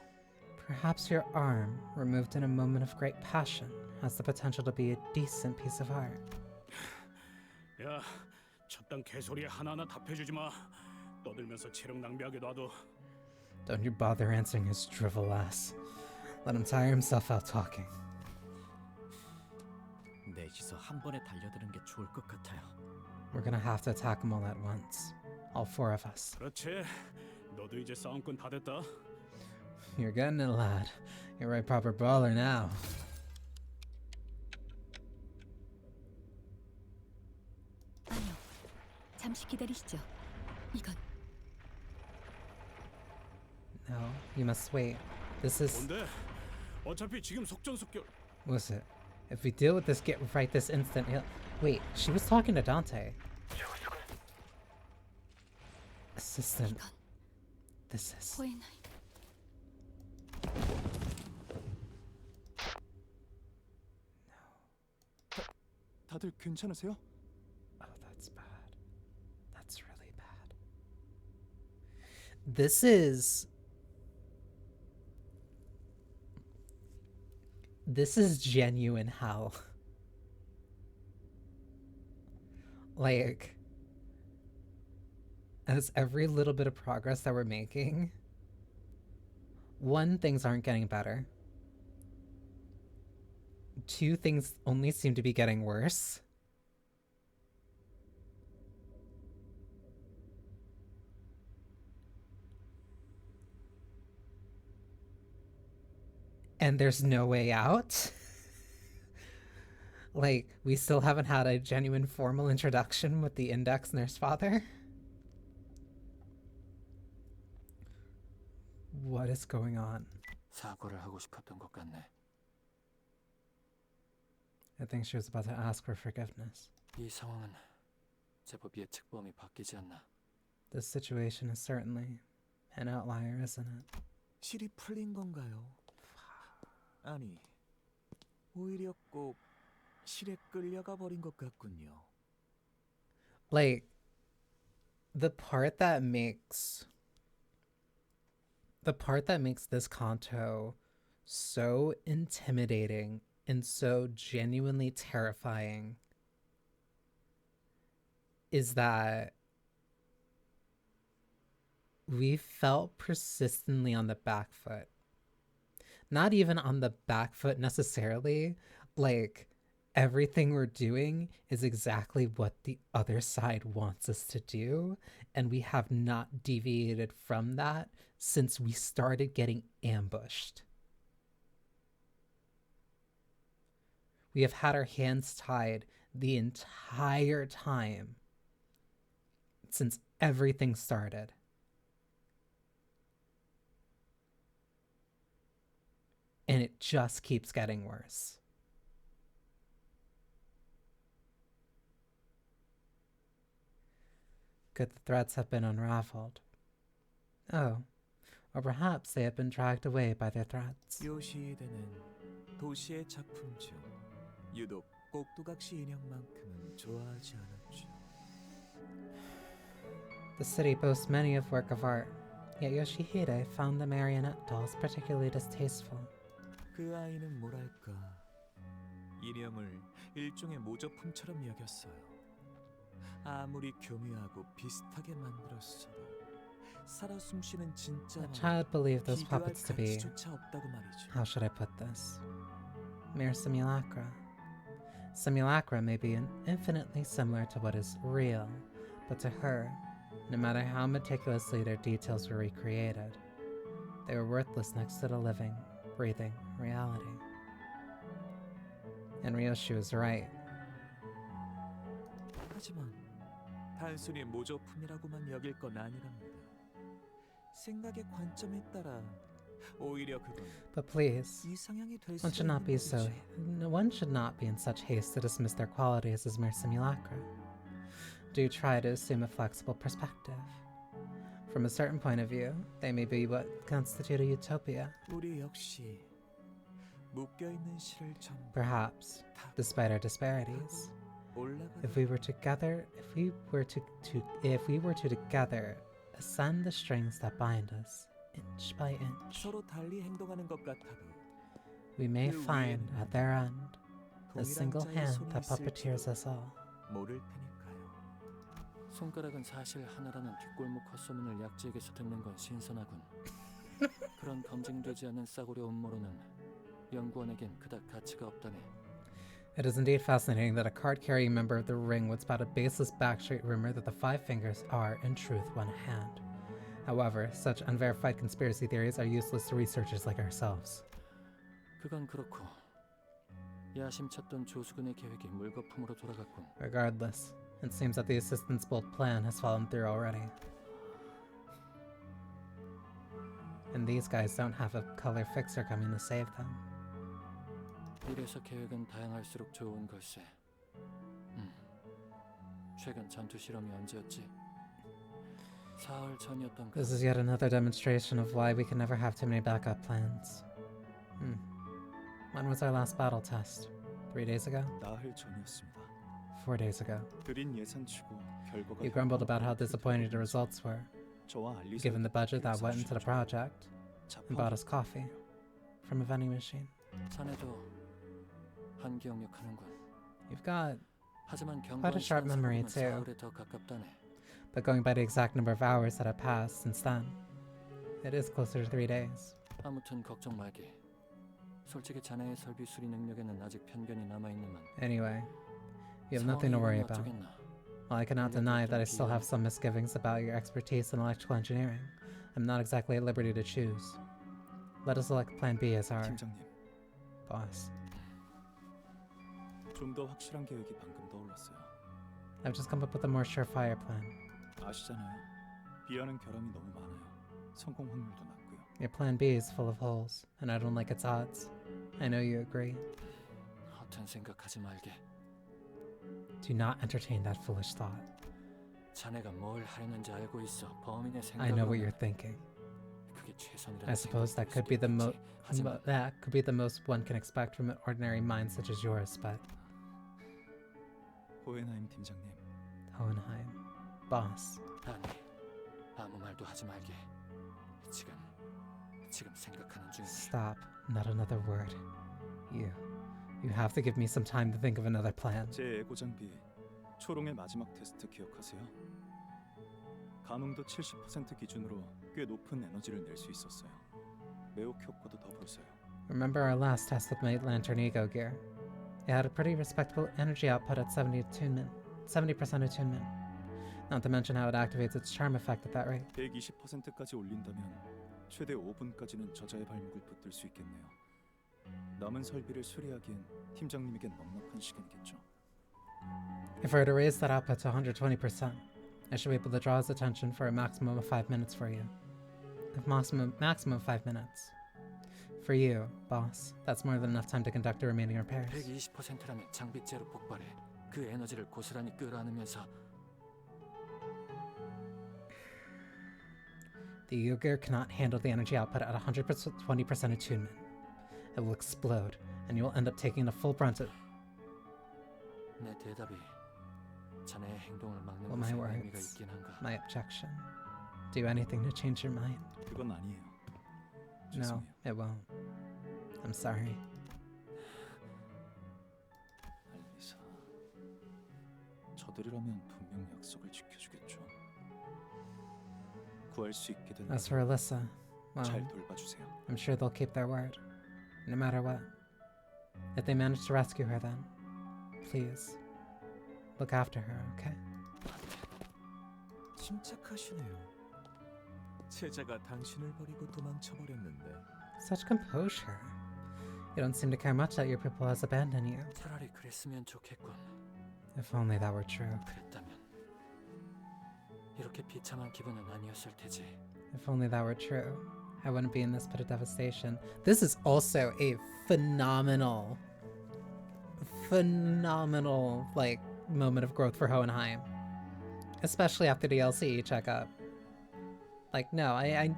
perhaps your arm, removed in a moment of great passion, has the potential to be a decent piece of art. 야, 첫당 개소리에 하나하나 답해주지 마. 떠들면서 체력 낭비하게 놔둬. Don't you bother answering his drivel ass. Let him tire himself out talking. 넷이서 한 번에 달려드는 게 좋을 것 같아요. We're gonna have to attack them all at once. All four of us. 그렇지. 너도 이제 싸움꾼 다 됐다. You're getting it, lad. You're a right proper brawler now. 아니요. 잠시 기다리시죠. 이건 No, you must wait. This is... 뭔데? 어차피 지금 속전속결. What's it? If we deal with this get right this instant, he'll... Wait, she was talking to Dante. Assistant. This is... 포에나이. 다들 괜찮으세요? Oh, that's bad. That's really bad. This is... This is genuine hell. Like, as every little bit of progress that we're making, one, things aren't getting better. Two, things only seem to be getting worse. And there's no way out. Like, we still haven't had a genuine formal introduction with the index nurse father. What is going on? 사과를 하고 싶었던 것 같네. I think she was about to ask for forgiveness. 이 상황은 제법 예측 범위 바뀌지 않나. This situation is certainly an outlier, isn't it? 실이 풀린 건가요? 아니, 오히려 꼭 실에 끌려가 버린 것 같군요. Like, the part that makes this Canto so intimidating and so genuinely terrifying is that we felt persistently on the back foot. Not even on the back foot necessarily, like everything we're doing is exactly what the other side wants us to do, and we have not deviated from that since we started getting ambushed. We have had our hands tied the entire time since everything started. And it just keeps getting worse. Good, the threads have been unraveled. Oh, or perhaps they have been dragged away by their threads. 요시히데는 도시의 작품 중 유독 꼭두각시 인형만큼은 좋아하지 않았죠. The city boasts many of work of art, yet Yoshihide found the marionette dolls particularly distasteful. 그 아이는 뭐랄까 인형을 일종의 모조품처럼 여겼어요. 아무리 교묘하고 비슷하게 만들었어도 살아 숨쉬는 진짜 The child believed those 비교할 puppets to be, 가치조차 없다고 말이죠. how should I put this? Mere simulacra. Simulacra may be infinitely similar to what is real, but to her, no matter how meticulously their details were recreated, they were worthless next to the living, breathing reality. And Ryoshi was right. 하지만 단순히 모조품이라고만 여길 건 아니랍니다. 생각의 관점에 따라 오히려 그건 But please, 이상향이 될 수 one should 있는 not be so. 거죠. One should not be in such haste to dismiss their qualities as mere simulacra. Do try to assume a flexible perspective. From a certain point of view, they may be what constitute a utopia. 우리 역시 묶여 있는 실을 전부 Perhaps, despite our disparities, 올라가는 if we were to together ascend the strings that bind us, inch by inch, 서로 달리 행동하는 것 같아도 we may 그 find 위에는 at their end a 동일한 single 자의 hand 손이 that puppeteers 있을지도 us all. 모를 테니까요. 손가락은 사실 하나라는 뒷골목 헛소문을 약지에게서 듣는 건 신선하군. 그런 검증되지 않은 싸구려 음모로는 연구원에겐 그닥 가치가 없다네. It is indeed fascinating that a card-carrying member of the Ring would spout a baseless backstreet rumor that the Five Fingers are, in truth, one hand. However, such unverified conspiracy theories are useless to researchers like ourselves. 그건 그렇고 야심찼던 조수근의 계획이 물거품으로 돌아갔군. Regardless, it seems that the assistant's bold plan has fallen through already. And these guys don't have a color fixer coming to save them. 이래서 계획은 다양할수록 좋은 걸세. 최근 전투 실험이 언제였지? 사흘 전이었던 그. This is yet another demonstration of why we can never have too many backup plans. When was our last battle test? 3 days ago? 나흘 전이었습니다. 4 days ago. 드린 예산치고 결과가 You grumbled about how disappointing the results were, 저와 알리사 given the budget that went into the project, and bought us coffee from a vending machine. 자네도 한 기억력하는군. You've got 하지만 quite a sharp memory too. 사흘에 더 가깝다네. But going by the exact number of hours that have passed since then, it is closer to 3 days. 아무튼 걱정 말게. 솔직히 자네의 설비 수리 능력에는 아직 편견이 남아있는만. Anyway, you have nothing to worry about. While I cannot deny that I still have some misgivings about your expertise in electrical engineering, I'm not exactly at liberty to choose. Let us select Plan B as our 팀장님, boss. 좀 더 확실한 계획이 방금 떠올랐어요. I've just come up with a more surefire plan. 아시잖아요. B와는 결함이 너무 많아요. 성공 확률도 낮고요. Your Plan B is full of holes, and I don't like its odds. I know you agree. 허튼 생각하지 말게. Do not entertain that foolish thought. 자네가 뭘 하려는지 알고 있어. 범인의 I know what 생각은 you're thinking. 그게 최선이라는 I suppose that could be the most one can expect from an ordinary mind such as yours, but 호헨하임 팀장님. Hohenheim, boss. 아니, 아무 말도 하지 말게. 지금 생각하는 중이니. Stop. Not another word. You have to give me some time to think of another plan. 제 에고 장비 초롱의 마지막 테스트 기억하세요? 감흥도 70% 기준으로 꽤 높은 에너지를 낼 수 있었어요. 매혹 효과도 더불어서요. Remember our last test with my Lantern Ego gear? It had a pretty respectable energy output at 70% attunement. Not to mention how it activates its charm effect at that rate. 120%까지 올린다면 최대 5분까지는 저자의 발목을 붙들 수 있겠네요. 남은 설비를 수리하기엔 팀장님에겐 넉넉한 시간이겠죠. If I were to raise that output to 120%, I should be able to draw his attention for a maximum of 5 minutes for you. Maximum 5 minutes. For you, boss, that's more than enough time to conduct the remaining repairs. 120%라는 장비째로 폭발해 그 에너지를 고스란히 끌어안으면서 The Ego gear cannot handle the energy output at 120% attunement. It will explode, and you will end up taking the full brunt of 내 대답이 자네의 행동을 막는 my 것에 의미가 words, 있긴 한가? my objection. Do anything to change your mind? 그건 아니에요. No, 죄송해요. it won't. I'm sorry. 알리사, 저들이라면 분명 약속을 지켜주겠죠. 구할 수 있게 될 As for Alyssa, well, 잘 돌봐주세요. I'm sure they'll keep their word, no matter what. If they manage to rescue her, then please look after her, okay? 침착하시네요. 제자가 당신을 버리고 도망쳐버렸는데 Such composure. You don't seem to care much that your pupil has abandoned you. 차라리 그랬으면 좋겠군. If only that were true. 그랬다면 이렇게 비참한 기분은 아니었을 테지. If only that were true. I wouldn't be in this pit of devastation. This is also a phenomenal, like, moment of growth for Hohenheim. Especially after the DLC checkup. Like, no, I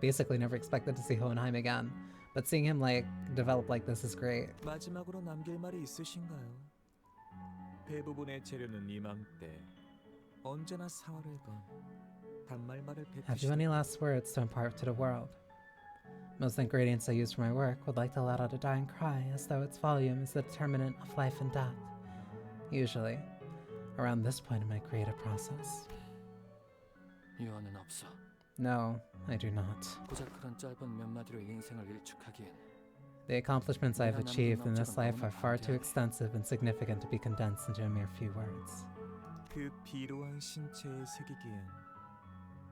basically never expected to see Hohenheim again. But seeing him, like, develop like this is great. 마지막으로 남길 말이 있으신가요? 대부분의 재료는 이맘때 언제나 사활을 건 단말말을 Have you any last words to impart to the world? Most ingredients I use for my work would like to let out a dying cry as though its volume is the determinant of life and death. Usually, around this point in my creative process. 유언은 없어. No, I do not. 고작 그런 짧은 몇 마디로 인생을 일축하기엔 The accomplishments I have achieved in this life are far too extensive and significant to be condensed into a mere few words. 그 비루한 신체에 새기기엔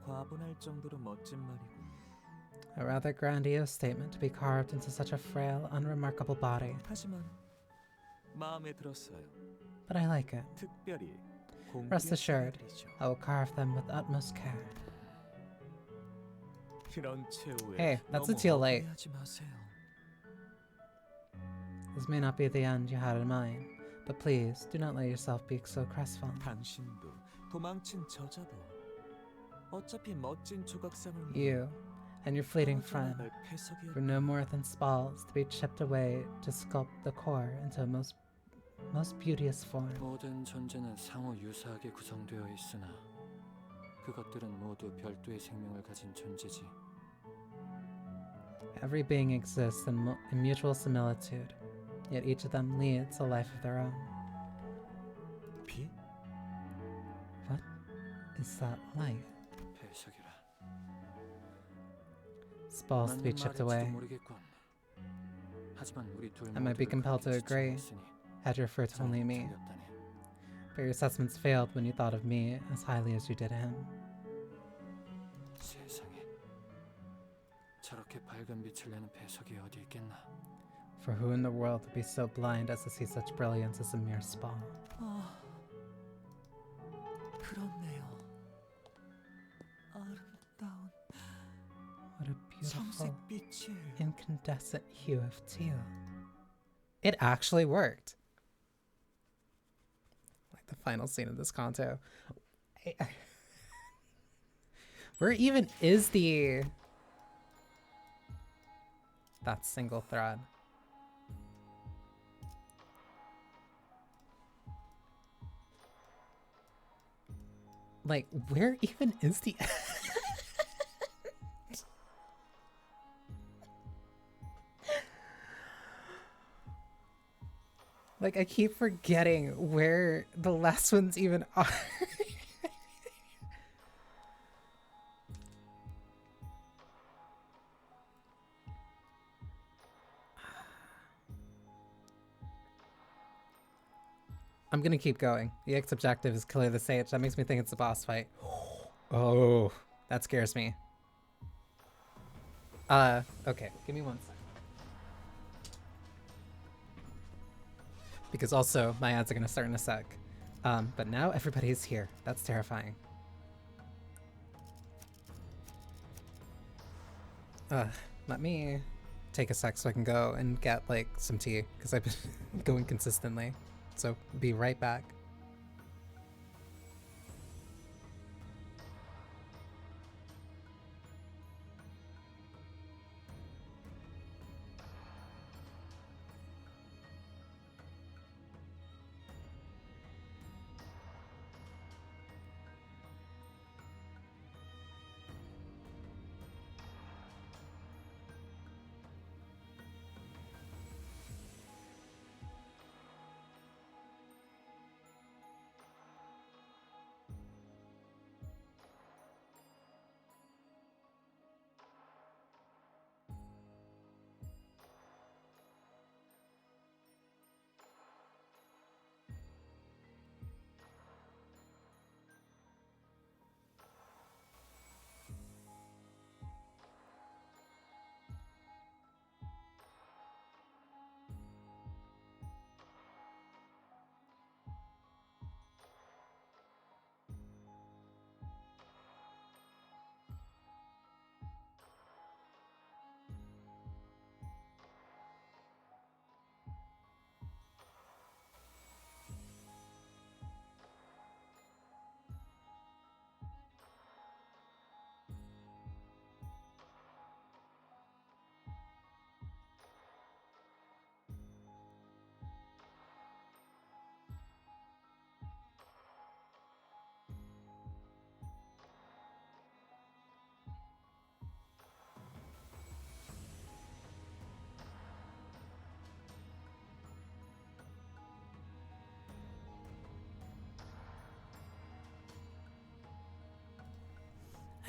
과분할 정도로 멋진 말이군. A rather grandiose statement to be carved into such a frail, unremarkable body. 하지만 마음에 들었어요. But I like it. 특별히 Rest assured, I will carve them with utmost care. 그런 최후에 Hey, that's a 너무 teal late. 억울해하지 마세요. This may not be the end you had in mind, but please do not let yourself be so crestfallen. 당신도 도망친 저자도 어차피 멋진 조각상을 You and your fleeting friend were no more than spalls to be chipped away to sculpt the core into a most beauteous form. 모든 존재는 상호 유사하게 구성되어 있으나 그것들은 모두 별도의 생명을 가진 존재지. Every being exists in mutual similitude, yet each of them leads a life of their own. 비? What is that light? 배석이라. Spalls to be chipped away. 하지만 우리 둘 I might be compelled to agree, had you referred to only me. But your assessments failed when you thought of me as highly as you did him. 세상에 저렇게 밝은 빛을 내는 배석이 어디 있겠나? For who in the world would be so blind as to see such brilliance as a mere spall? 그렇네요. 아름다운 What a beautiful, 청색빛이에요. incandescent hue of teal. It actually worked. Like the final scene of this Canto. Where even is that single thread? Like, where even is the Like, I keep forgetting where the last ones even are. I'm gonna keep going. The X objective is clear the sage. That makes me think it's a boss fight. Oh, that scares me. Okay, give me 1 sec. Because also, my ads are gonna start in a sec. But now everybody's here. That's terrifying. Let me take a sec so I can go and get, like, some tea, because I've been going consistently. So, be right back.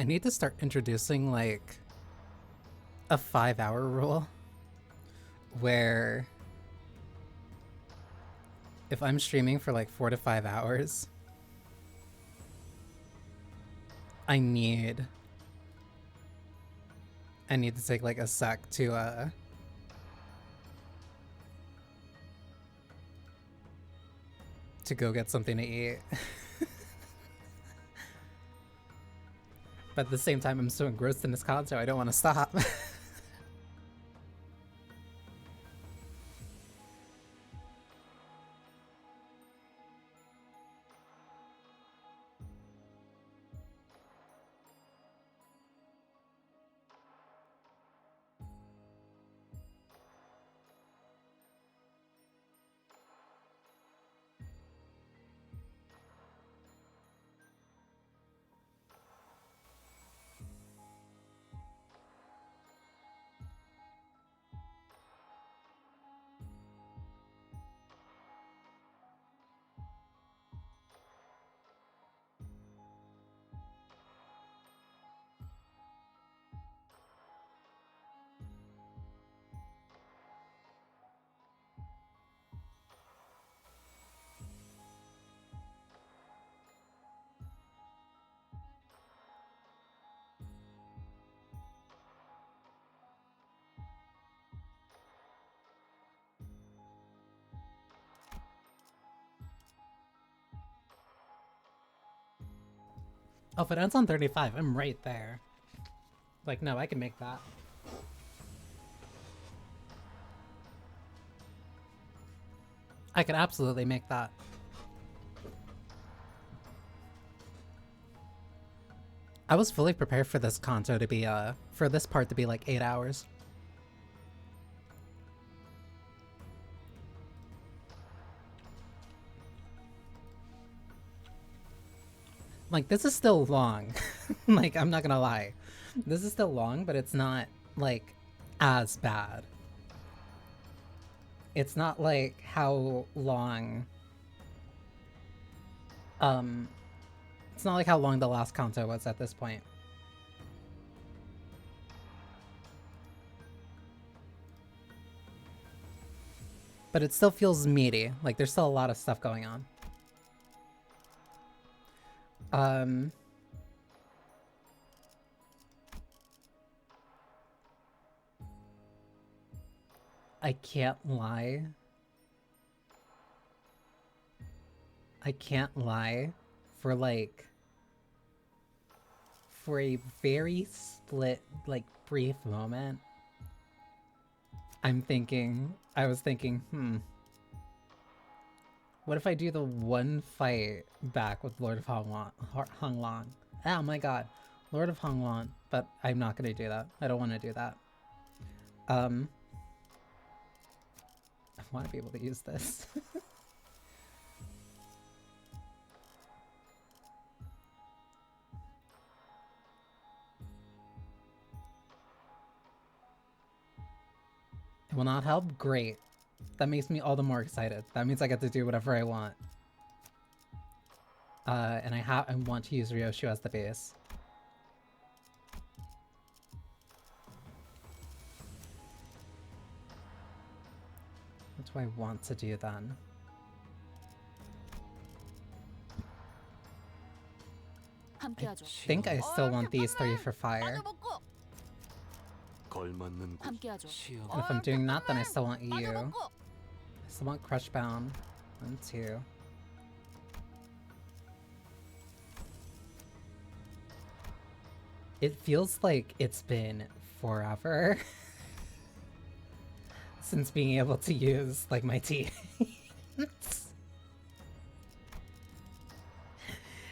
I need to start introducing like a 5-hour rule where if I'm streaming for like 4 to 5 hours, I need to take like a sec to go get something to eat. But at the same time, I'm so engrossed in this Canto, I don't want to stop. Oh, if it ends on 35, I'm right there. Like, no, I can make that. I could absolutely make that. I was fully prepared for this Canto to be, for this part to be like 8 hours. Like, this is still long. Like, I'm not gonna lie. This is still long, but it's not, like, as bad. It's not like how long... It's not like how long the last Canto was at this point. But it still feels meaty. Like, there's still a lot of stuff going on. I can't lie. I can't lie. For like... For a very split, like, brief moment, I was thinking, what if I do the one fight back with Lord of Honglan? Oh my god, Lord of Honglan, but I'm not gonna do that. I don't want to do that. I want to be able to use this. It will not help? Great. That makes me all the more excited. That means I get to do whatever I want. And I want to use Ryoshu as the base. What do I want to do then? I think I still want these 3 for fire. And if I'm doing that, then I still want you. I still want Crushbound. 1, 2. It feels like it's been forever since being able to use, like, my teeth.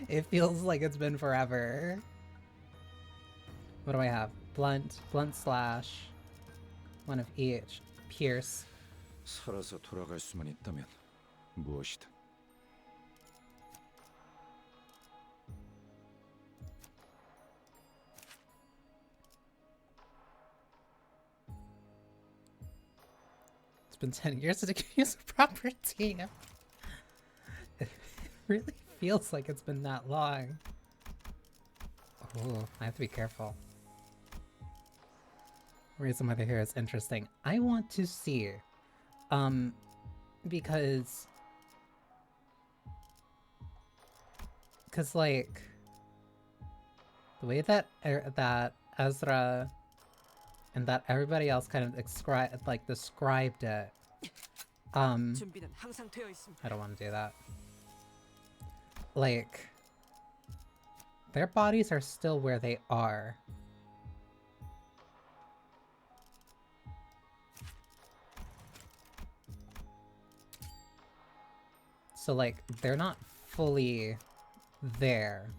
It feels like it's been forever. What do I have? Blunt, blunt slash, 1 of each. Pierce. 살아서 돌아갈 수만 있다면 무엇이든. It's been 10 years to use a proper team. It really feels like it's been that long. Ooh, I have to be careful. Reason why they're here is interesting. I want to see, because like the way that that Ezra and that everybody else kind of described it. 준비는 항상 되어 있습니다. I don't want to do that. Like, their bodies are still where they are. So, like, they're not fully there.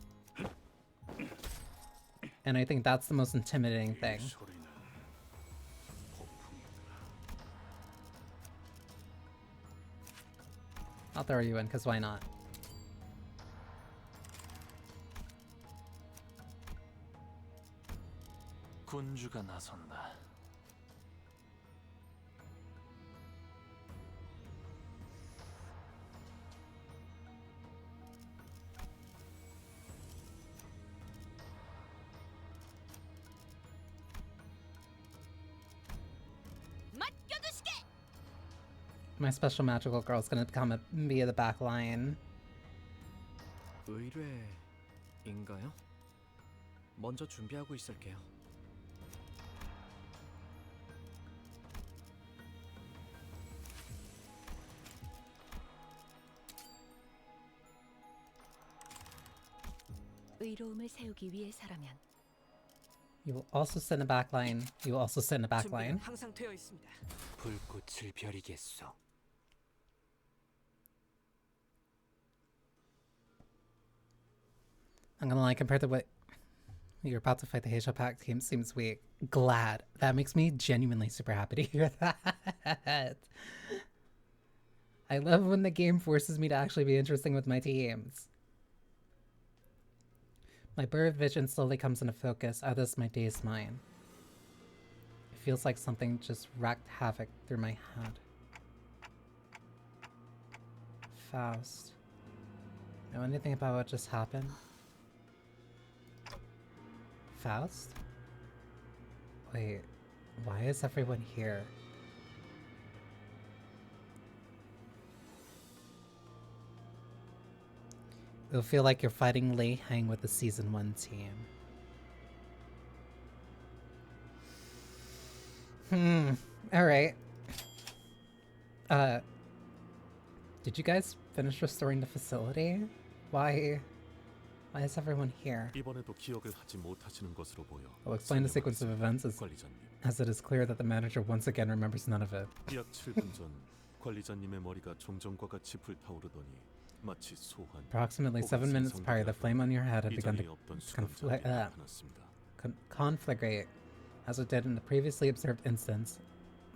And I think that's the most intimidating thing. I'll throw you in, because why not? 군주가 나선다. My special magical girl is gonna be the back line. 의뢰인가요? 먼저 준비하고 있을게요. 의로움을 세우기 위해서라면. You will also sit in the back line. You will also sit in the back line. 준비는 항상 되어 있습니다. 불꽃을 벼리겠소. I'm gonna lie, compared to what you're about to fight, the Hazel Pack team seems weak. Glad. That makes me genuinely super happy to hear that. I love when the game forces me to actually be interesting with my teams. My blurred vision slowly comes into focus. Oh, this is my dazed mind. It feels like something just wreaked havoc through my head. Faust. Know anything about what just happened? Faust? Wait, why is everyone here? It'll feel like you're fighting Lei Hang with the Season 1 team. Alright. Did you guys finish restoring the facility? Why is everyone here? 이번에도 기억을 하지 못하시는 것으로 보여. I'll explain the sequence of events as it is clear that the manager once again remembers none of it. 약 7분 전 관리자님의 머리가 종전과 같이 불타오르더니 마치 소환. Approximately 7 minutes prior, the flame on your head had begun to conflagrate, as it did in the previously observed instance,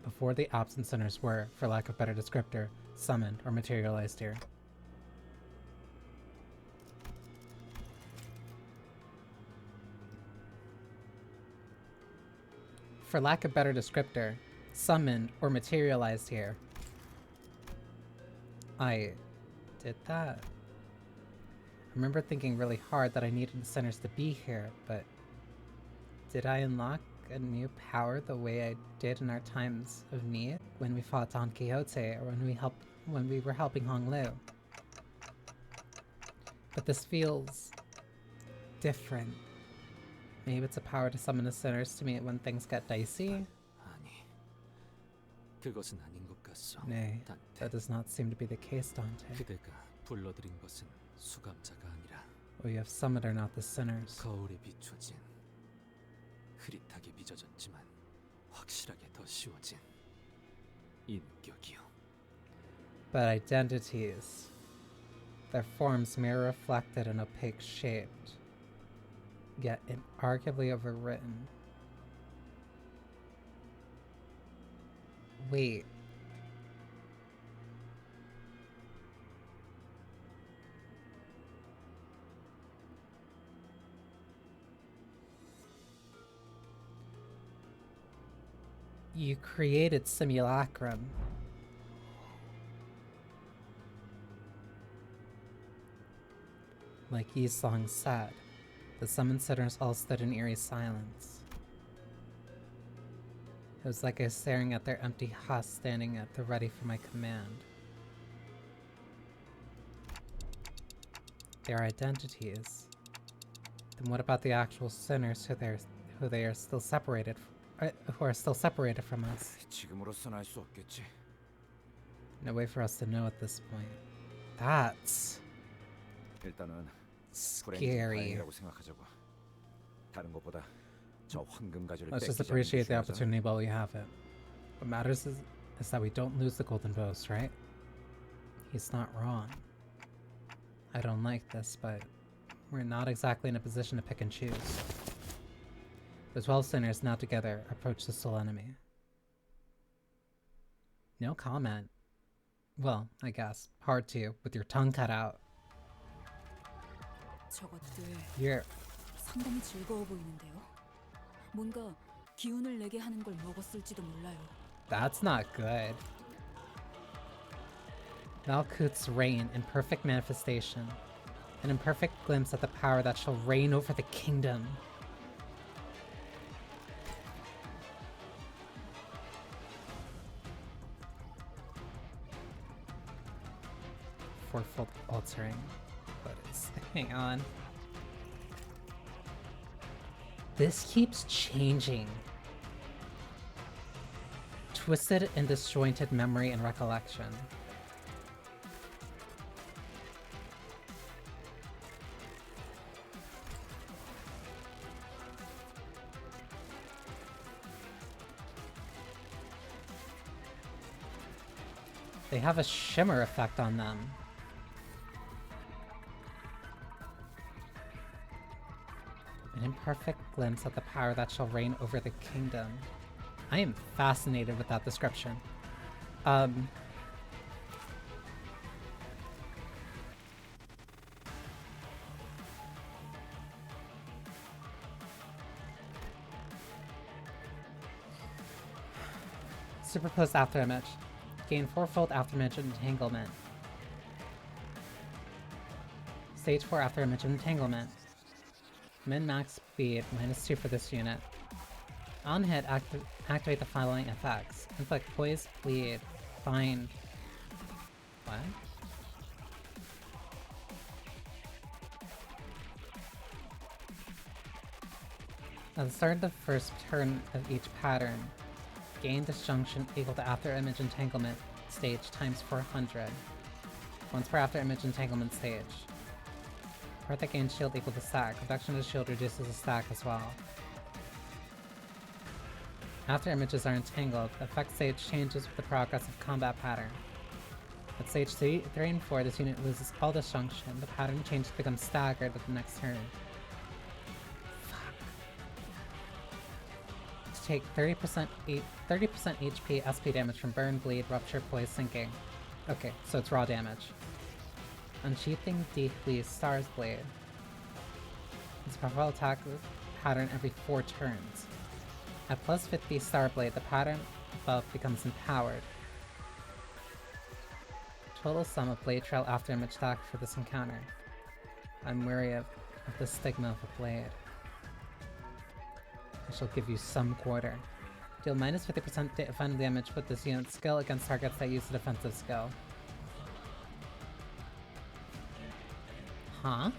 before the absent sinners were, for lack of better descriptor, summoned or materialized here. For lack of better descriptor, summoned or materialized here. I did that. I remember thinking really hard that I needed the sinners to be here, but did I unlock a new power the way I did in our times of need when we fought Don Quixote or when we were helping Hong Lu? But this feels different. Maybe it's a power to summon the sinners to meet when things get dicey? 아니, 그것은 아닌 것 같소. Nay, that does not seem to be the case, Dante. 그대가 불러들인 것은 수감자가 아니라 What you have summoned are not the sinners. 거울에 비춰진 흐릿하게 빚어졌지만 확실하게 더 씌워진 인격이요. But identities, their forms mere reflected and opaque shaped, yet inarguably overwritten. Wait. You created Simulacrum. Like Yi Song said. The summoned sinners all stood in eerie silence. It was like I was staring at their empty husk standing at the ready for my command. Their identities. Then what about the actual sinners who they are still separated who are still separated from us? 지금으로선 알 수 없겠지. No way for us to know at this point. That's 일단은 scary. 불행이라고 생각하자고. 다른 것보다 저 황금 가지를 Let's just 뺏기지 않는 게 appreciate the 중요하잖아. opportunity while we have it. What matters is that we don't lose the golden boast, right? He's not wrong. I don't like this, but we're not exactly in a position to pick and choose. The 12 sinners now together approach the soul enemy. No comment. Well, I guess. Hard to, with your tongue cut out. 저것들 You're... 상당히 즐거워 보이는데요. 뭔가 기운을 내게 하는 걸 먹었을지도 몰라요. That's not good. Malkuth's reign in perfect manifestation. An imperfect glimpse at the power that shall reign over the kingdom. Fourfold altering. What is... Hang on. This keeps changing. Twisted and disjointed memory and recollection. They have a shimmer effect on them. An imperfect glimpse at the power that shall reign over the kingdom. I am fascinated with that description. Superposed afterimage. Gain fourfold afterimage entanglement. Stage 4 afterimage entanglement. Min-max speed, -2 for this unit. On hit, activate the following effects. Inflict poise, bleed, bind. What? At the start of the first turn of each pattern, gain disjunction equal to afterimage entanglement stage times 400. Once per afterimage entanglement stage. Part that gains shield equal to stack. Reduction of shield reduces the stack as well. After images are entangled, the effect stage changes with the progress of combat pattern. At stage 3 and 4, this unit loses all disjunction. The pattern change becomes staggered with the next turn. Fuck. To take 30% HP SP damage from burn, bleed, rupture, poise, sinking. Okay, so it's raw damage. Unsheathing deeply Star's Blade. It's a powerful attack pattern every 4 turns. At plus 50 Star Blade, the pattern above becomes empowered. Total sum of Blade Trail afterimage attack for this encounter. I'm wary of the stigma of a blade. I shall give you some quarter. Deal minus 50% defensive damage with this unit's skill against targets that use the defensive skill. Huh?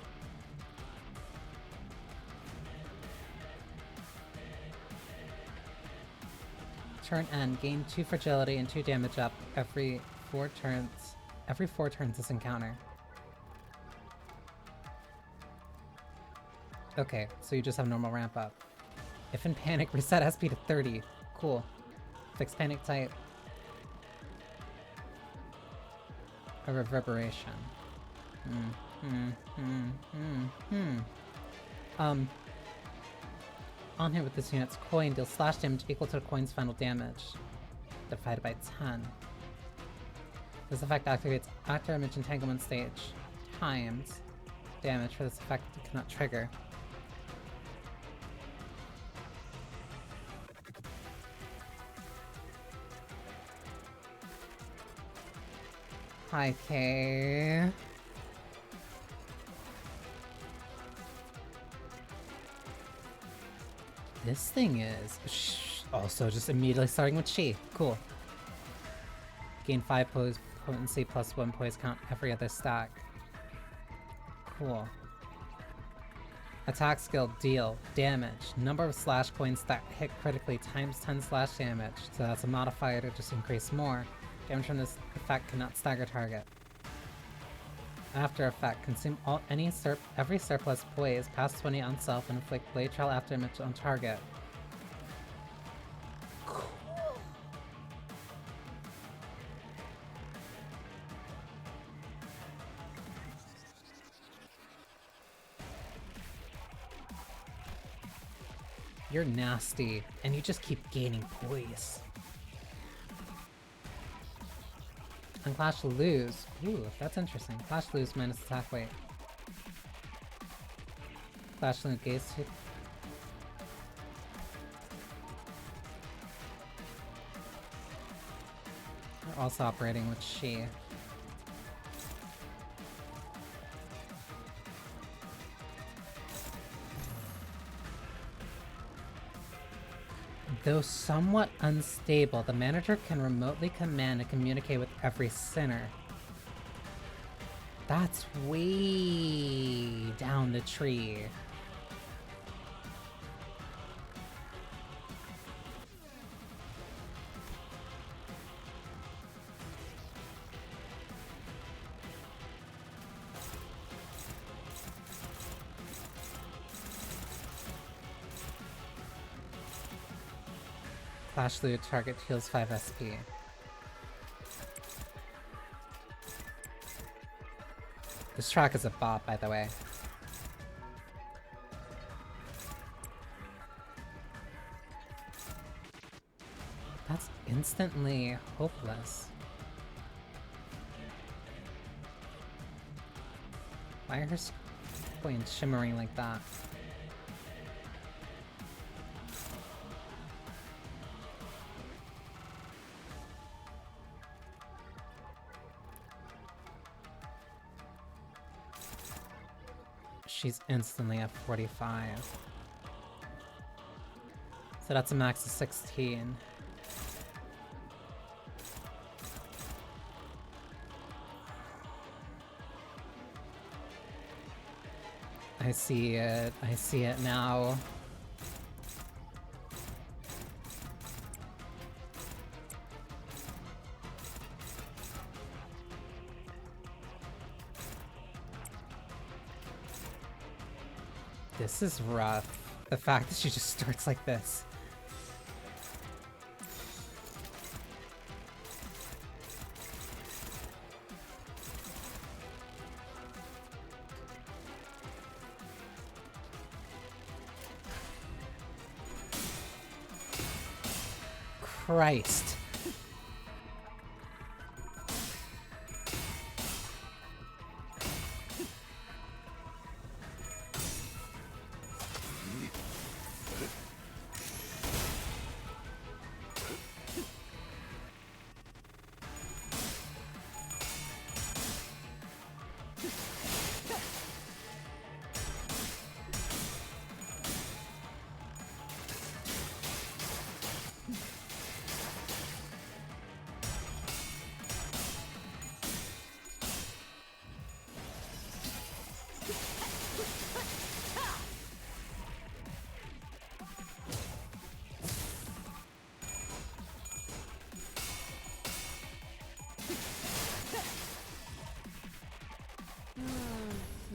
Turn end. Gain 2 fragility and 2 damage up every 4 turns. Every 4 turns this encounter. Okay, so you just have normal ramp up. If in panic, reset SP to 30. Cool. Fix panic type. A reverberation. On hit with this unit's coin, deal slash damage equal to the coin's final damage, divided by 10. This effect activates after image entanglement stage times damage for this effect it cannot trigger. Hi, Kay. this thing is. Also, just immediately starting with Chi. Cool. Gain 5 potency plus 1 poise count every other stack. Cool. Attack skill, deal damage. Number of slash points that hit critically times 10 slash damage. So that's a modifier to just increase more. Damage from this effect cannot stagger target. After effect, consume every surplus poise past 20 on self and inflict blade trail after damage on target. Cool. You're nasty, and you just keep gaining poise. And Clash lose. Ooh, that's interesting. Clash lose minus attack weight. Clash lose gaze to. We're also operating with She. Though somewhat unstable, the manager can remotely command and communicate with every sinner. That's way down the tree. Clash loot, target heals 5 SP. This track is a bop, by the way. That's instantly hopeless. Why are her coins shimmering like that? She's instantly at 45. So that's a max of 16. I see it. I see it now. This is rough. The fact that she just starts like this. Christ.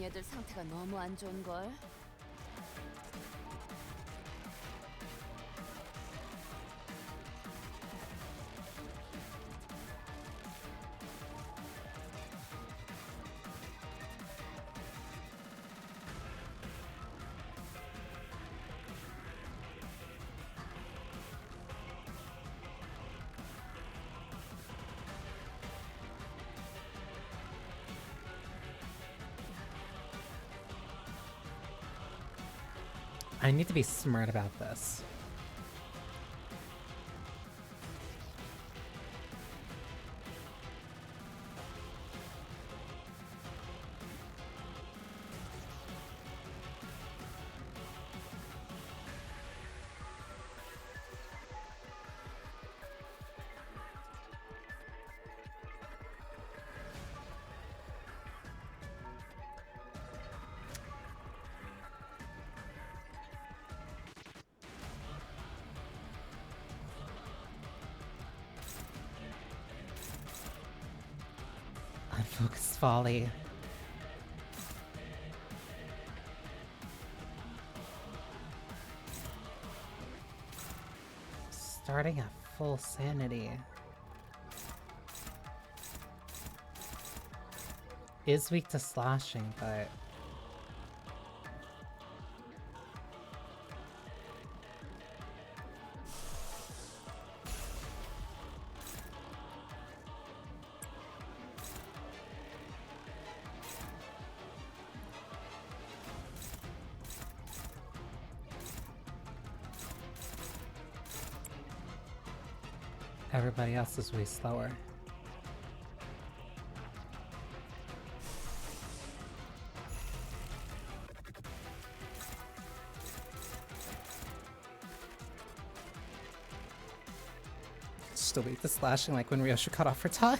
얘들 상태가 너무 안 좋은걸. I need to be smart about this. unfocused folly. Starting at full sanity. Is weak to slashing, but everybody else is way slower. Still weak to slashing like when Ryosha cut off her tongue.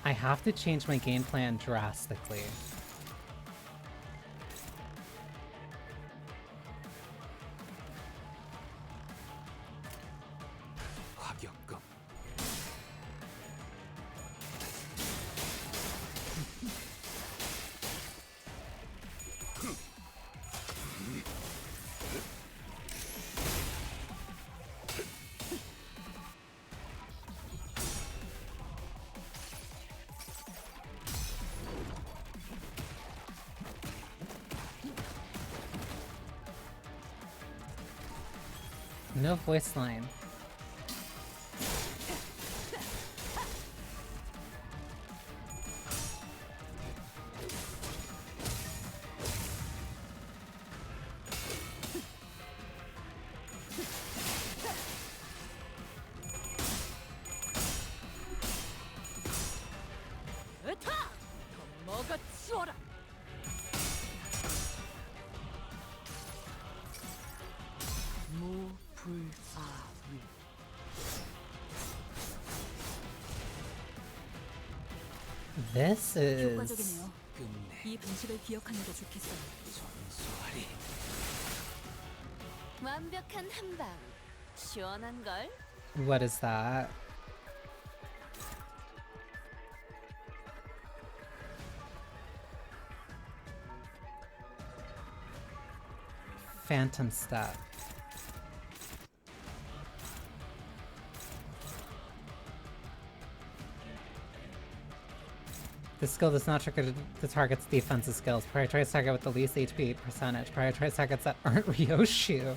I have to change my game plan drastically. 화격검. No voice line. This is 효과적이네요. 이 방식을 기억하는 게 좋겠어요. 전소하리. 완벽한 한방. 시원한 걸. what is that? Phantom step. This skill does not trigger the target's defensive skills. Prioritize target with the least HP percentage. Prioritize targets that aren't Ryoshu.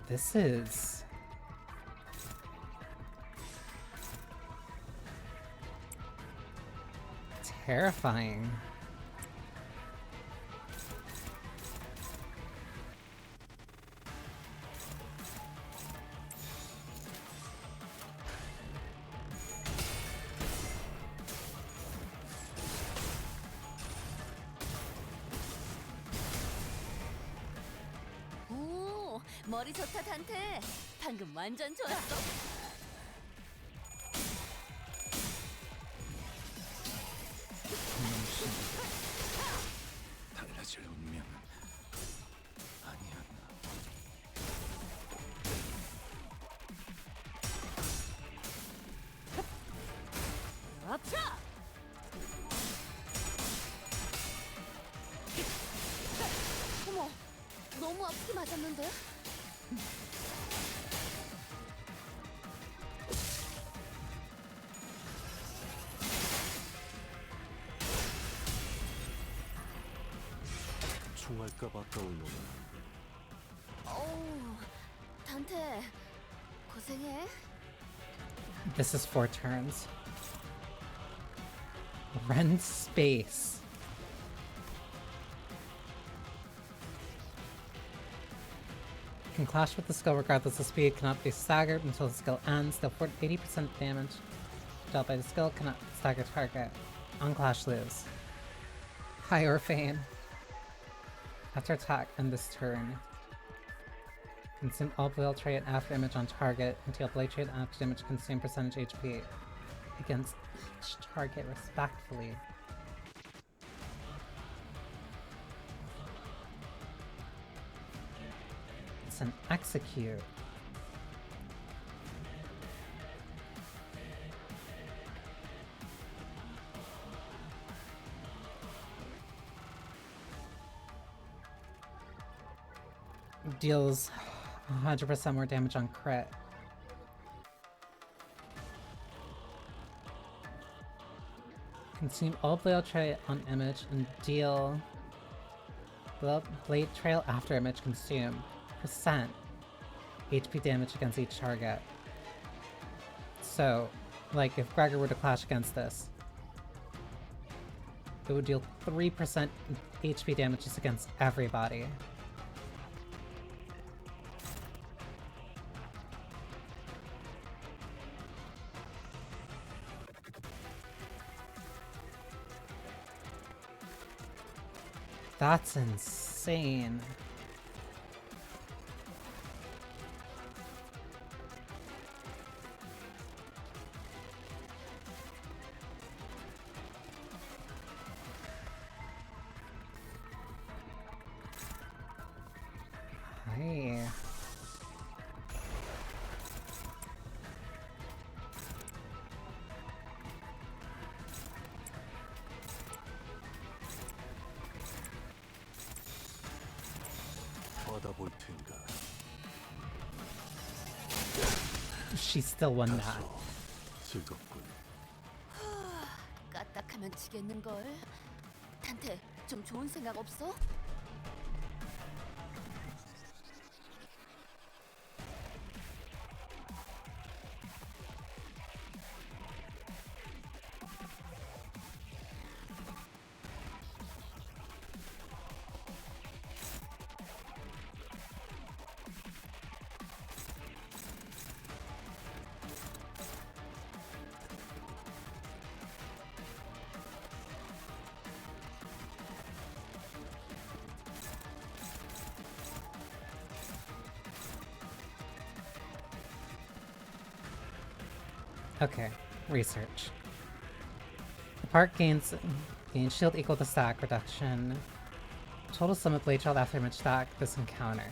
This is terrifying. 오, 머리 좋다 단테. 방금 완전 좋았어. 어머, 너무 아프게 맞았는데? 총알값 아까운 놈은 어우, 단테 고생해. This is 4 turns. Rend space. Can clash with the skill regardless of speed, cannot be staggered until the skill ends. Deal 80% damage dealt by the skill, cannot stagger target. On clash, lose. High or Fane. After attack, end this turn. Consume all blade trait after image on target until blade trait after damage consume percentage HP against each target respectfully. It's an execute. Deals 100% more damage on crit. Consume all blade trail on image and deal blade trail after image consume percent HP damage against each target. So, like if Gregor were to clash against this, it would deal 3% HP damages against everybody. That's insane. Hey. 받아볼 텐가. She still won that. 즐겁군. 까딱하면 지겠는걸. 단테, 좀 좋은 생각 없어? Okay, research. The part gains shield equal to stack reduction. Total sum of blade shield after image stack this encounter.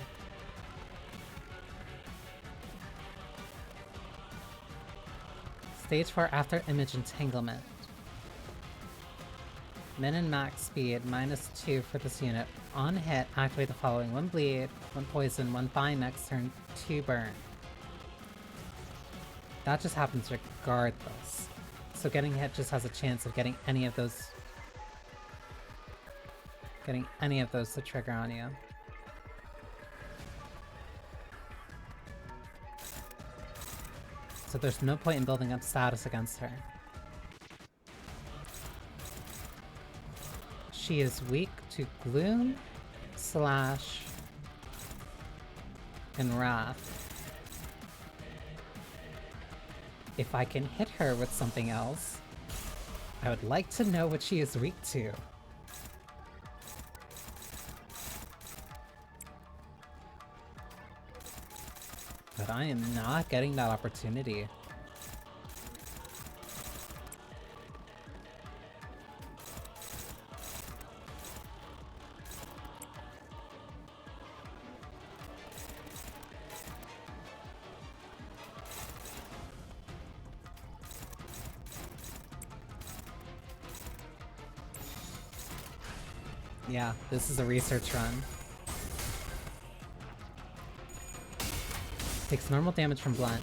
Stage 4 after image entanglement. Min and max speed -2 for this unit. On hit, activate the following: 1 bleed, 1 poison, 1 bind next turn, 2 burn. That just happens regardless. So getting hit just has a chance of getting any of those to trigger on you. So there's no point in building up status against her. She is weak to Gloom, Slash, and Wrath. If I can hit her with something else, I would like to know what she is weak to. But I am not getting that opportunity. Yeah, this is a research run. Takes normal damage from blunt.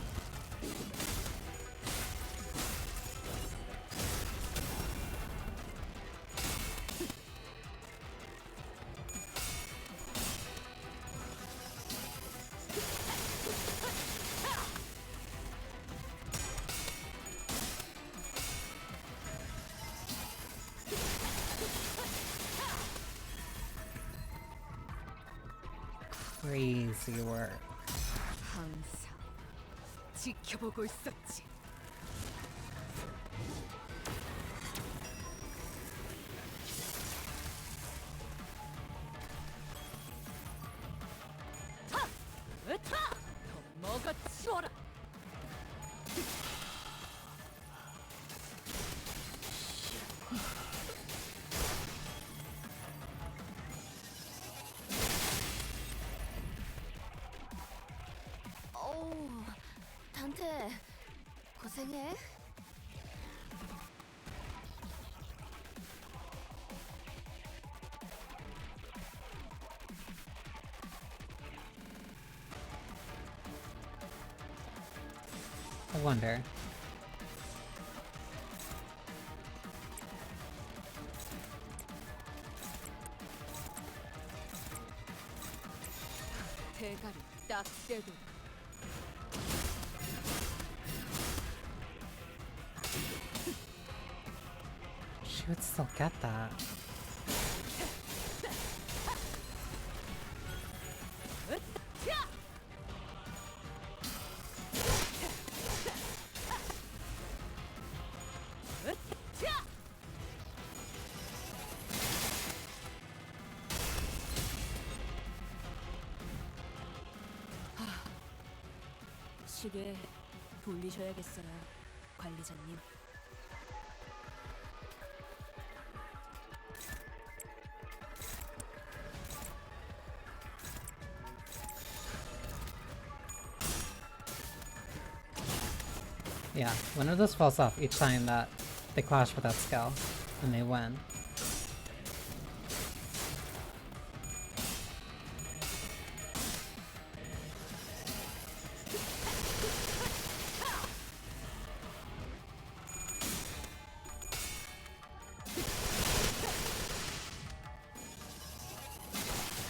Crazy work. 항상 지켜보고 있었지. 하! 으타! 더 먹어치워라! 어우, 단테 고생해. I wonder. 대가리 딱 떼도 She would still get that. 시계 돌리셔야겠어요, 관리자님. Yeah, one of those falls off each time that they clash with that skill, and they win.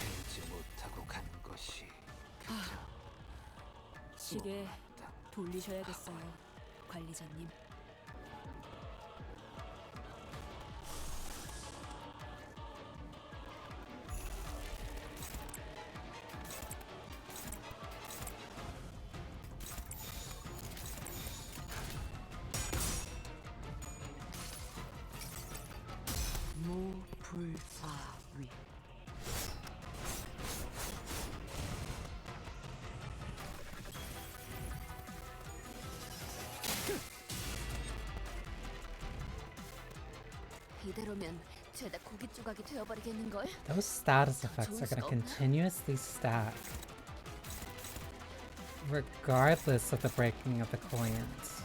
알지 못하고 간 것이 시계 돌리셔야겠어요, 관리자님. 무불사위. 이대로면 죄다 고기 조각이 되어버리겠는걸? Those status effects are gonna continuously stack, regardless of the breaking of the coins.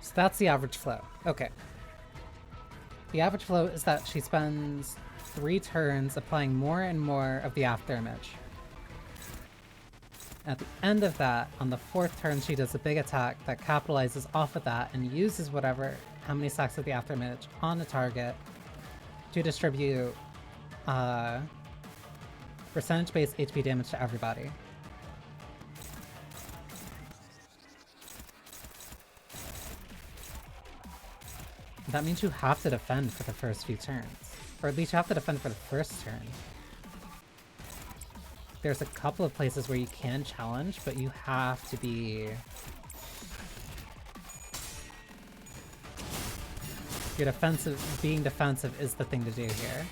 So that's the average flow. Okay. The average flow is that she spends 3 turns applying more and more of the after image. At the end of that, on the 4th turn, she does a big attack that capitalizes off of that and uses how many stacks of the after image on the target to distribute percentage-based HP damage to everybody. That means you have to defend for the first few turns. Or at least you have to defend for the first turn. There's a couple of places where you can challenge, but you have to be... being defensive is the thing to do here.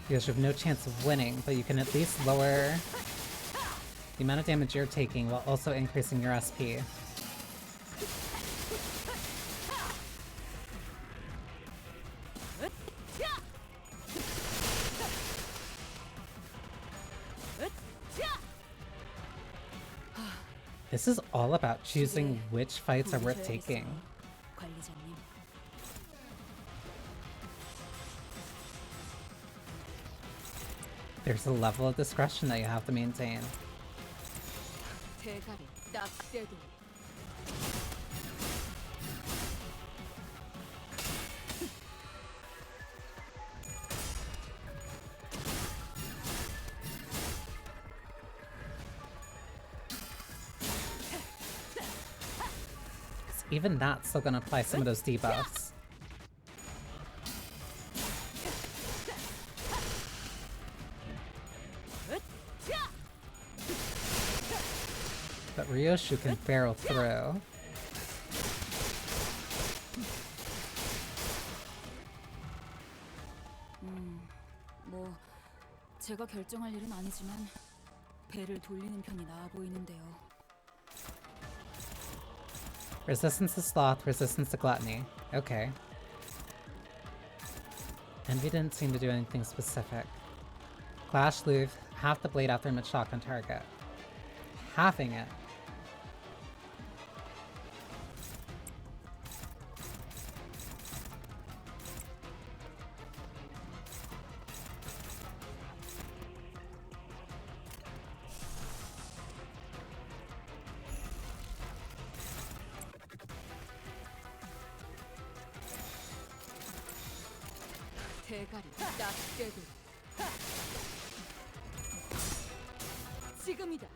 Because you have no chance of winning, but you can at least lower the amount of damage you're taking while also increasing your SP. This is all about choosing which fights are worth taking. 관리자님. There's a level of discretion that you have to maintain. 대가리 딱 떼도. Even that's still gonna apply some of those debuffs. But Ryoshu can barrel through. 뭐 제가 결정할 일은 아니지만 배를 돌리는 편이 나아 보이는데요. Resistance to sloth, resistance to gluttony. Okay. Envy didn't seem to do anything specific. Clash Louvre, half the blade after mid-shock on target. Halving it. 대가리 딱 떼도. 지금이다.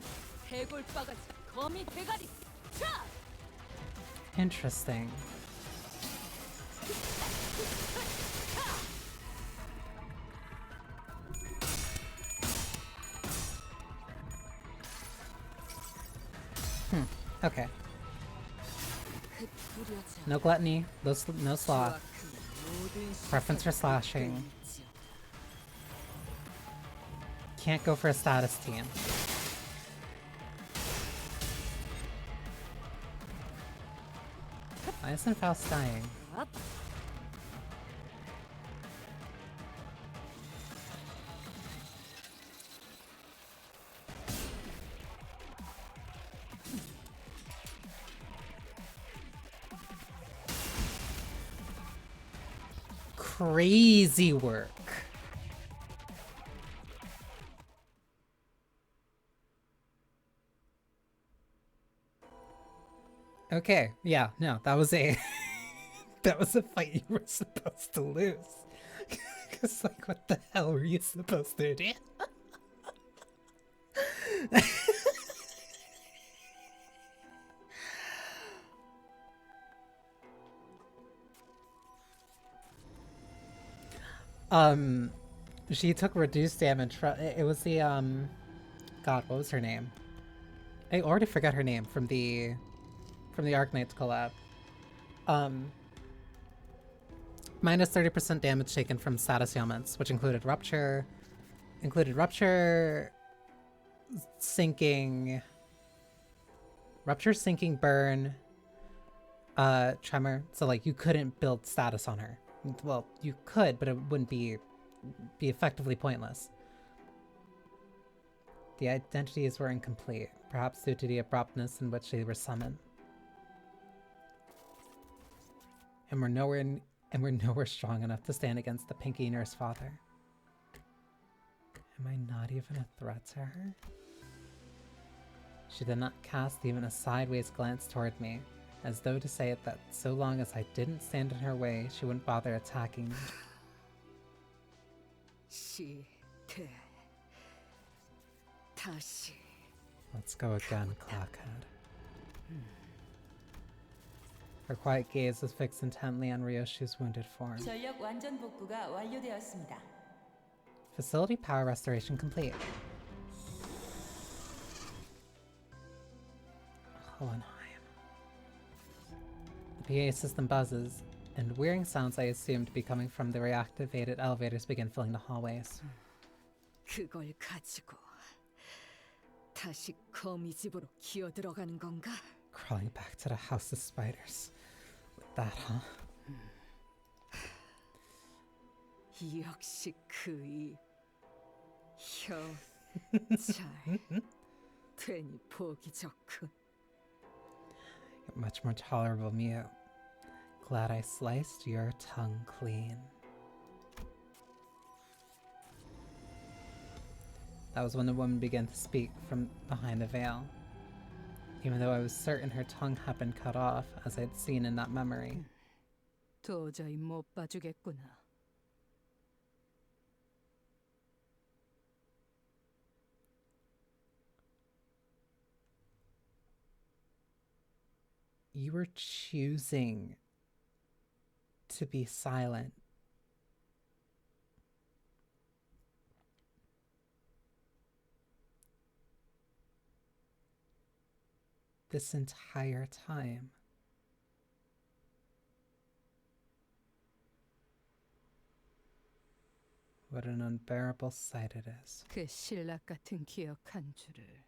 대골바가지 거미 대가리. 차! Interesting. Okay. No gluttony, no sloth. Preference for slashing. Can't go for a status team. Why isn't Faust dying? Crazy work. Okay, yeah, no, that was a that was a fight you were supposed to lose. Cause like, what the hell were you supposed to do? She took reduced damage from it was the God, what was her name? I already forgot her name from the Arknights collab. Minus 30% damage taken from status ailments, which included rupture, sinking, burn, tremor. So like you couldn't build status on her. Well, you could, but it wouldn't be effectively pointless. The identities were incomplete, perhaps due to the abruptness in which they were summoned. And we're nowhere strong enough to stand against the Pinky Nurse Father. Am I not even a threat to her? She did not cast even a sideways glance toward me, as though to say that so long as I didn't stand in her way, she wouldn't bother attacking me. Let's go again, Clockhead. Her quiet gaze was fixed intently on Ryoshu's wounded form. 전력 완전 복구가 완료되었습니다. Facility power restoration complete. Hohenheim. The PA system buzzes, and whirring sounds I assumed to be coming from the reactivated elevators begin filling the hallways. 그걸 가지고 다시 거미 집으로 기어 들어가는 건가? Crawling back to the House of Spiders. With that, huh? 역시 그이 혀 잘 되니 보기 좋군. Much more tolerable mute. Glad I sliced your tongue clean. That was when the woman began to speak from behind the veil. Even though I was certain her tongue had been cut off, as I had seen in that memory. 도저히 못 봐주겠구나. You were choosing to be silent. This entire time. What an unbearable sight it is. 그 신락 같은 기억 한 줄을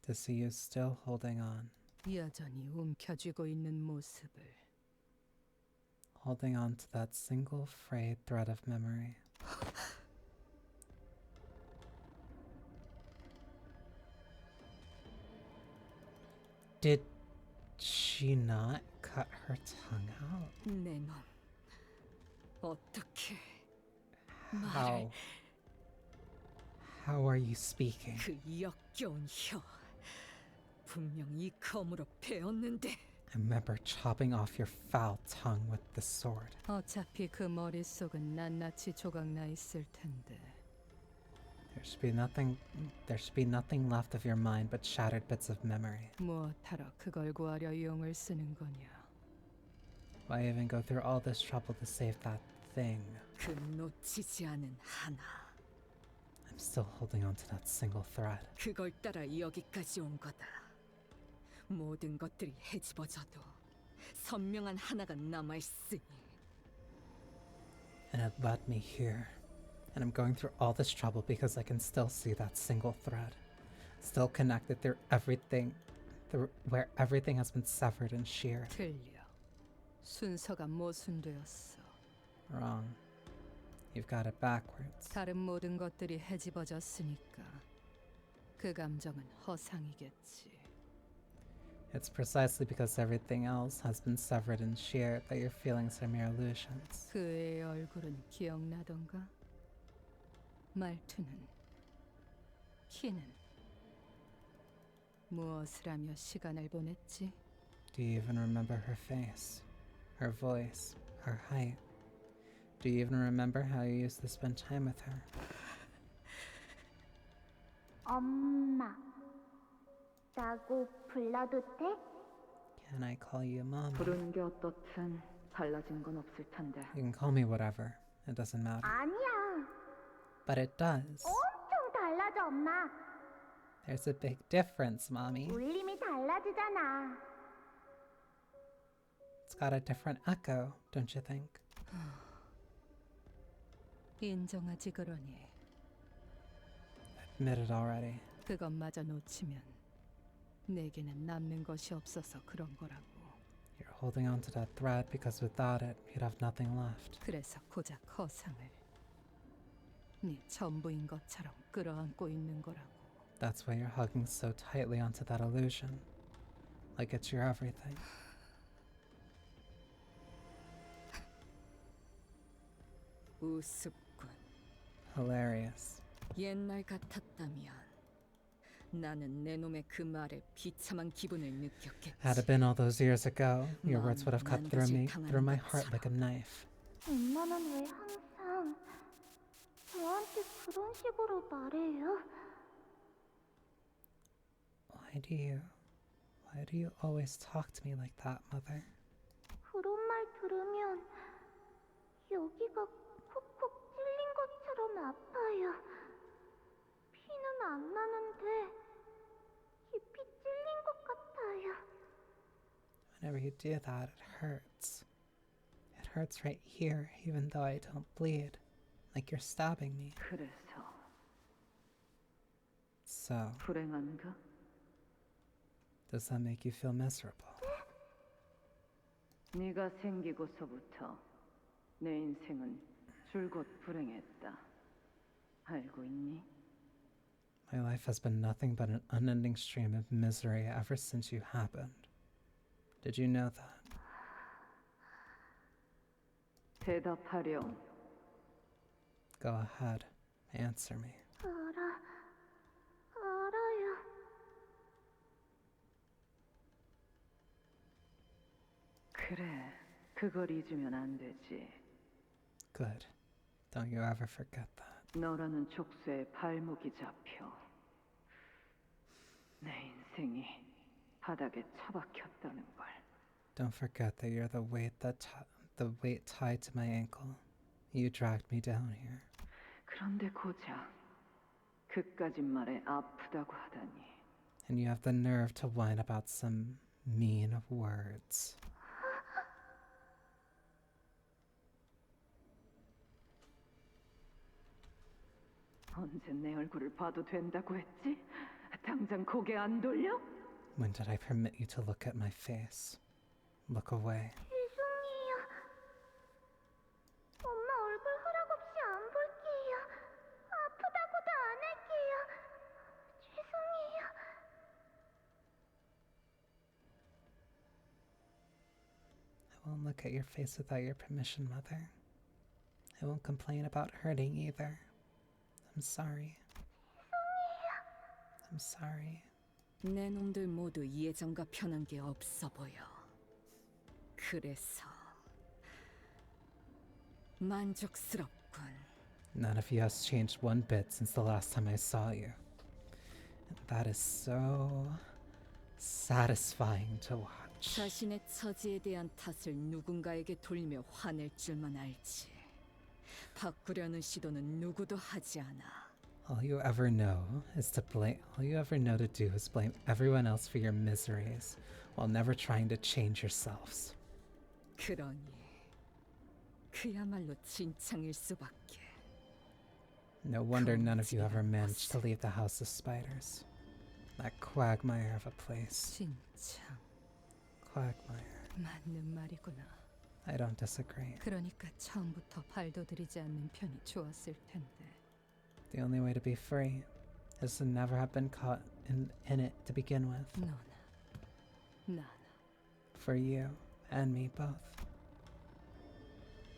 To see you still holding on. 여전히 움켜쥐고 있는 모습을. Holding on to that single frayed thread of memory. Did she not cut her tongue out? 내 놈, 어떻게 How? How are you speaking? 그 역겨운 혀, 분명 이 검으로 베었는데. I remember chopping off your foul tongue with the sword. 어차피 그 머릿속은 낱낱이 조각나 있을 텐데. There should be nothing left of your mind but shattered bits of memory. 무엇하러 그걸 구하려 용을 쓰는 거냐? Why even go through all this trouble to save that thing? 그 놓치지 않은 하나. I'm still holding on to that single thread. 그걸 따라 여기까지 온 거다. 모든 것들이 헤집어져도 선명한 하나가 남아있으니. And it led me here. And I'm going through all this trouble because I can still see that single thread. Still connected through everything, where everything has been severed and sheared. 틀려. 순서가 모순되었어. Wrong. You've got it backwards. 다른 모든 것들이 헤집어졌으니까 그 감정은 허상이겠지. It's precisely because everything else has been severed and sheared that your feelings are mere illusions. 그의 얼굴은 기억나던가? 말투는, 키는 무엇을 하며 시간을 보냈지? Do you even remember her face, her voice, her height? Do you even remember how you used to spend time with her? 엄마, 라고 불러도 돼? Can I call you mom? 부르는 게 어떻든 달라진 건 없을 텐데. You can call me whatever. It doesn't matter. 아니야. But it does. 엄청 달라져, 엄마. There's a big difference, mommy. 울림이 달라지잖아. It's got a different echo, don't you think? 인정하지 그러니. Admit it already. 그것마저 놓치면 내게는 남는 것이 없어서 그런 거라고. You're holding on to that thread because without it, you'd have nothing left. 그래서 고작 허상을 네 전부인 것처럼 끌어안고 있는 거라고. That's why you're hugging so tightly onto that illusion. Like it's your everything. 우습군. Hilarious. 옛날 같았다면 나는 내 놈의 그 말에 비참한 기분을 느꼈겠지. Had it been all those years ago, your words would have cut through me, through my heart like a knife. 엄마는 왜 항상 저한테 그런 식으로 말해요? Why do you always talk to me like that, mother? 그런 말 들으면 여기가 콕콕 찔린 것처럼 아파요. 피는 안 나는데 깊이 찔린 것 같아요. Whenever you do that, it hurts. It hurts right here, even though I don't bleed. Like you're stabbing me. 그래서 So, 불행한가? does that make you feel miserable? 네가 생기고서부터 내 인생은 줄곧 불행했다. 알고 있니? My life has been nothing but an unending stream of misery ever since you happened. Did you know that? 대답하렴. Go ahead. Answer me. 알아요. 그래, 그걸 잊으면 안 되지. Good. Don't you ever forget that. 너라는 족쇄에 발목이 잡혀. 내 인생이 바닥에 처박혔다는 걸. Don't forget that you're the weight tied to my ankle. You dragged me down here. 그런데 고작 그까짓 말에 아프다고 하다니. And you have the nerve to whine about some mean words. 언제 내 얼굴을 봐도 된다고 했지? 당장 고개 안 돌려? When did I permit you to look at my face? Look away. 죄송해요. 엄마 얼굴 허락 없이 안 볼게요. 아프다고도 안 할게요. 죄송해요. I won't look at your face without your permission, Mother. I won't complain about hurting either. I'm sorry. I'm sorry. 내 놈들 모두 예전과 변한 게 없어 보여. 그래서 만족스럽군. None of you has changed one bit since the last time I saw you. And that is so satisfying to watch. 자신의 처지에 대한 탓을 누군가에게 돌며 화낼 줄만 알지. 바꾸려는 시도는 누구도 하지 않아. All you ever know to do is blame everyone else for your miseries while never trying to change yourselves. 그러니 그야말로 진창일 수밖에. No wonder none of you ever managed to leave the House of Spiders. That quagmire of a place. 진창. Quagmire. 맞는 말이구나. I don't disagree. 그러니까 처음부터 발도 들이지 않는 편이 좋았을 텐데. The only way to be free is to never have been caught in it to begin with. 너나, 나나. For you and me both.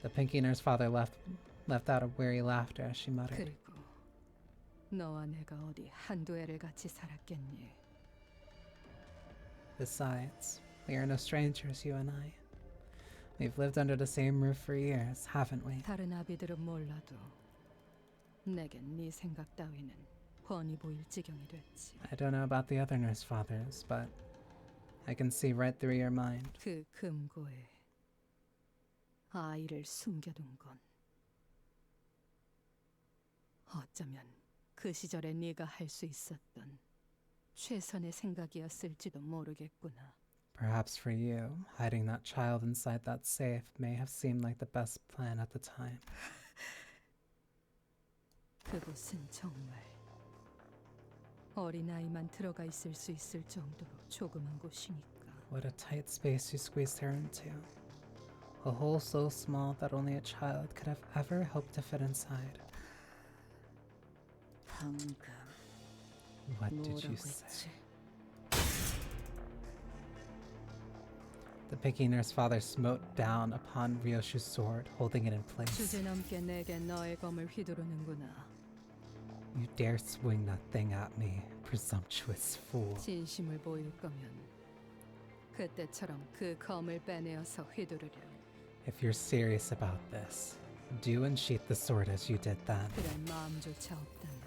The Pinky Nurse father let out a weary laughter as she muttered. 그리고 너와 내가 어디 한두 해를 같이 살았겠니? Besides, we are no strangers, you and I. We've lived under the same roof for years, haven't we? 다른 아비들은 몰라도 내겐 네 생각 따위는 훤히 보일 지경이 됐지. I don't know about the other nurse fathers, but I can see right through your mind. 그 금고에 아이를 숨겨둔 건 어쩌면 그 시절에 네가 할 수 있었던 최선의 생각이었을지도 모르겠구나. Perhaps for you, hiding that child inside that safe may have seemed like the best plan at the time. 그곳은 정말 어린아이만 들어가 있을 수 있을 정도로 조그만 곳이니까. What a tight space you squeezed her into. A hole so small that only a child could have ever hoped to fit inside. 방금 What did you 뭐라고 say? 했지? The Pinky Nurse father smote down upon Ryoshu's sword, holding it in place. 주제넘게 내게 너의 검을 휘두르는구나. You dare swing that thing at me, presumptuous fool. 진심을 보일 거면 그때처럼 그 검을 빼내어서 휘두르렴. If you're serious about this, do unsheath the sword as you did then. 그럴 마음조차 없다면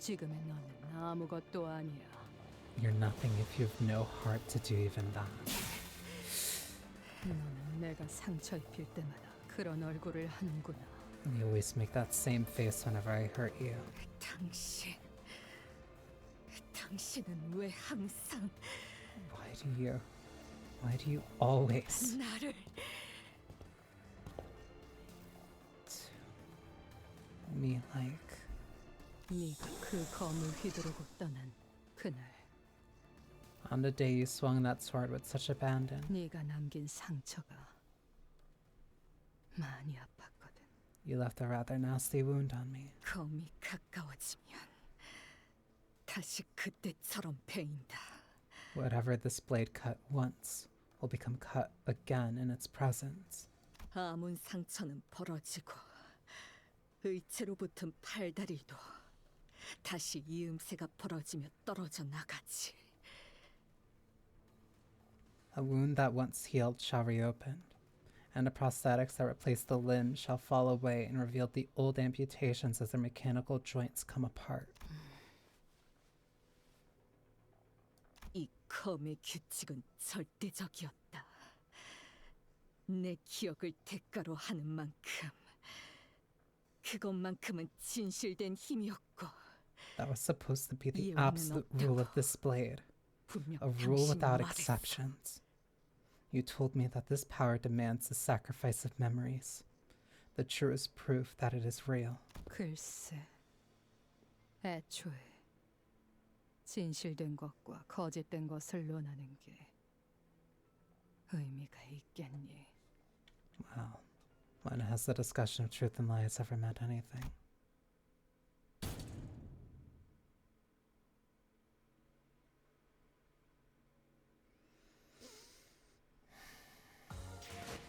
지금의 너는 아무것도 아니야. You're nothing if you have no heart to do even that. 너는 내가 상처 입힐 때마다 그런 얼굴을 하는구나. You always make that same face whenever I hurt you. 당신은 왜 항상 Why do you always 나를 me like 네가 그 검을 휘두르고 떠난 그날 on the day you swung that sword with such abandon? 네가 남긴 상처가 많이 아팠거든. You left a rather nasty wound on me. 검이 가까워지면 다시 그때처럼 베인다. Whatever this blade cut once will become cut again in its presence. 아문 상처는 벌어지고 의체로 붙은 팔다리도 다시 이음새가 벌어지며 떨어져 나가지. A wound that once healed shall reopen, and the prosthetics that replace the limb shall fall away and reveal the old amputations as their mechanical joints come apart. 이 검의 규칙은 절대적이었다. 내 기억을 대가로 하는 만큼 그것만큼은 진실된 힘이었고 That was supposed to be the absolute rule of this blade, a rule without exceptions. You told me that this power demands the sacrifice of memories, the truest proof that it is real. 글쎄, 애초에 진실된 것과 거짓된 것을 논하는 게 의미가 있겠니? Well, when has the discussion of truth and lies ever meant anything?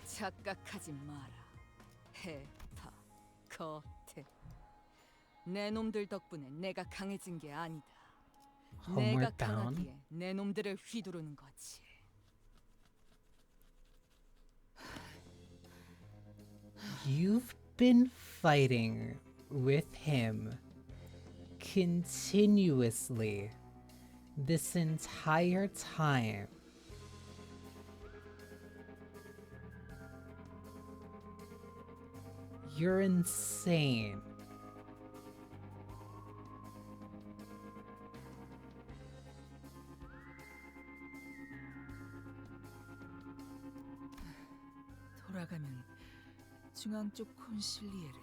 착각하지 마라. 해파, 거태. 내 놈들 덕분에 내가 강해진 게 아니다. 내가 Homeward bound? 강하기에 내 놈들을 휘두르는 거지. You've been fighting with him continuously this entire time. You're insane. 돌아가면 중앙 쪽 콘실리에를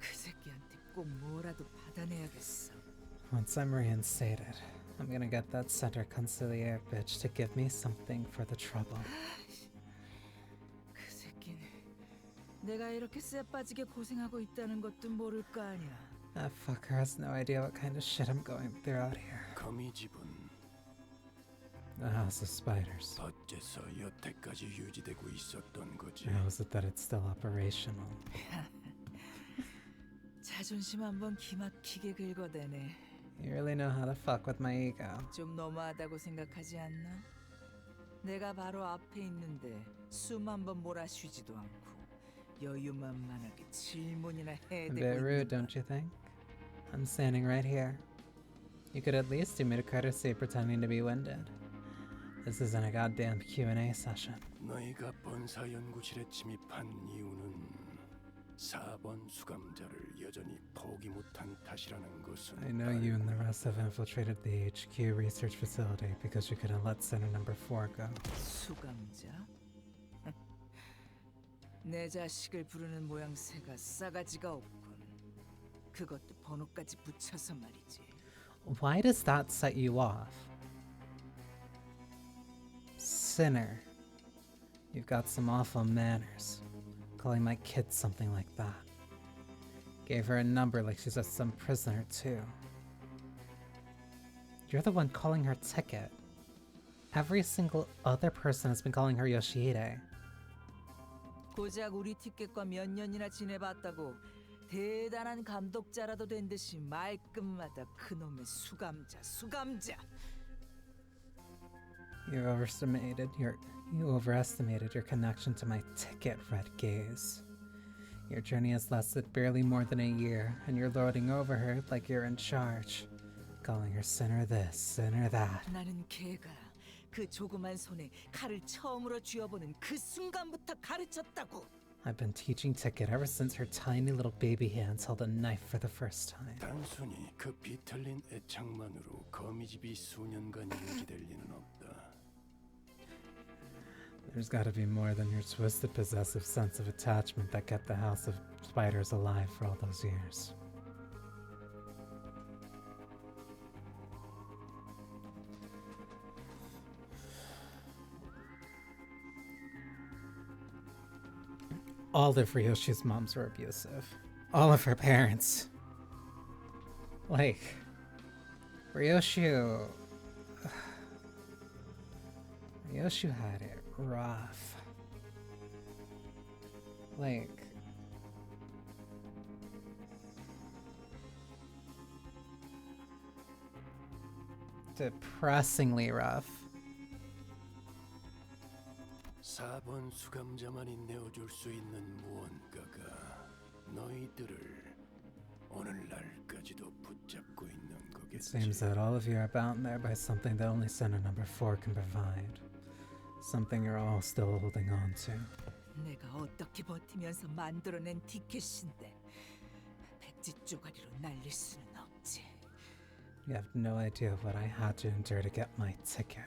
그 새끼한테 꼭 뭐라도 받아내야겠어. Once I'm reinstated, I'm gonna get that center conciliaire bitch to give me something for the trouble. 그 새끼는 내가 이렇게 쎄 빠지게 고생하고 있다는 것도 모를 거 아니야. That fucker has no idea what kind of shit I'm going through out here. 거미집은 The House of Spiders. 어째서 여태까지 유지되고 있었던 거지? How is it that it's still operational? 자존심 한번 기막히게 긁어대네. You really know how to fuck with my ego. 좀 너무하다고 생각하지 않나? 내가 바로 앞에 있는데 숨 한번 몰아쉬지도 않고 여유만만하게 질문이나 A 해대고 bit rude, don't you think? I'm standing right here. You could at least do me the courtesy of pretending to be winded. This isn't a goddamn Q&A session. 너희가 본사 연구실에 침입한 이유는 4번 수감자를 여전히 포기 못한 탓이라는 것은 I know you and the rest have infiltrated the HQ research facility because you couldn't let Center number 4 go. 수감자? 내 자식을 부르는 모양새가 싸가지가 없군. 그것도 번호까지 붙여서 말이지. Why does that set you off? Sinner. You've got some awful manners. Calling my kid something like that. Gave her a number like she's some prisoner too. You're the one calling her ticket. Every single other person has been calling her Yoshihide. 고작 우리 티켓과 몇 년이나 지내봤다고 대단한 감독자라도 된 듯이 말끝마다 그놈의 수감자. You overestimated your connection to my ticket, Red Gaze. Your journey has lasted barely more than a year, and you're lording over her like you're in charge, calling her sinner this, sinner that. 나는 걔가 그 조그만 손에 칼을 처음으로 쥐어보는 그 순간부터 가르쳤다고. I've been teaching Ticket ever since her tiny little baby hands held a knife for the first time. 단순히 그 비틀린 애착만으로 거미집이 수년간 유지될 리는 없다. There's gotta be more than your twisted possessive sense of attachment that kept the House of Spiders alive for all those years. All of Ryoshi's moms were abusive. All of her parents. Like, Ryoshi... Yoshu had it rough. Like, depressingly rough. 4번 수감자만이 내어줄 수 있는 무언가가 너희들을 오늘날까지도 붙잡고 있는 It 거겠지. seems that all of you are bound there by something that only Center number 4 can provide. Something you're all still holding on to. 내가 어떻게 버티면서 만들어낸 티켓인데 백지 쪼가리로 날릴 수는 없지. You have no idea what I had to endure to get my ticket.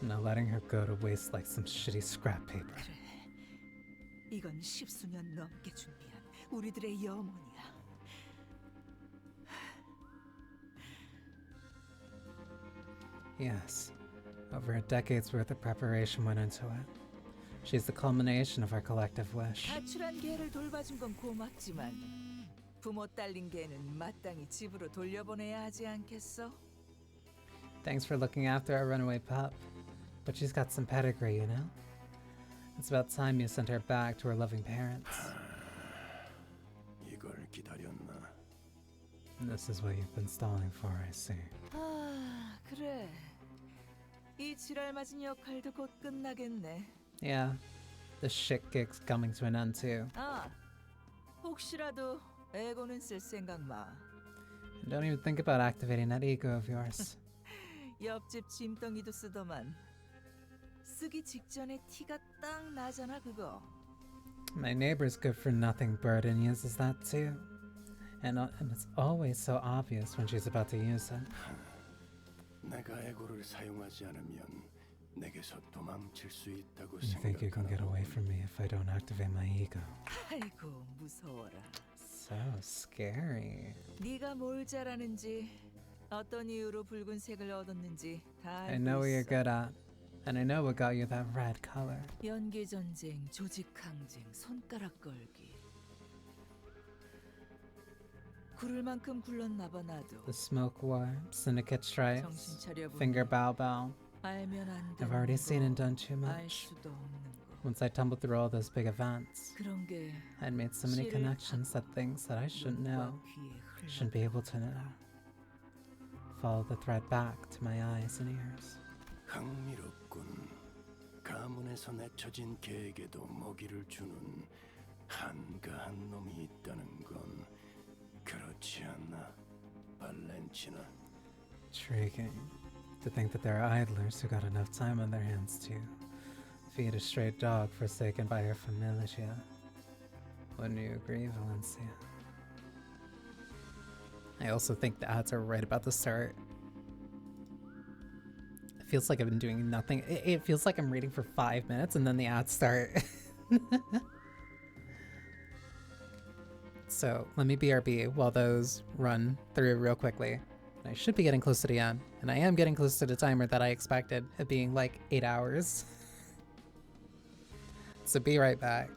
Now letting her go to waste like some shitty scrap paper. 이건 십수년 넘게 준비한 우리들의 염원이야. Yes, over a decade's worth of preparation went into it. She's the culmination of our collective wish. 가출한 개를 돌봐준 건 고맙지만 부모 딸린 개는 마땅히 집으로 돌려보내야 하지 않겠어? Thanks for looking after our runaway pup. But she's got some pedigree, you know? It's about time you sent her back to her loving parents. 이걸 기다렸나? And this is what you've been stalling for, I see. 아, 그래. 이 지랄 맞은 역할도 곧 끝나겠네. Yeah, the shit gig's coming to an end too. 아, 혹시라도 에고는 쓸 생각 마. And don't even think about activating that ego of yours. 옆집 짐덩이도 쓰더만. 쓰기 직전에 티가 딱 나잖아 그거. My neighbor's good-for-nothing burden uses that too. And it's always so obvious when she's about to use it. 내가 에고를 사용하지 않으면 내게서 도망칠 수 있다고 You think you can get away from me if I don't activate my ego? 아이고 무서워라. So scary. 네가 뭘 잘하는지 어떤 이유로 붉은색을 얻었는지 다 I 알고 know what you're 있어. good at. And I know what got you that red color. 연기 전쟁, 조직 항쟁, 손가락 걸기. 구를 만큼 굴렀나 봐 나도. The smoke war, syndicate stripes, 정신 차려보니 finger bow bow. 알면 안 I've already seen and done too 알 much. 수도 없는 거. Once I tumbled through all those big events, 그런 게 I'd made so many 실을 connections that things that I shouldn't know, shouldn't be able to know. Follow the thread back to my eyes and ears. 흥미롭군. 가문에서 내쳐진 개에게도 먹이를 주는 한가한 놈이 있다는 건 그렇지 않나, 발렌치나? Intriguing. To think that there are idlers who got enough time on their hands to feed a stray dog forsaken by her familia. Wouldn't you agree, Valencia? I also think the ads are right about to start. It feels like I've been doing nothing. It feels like I'm reading for 5 minutes and then the ads start. So let me BRB while those run through real quickly. I should be getting close to the end, and I am getting close to the timer that I expected, it being like 8 hours. So be right back.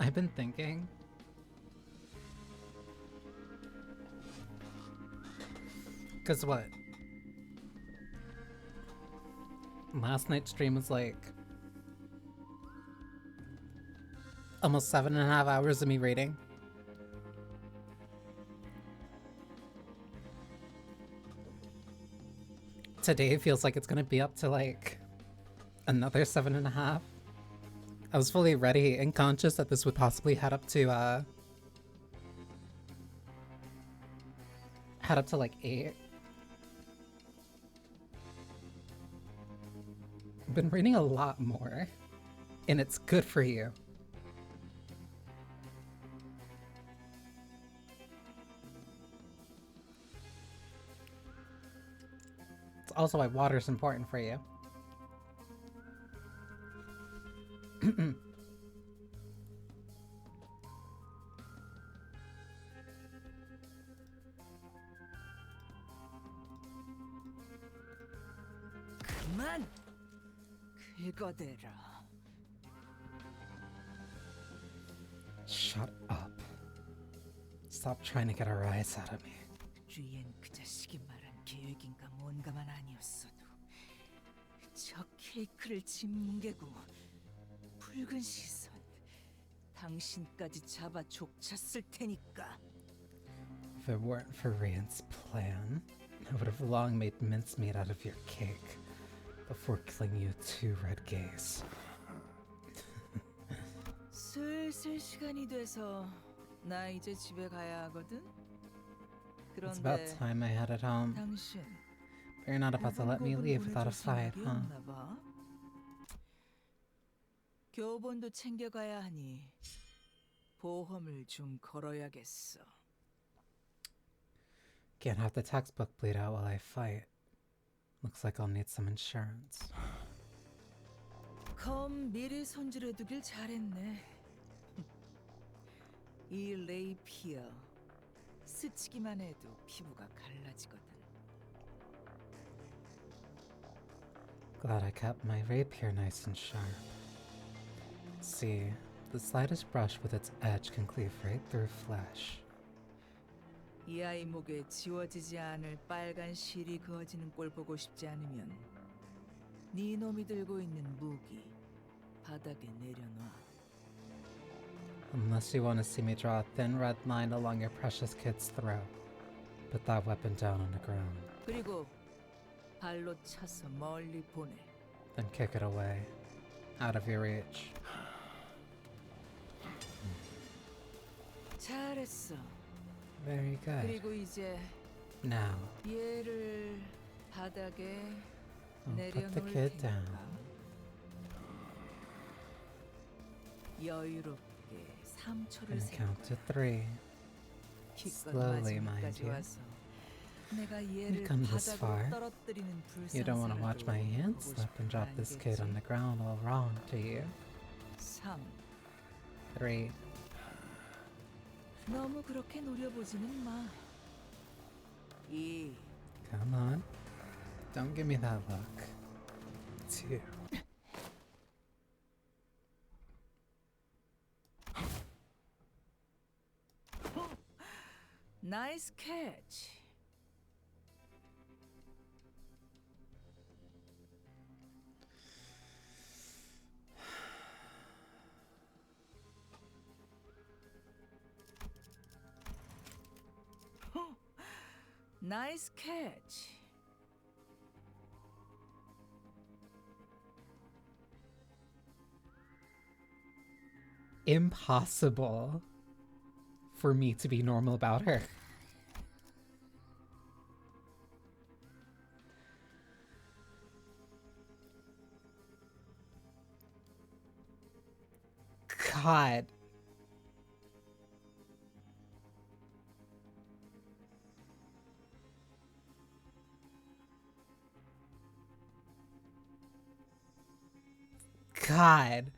I've been thinking. Cause what? Last night's stream was like almost 7.5 hours of me reading. Today feels like it's gonna be up to like another 7.5. I was fully ready and conscious that this would possibly head up to like 8. I've been reading a lot more, and it's good for you. It's also why water's important for you. 그만! 긁어대라. Shut up. Stop trying to get a rise out of me. 주위엔 그 자식이 말한 계획인가 뭔가만 아니었어도 저 케이크를 짓뭉개고 붉은 시선 당신까지 잡아 족쳤을 테니까. If it weren't for Ryan's plan, I would have long made mincemeat out of your cake before killing you 2 red gays. 슬슬 시간이 돼서 나 이제 집에 가야 하거든. It's about 그런데 time I headed home. 당신 But you're not about to let me leave without a fight, huh? 봐. 교본도 챙겨가야 하니 보험을 좀 걸어야겠어. Can't have the textbook bleed out while I fight. Looks like I'll need some insurance. 검 미리 손질해두길 잘했네. 이 레이피어 스치기만 해도 피부가 갈라지거든. Glad I kept my rapier nice and sharp. See, the slightest brush with its edge can cleave right through flesh. 이 아이 목에 지워지지 않을 빨간 실이 그어지는 꼴 보고 싶지 않으면 네 놈이 들고 있는 무기 바닥에 내려놔. Unless you want to see me draw a thin red line along your precious kid's throat. Put that weapon down on the ground. 그리고 발로 차서 멀리 보내. Then kick it away. Out of your reach. 잘했어. Very good. 그리고 이제 Now, 얘를 바닥에 I'll put the 내려놓을 kid 테니까 down. 여유롭게 3초를 And 세. count to 3. 기껏 Slowly, mind 마지막까지 you. 와서 내가 You've 얘를 come this 바닥으로 far. 떨어뜨리는 You don't want to watch my hand 보고 slip and drop this kid on the ground all wrong, do you? 3. 3. 너무 그렇게 노려보지는 마. 2. Come on. Don't give me that look. 2. 나이스 캐치. 나이스 캐치. Impossible for me to be normal about her. God. God.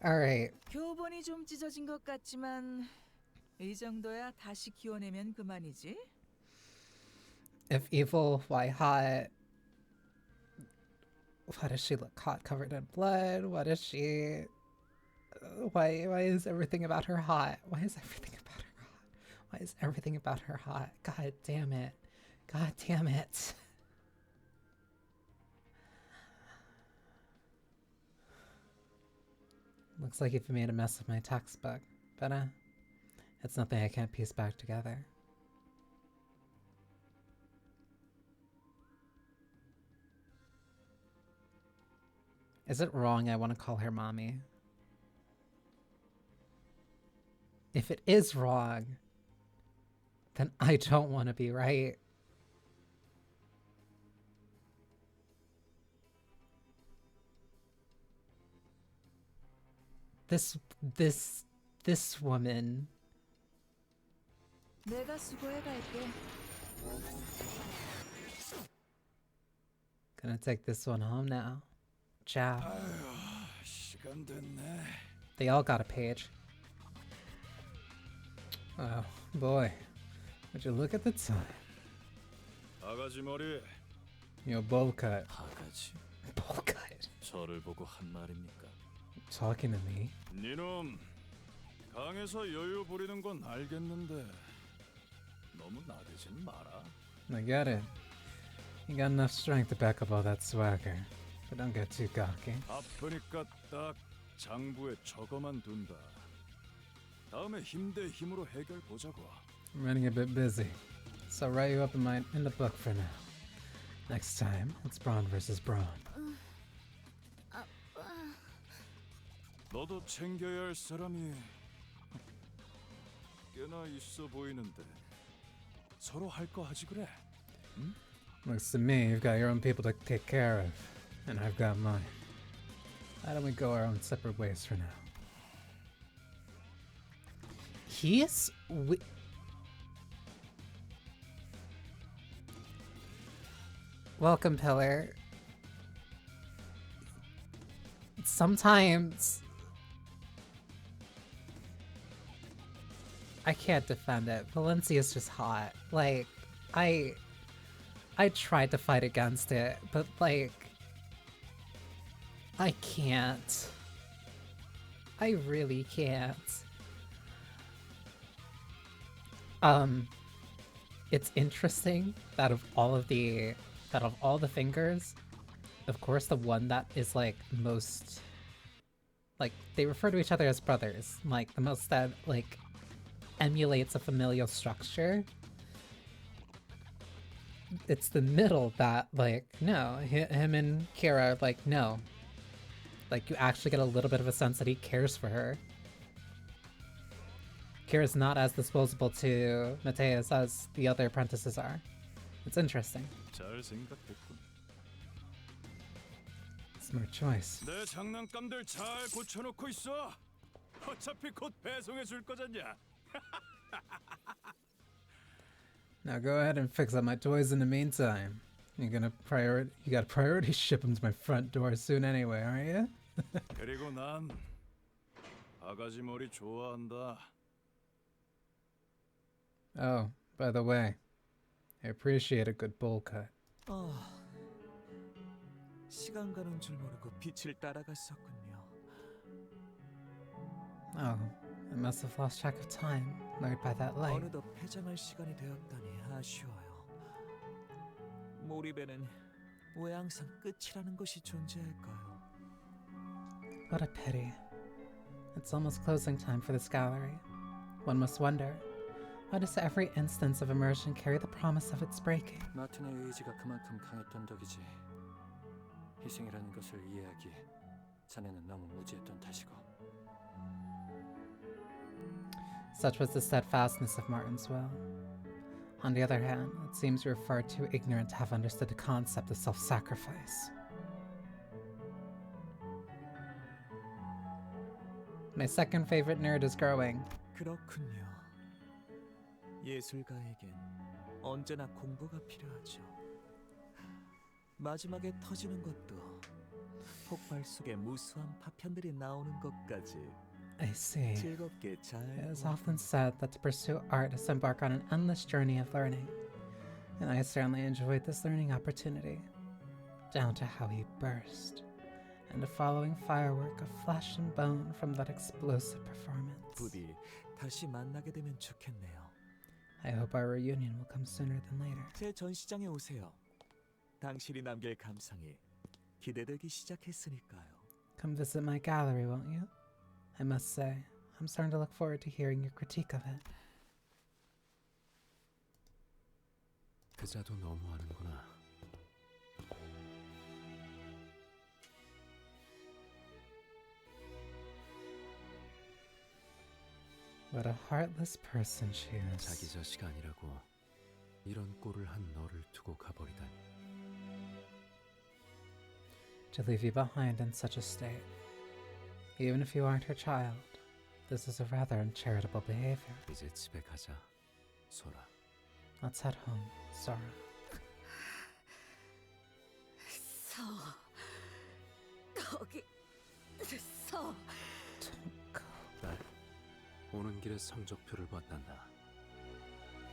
Alright. 교본이 좀 찢어진 것 같지만 이 정도야 다시 키워내면 그만이지. If evil, why hot? Why does she look hot covered in blood? What is she? Why is everything about her hot? Why is everything about her hot? Why is everything about her hot? God damn it. God damn it. Looks like you've made a mess of my textbook, but it's nothing I can't piece back together. Is it wrong I want to call her mommy? If it is wrong, then I don't want to be right. This woman. 내가 수고해 갈게. Gonna take this one home now. Ciao. 아휴, 시간 됐네. They all got a page. Oh boy, would you look at the time? 바가지 머리. Your bowl cut. 바가지? Bowl cut. 저를 보고 한 말입니까? Talking to me? 니놈, 강에서 여유 부리는 건 알겠는데 너무 나대진 마라. I get it. You got enough strength to back up all that swagger, but don't get too cocky. 바쁘니까 딱 장부에 적어만 둔다. 다음에 힘 대 힘으로 해결 보자고. I'm running a bit busy, so I'll write you up in the book for now. Next time, it's Braun versus Braun. 너도 챙겨야 할 사람이 꽤나 있어 보이는데 서로 할 거 하지 그래? 응? Looks to me you've got your own people to take care of, and I've got mine. Why don't we go our own separate ways for now? He's Welcome, Pillar. Sometimes I can't defend it. Valencia's just hot. Like, I tried to fight against it, but like, I can't. I really can't. It's interesting that of all the fingers, of course the one that is like most, like, they refer to each other as brothers, like the most that like emulates a familial structure. It's the middle that, like, no, him and Kira, like, no. Like, you actually get a little bit of a sense that he cares for her. Kira's not as disposable to Mateus as the other apprentices are. It's interesting. 잘 생각했군. Smart choice. 내 장난감들 잘 고쳐놓고 있어. 어차피 곧 배송해 줄 거잖냐. Now go ahead and fix up my toys in the meantime. You got priority ship them to my front door soon anyway, aren't you? 그리고 난 바가지 머리 좋아한다. Oh, by the way, I appreciate a good bowl cut. 시간 가는 줄 모르고 빛을 따라갔었군요. Oh, I must have lost track of time, lured by that light. 어느덧 폐장할 시간이 되었다니 아쉬워요. 몰입에는 왜 항상 끝이라는 것이 존재할까요? What a pity. It's almost closing time for this gallery. One must wonder, why does every instance of immersion carry the promise of its breaking? 마틴의 의지가 그만큼 강했던 덕이지. 희생이라는 것을 이해하기에 자네는 너무 무지했던 탓이고. Such was the steadfastness of Martin's will. On the other hand, it seems you're far too ignorant to have understood the concept of self-sacrifice. My second favorite nerd is growing. 그렇군요. 예술가에겐 언제나 공부가 필요하죠. 마지막에 터지는 것도 폭발 속에 무수한 파편들이 나오는 것까지 I see. 즐겁게 잘. It is often said that to pursue art is to embark on an endless journey of learning, and I certainly enjoyed this learning opportunity, down to how he burst and a following firework of flesh and bone from that explosive performance. 부디 다시 만나게 되면 좋겠네요. I hope our reunion will come sooner than later. 제 전시장에 오세요. 당신이 남길 감상이 기대되기 시작했으니까요. Come visit my gallery, won't you? I must say, I'm starting to look forward to hearing your critique of it. 그자도 너무하는구나. What a heartless person she is. 자기 자식 아니라고 이런 꼴을 한 너를 두고 가버리다니. To leave you behind in such a state. Even if you aren't her child, this is a rather uncharitable behavior. 이제 집에 가자, 소라. Let's head home, Sora. 거기 서. 딸, 오는 길에 성적표를 봤단다.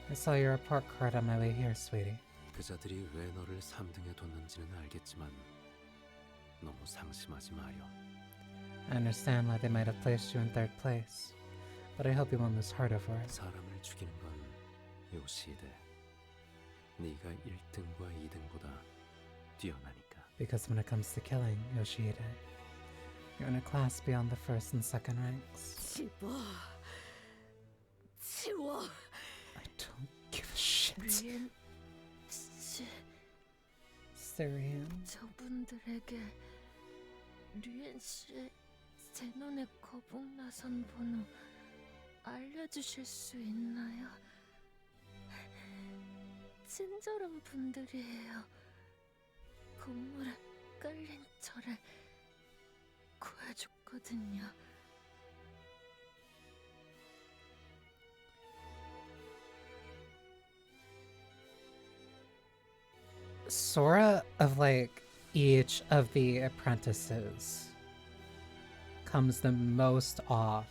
I saw your report card on my way here, sweetie. 그자들이 왜 너를 3등에 뒀는지는 알겠지만 너무 상심하지 마려. I understand why they might have placed you in third place, but I hope you won't lose heart over it. 사람을 죽이는 건 요시대. 네가 1등과 2등보다 뛰어나니까. Because when it comes to killing, Yoshide, you're in a class beyond the first and second ranks. 치워. I don't give a shit. 리엔 씨, Syrian. 저분들에게 리엔 씨의 제 눈에 거북 나선 번호 알려주실 수 있나요? 친절한 분들이에요. 건물에 깔린 저를 구해줬거든요. Sora, of like each of the apprentices, comes the most off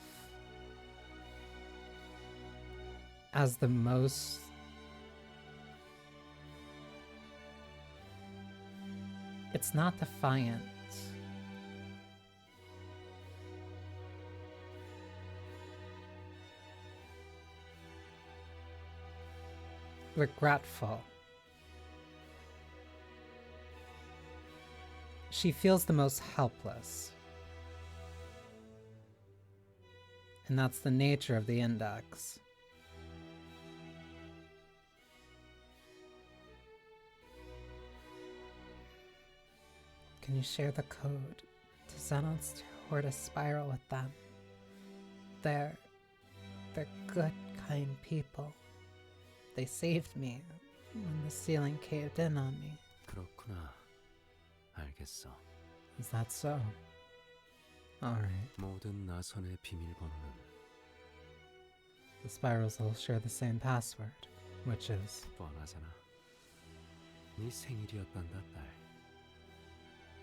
as the most it's not defiant. Regretful. She feels the most helpless. And that's the nature of the index. Can you share the code to Zenon's tortoise spiral with them? They're good, kind people. They saved me when the ceiling caved in on me. 그렇구나. 알겠어. Is that so? Alright. 모든 나선의 비밀번호는 The spirals all share the same password, which is 뻔하잖아. 네 생일이었단다, 딸.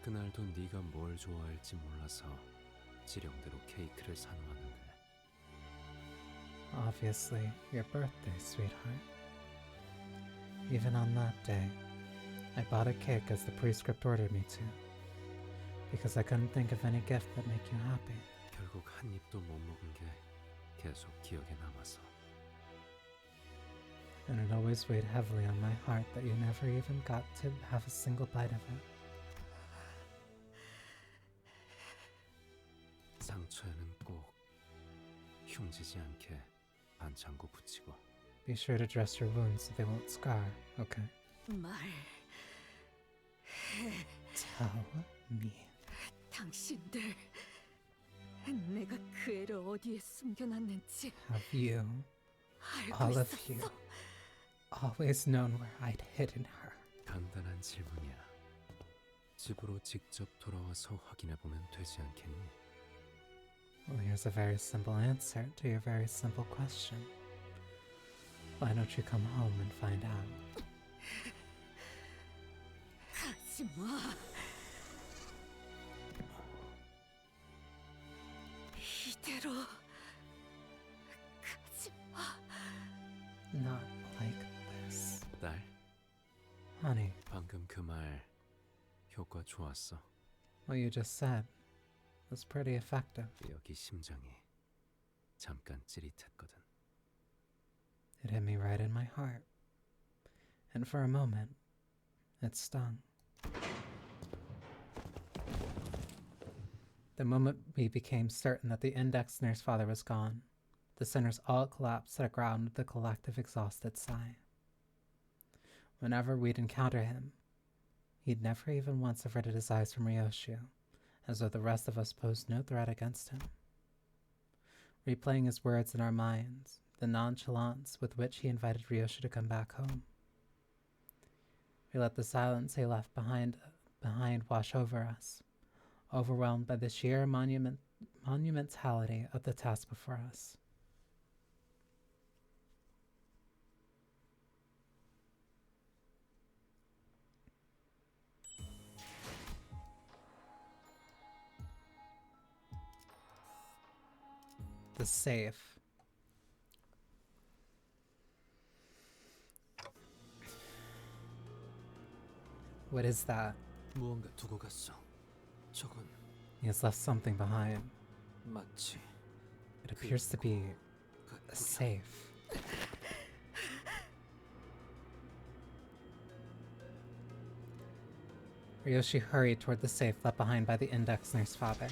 그날도 네가 뭘 좋아할지 몰라서 지령대로 케이크를 사놓았는데. obviously your birthday, sweetheart. Even on that day, I bought a cake as the prescript ordered me to, because I couldn't think of any gift that'd make you happy. 결국 한 입도 못 먹은 게 계속 기억에 남아서. And it always weighed heavily on my heart that you never even got to have a single bite of it. 상처에는 꼭 흉지지 않게 반창고 붙이고. Be sure to dress your wounds so they won't scar, okay? Tell me. 당신들 내가 그 애를 어디에 숨겨놨는지 Have you, 알고 all of 있었어. you, always known where I'd hidden her? 간단한 질문이야. 집으로 직접 돌아와서 확인해보면 되지 않겠니? Well, here's a very simple answer to your very simple question. Why don't you come home and find out? 가지마. 이대로 가지마. Not like this. 딸, Honey, 방금 그 말 효과 좋았어. What you just said was pretty effective. 여기 심장이 잠깐 찌릿했거든. It hit me right in my heart. And for a moment, it stung. The moment we became certain that the index nurse father was gone, the sinners all collapsed to the ground with a collective exhausted sigh. Whenever we'd encounter him, he'd never even once averted his eyes from Ryoshu, as though the rest of us posed no threat against him. Replaying his words in our minds, the nonchalance with which he invited Ryoshu to come back home. We let the silence he left behind wash over us, overwhelmed by the sheer monumentality of the task before us. The safe. What is that? 무언가 두고 갔어. 저건 He has left something behind. 마치 It appears to be a safe. Ryoshi hurried toward the safe left behind by the index nurse father.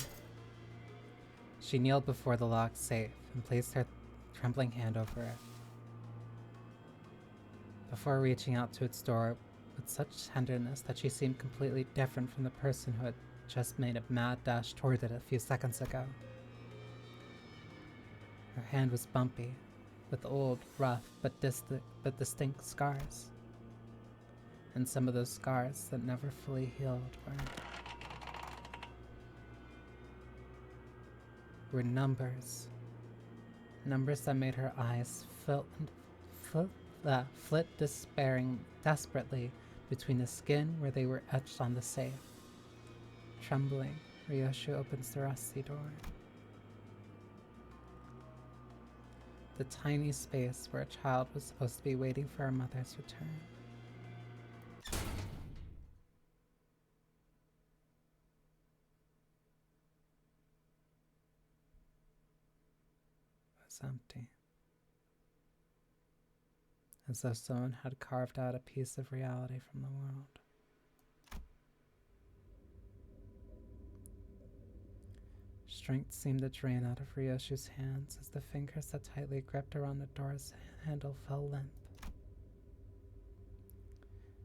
She kneeled before the locked safe and placed her trembling hand over it. Before reaching out to its door with such tenderness that she seemed completely different from the person who had just made a mad dash toward it a few seconds ago. Her hand was bumpy, with old, rough, but distinct scars. And some of those scars that never fully healed were numbers. Numbers that made her eyes flit desperately between the skin where they were etched on the safe. Trembling, Ryoshu opens the rusty door. The tiny space where a child was supposed to be waiting for her mother's return. Was empty. As though someone had carved out a piece of reality from the world. Strength seemed to drain out of Ryoshu's hands as the fingers that tightly gripped around the door's handle fell limp.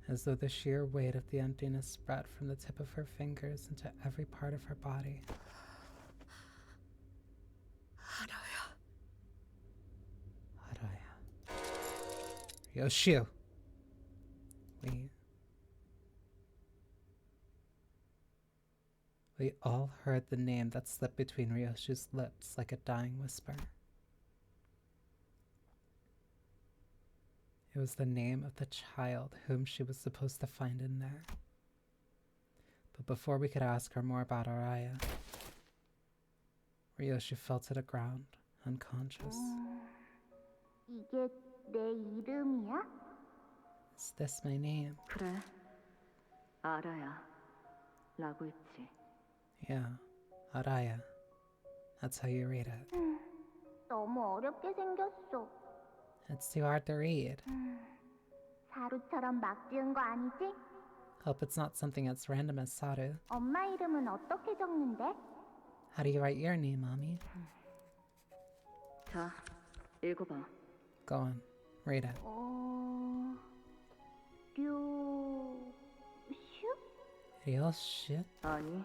As though the sheer weight of the emptiness spread from the tip of her fingers into every part of her body. Ryoshu! We all heard the name that slipped between Ryoshu's lips like a dying whisper. It was the name of the child whom she was supposed to find in there. But before we could ask her more about Araya, Ryoshu fell to the ground, unconscious. 이게 내 이름이야? Is this my name? 그래, 알아야 라고 했지. Yeah, Araya. That's how you read it. 너무 어렵게 생겼어. It's too hard to read. 사루처럼 막 지은 거 아니지? Hope it's not something as random as Saru. 엄마 이름은 어떻게 적는데? How do you write your name, Mommy? 자, 읽어봐. Go on, read it. Ryoshu? 아니,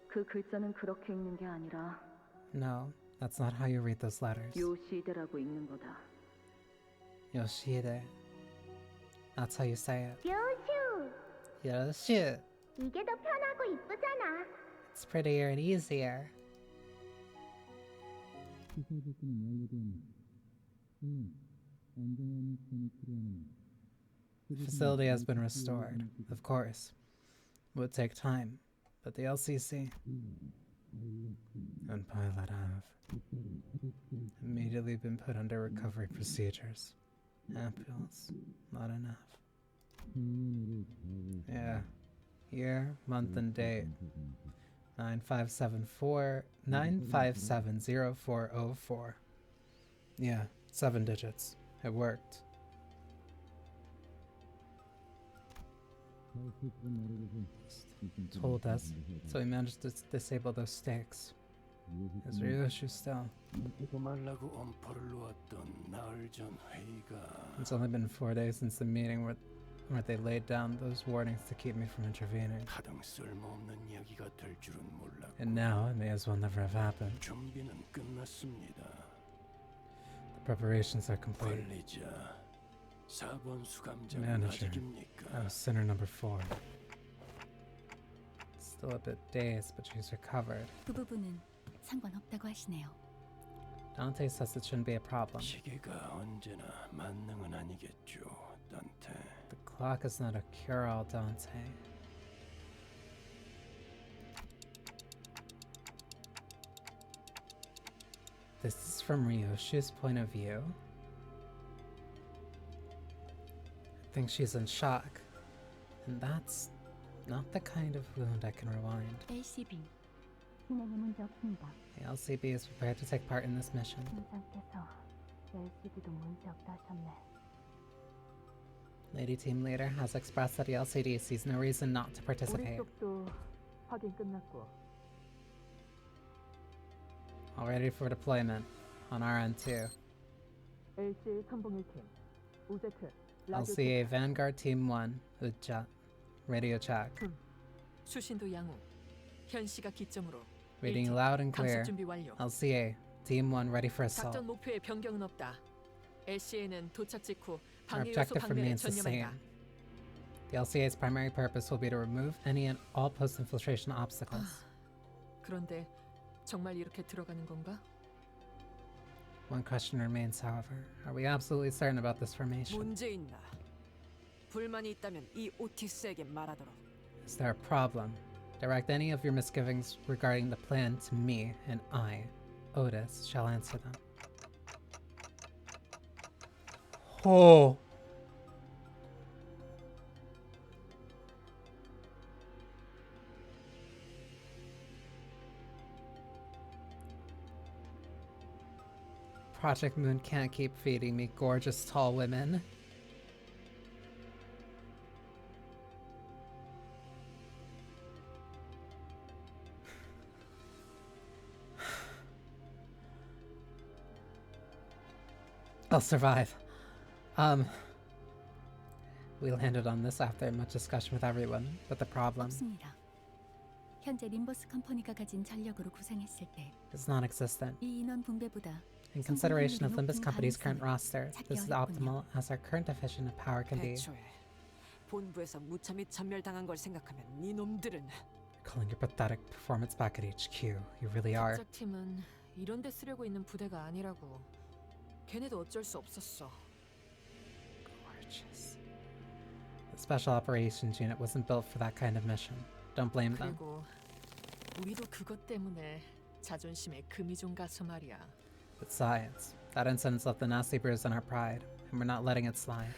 그 글자는 그렇게 읽는 게 아니라 No, that's not how you read those letters. 요시대라고 읽는 거다. Yoshide. That's how you say it. 요슈! Yoshu! 이게 더 편하고 이쁘잖아. It's prettier and easier. The facility has been restored, of course. It would take time, but the LCC and Pilot have immediately been put under recovery procedures. Ampules, not enough. Yeah, year, month, and date. 9570404. Yeah, 7 digits. It worked. Told us, so we managed to disable those stakes. Is Ryoshu still? It's only been 4 days since the meeting where they laid down those warnings to keep me from intervening. And now it may as well never have happened. The preparations are complete. Manager, I was sinner number 4. Still a bit dazed, but she's recovered. 그 부분은 상관없다고 하시네요. Dante says it shouldn't be a problem. The clock is not a cure-all, Dante. This is from Ryoshu's point of view. I think she's in shock. And that's not the kind of wound I can rewind. LCB. 진행에 문제 없습니다. The LCB is prepared to take part in this mission. 팀장께서 LCB도 문제 없다 하셨네. Lady Team Leader has expressed that the LCD sees no reason not to participate. 우리 쪽도 확인 끝났고. All ready for deployment. On our end too. LCA 301팀. 우제트. LCA Vanguard Team 1. Uja. Radio check. 수신도 양호. 현시가 기점으로. Reading loud and clear. 감속 준비 완료. LCA Team 1 ready for assault. 작전 목표에 변경은 없다. LCA는 도착 직후 Our 방해 요소 objective 방면에 remains the same. 전념한다. The LCA's primary purpose will be to remove any and all post-infiltration obstacles. 그런데 정말 이렇게 들어가는 건가? One question remains, however. Are we absolutely certain about this formation? 문제 있나? 불만이 있다면 이 오티스에게 말하도록. Is there a problem? Direct any of your misgivings regarding the plan to me, and I, Otis, shall answer them. Oh! Project Moon can't keep feeding me gorgeous tall women. I'll survive. We landed on this after much discussion with everyone, but the problem 없습니다. 현재 림버스 컴퍼니가 가진 전력으로 구상했을 때 is non-existent. 이 인원 분배보다 In consideration of Limbus Company's current roster, this is optimal as our current efficient of power can be. 애초에 본부에서 무참히 전멸당한 걸 생각하면 네 놈들은 Calling your pathetic performance back at HQ, you really are. 작작팀은 이런 데 쓰려고 있는 부대가 아니라고. 걔네도 어쩔 수 없었어. Gorgeous. The Special Operations Unit wasn't built for that kind of mission. Don't blame them. 그리고 우리도 그것 때문에 자존심에 금이 좀 가서 말이야. Besides, that incident's left a nasty bruise on our pride, and we're not letting it slide.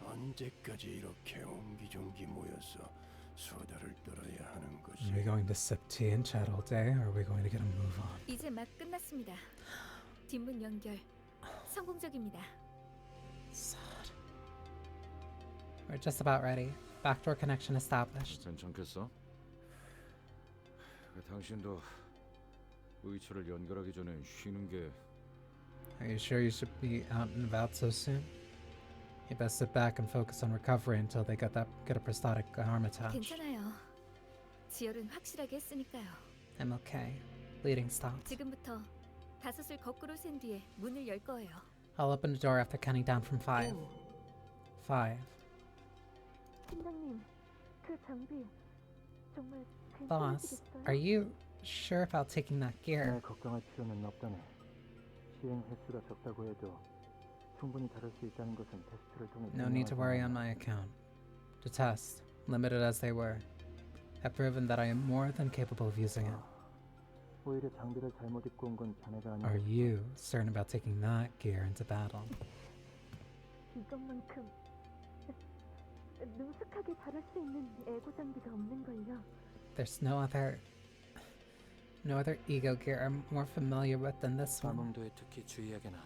언제까지 이렇게 옹기종기 모여서 수다를 떨어야 하는 것이? Are we going to sip tea and chat all day, or are we going to get a move on? 이제 막 끝났습니다. 뒷문 연결 성공적입니다. Sad. We're just about ready. Backdoor connection established. 괜찮겠어? 당신도 의처를 연결하기 전에 쉬는 게. Are you sure you should be out and about so soon? You best sit back and focus on recovery until they get a prosthetic arm attached. 괜찮아요. 지혈은 확실하게 했으니까요. I'm okay. Bleeding stopped. 지금부터 5을 거꾸로 센 뒤에 문을 열 거예요. I'll open the door after counting down from 5. 5. 팀장님, 그 장비 정말 Boss, are you sure about taking that gear? 걱정할 필요는 없다네. 시행 횟수가 적다고 해도 충분히 다룰 수 있다는 것은 테스트를 통해. No need to worry on my account. The tests, limited as they were, have proven that I am more than capable of using it. 오히려 장비를 잘못 입고 온 건 자네가 아니야. Are you certain about taking that gear into battle? 이것만큼 능숙하게 다룰 수 있는 에고 장비가 없는걸요. There's no other ego gear I'm more familiar with than this one. 불몽도에 특히 주의하게나.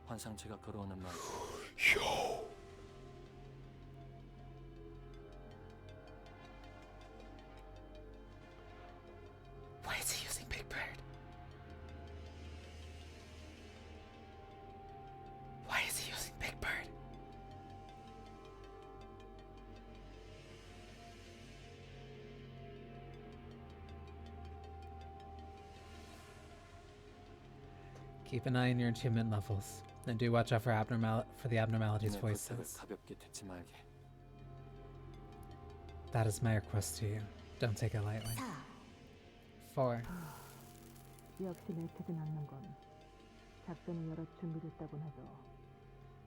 환상체가 걸어오는 말. Why is he using Big Bird? Why is he using Big Bird? Keep an eye on your attunement levels, and do watch out for the abnormalities 내 부탁을 voices. 가볍게 듣지 말게. That is my request to you. Don't take it lightly. 4. 역시 내키진 않는 건 작전이 여러 준비됐다곤 해도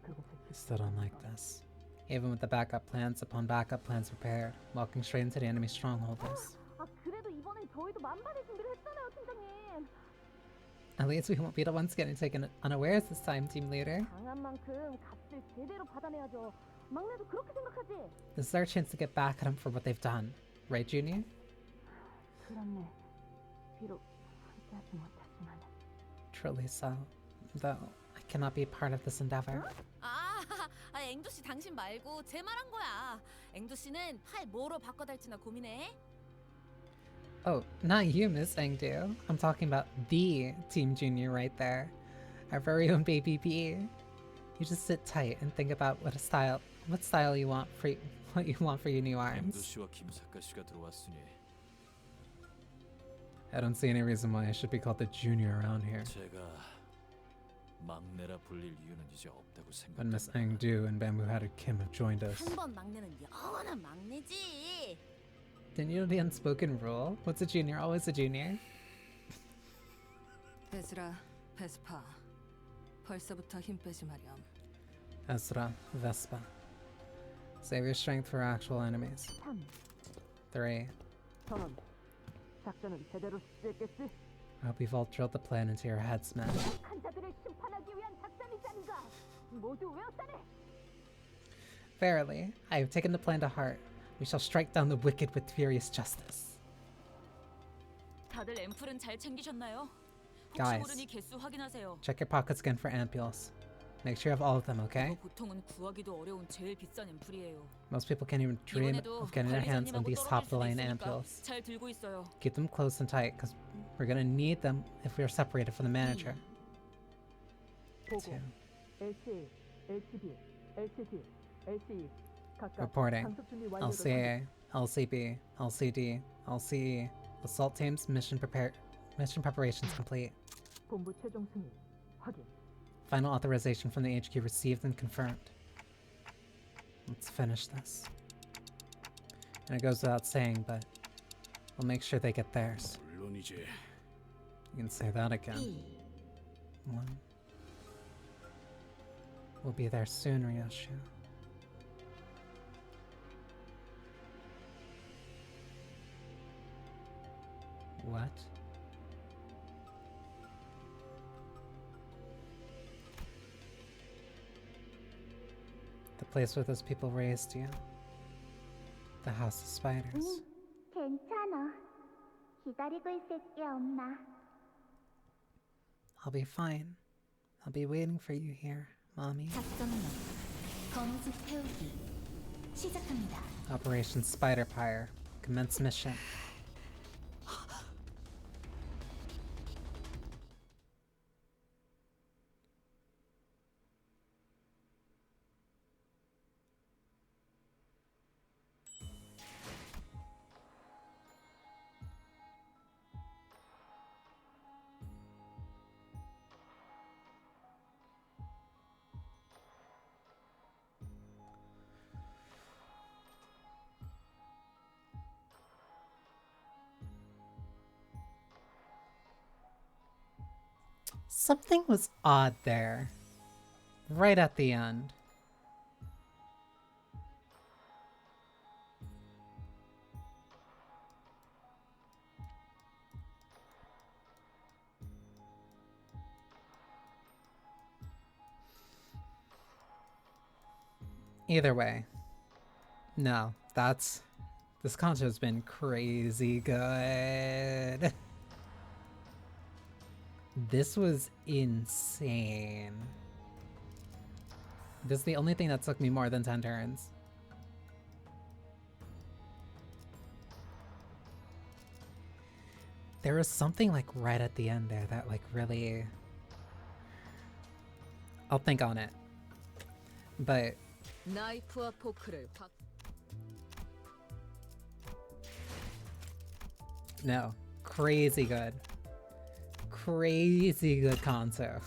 그것을 Still don't like this. Even with the backup plans upon backup plans prepared, walking straight into the enemy strongholders. 아 그래도 이번엔 저희도 만반의 준비를 했잖아요, 팀장님. At least we won't be the ones getting taken unawares this time, team leader. 당한 만큼 값을 제대로 받아내야죠. 막내도 그렇게 생각하지? This is our chance to get back at them for what they've done. Right, Junior? 그렇네. 비록 함께하지 못했지만. Truly so. Though, I cannot be part of this endeavor. 앵두 씨 당신 말고 제 말한 거야. 앵두 씨는 팔 뭐로 바꿔달지나 고민해. Oh, not you, Miss Engdu. I'm talking about the Team Junior right there. Our very own baby B. You just sit tight and think about what style you want for what you want for your new arms. 씨와 김사카 씨가 들어왔으니 I don't see any reason why I should be called the Junior around here. 제가 막내라 불릴 이유는 이제 없다고 When Miss 생각합니다. Engdu and Bamboo Hatted Kim have joined us. 한 번 막내는 영원한 막내지. Didn't you know the unspoken rule? What's a junior? Always a junior. 베스라, 베스파. 벌써부터 힘 빼지 마렴. Ezra, Vespa. Save your strength for actual enemies. 3. 3. 저런 작전은 제대로 수행했겠지? I hope you've all drilled the plan into your heads, man. 약한자들을 심판하기 위한 작전이잖가. 모두 외웠다네. Verily, I have taken the plan to heart. We shall strike down the wicked with furious justice. 다들 앰플은 잘 챙기셨나요? 혹시 Guys, 모르니 개수 확인하세요. check your pockets again for ampules. Make sure you have all of them, okay? 보통은 구하기도 어려운 제일 비싼 앰플이에요. Most people can't even dream 이번에도 of getting their hands on 관리자님하고 these 떨어질 top 수도 line 있으니까 ampules. 잘 들고 있어요. Keep them close and tight, because we're gonna need them if we are separated from the manager. 보고. LCA, LCB, LCD, LCE. 각각 Reporting. 상습 준비 완료를 LCA, LCB, LCD, LCE. Assault teams mission preparations complete. 본부 최종 승인 확인. Final authorization from the HQ received and confirmed. Let's finish this. And it goes without saying, but we'll make sure they get theirs. 물론이지. You can say that again. 1. We'll be there soon, Ryoshu. What? The place where those people raised you. The House of Spiders. 괜찮아. 기다리고 있을 게 없나? I'll be fine. I'll be waiting for you here, Mommy. 작전론 거미집 태우기 시작합니다. Operation Spider Pyre. Commence mission. Something was odd there. Right at the end. Either way, No, this Canto's been crazy good. This was insane. This is the only thing that took me more than 10 turns. There was something like right at the end there that like really... I'll think on it. But... 나이프와 포크를 확... No. Crazy good. Crazy good Canto.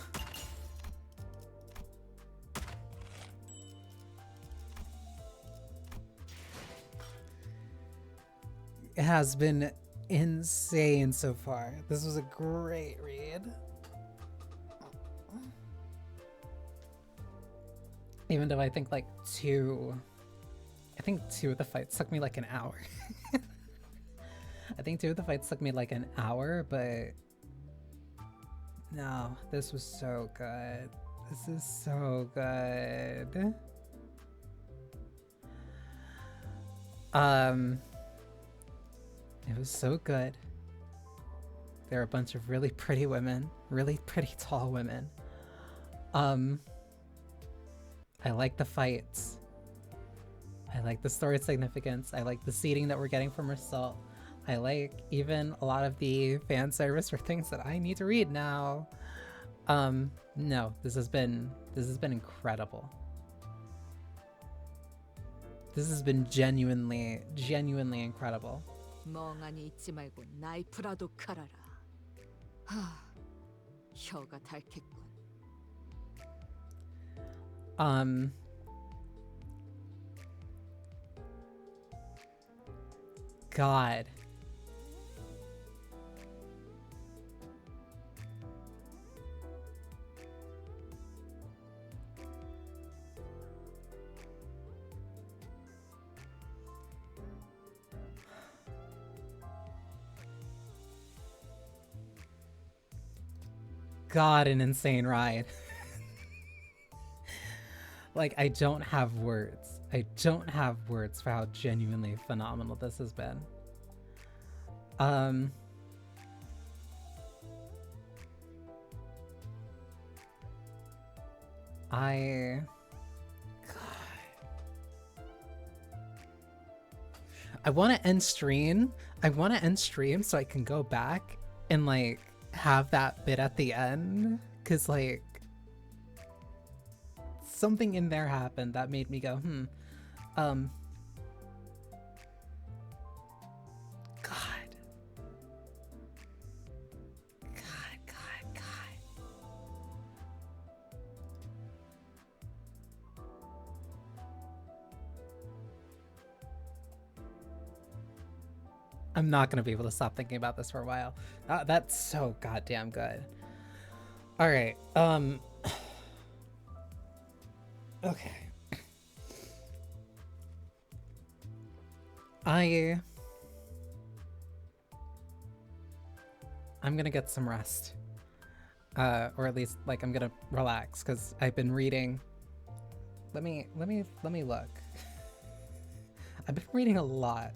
It has been insane so far. This was a great read. Even though I think like two of the fights took me like an hour. I think 2 of the fights took me like an hour, but no, this was so good. This is so good. It was so good. There are a bunch of really pretty women, really pretty tall women. I like the fights. I like the story significance. I like the seeding that we're getting from Result. I like even a lot of the fan service for things that I need to read now. No, this has been incredible. This has been genuinely incredible. 멍하니 있지 말고 나이프라도 갈아라. 하, 혀가 닳겠군. God. God, an insane ride. Like, I don't have words. I don't have words for how genuinely phenomenal this has been. I want to end stream. I want to end stream so I can go back and like have that bit at the end, because like something in there happened that made me go God. I'm not gonna be able to stop thinking about this for a while. That's so goddamn good. All right. Okay. I'm gonna get some rest. Or at least like I'm gonna relax because I've been reading. Let me look. I've been reading a lot.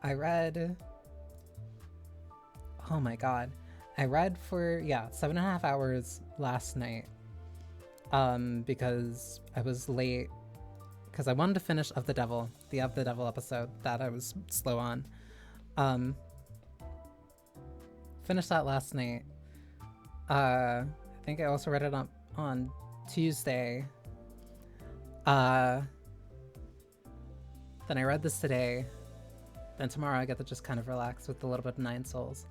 I read, oh my god, I read for, 7.5 hours last night, because I was late, because I wanted to finish the Of the Devil episode that I was slow on. Finished that last night. I think I also read it on Tuesday. Then I read this today. Then tomorrow I get to just kind of relax with a little bit of Nine Souls.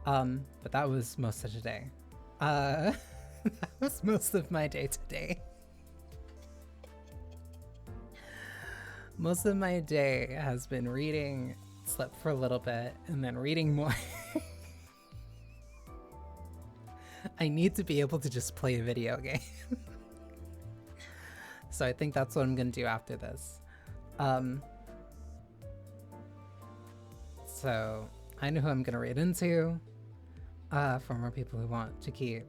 But that was most of today. That was most of my day today. Most of my day has been reading, slept for a little bit, and then reading more. I need to be able to just play a video game. So I think that's what I'm gonna do after this. So I know who I'm gonna read into, for more people who want to keep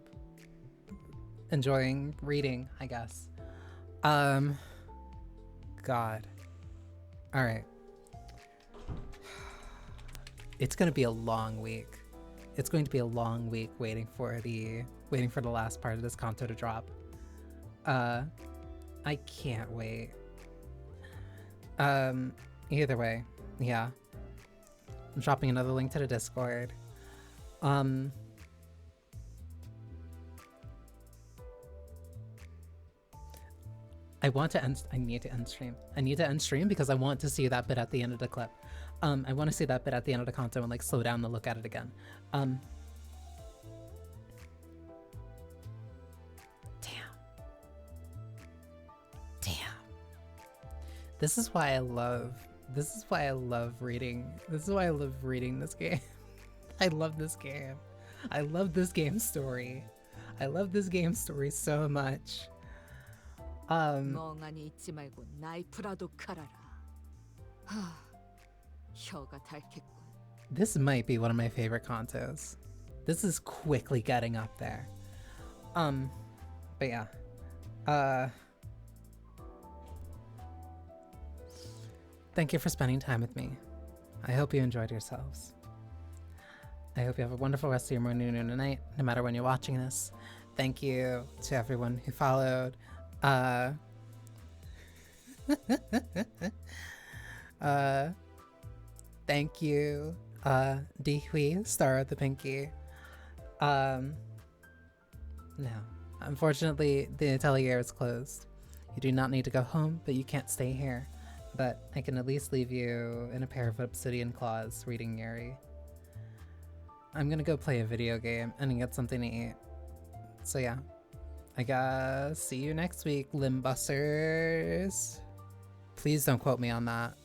enjoying reading, I guess. God. Alright. It's gonna be a long week. It's going to be a long week waiting for the last part of this Canto to drop. I can't wait. Either way, yeah. I'm dropping another link to the Discord. I need to end stream. I need to end stream because I want to see that bit at the end of the clip. I want to see that bit at the end of the Canto and like slow down and look at it again. Damn. This is why I love reading. This is why I love reading this game. I love this game. I love this game story. I love this game story so much. 멍하니 있지 말고 나이프라도 갈아라. 혀가 닳겠군. This might be one of my favorite Cantos. This is quickly getting up there. But yeah. Thank you for spending time with me. I hope you enjoyed yourselves. I hope you have a wonderful rest of your morning, noon, and night, no matter when you're watching this. Thank you to everyone who followed. Thank you, Dihui, Star of the Pinky. No. Unfortunately, the atelier is closed. You do not need to go home, but you can't stay here. But I can at least leave you in a pair of obsidian claws reading Yuri. I'm gonna go play a video game and get something to eat. So yeah. I guess see you next week, Limbussers. Please don't quote me on that.